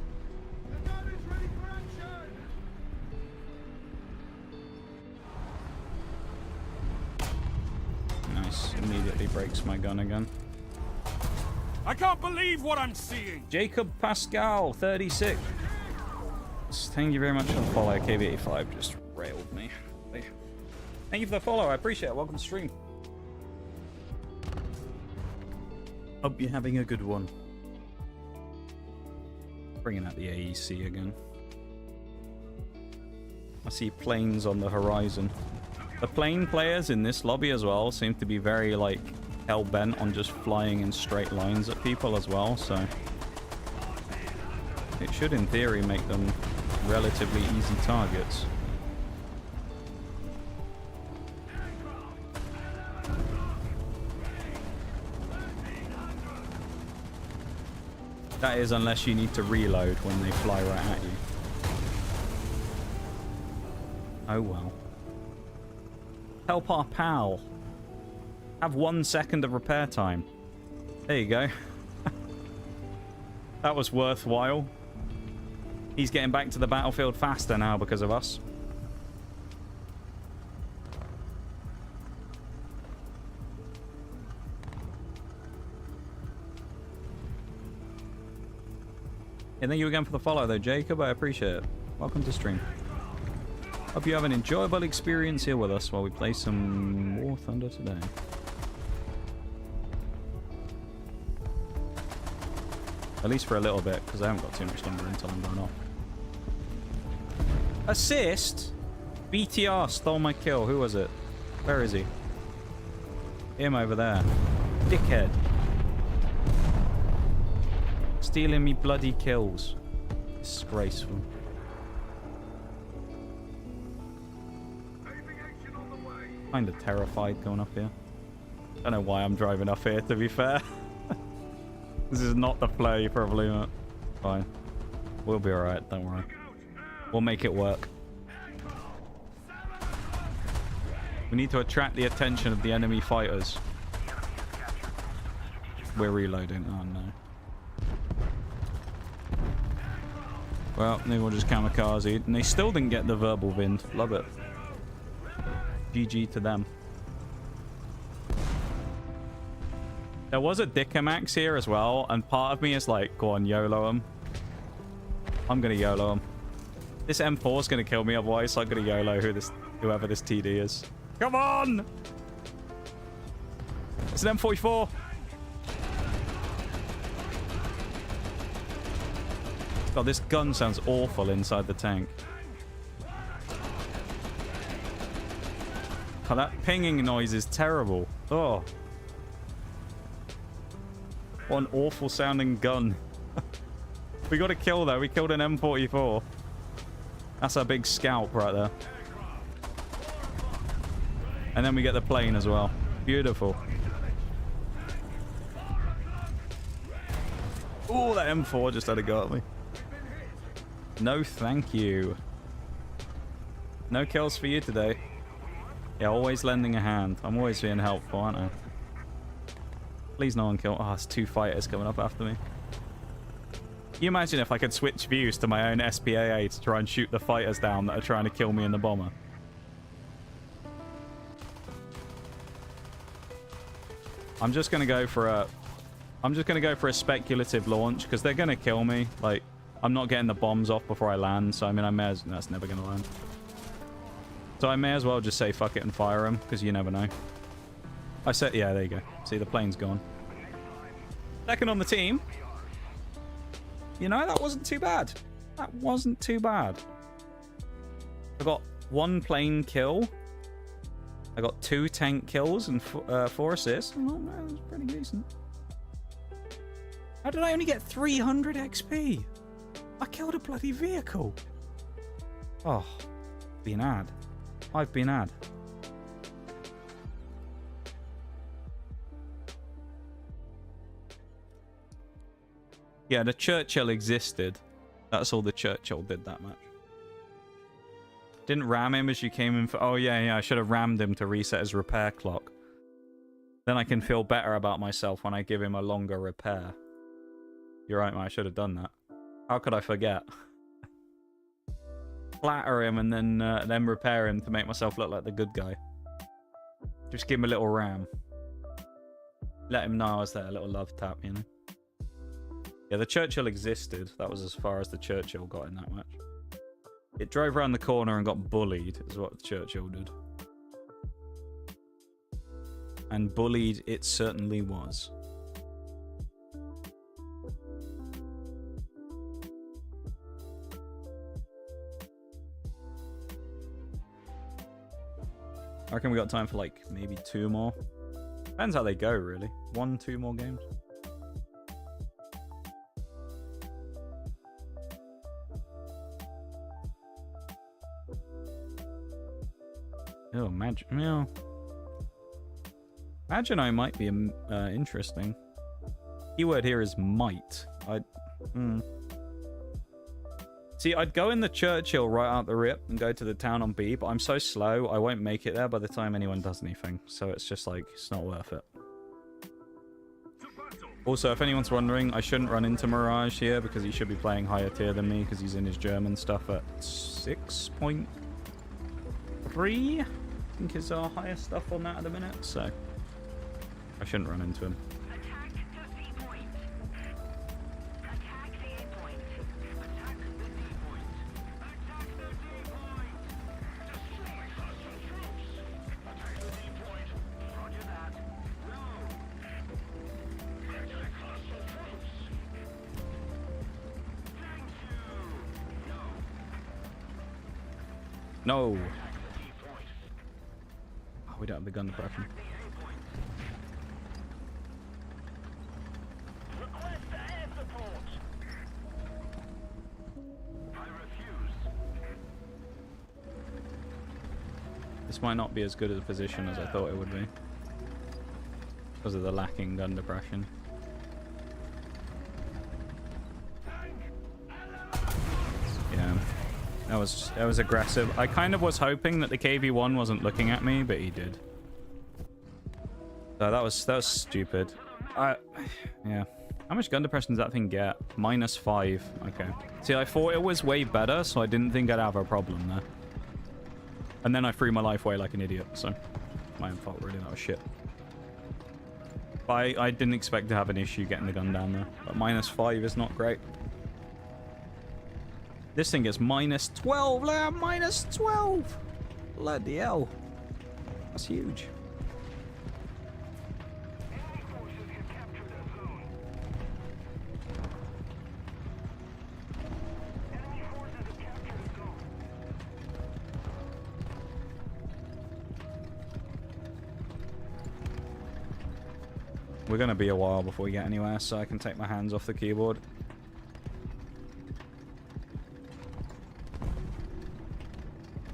Nice. Immediately breaks my gun again. I can't believe what I'm seeing. Jacob Pascal, 36. Thank you very much for the follow. KB85 just railed me. Thank you for the follow. I appreciate it. Welcome to stream. Hope you're having a good one. Bringing out the AEC again. I see planes on the horizon. The plane players in this lobby as well seem to be very, like, hell-bent on just flying in straight lines at people as well, so it should, in theory, make them relatively easy targets. That is, unless you need to reload when they fly right at you. Oh well. Help our pal. Have 1 second of repair time. There you go. That was worthwhile. He's getting back to the battlefield faster now because of us. And thank you again for the follow though, Jacob. I appreciate it. Welcome to stream. Hope you have an enjoyable experience here with us while we play some War Thunder today. At least for a little bit, because I haven't got too much longer until I'm going off. Assist? BTR stole my kill. Who was it? Where is he? Him over there. Dickhead. Stealing me bloody kills. Disgraceful. Kinda terrified going up here. Don't know why I'm driving up here, to be fair. This is not the play for a blue map. Fine. We'll be alright, don't worry. We'll make it work. We need to attract the attention of the enemy fighters. We're reloading. Oh no. Well, maybe we'll just kamikaze. And they still didn't get the verbal wind. Love it. GG to them. There was a Dicamax here as well, and part of me is like, go on, YOLO him. I'm gonna YOLO him. This M4 is gonna kill me otherwise, so I'm gonna YOLO whoever this TD is. Come on! It's an M44. God, this gun sounds awful inside the tank. God, that pinging noise is terrible. Oh. What an awful sounding gun. We got a kill though. We killed an M44. That's our big scalp right there. And then we get the plane as well. Beautiful. Oh, that M4 just had a go at me. No, thank you. No kills for you today. Yeah, always lending a hand. I'm always being helpful, aren't I? Please no one kill. Oh, it's 2 fighters coming up after me. Can you imagine if I could switch views to my own SPAA to try and shoot the fighters down that are trying to kill me in the bomber? I'm just gonna go for a speculative launch because they're gonna kill me. Like, I'm not getting the bombs off before I land, so I mean, that's never gonna land. So I may as well just say fuck it and fire them because you never know. I said, yeah, there you go. See, the plane's gone. Second on the team. You know, that wasn't too bad. That wasn't too bad. I got 1 plane kill. I got 2 tank kills and 4 assists. Oh, that was pretty decent. How did I only get 300 XP? I killed a bloody vehicle. Oh, been ad. I've been ad. Yeah, the Churchill existed. That's all the Churchill did that much. Didn't ram him as you came in for... Oh, yeah, I should have rammed him to reset his repair clock. Then I can feel better about myself when I give him a longer repair. You're right, man. I should have done that. How could I forget? Flatter him and then repair him to make myself look like the good guy. Just give him a little ram. Let him know I was there. A little love tap, you know? Yeah, the Churchill existed. That was as far as the Churchill got in that match. It drove around the corner and got bullied, is what the Churchill did. And bullied it certainly was. I reckon we got time for like maybe 2 more. Depends how they go, really. 1, 2 more games. Oh, Maginot might be interesting. Keyword here is might. See, I'd go in the Churchill right out the rip and go to the town on B, but I'm so slow, I won't make it there by the time anyone does anything. So it's just like, it's not worth it. Also, if anyone's wondering, I shouldn't run into Mirage here because he should be playing higher tier than me because he's in his German stuff at 6.3. I think is our highest stuff on that at the minute, so I shouldn't run into him. Attack the C point. Attack the A point. Attack the D point. Attack the D point. Destroy hostile troops. Attack the D point. Roger that. No. Attack hostile troops. Thank you. No. No. Oh, we don't have the gun depression. Request air support. I refuse. This might not be as good a position as I thought it would be. Because of the lacking gun depression. Yeah. That was aggressive. I kind of was hoping that the KV-1 wasn't looking at me, but he did. So that was stupid. Yeah. How much gun depression does that thing get? -5. Okay. See, I thought it was way better, so I didn't think I'd have a problem there. And then I threw my life away like an idiot, so my own fault, really. That was shit. But I didn't expect to have an issue getting the gun down there. But -5 is not great. This thing gets -12. Look at -12. Bloody hell. That's huge. We're going to be a while before we get anywhere, so I can take my hands off the keyboard.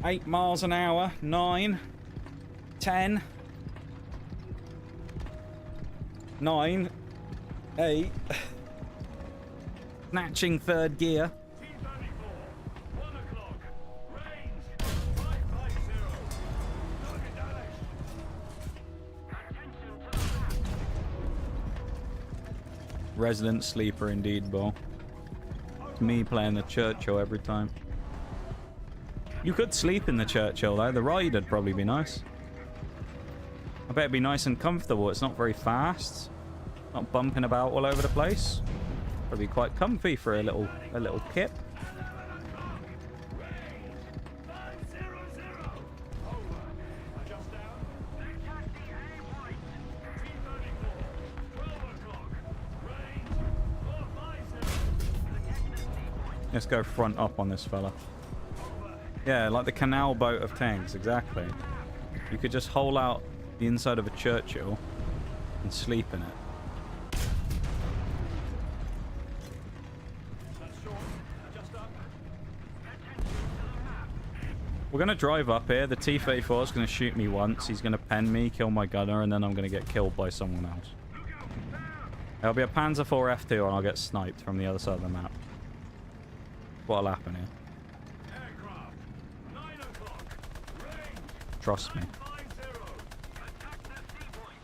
8 miles an hour. 9. 10. 9. 8. Snatching third gear. T-34, 1 o'clock. Range 550. Target damage. Attention to the map. Resident sleeper indeed, Bo. It's me playing the Churchill every time. You could sleep in the Churchill though. The ride would probably be nice. I bet it'd be nice and comfortable. It's not very fast. Not bumping about all over the place. Probably quite comfy for a little kip. 500. Over. Adjust down. Attack the A point. T-34, 12 o'clock. Range 450. Protect the C point. Let's go front up on this fella. Yeah, like the canal boat of tanks, exactly. You could just hole out the inside of a Churchill and sleep in it. That's short. Adjust up. Attention to the map. We're going to drive up here. The T-34 is going to shoot me once. He's going to pen me, kill my gunner, and then I'm going to get killed by someone else. There'll be a Panzer IV F2 and I'll get sniped from the other side of the map. What'll happen here? Aircraft 9 o'clock. Range Trust me. 50. Attack the C point.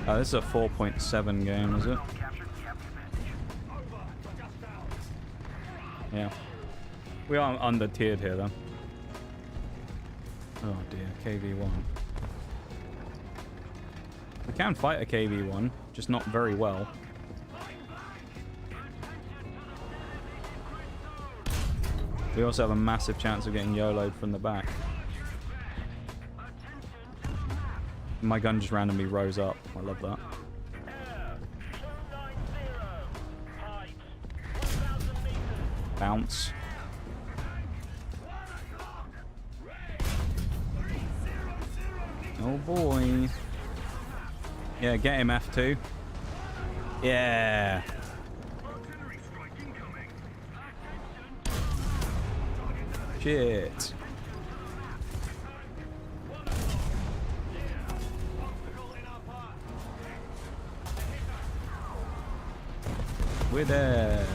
Oh, this is a 4.7 game, is it? Captured. We have the advantage. Over. Adjust down. Yeah. We are under tiered here, though. Oh dear, KV-1. We can fight a KV-1, just not very well. We also have a massive chance of getting YOLO'd from the back. My gun just randomly rose up. I love that. Air 290. Height 1,000 meters. Bounce. Oh boy. Yeah, get him F2. Yeah. Artillery strike incoming. Shit. Obstacle in our path. We're dead.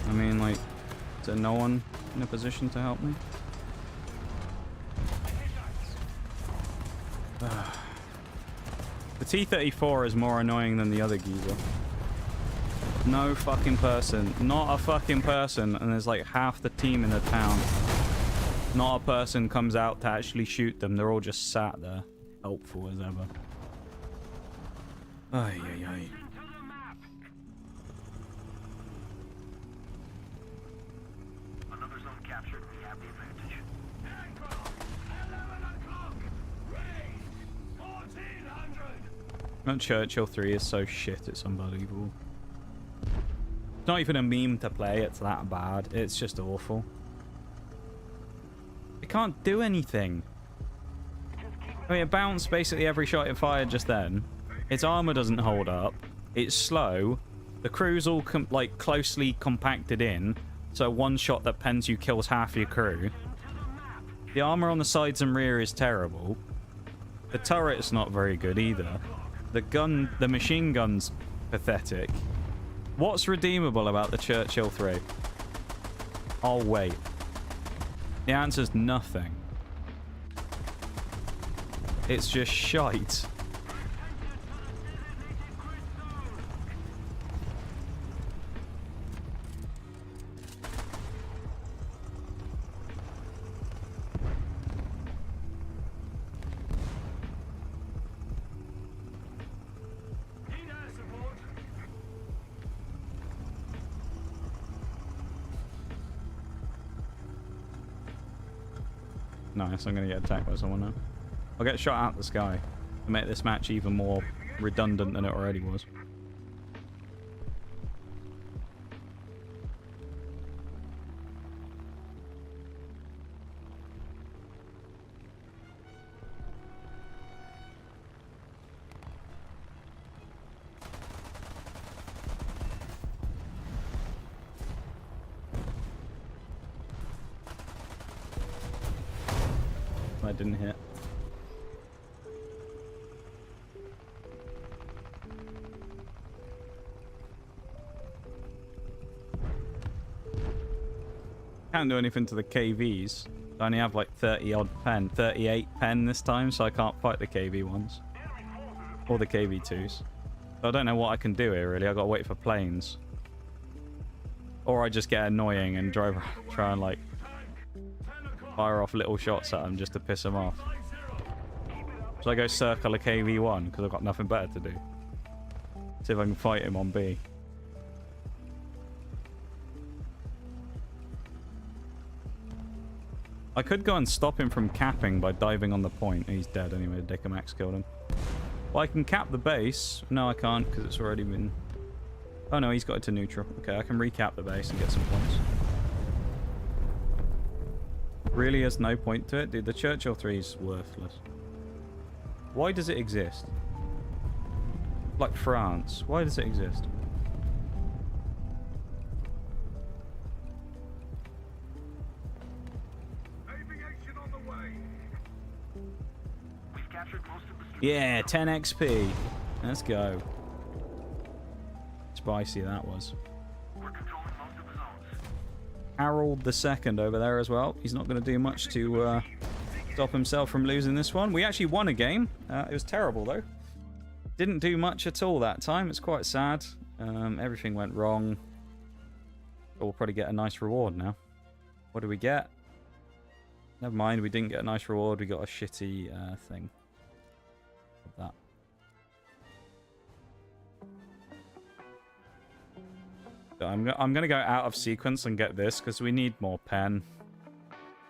I mean, like, is there no one in a position to help me? The T-34 is more annoying than the other geezer. No fucking person. Not a fucking person. And there's like half the team in the town. Not a person comes out to actually shoot them. They're all just sat there. Helpful as ever. Ay, ay, ay. To the map. Another zone captured. We have the advantage. Aircraft 11 o'clock. Range 1,400. That Churchill 3 is so shit, it's unbelievable. It's not even a meme to play, it's that bad. It's just awful. It can't do anything. I mean, it bounced basically every shot it fired just then. Its armor doesn't hold up. It's slow. The crew's all like closely compacted in, so one shot that pens you kills half your crew. The armor on the sides and rear is terrible. The turret's not very good either. The machine gun's pathetic. What's redeemable about the Churchill 3? I'll wait. The answer's nothing. It's just shite. Need air support. Nice, I'm going to get attacked by someone now. I'll get shot out the sky to make this match even more redundant than it already was. I didn't hit. Can't do anything to the KVs. I only have like 30 odd pen, 38 pen this time, so I can't fight the KV ones. Or the KV2s. So I don't know what I can do here really. I gotta wait for planes. Or I just get annoying and try and like fire off little shots at them just to piss them off. So I go circle a KV1 because I've got nothing better to do. See if I can fight him on B. I could go and stop him from capping by diving on the point. He's dead anyway. Dicamax killed him. Well, I can cap the base. No, I can't because it's already been... Oh no, he's got it to neutral. Okay, I can recap the base and get some points. Really has no point to it? Dude, the Churchill 3 is worthless. Why does it exist? Like France. Why does it exist? Aviation on the way. We've captured most of the... Yeah, 10 XP. Let's go. Spicy that was. We're controlling most of the zones. Harold II over there as well. He's not going to do much to stop himself from losing this one. We actually won a game. It was terrible though. Didn't do much at all that time. It's quite sad. Everything went wrong. But we'll probably get a nice reward now. What do we get? Never mind, we didn't get a nice reward. We got a shitty thing. That. I'm going to go out of sequence and get this because we need more pen.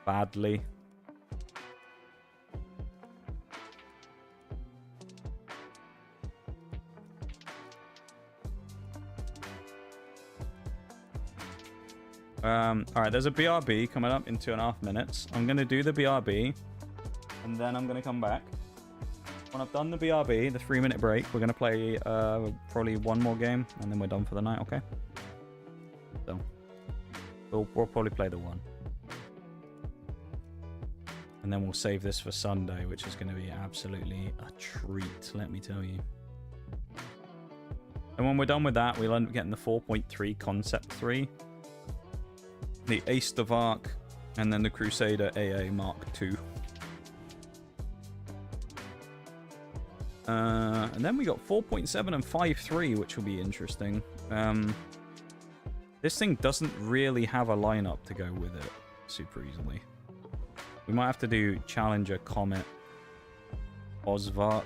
Badly. Alright, there's a BRB coming up in 2.5 minutes. I'm going to do the BRB and then I'm going to come back. When I've done the BRB, the 3-minute break, we're going to play probably one more game and then we're done for the night, okay? So, we'll probably play the one. And then we'll save this for Sunday, which is going to be absolutely a treat, let me tell you. And when we're done with that, we'll end up getting the 4.3 Concept 3, the Ace of Arc, and then the Crusader AA Mark II. And then we got 4.7 and 5.3, which will be interesting. This thing doesn't really have a lineup to go with it super easily. We might have to do Challenger, Comet, Osvark.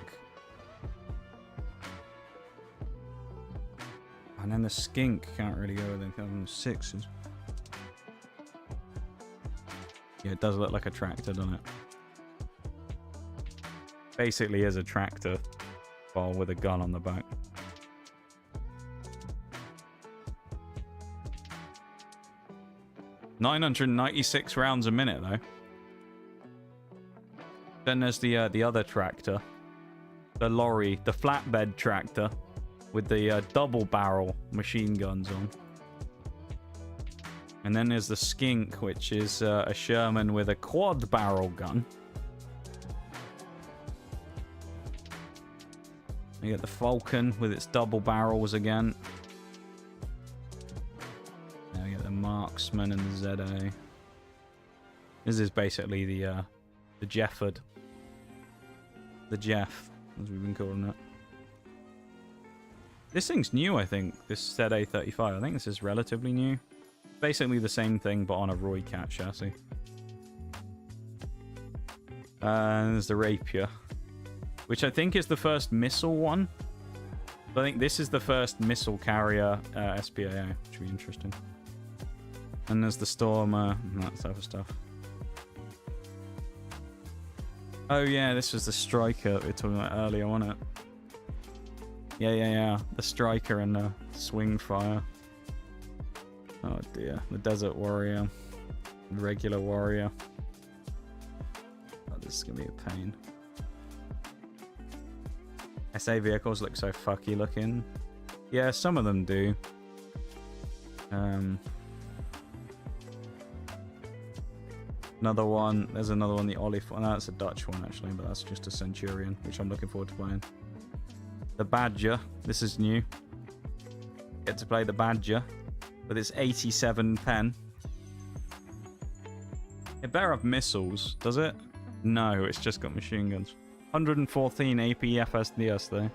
And then the Skink can't really go with it. 6. Yeah, it does look like a tractor, doesn't it? Basically is a tractor, while with a gun on the back. $996 rounds a minute, though. Then there's the other tractor. The lorry, the flatbed tractor. With the double barrel machine guns on. And then there's the Skink, which is a Sherman with a quad barrel gun. You get the Falcon with its double barrels again. Now we get the Marksman and the ZA. This is basically the Jefford. The Jeff, as we've been calling it. This thing's new, I think. This ZA-35. I think this is relatively new. Basically the same thing, but on a Roy Cat chassis. And there's the Rapier, which I think is the first missile one. I think this is the first missile carrier SPAA, which would be interesting. And there's the Stormer and that type of stuff. Oh yeah, this was the striker that we were talking about earlier, wasn't it? Yeah. The striker and the swing fire. Oh dear. The desert warrior. The regular warrior. Oh, this is gonna be a pain. SA vehicles look so fucky looking. Yeah, some of them do. Another one. There's another one, the Olive one. No, that's a Dutch one actually, but that's just a Centurion, which I'm looking forward to playing. The Badger. This is new. Get to play the Badger with its 87 pen. It better have missiles, does it? No, it's just got machine guns. 114 AP FSDS though.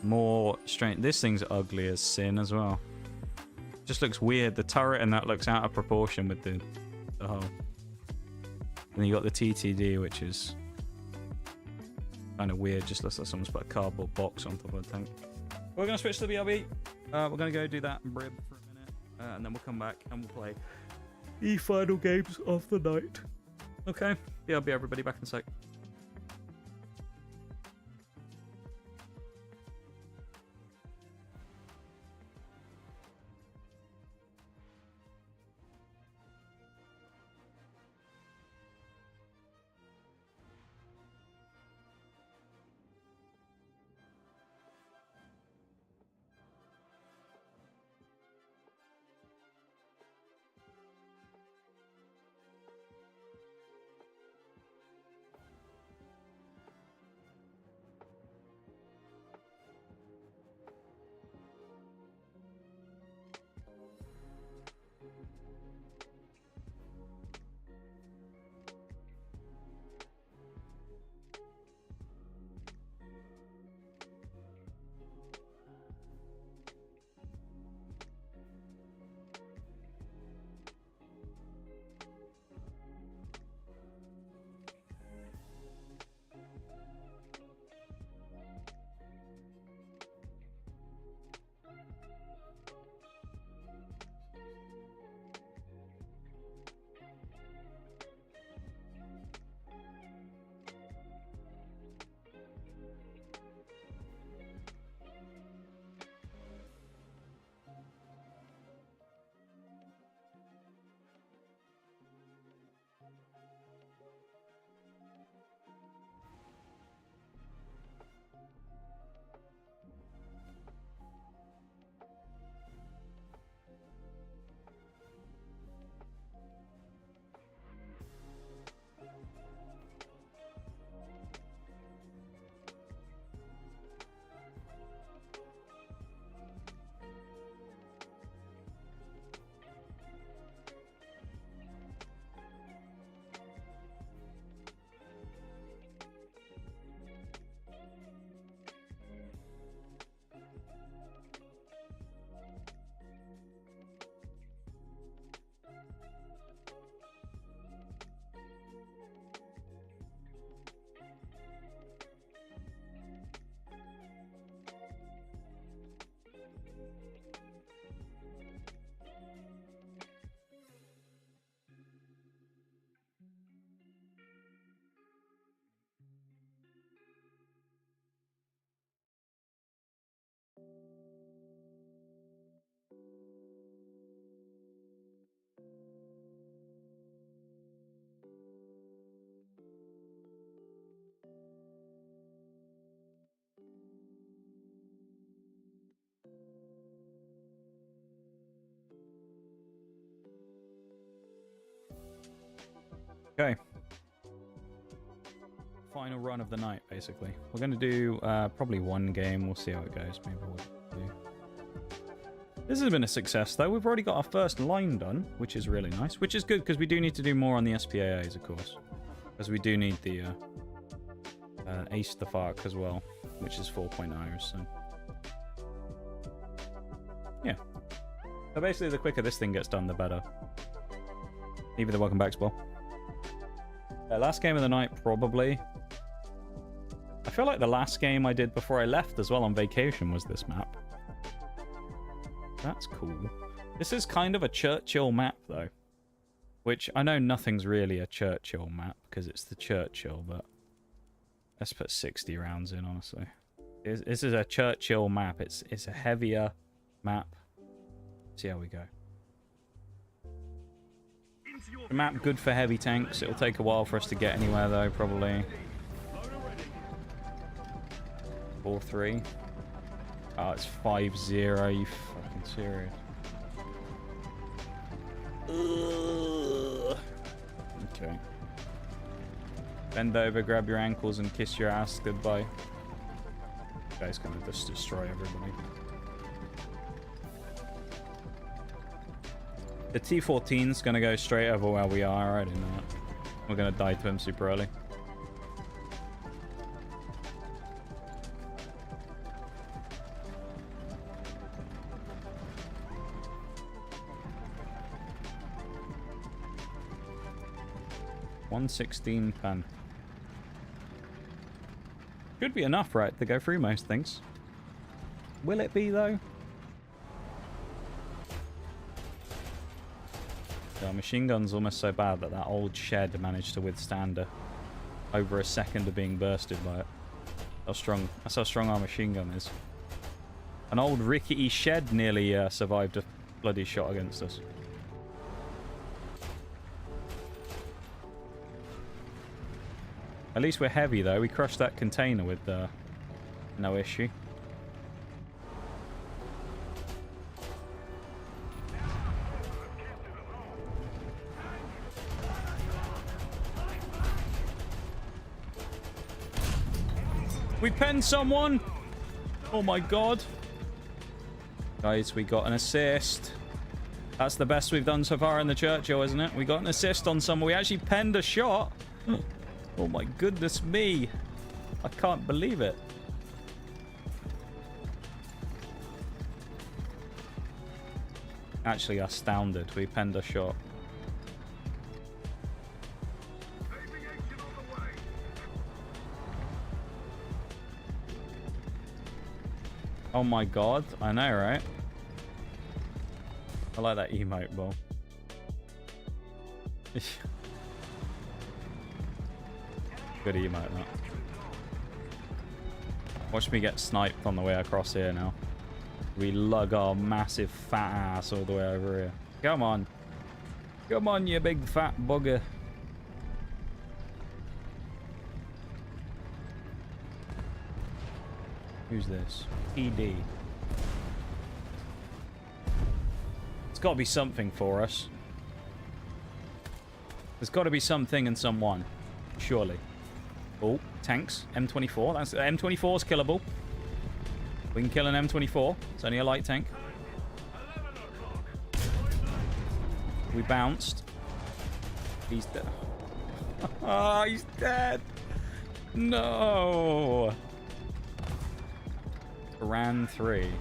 More strength. This thing's ugly as sin as well. Just looks weird. The turret and that looks out of proportion with the hull. And then you got the TTD, which is kind of weird. Just looks like someone's put a cardboard box on top of the tank. We're going to switch to the BRB. We're going to go do that and brib for a minute. And then we'll come back and we'll play the final games of the night. Okay. BRB, everybody, back in a sec. Okay. Final run of the night, basically. We're going to do probably one game. We'll see how it goes. Maybe we'll do. This has been a success, though. We've already got our first line done, which is really nice. Which is good, because we do need to do more on the SPAAs, of course. Because we do need the Ace the Fark as well, which is 4.0, so... Yeah. So basically, the quicker this thing gets done, the better. Even the welcome back spell. Last game of the night, probably. I feel like the last game I did before I left as well on vacation was this map. That's cool. This is kind of a Churchill map, though. Which, I know nothing's really a Churchill map, because it's the Churchill, but... Let's put 60 rounds in, honestly. This is a Churchill map. It's a heavier map. See how we go. The map good for heavy tanks. It'll take a while for us to get anywhere, though, probably. 4-3. Oh, it's 5-0. You fucking serious? Ugh. Okay. Bend over, grab your ankles, and kiss your ass goodbye. This guy's gonna just destroy everybody. The T-14's gonna go straight over where we are. I already know it. We're gonna die to him super early. $116 pen. Should be enough, right, to go through most things. Will it be, though? The machine gun's almost so bad that that old shed managed to withstand over a second of being bursted by it. That's how strong our machine gun is. An old rickety shed nearly survived a bloody shot against us. At least we're heavy, though. We crushed that container with no issue. We penned someone! Oh my god. Guys, we got an assist. That's the best we've done so far in the Churchill, isn't it? We got an assist on someone. We actually penned a shot. Oh my goodness me. I can't believe it. Actually astounded. We penned a shot. Oh my god. I know, right? I like that emote, ball. Good emote, that. Watch me get sniped on the way across here now. We lug our massive fat ass all the way over here. Come on. Come on, you big fat bugger. Who's this? TD. It's got to be something for us. There's got to be something and someone. Surely. Oh, tanks. M24. That's M24's killable. We can kill an M24. It's only a light tank. We bounced. He's dead. Oh, he's dead. No. Ran 3.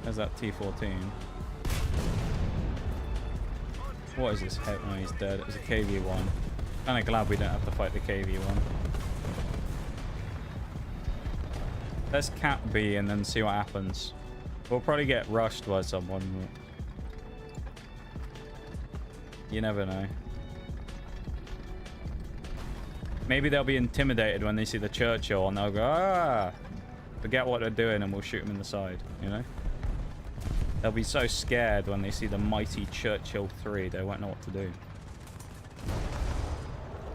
There's that T-14. What is this? Oh, he's dead. It was a KV-1. Kind of glad we don't have to fight the KV-1. Let's cap B and then see what happens. We'll probably get rushed by someone. You never know. Maybe they'll be intimidated when they see the Churchill and they'll go, ah! Forget what they're doing and we'll shoot them in the side, you know? They'll be so scared when they see the mighty Churchill 3, they won't know what to do.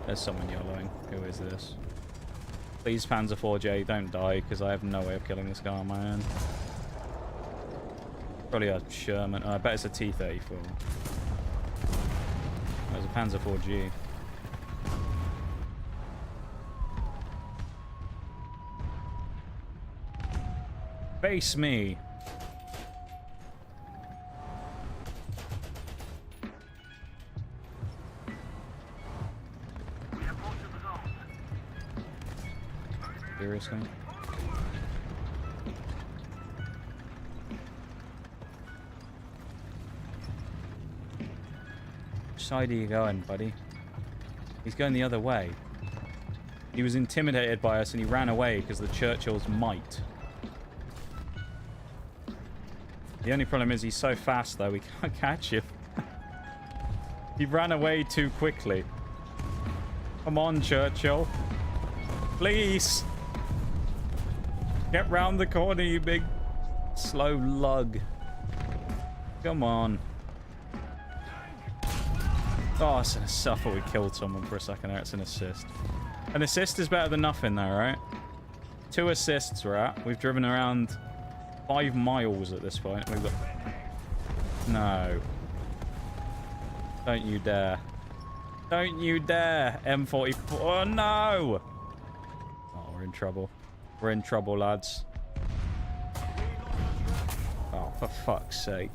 There's someone yellowing. Who is this? Please, Panzer 4J, don't die, because I have no way of killing this guy on my own. Probably a Sherman. Oh, I bet it's a T-34. There's a Panzer 4G. Face me. Seriously? Which side are you going, buddy? He's going the other way. He was intimidated by us and he ran away because of the Churchill's might. The only problem is he's so fast, though, we can't catch him. He ran away too quickly. Come on, Churchill. Please. Get round the corner, you big slow lug. Come on. Oh, it's an assist. I thought we killed someone for a second there. It's an assist. An assist is better than nothing, though, right? 2 assists we're at. We've driven around 5 miles at this point. We've got... No. Don't you dare. Don't you dare. M44. Oh, no! Oh, we're in trouble. We're in trouble, lads. Oh, for fuck's sake.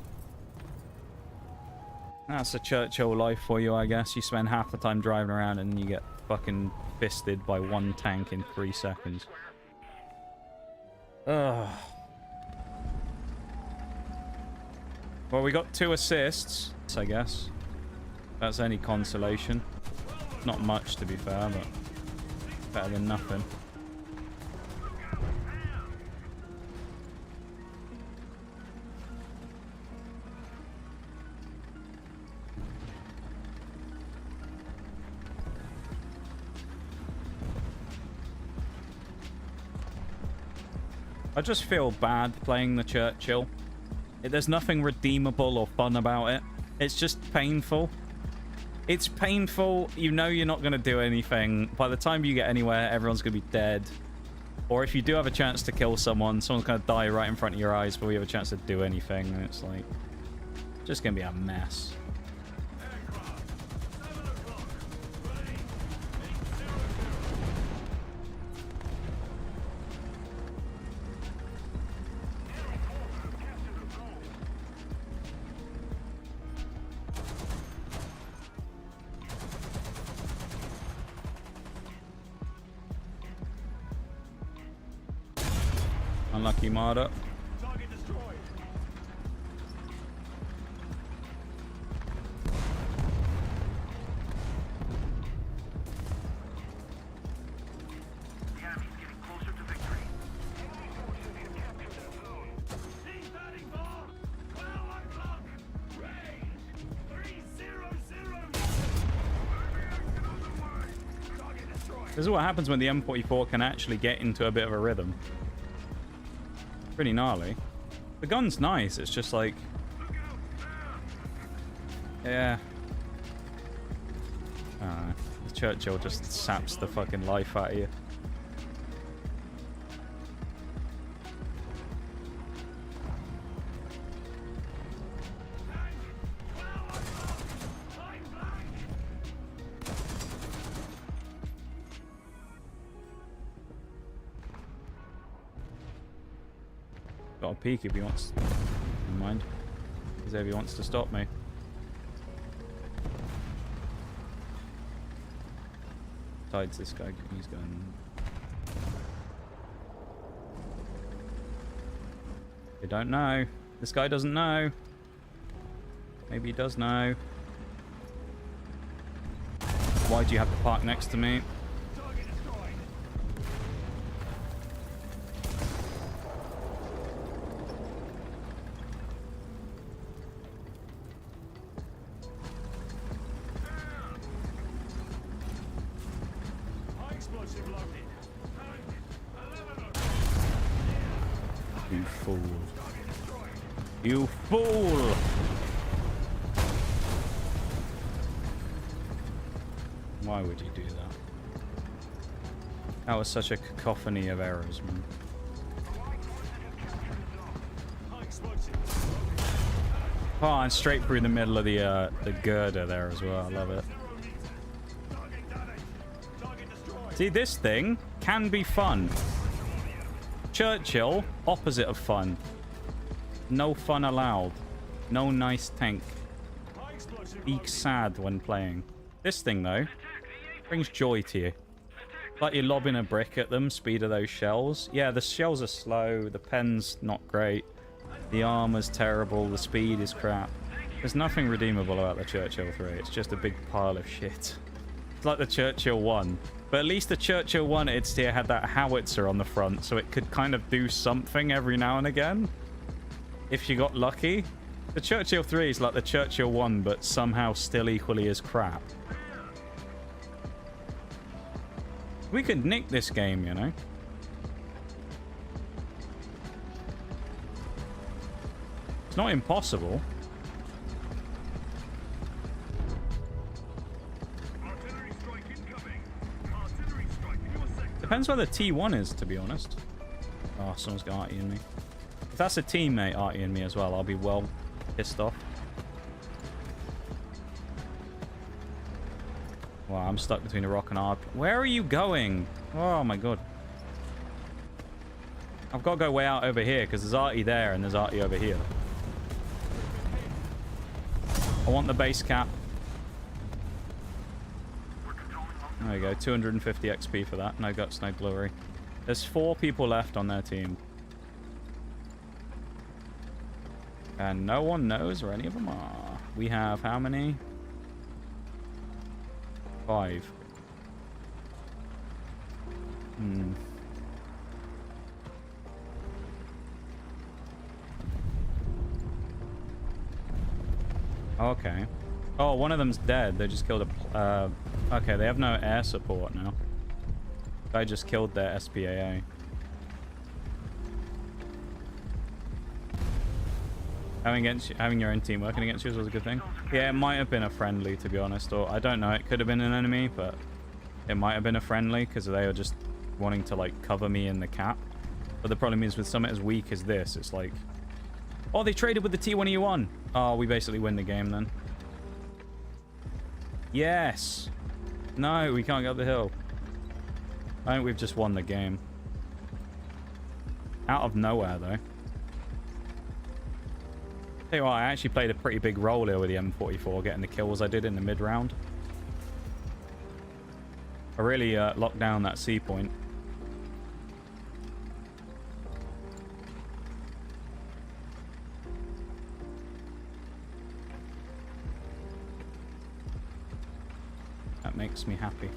That's a Churchill life for you, I guess. You spend half the time driving around and you get fucking fisted by 1 tank in 3 seconds. Ugh. Well, we got 2 assists, I guess. That's any consolation. Not much, to be fair, but better than nothing. I just feel bad playing the Churchill. There's nothing redeemable or fun about it. It's just painful. It's painful. You know you're not going to do anything. By the time you get anywhere, everyone's going to be dead. Or if you do have a chance to kill someone, someone's going to die right in front of your eyes before you have a chance to do anything. And it's like, just going to be a mess. Unlucky Marder. Target destroyed. The enemy's getting closer to victory. He's batting bomb. 12 o'clock. Range 300. Target destroyed. This is what happens when the M44 can actually get into a bit of a rhythm. Pretty gnarly. The gun's nice, it's just like... Yeah. I don't know. The Churchill just saps the fucking life out of you. Got a peek if he wants. Never mind. As if he wants to stop me. Besides, this guy, he's going. You don't know. This guy doesn't know. Maybe he does know. Why do you have to park next to me? You fool. You fool! Why would you do that? That was such a cacophony of errors, man. Oh, and straight through the middle of the girder there as well. I love it. See, this thing can be fun. Churchill, opposite of fun. No fun allowed. No nice tank. Be sad when playing. This thing, though, brings joy to you. Like you're lobbing a brick at them, speed of those shells. Yeah, the shells are slow, the pen's not great, the armor's terrible, the speed is crap. There's nothing redeemable about the Churchill 3. It's just a big pile of shit. It's like the Churchill 1. But at least the Churchill 1 its tier had that howitzer on the front, so it could kind of do something every now and again. if you got lucky. The Churchill 3 is like the Churchill 1, but somehow still equally as crap. We could nick this game, you know? It's not impossible. Artillery strike incoming. Artillery strike in your sector. Depends where the T1 is, to be honest. Oh, someone's got Artie in me. If that's a teammate Artie in me as well, I'll be well pissed off. Wow, I'm stuck between a rock and a hard. Where are you going? Oh my god. I've got to go way out over here because there's Artie there and there's Artie over here. I want the base cap. There we go, 250 XP for that. No guts, no glory. There's 4 people left on their team. And no one knows where any of them are. We have how many? 5. Okay. Oh, one of them's dead. They just killed a... okay, they have no air support now. Guy just killed their SPAA. Having your own team working against you was a good thing. Yeah, it might have been a friendly, to be honest. Or, I don't know, it could have been an enemy, but it might have been a friendly because they were just wanting to, like, cover me in the cap. But the problem is with something as weak as this, it's like... Oh, they traded with the T1E1. Oh, we basically win the game then. Yes. No, we can't go up the hill. I think we've just won the game. Out of nowhere, though. Tell you what, I actually played a pretty big role here with the M44, getting the kills I did in the mid-round. I really locked down that C point. That makes me happy.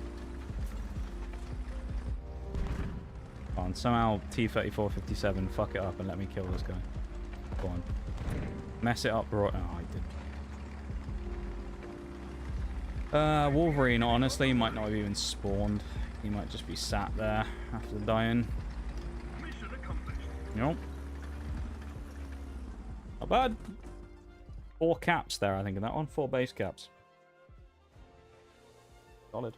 Come on, somehow T-3457 fuck it up and let me kill this guy. Go on. Mess it up, bro. Oh, I did. Wolverine, honestly, might not have even spawned. He might just be sat there after dying. Mission accomplished. Nope. Not bad. 4 caps there, I think, in that one. 4 base caps. Solid.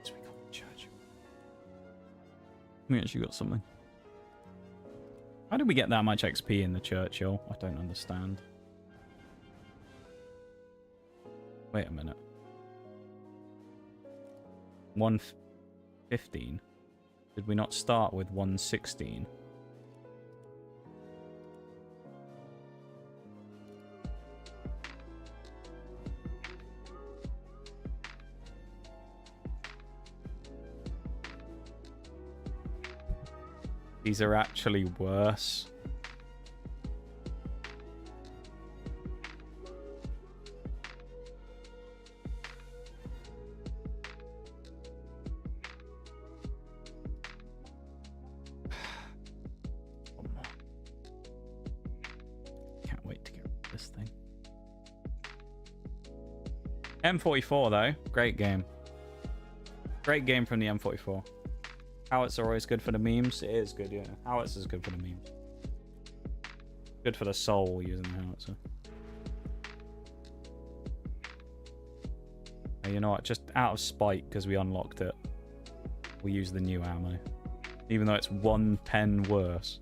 So we got the church. We actually got something. How did we get that much XP in the Churchill? I don't understand. Wait a minute. 115. Did we not start with 116? These are actually worse. Can't wait to get rid of this thing. M44 though, great game. Great game from the M44. Howitz are always good for the memes. It is good, yeah. Howitz is good for the memes. Good for the soul using the howitzer. You know what? Just out of spite, because we unlocked it, we use the new ammo. Even though it's 1 pen worse.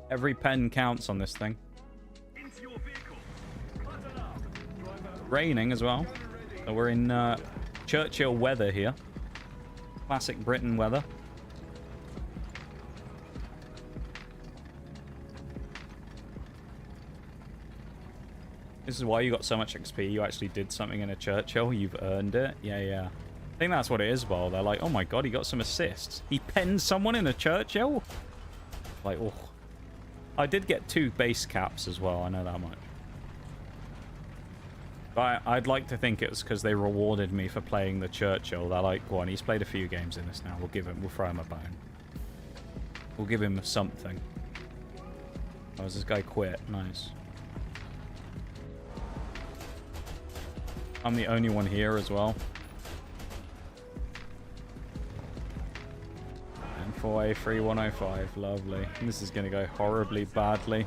Every pen counts on this thing. Into your vehicle. Raining as well. So we're in Churchill weather here. Classic Britain weather. This is why you got so much XP. You actually did something in a Churchill. You've earned it. Yeah, yeah. I think that's what it is, Well, they're like, oh my god, he got some assists. He penned someone in a Churchill? Like, oh. I did get 2 base caps as well. I know that much. I'd like to think it was because they rewarded me for playing the Churchill. They're like, go on, he's played a few games in this now. We'll throw him a bone. We'll give him something. Oh, has this guy quit? Nice. I'm the only one here as well. And 4A3105, lovely. This is going to go horribly badly.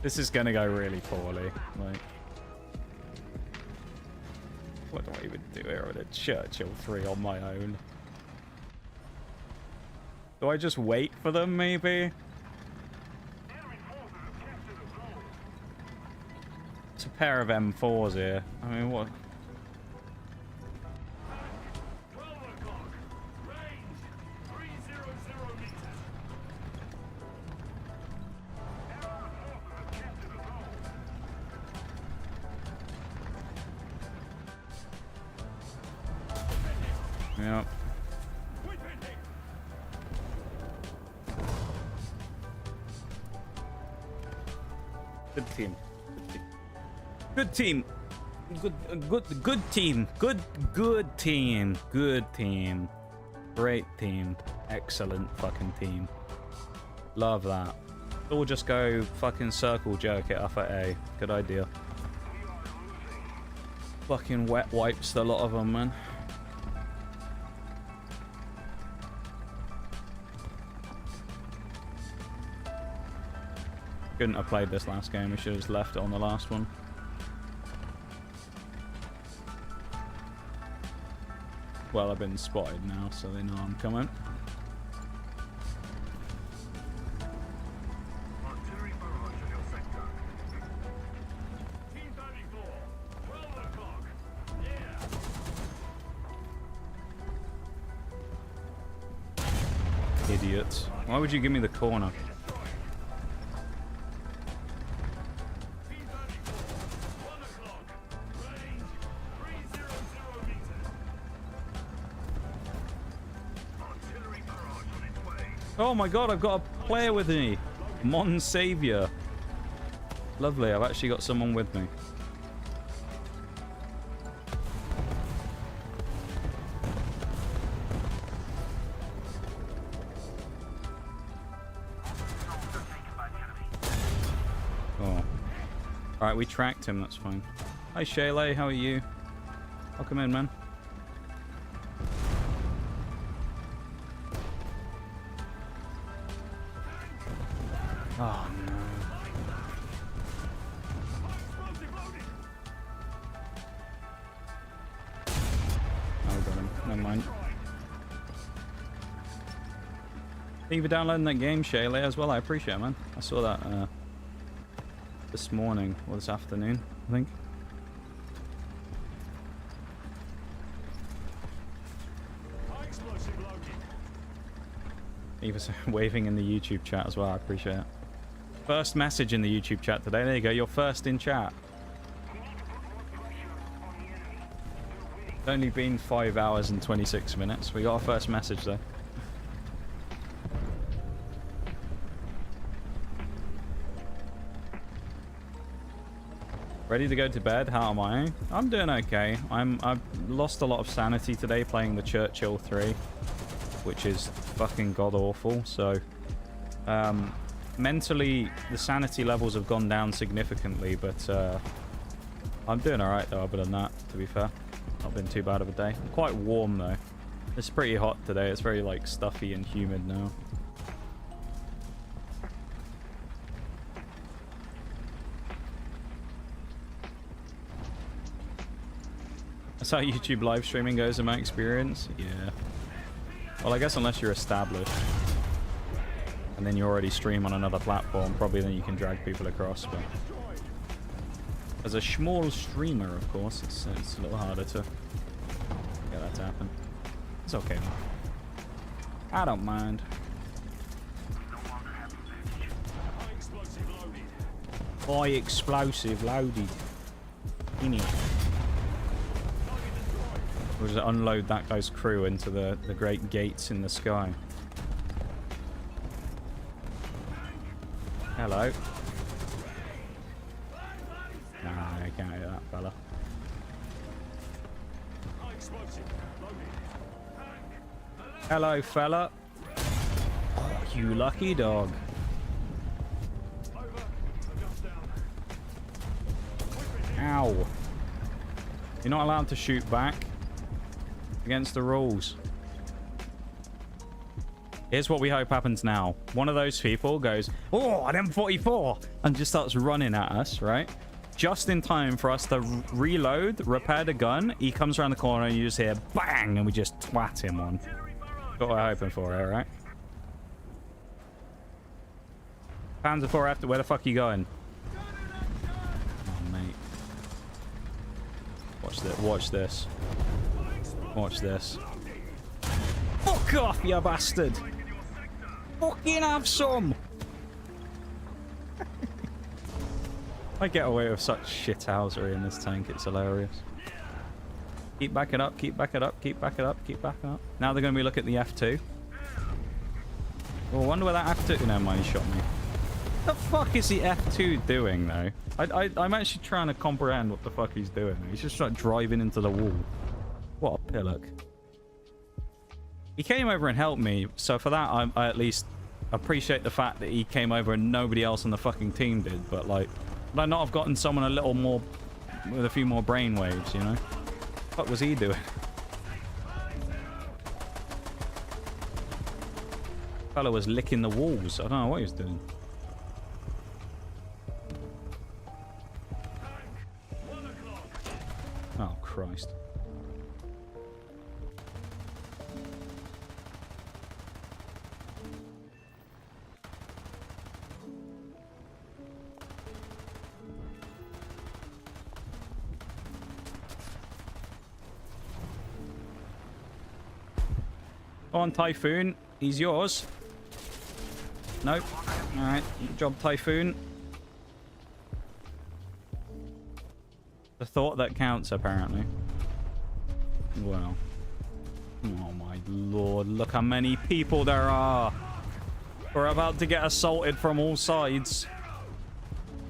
This is going to go really poorly. Like, what do I even do here with a Churchill 3 on my own? Do I just wait for them, maybe? It's a pair of M4s here. I mean, what? Yep. Good team. Good team. Good team. Good team. Good team. Great team. Excellent fucking team. Love that. We'll just go fucking circle jerk it up at A. Good idea. Fucking wet wipes a lot of them, man. Couldn't have played this last game. We should have just left it on the last one. Well, I've been spotted now, so they know I'm coming. Artillery barrage in your sector. Team 34, 12 o'clock. Yeah. Idiots. Why would you give me the corner? Team 34, 1 o'clock. Range 300 meters. Artillery barrage on its way. Oh my god, I've got a player with me. Mon Savior. Lovely, I've actually got someone with me. Oh. Alright, we tracked him, that's fine. Hi Shayla, how are you? Welcome in, man. Oh no. Explosive loaded. Oh, got him. Never mind. Thank you for downloading that game, Shayla, as well. I appreciate it, man. I saw that this morning or this afternoon, I think. High explosive loaded. Thank you for waving in the YouTube chat as well. I appreciate it. First message in the YouTube chat today. There you go. You're first in chat. It's only been 5 hours and 26 minutes. We got our first message though. Ready to go to bed? How am I? I'm doing okay. I've lost a lot of sanity today playing the Churchill 3, which is fucking god awful. So, mentally, the sanity levels have gone down significantly, but I'm doing alright though, other than that, to be fair. Not been too bad of a day. I'm quite warm though. It's pretty hot today. It's very like stuffy and humid now. That's how YouTube live streaming goes in my experience. Yeah. Well, I guess unless you're established and then you already stream on another platform, probably then you can drag people across. But as a small streamer, of course, it's a little harder to get that to happen. It's okay, man. I don't mind. High explosive loaded. High explosive loaded. In it. We'll just unload that guy's crew into the great gates in the sky. Hello. Nah, I can't hit that fella. Explosive. Loaded. Hello, fella. Oh, you lucky dog. Over. Adjust down. Ow. You're not allowed to shoot back. Against the rules. Here's what we hope happens now. One of those people goes, oh, an M44, and just starts running at us, right? Just in time for us to reload, repair the gun. He comes around the corner and you just hear bang, and we just twat him on. Got what we're hoping for here, right? Panzer 4 after, where the fuck are you going? Oh, mate. Watch this. Watch this. Watch this. Fuck off, you bastard! Fucking have some! I get away with such shithousery in this tank, it's hilarious. Keep backing up, keep backing up, keep backing up, keep backing up. Now they're going to be looking at the F2. Well, I wonder where that F2... No, mind, he shot me. What the fuck is the F2 doing, though? I'm actually trying to comprehend what the fuck he's doing. He's just like driving into the wall. What a pillock. He came over and helped me, so for that I at least appreciate the fact that he came over and nobody else on the fucking team did. But like, would I not have gotten someone a little more with a few more brain waves, you know? What was he doing? Fellow was licking the walls. I don't know what he was doing. Oh Christ. On Typhoon, he's yours. Nope. Alright, good job, Typhoon. The thought that counts, apparently. Well. Oh my lord, look how many people there are. We're about to get assaulted from all sides.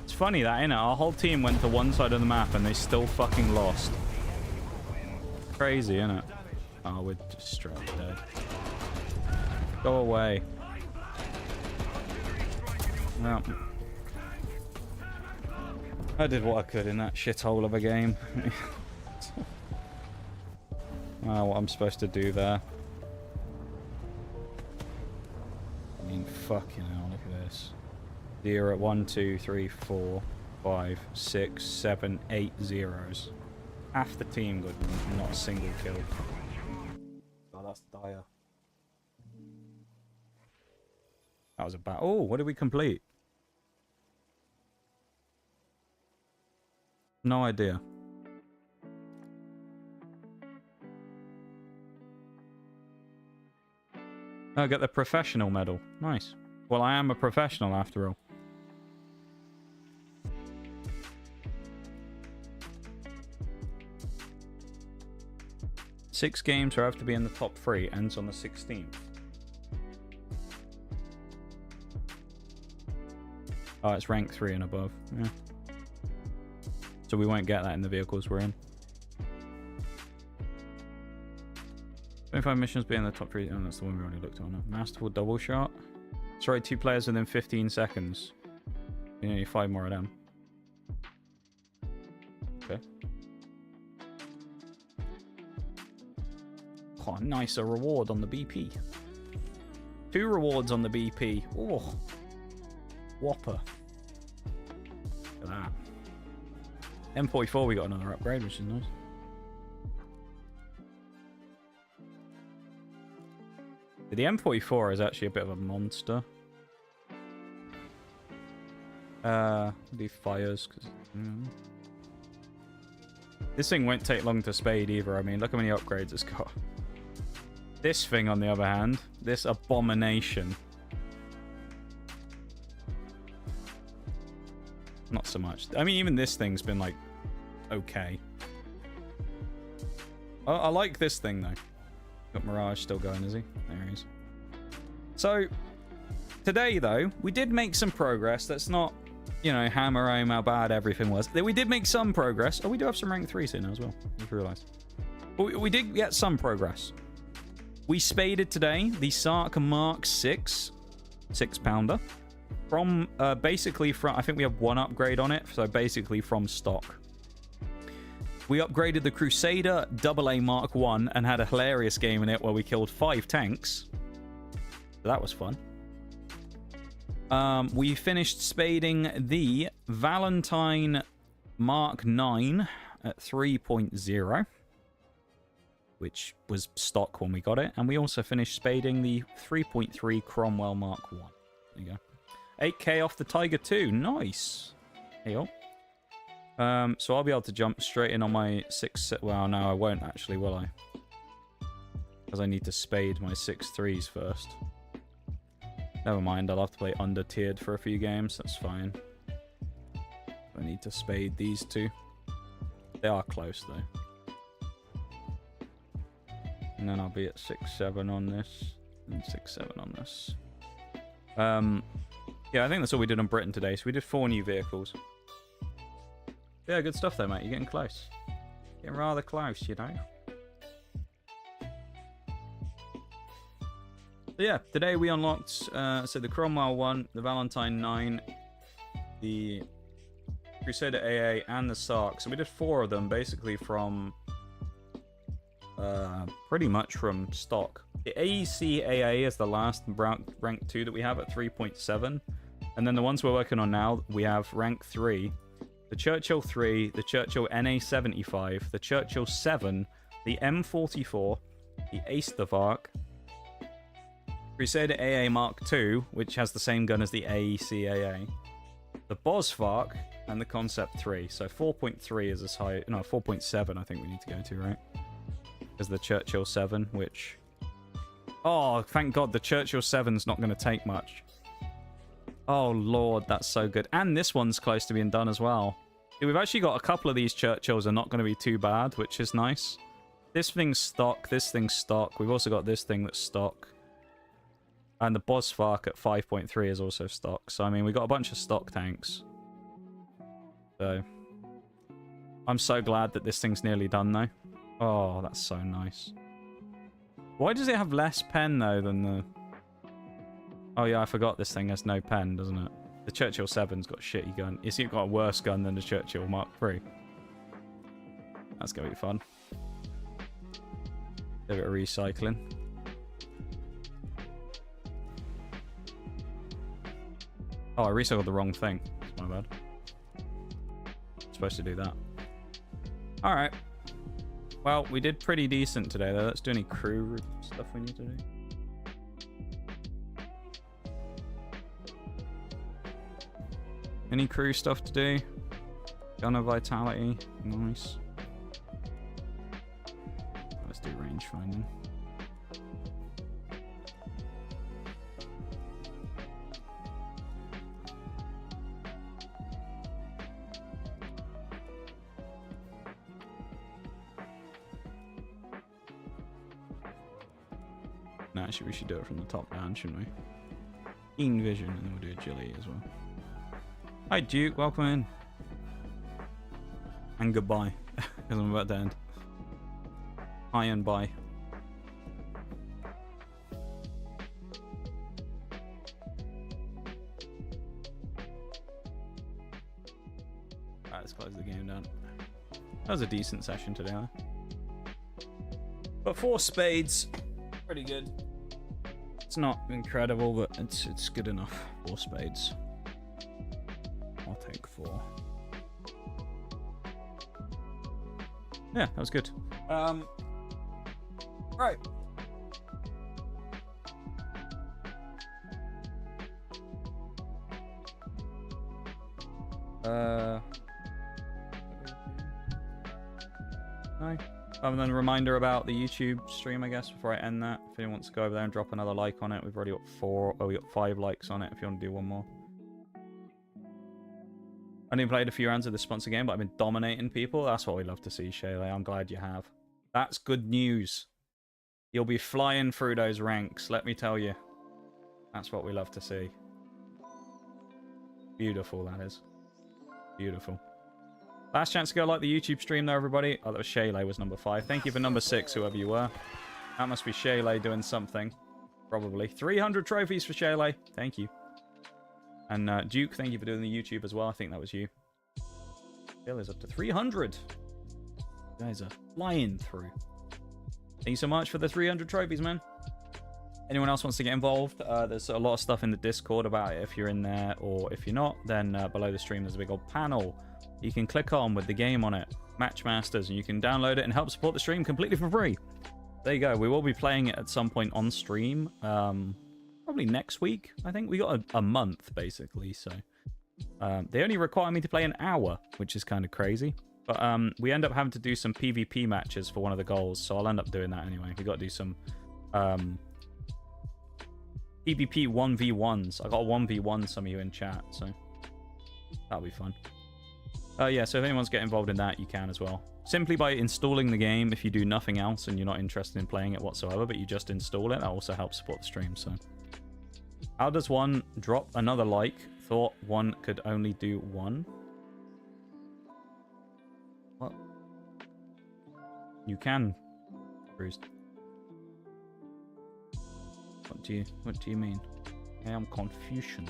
It's funny that, innit? Our whole team went to one side of the map and they still fucking lost. Crazy, innit? Oh, we're just straight dead. Go away. No. I did what I could in that shithole of a game. Oh, what I'm supposed to do there. I mean, fucking hell, look at this. Zero, 1, 2, 3, 4, 5, 6, 7, 8 zeros. Half the team got not a single kill. Oh, that's dire. That was a bad... Oh, what did we complete? No idea. I got the professional medal. Nice. Well, I am a professional after all. Six games or have to be in the top 3. Ends on the 16th. Oh, it's rank 3 and above. Yeah. So we won't get that in the vehicles we're in. 25 missions be in the top 3. Oh, that's the one we already looked on. Masterful double shot. Sorry, 2 players within 15 seconds. You need 5 more of them. Okay. Oh, nice. A reward on the BP. 2 rewards on the BP. Oh. Whopper. Look at that. M44, we got another upgrade, which is nice. The M44 is actually a bit of a monster. The fires, because this thing won't take long to spade either. I mean, look how many upgrades it's got. This thing, on the other hand, this abomination. Not so much. I mean, even this thing's been, like, okay. I like this thing, though. Got Mirage still going, is he? There he is. So, today, though, we did make some progress. Let's not, you know, hammer home how bad everything was. We did make some progress. Oh, we do have some rank 3s in as well. You realise. We did get some progress. We spaded today the Sark Mark 6 6-pounder from basically from, I think we have one upgrade on it, so basically from stock. We upgraded the Crusader AA Mark 1 and had a hilarious game in it where we killed 5 tanks. So that was fun. We finished spading the Valentine Mark 9 at 3.0, which was stock when we got it. And we also finished spading the 3.3 Cromwell Mark 1. There you go. 8k off the Tiger 2. Nice. There you go. So I'll be able to jump straight in on my 6... Well, no, I won't actually, will I? Because I need to spade my 6-3s first. Never mind, I'll have to play under-tiered for a few games. That's fine. I need to spade these two. They are close, though. And then I'll be at 6-7 on this. And 6-7 on this. Yeah, I think that's all we did on Britain today. So we did 4 new vehicles. Yeah, good stuff though, mate. You're getting close. Getting rather close, you know. So yeah, today we unlocked so the Cromwell 1, the Valentine 9, the Crusader AA, and the Sark. So we did 4 of them basically from pretty much from stock. The AEC AA is the last rank 2 that we have at 3.7. And then the ones we're working on now, we have rank 3, the Churchill 3, the Churchill NA75, the Churchill 7, the M44, the Ace of Arc, Crusader AA Mark II, which has the same gun as the AEC AA, the Bosvark, and the Concept 3. So 4.3 is as high... No, 4.7 I think we need to go to, right? Is the Churchill 7, which... Oh, thank God, the Churchill 7's not going to take much. Oh, Lord, that's so good. And this one's close to being done as well. We've actually got a couple of these Churchills are not going to be too bad, which is nice. This thing's stock. This thing's stock. We've also got this thing that's stock. And the Bosvark at 5.3 is also stock. So, I mean, we've got a bunch of stock tanks. So, I'm so glad that this thing's nearly done, though. Oh, that's so nice. Why does it have less pen, though, than the... Oh, yeah, I forgot this thing has no pen, doesn't it? The Churchill 7's got a shitty gun. It's got a worse gun than the Churchill Mark III. That's going to be fun. A bit of recycling. Oh, I recycled the wrong thing. That's my bad. Supposed to do that. Alright. Well, we did pretty decent today, though. Let's do any crew stuff we need to do. Any crew stuff to do? Gunner vitality. Nice. Let's do range finding. No, actually we should do it from the top down, shouldn't we? Keen vision, and then we'll do agility as well. Hi Duke, welcome in. And goodbye, because I'm about to end. Hi and bye. Alright, let's close the game down. That was a decent session today, huh? But 4 spades, pretty good. It's not incredible, but it's good enough. 4 spades. I'll take 4. Yeah, that was good. Right. No. And then a reminder about the YouTube stream, I guess, before I end that. If anyone wants to go over there and drop another like on it, we've already got 4. Oh, we got 5 likes on it. If you want to do one more. I only played a few rounds of the sponsor game, but I've been dominating people. That's what we love to see, Shayla. I'm glad you have. That's good news. You'll be flying through those ranks, let me tell you. That's what we love to see. Beautiful, that is. Beautiful. Last chance to go like the YouTube stream though, everybody. Oh, that was Shaylay was number 5. Thank you for number 6, whoever you were. That must be Shaylay doing something. Probably. 300 trophies for Shaylay. Thank you. And Duke, thank you for doing the YouTube as well. I think that was you. Bill is up to 300. You guys are flying through. Thank you so much for the 300 trophies, man. Anyone else wants to get involved? There's a lot of stuff in the Discord about it if you're in there, or if you're not, then below the stream there's a big old panel you can click on with the game on it, Matchmasters, and you can download it and help support the stream completely for free. There you go. We will be playing it at some point on stream, probably next week. I think we got a month basically, so they only require me to play an hour, which is kind of crazy. But we end up having to do some PvP matches for one of the goals, so I'll end up doing that anyway. We got to do some PvP 1v1s. I got a 1v1 some of you in chat, so that'll be fun. Yeah, so if anyone's getting involved in that, you can as well. Simply by installing the game, if you do nothing else and you're not interested in playing it whatsoever, but you just install it, that also helps support the stream, so. How does one drop another like? Thought one could only do one. Well, you can, Bruce. What do you mean? I am Confucian.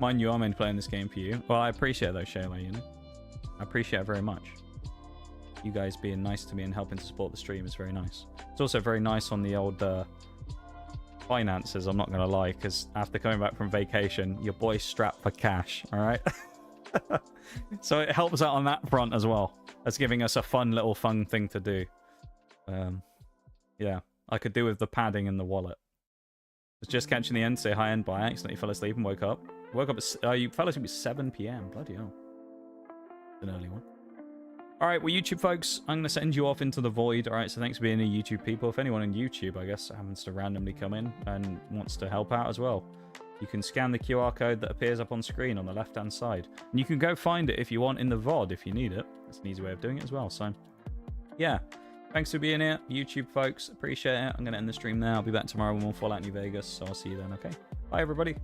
Mind you, I'm only playing this game for you. Well, I appreciate those, Shayla, you know. I appreciate it very much. You guys being nice to me and helping to support the stream is very nice. It's also very nice on the old finances, I'm not going to lie, because after coming back from vacation, your boy's strapped for cash, alright? So it helps out on that front as well. That's giving us a fun thing to do. Yeah, I could do with the padding in the wallet. Was just catching the end, say hi and bye. Accidentally fell asleep and woke up. Woke up at, you fell asleep at 7 p.m. Bloody hell. An early one. Alright, well, YouTube folks, I'm going to send you off into the void. Alright, so thanks for being here, YouTube people. If anyone on YouTube, I guess, happens to randomly come in and wants to help out as well, you can scan the QR code that appears up on screen on the left-hand side. And you can go find it if you want in the VOD if you need it. That's an easy way of doing it as well. So, yeah. Thanks for being here, YouTube folks. Appreciate it. I'm going to end the stream now. I'll be back tomorrow when we'll Fallout New Vegas, so I'll see you then, okay? Bye, everybody.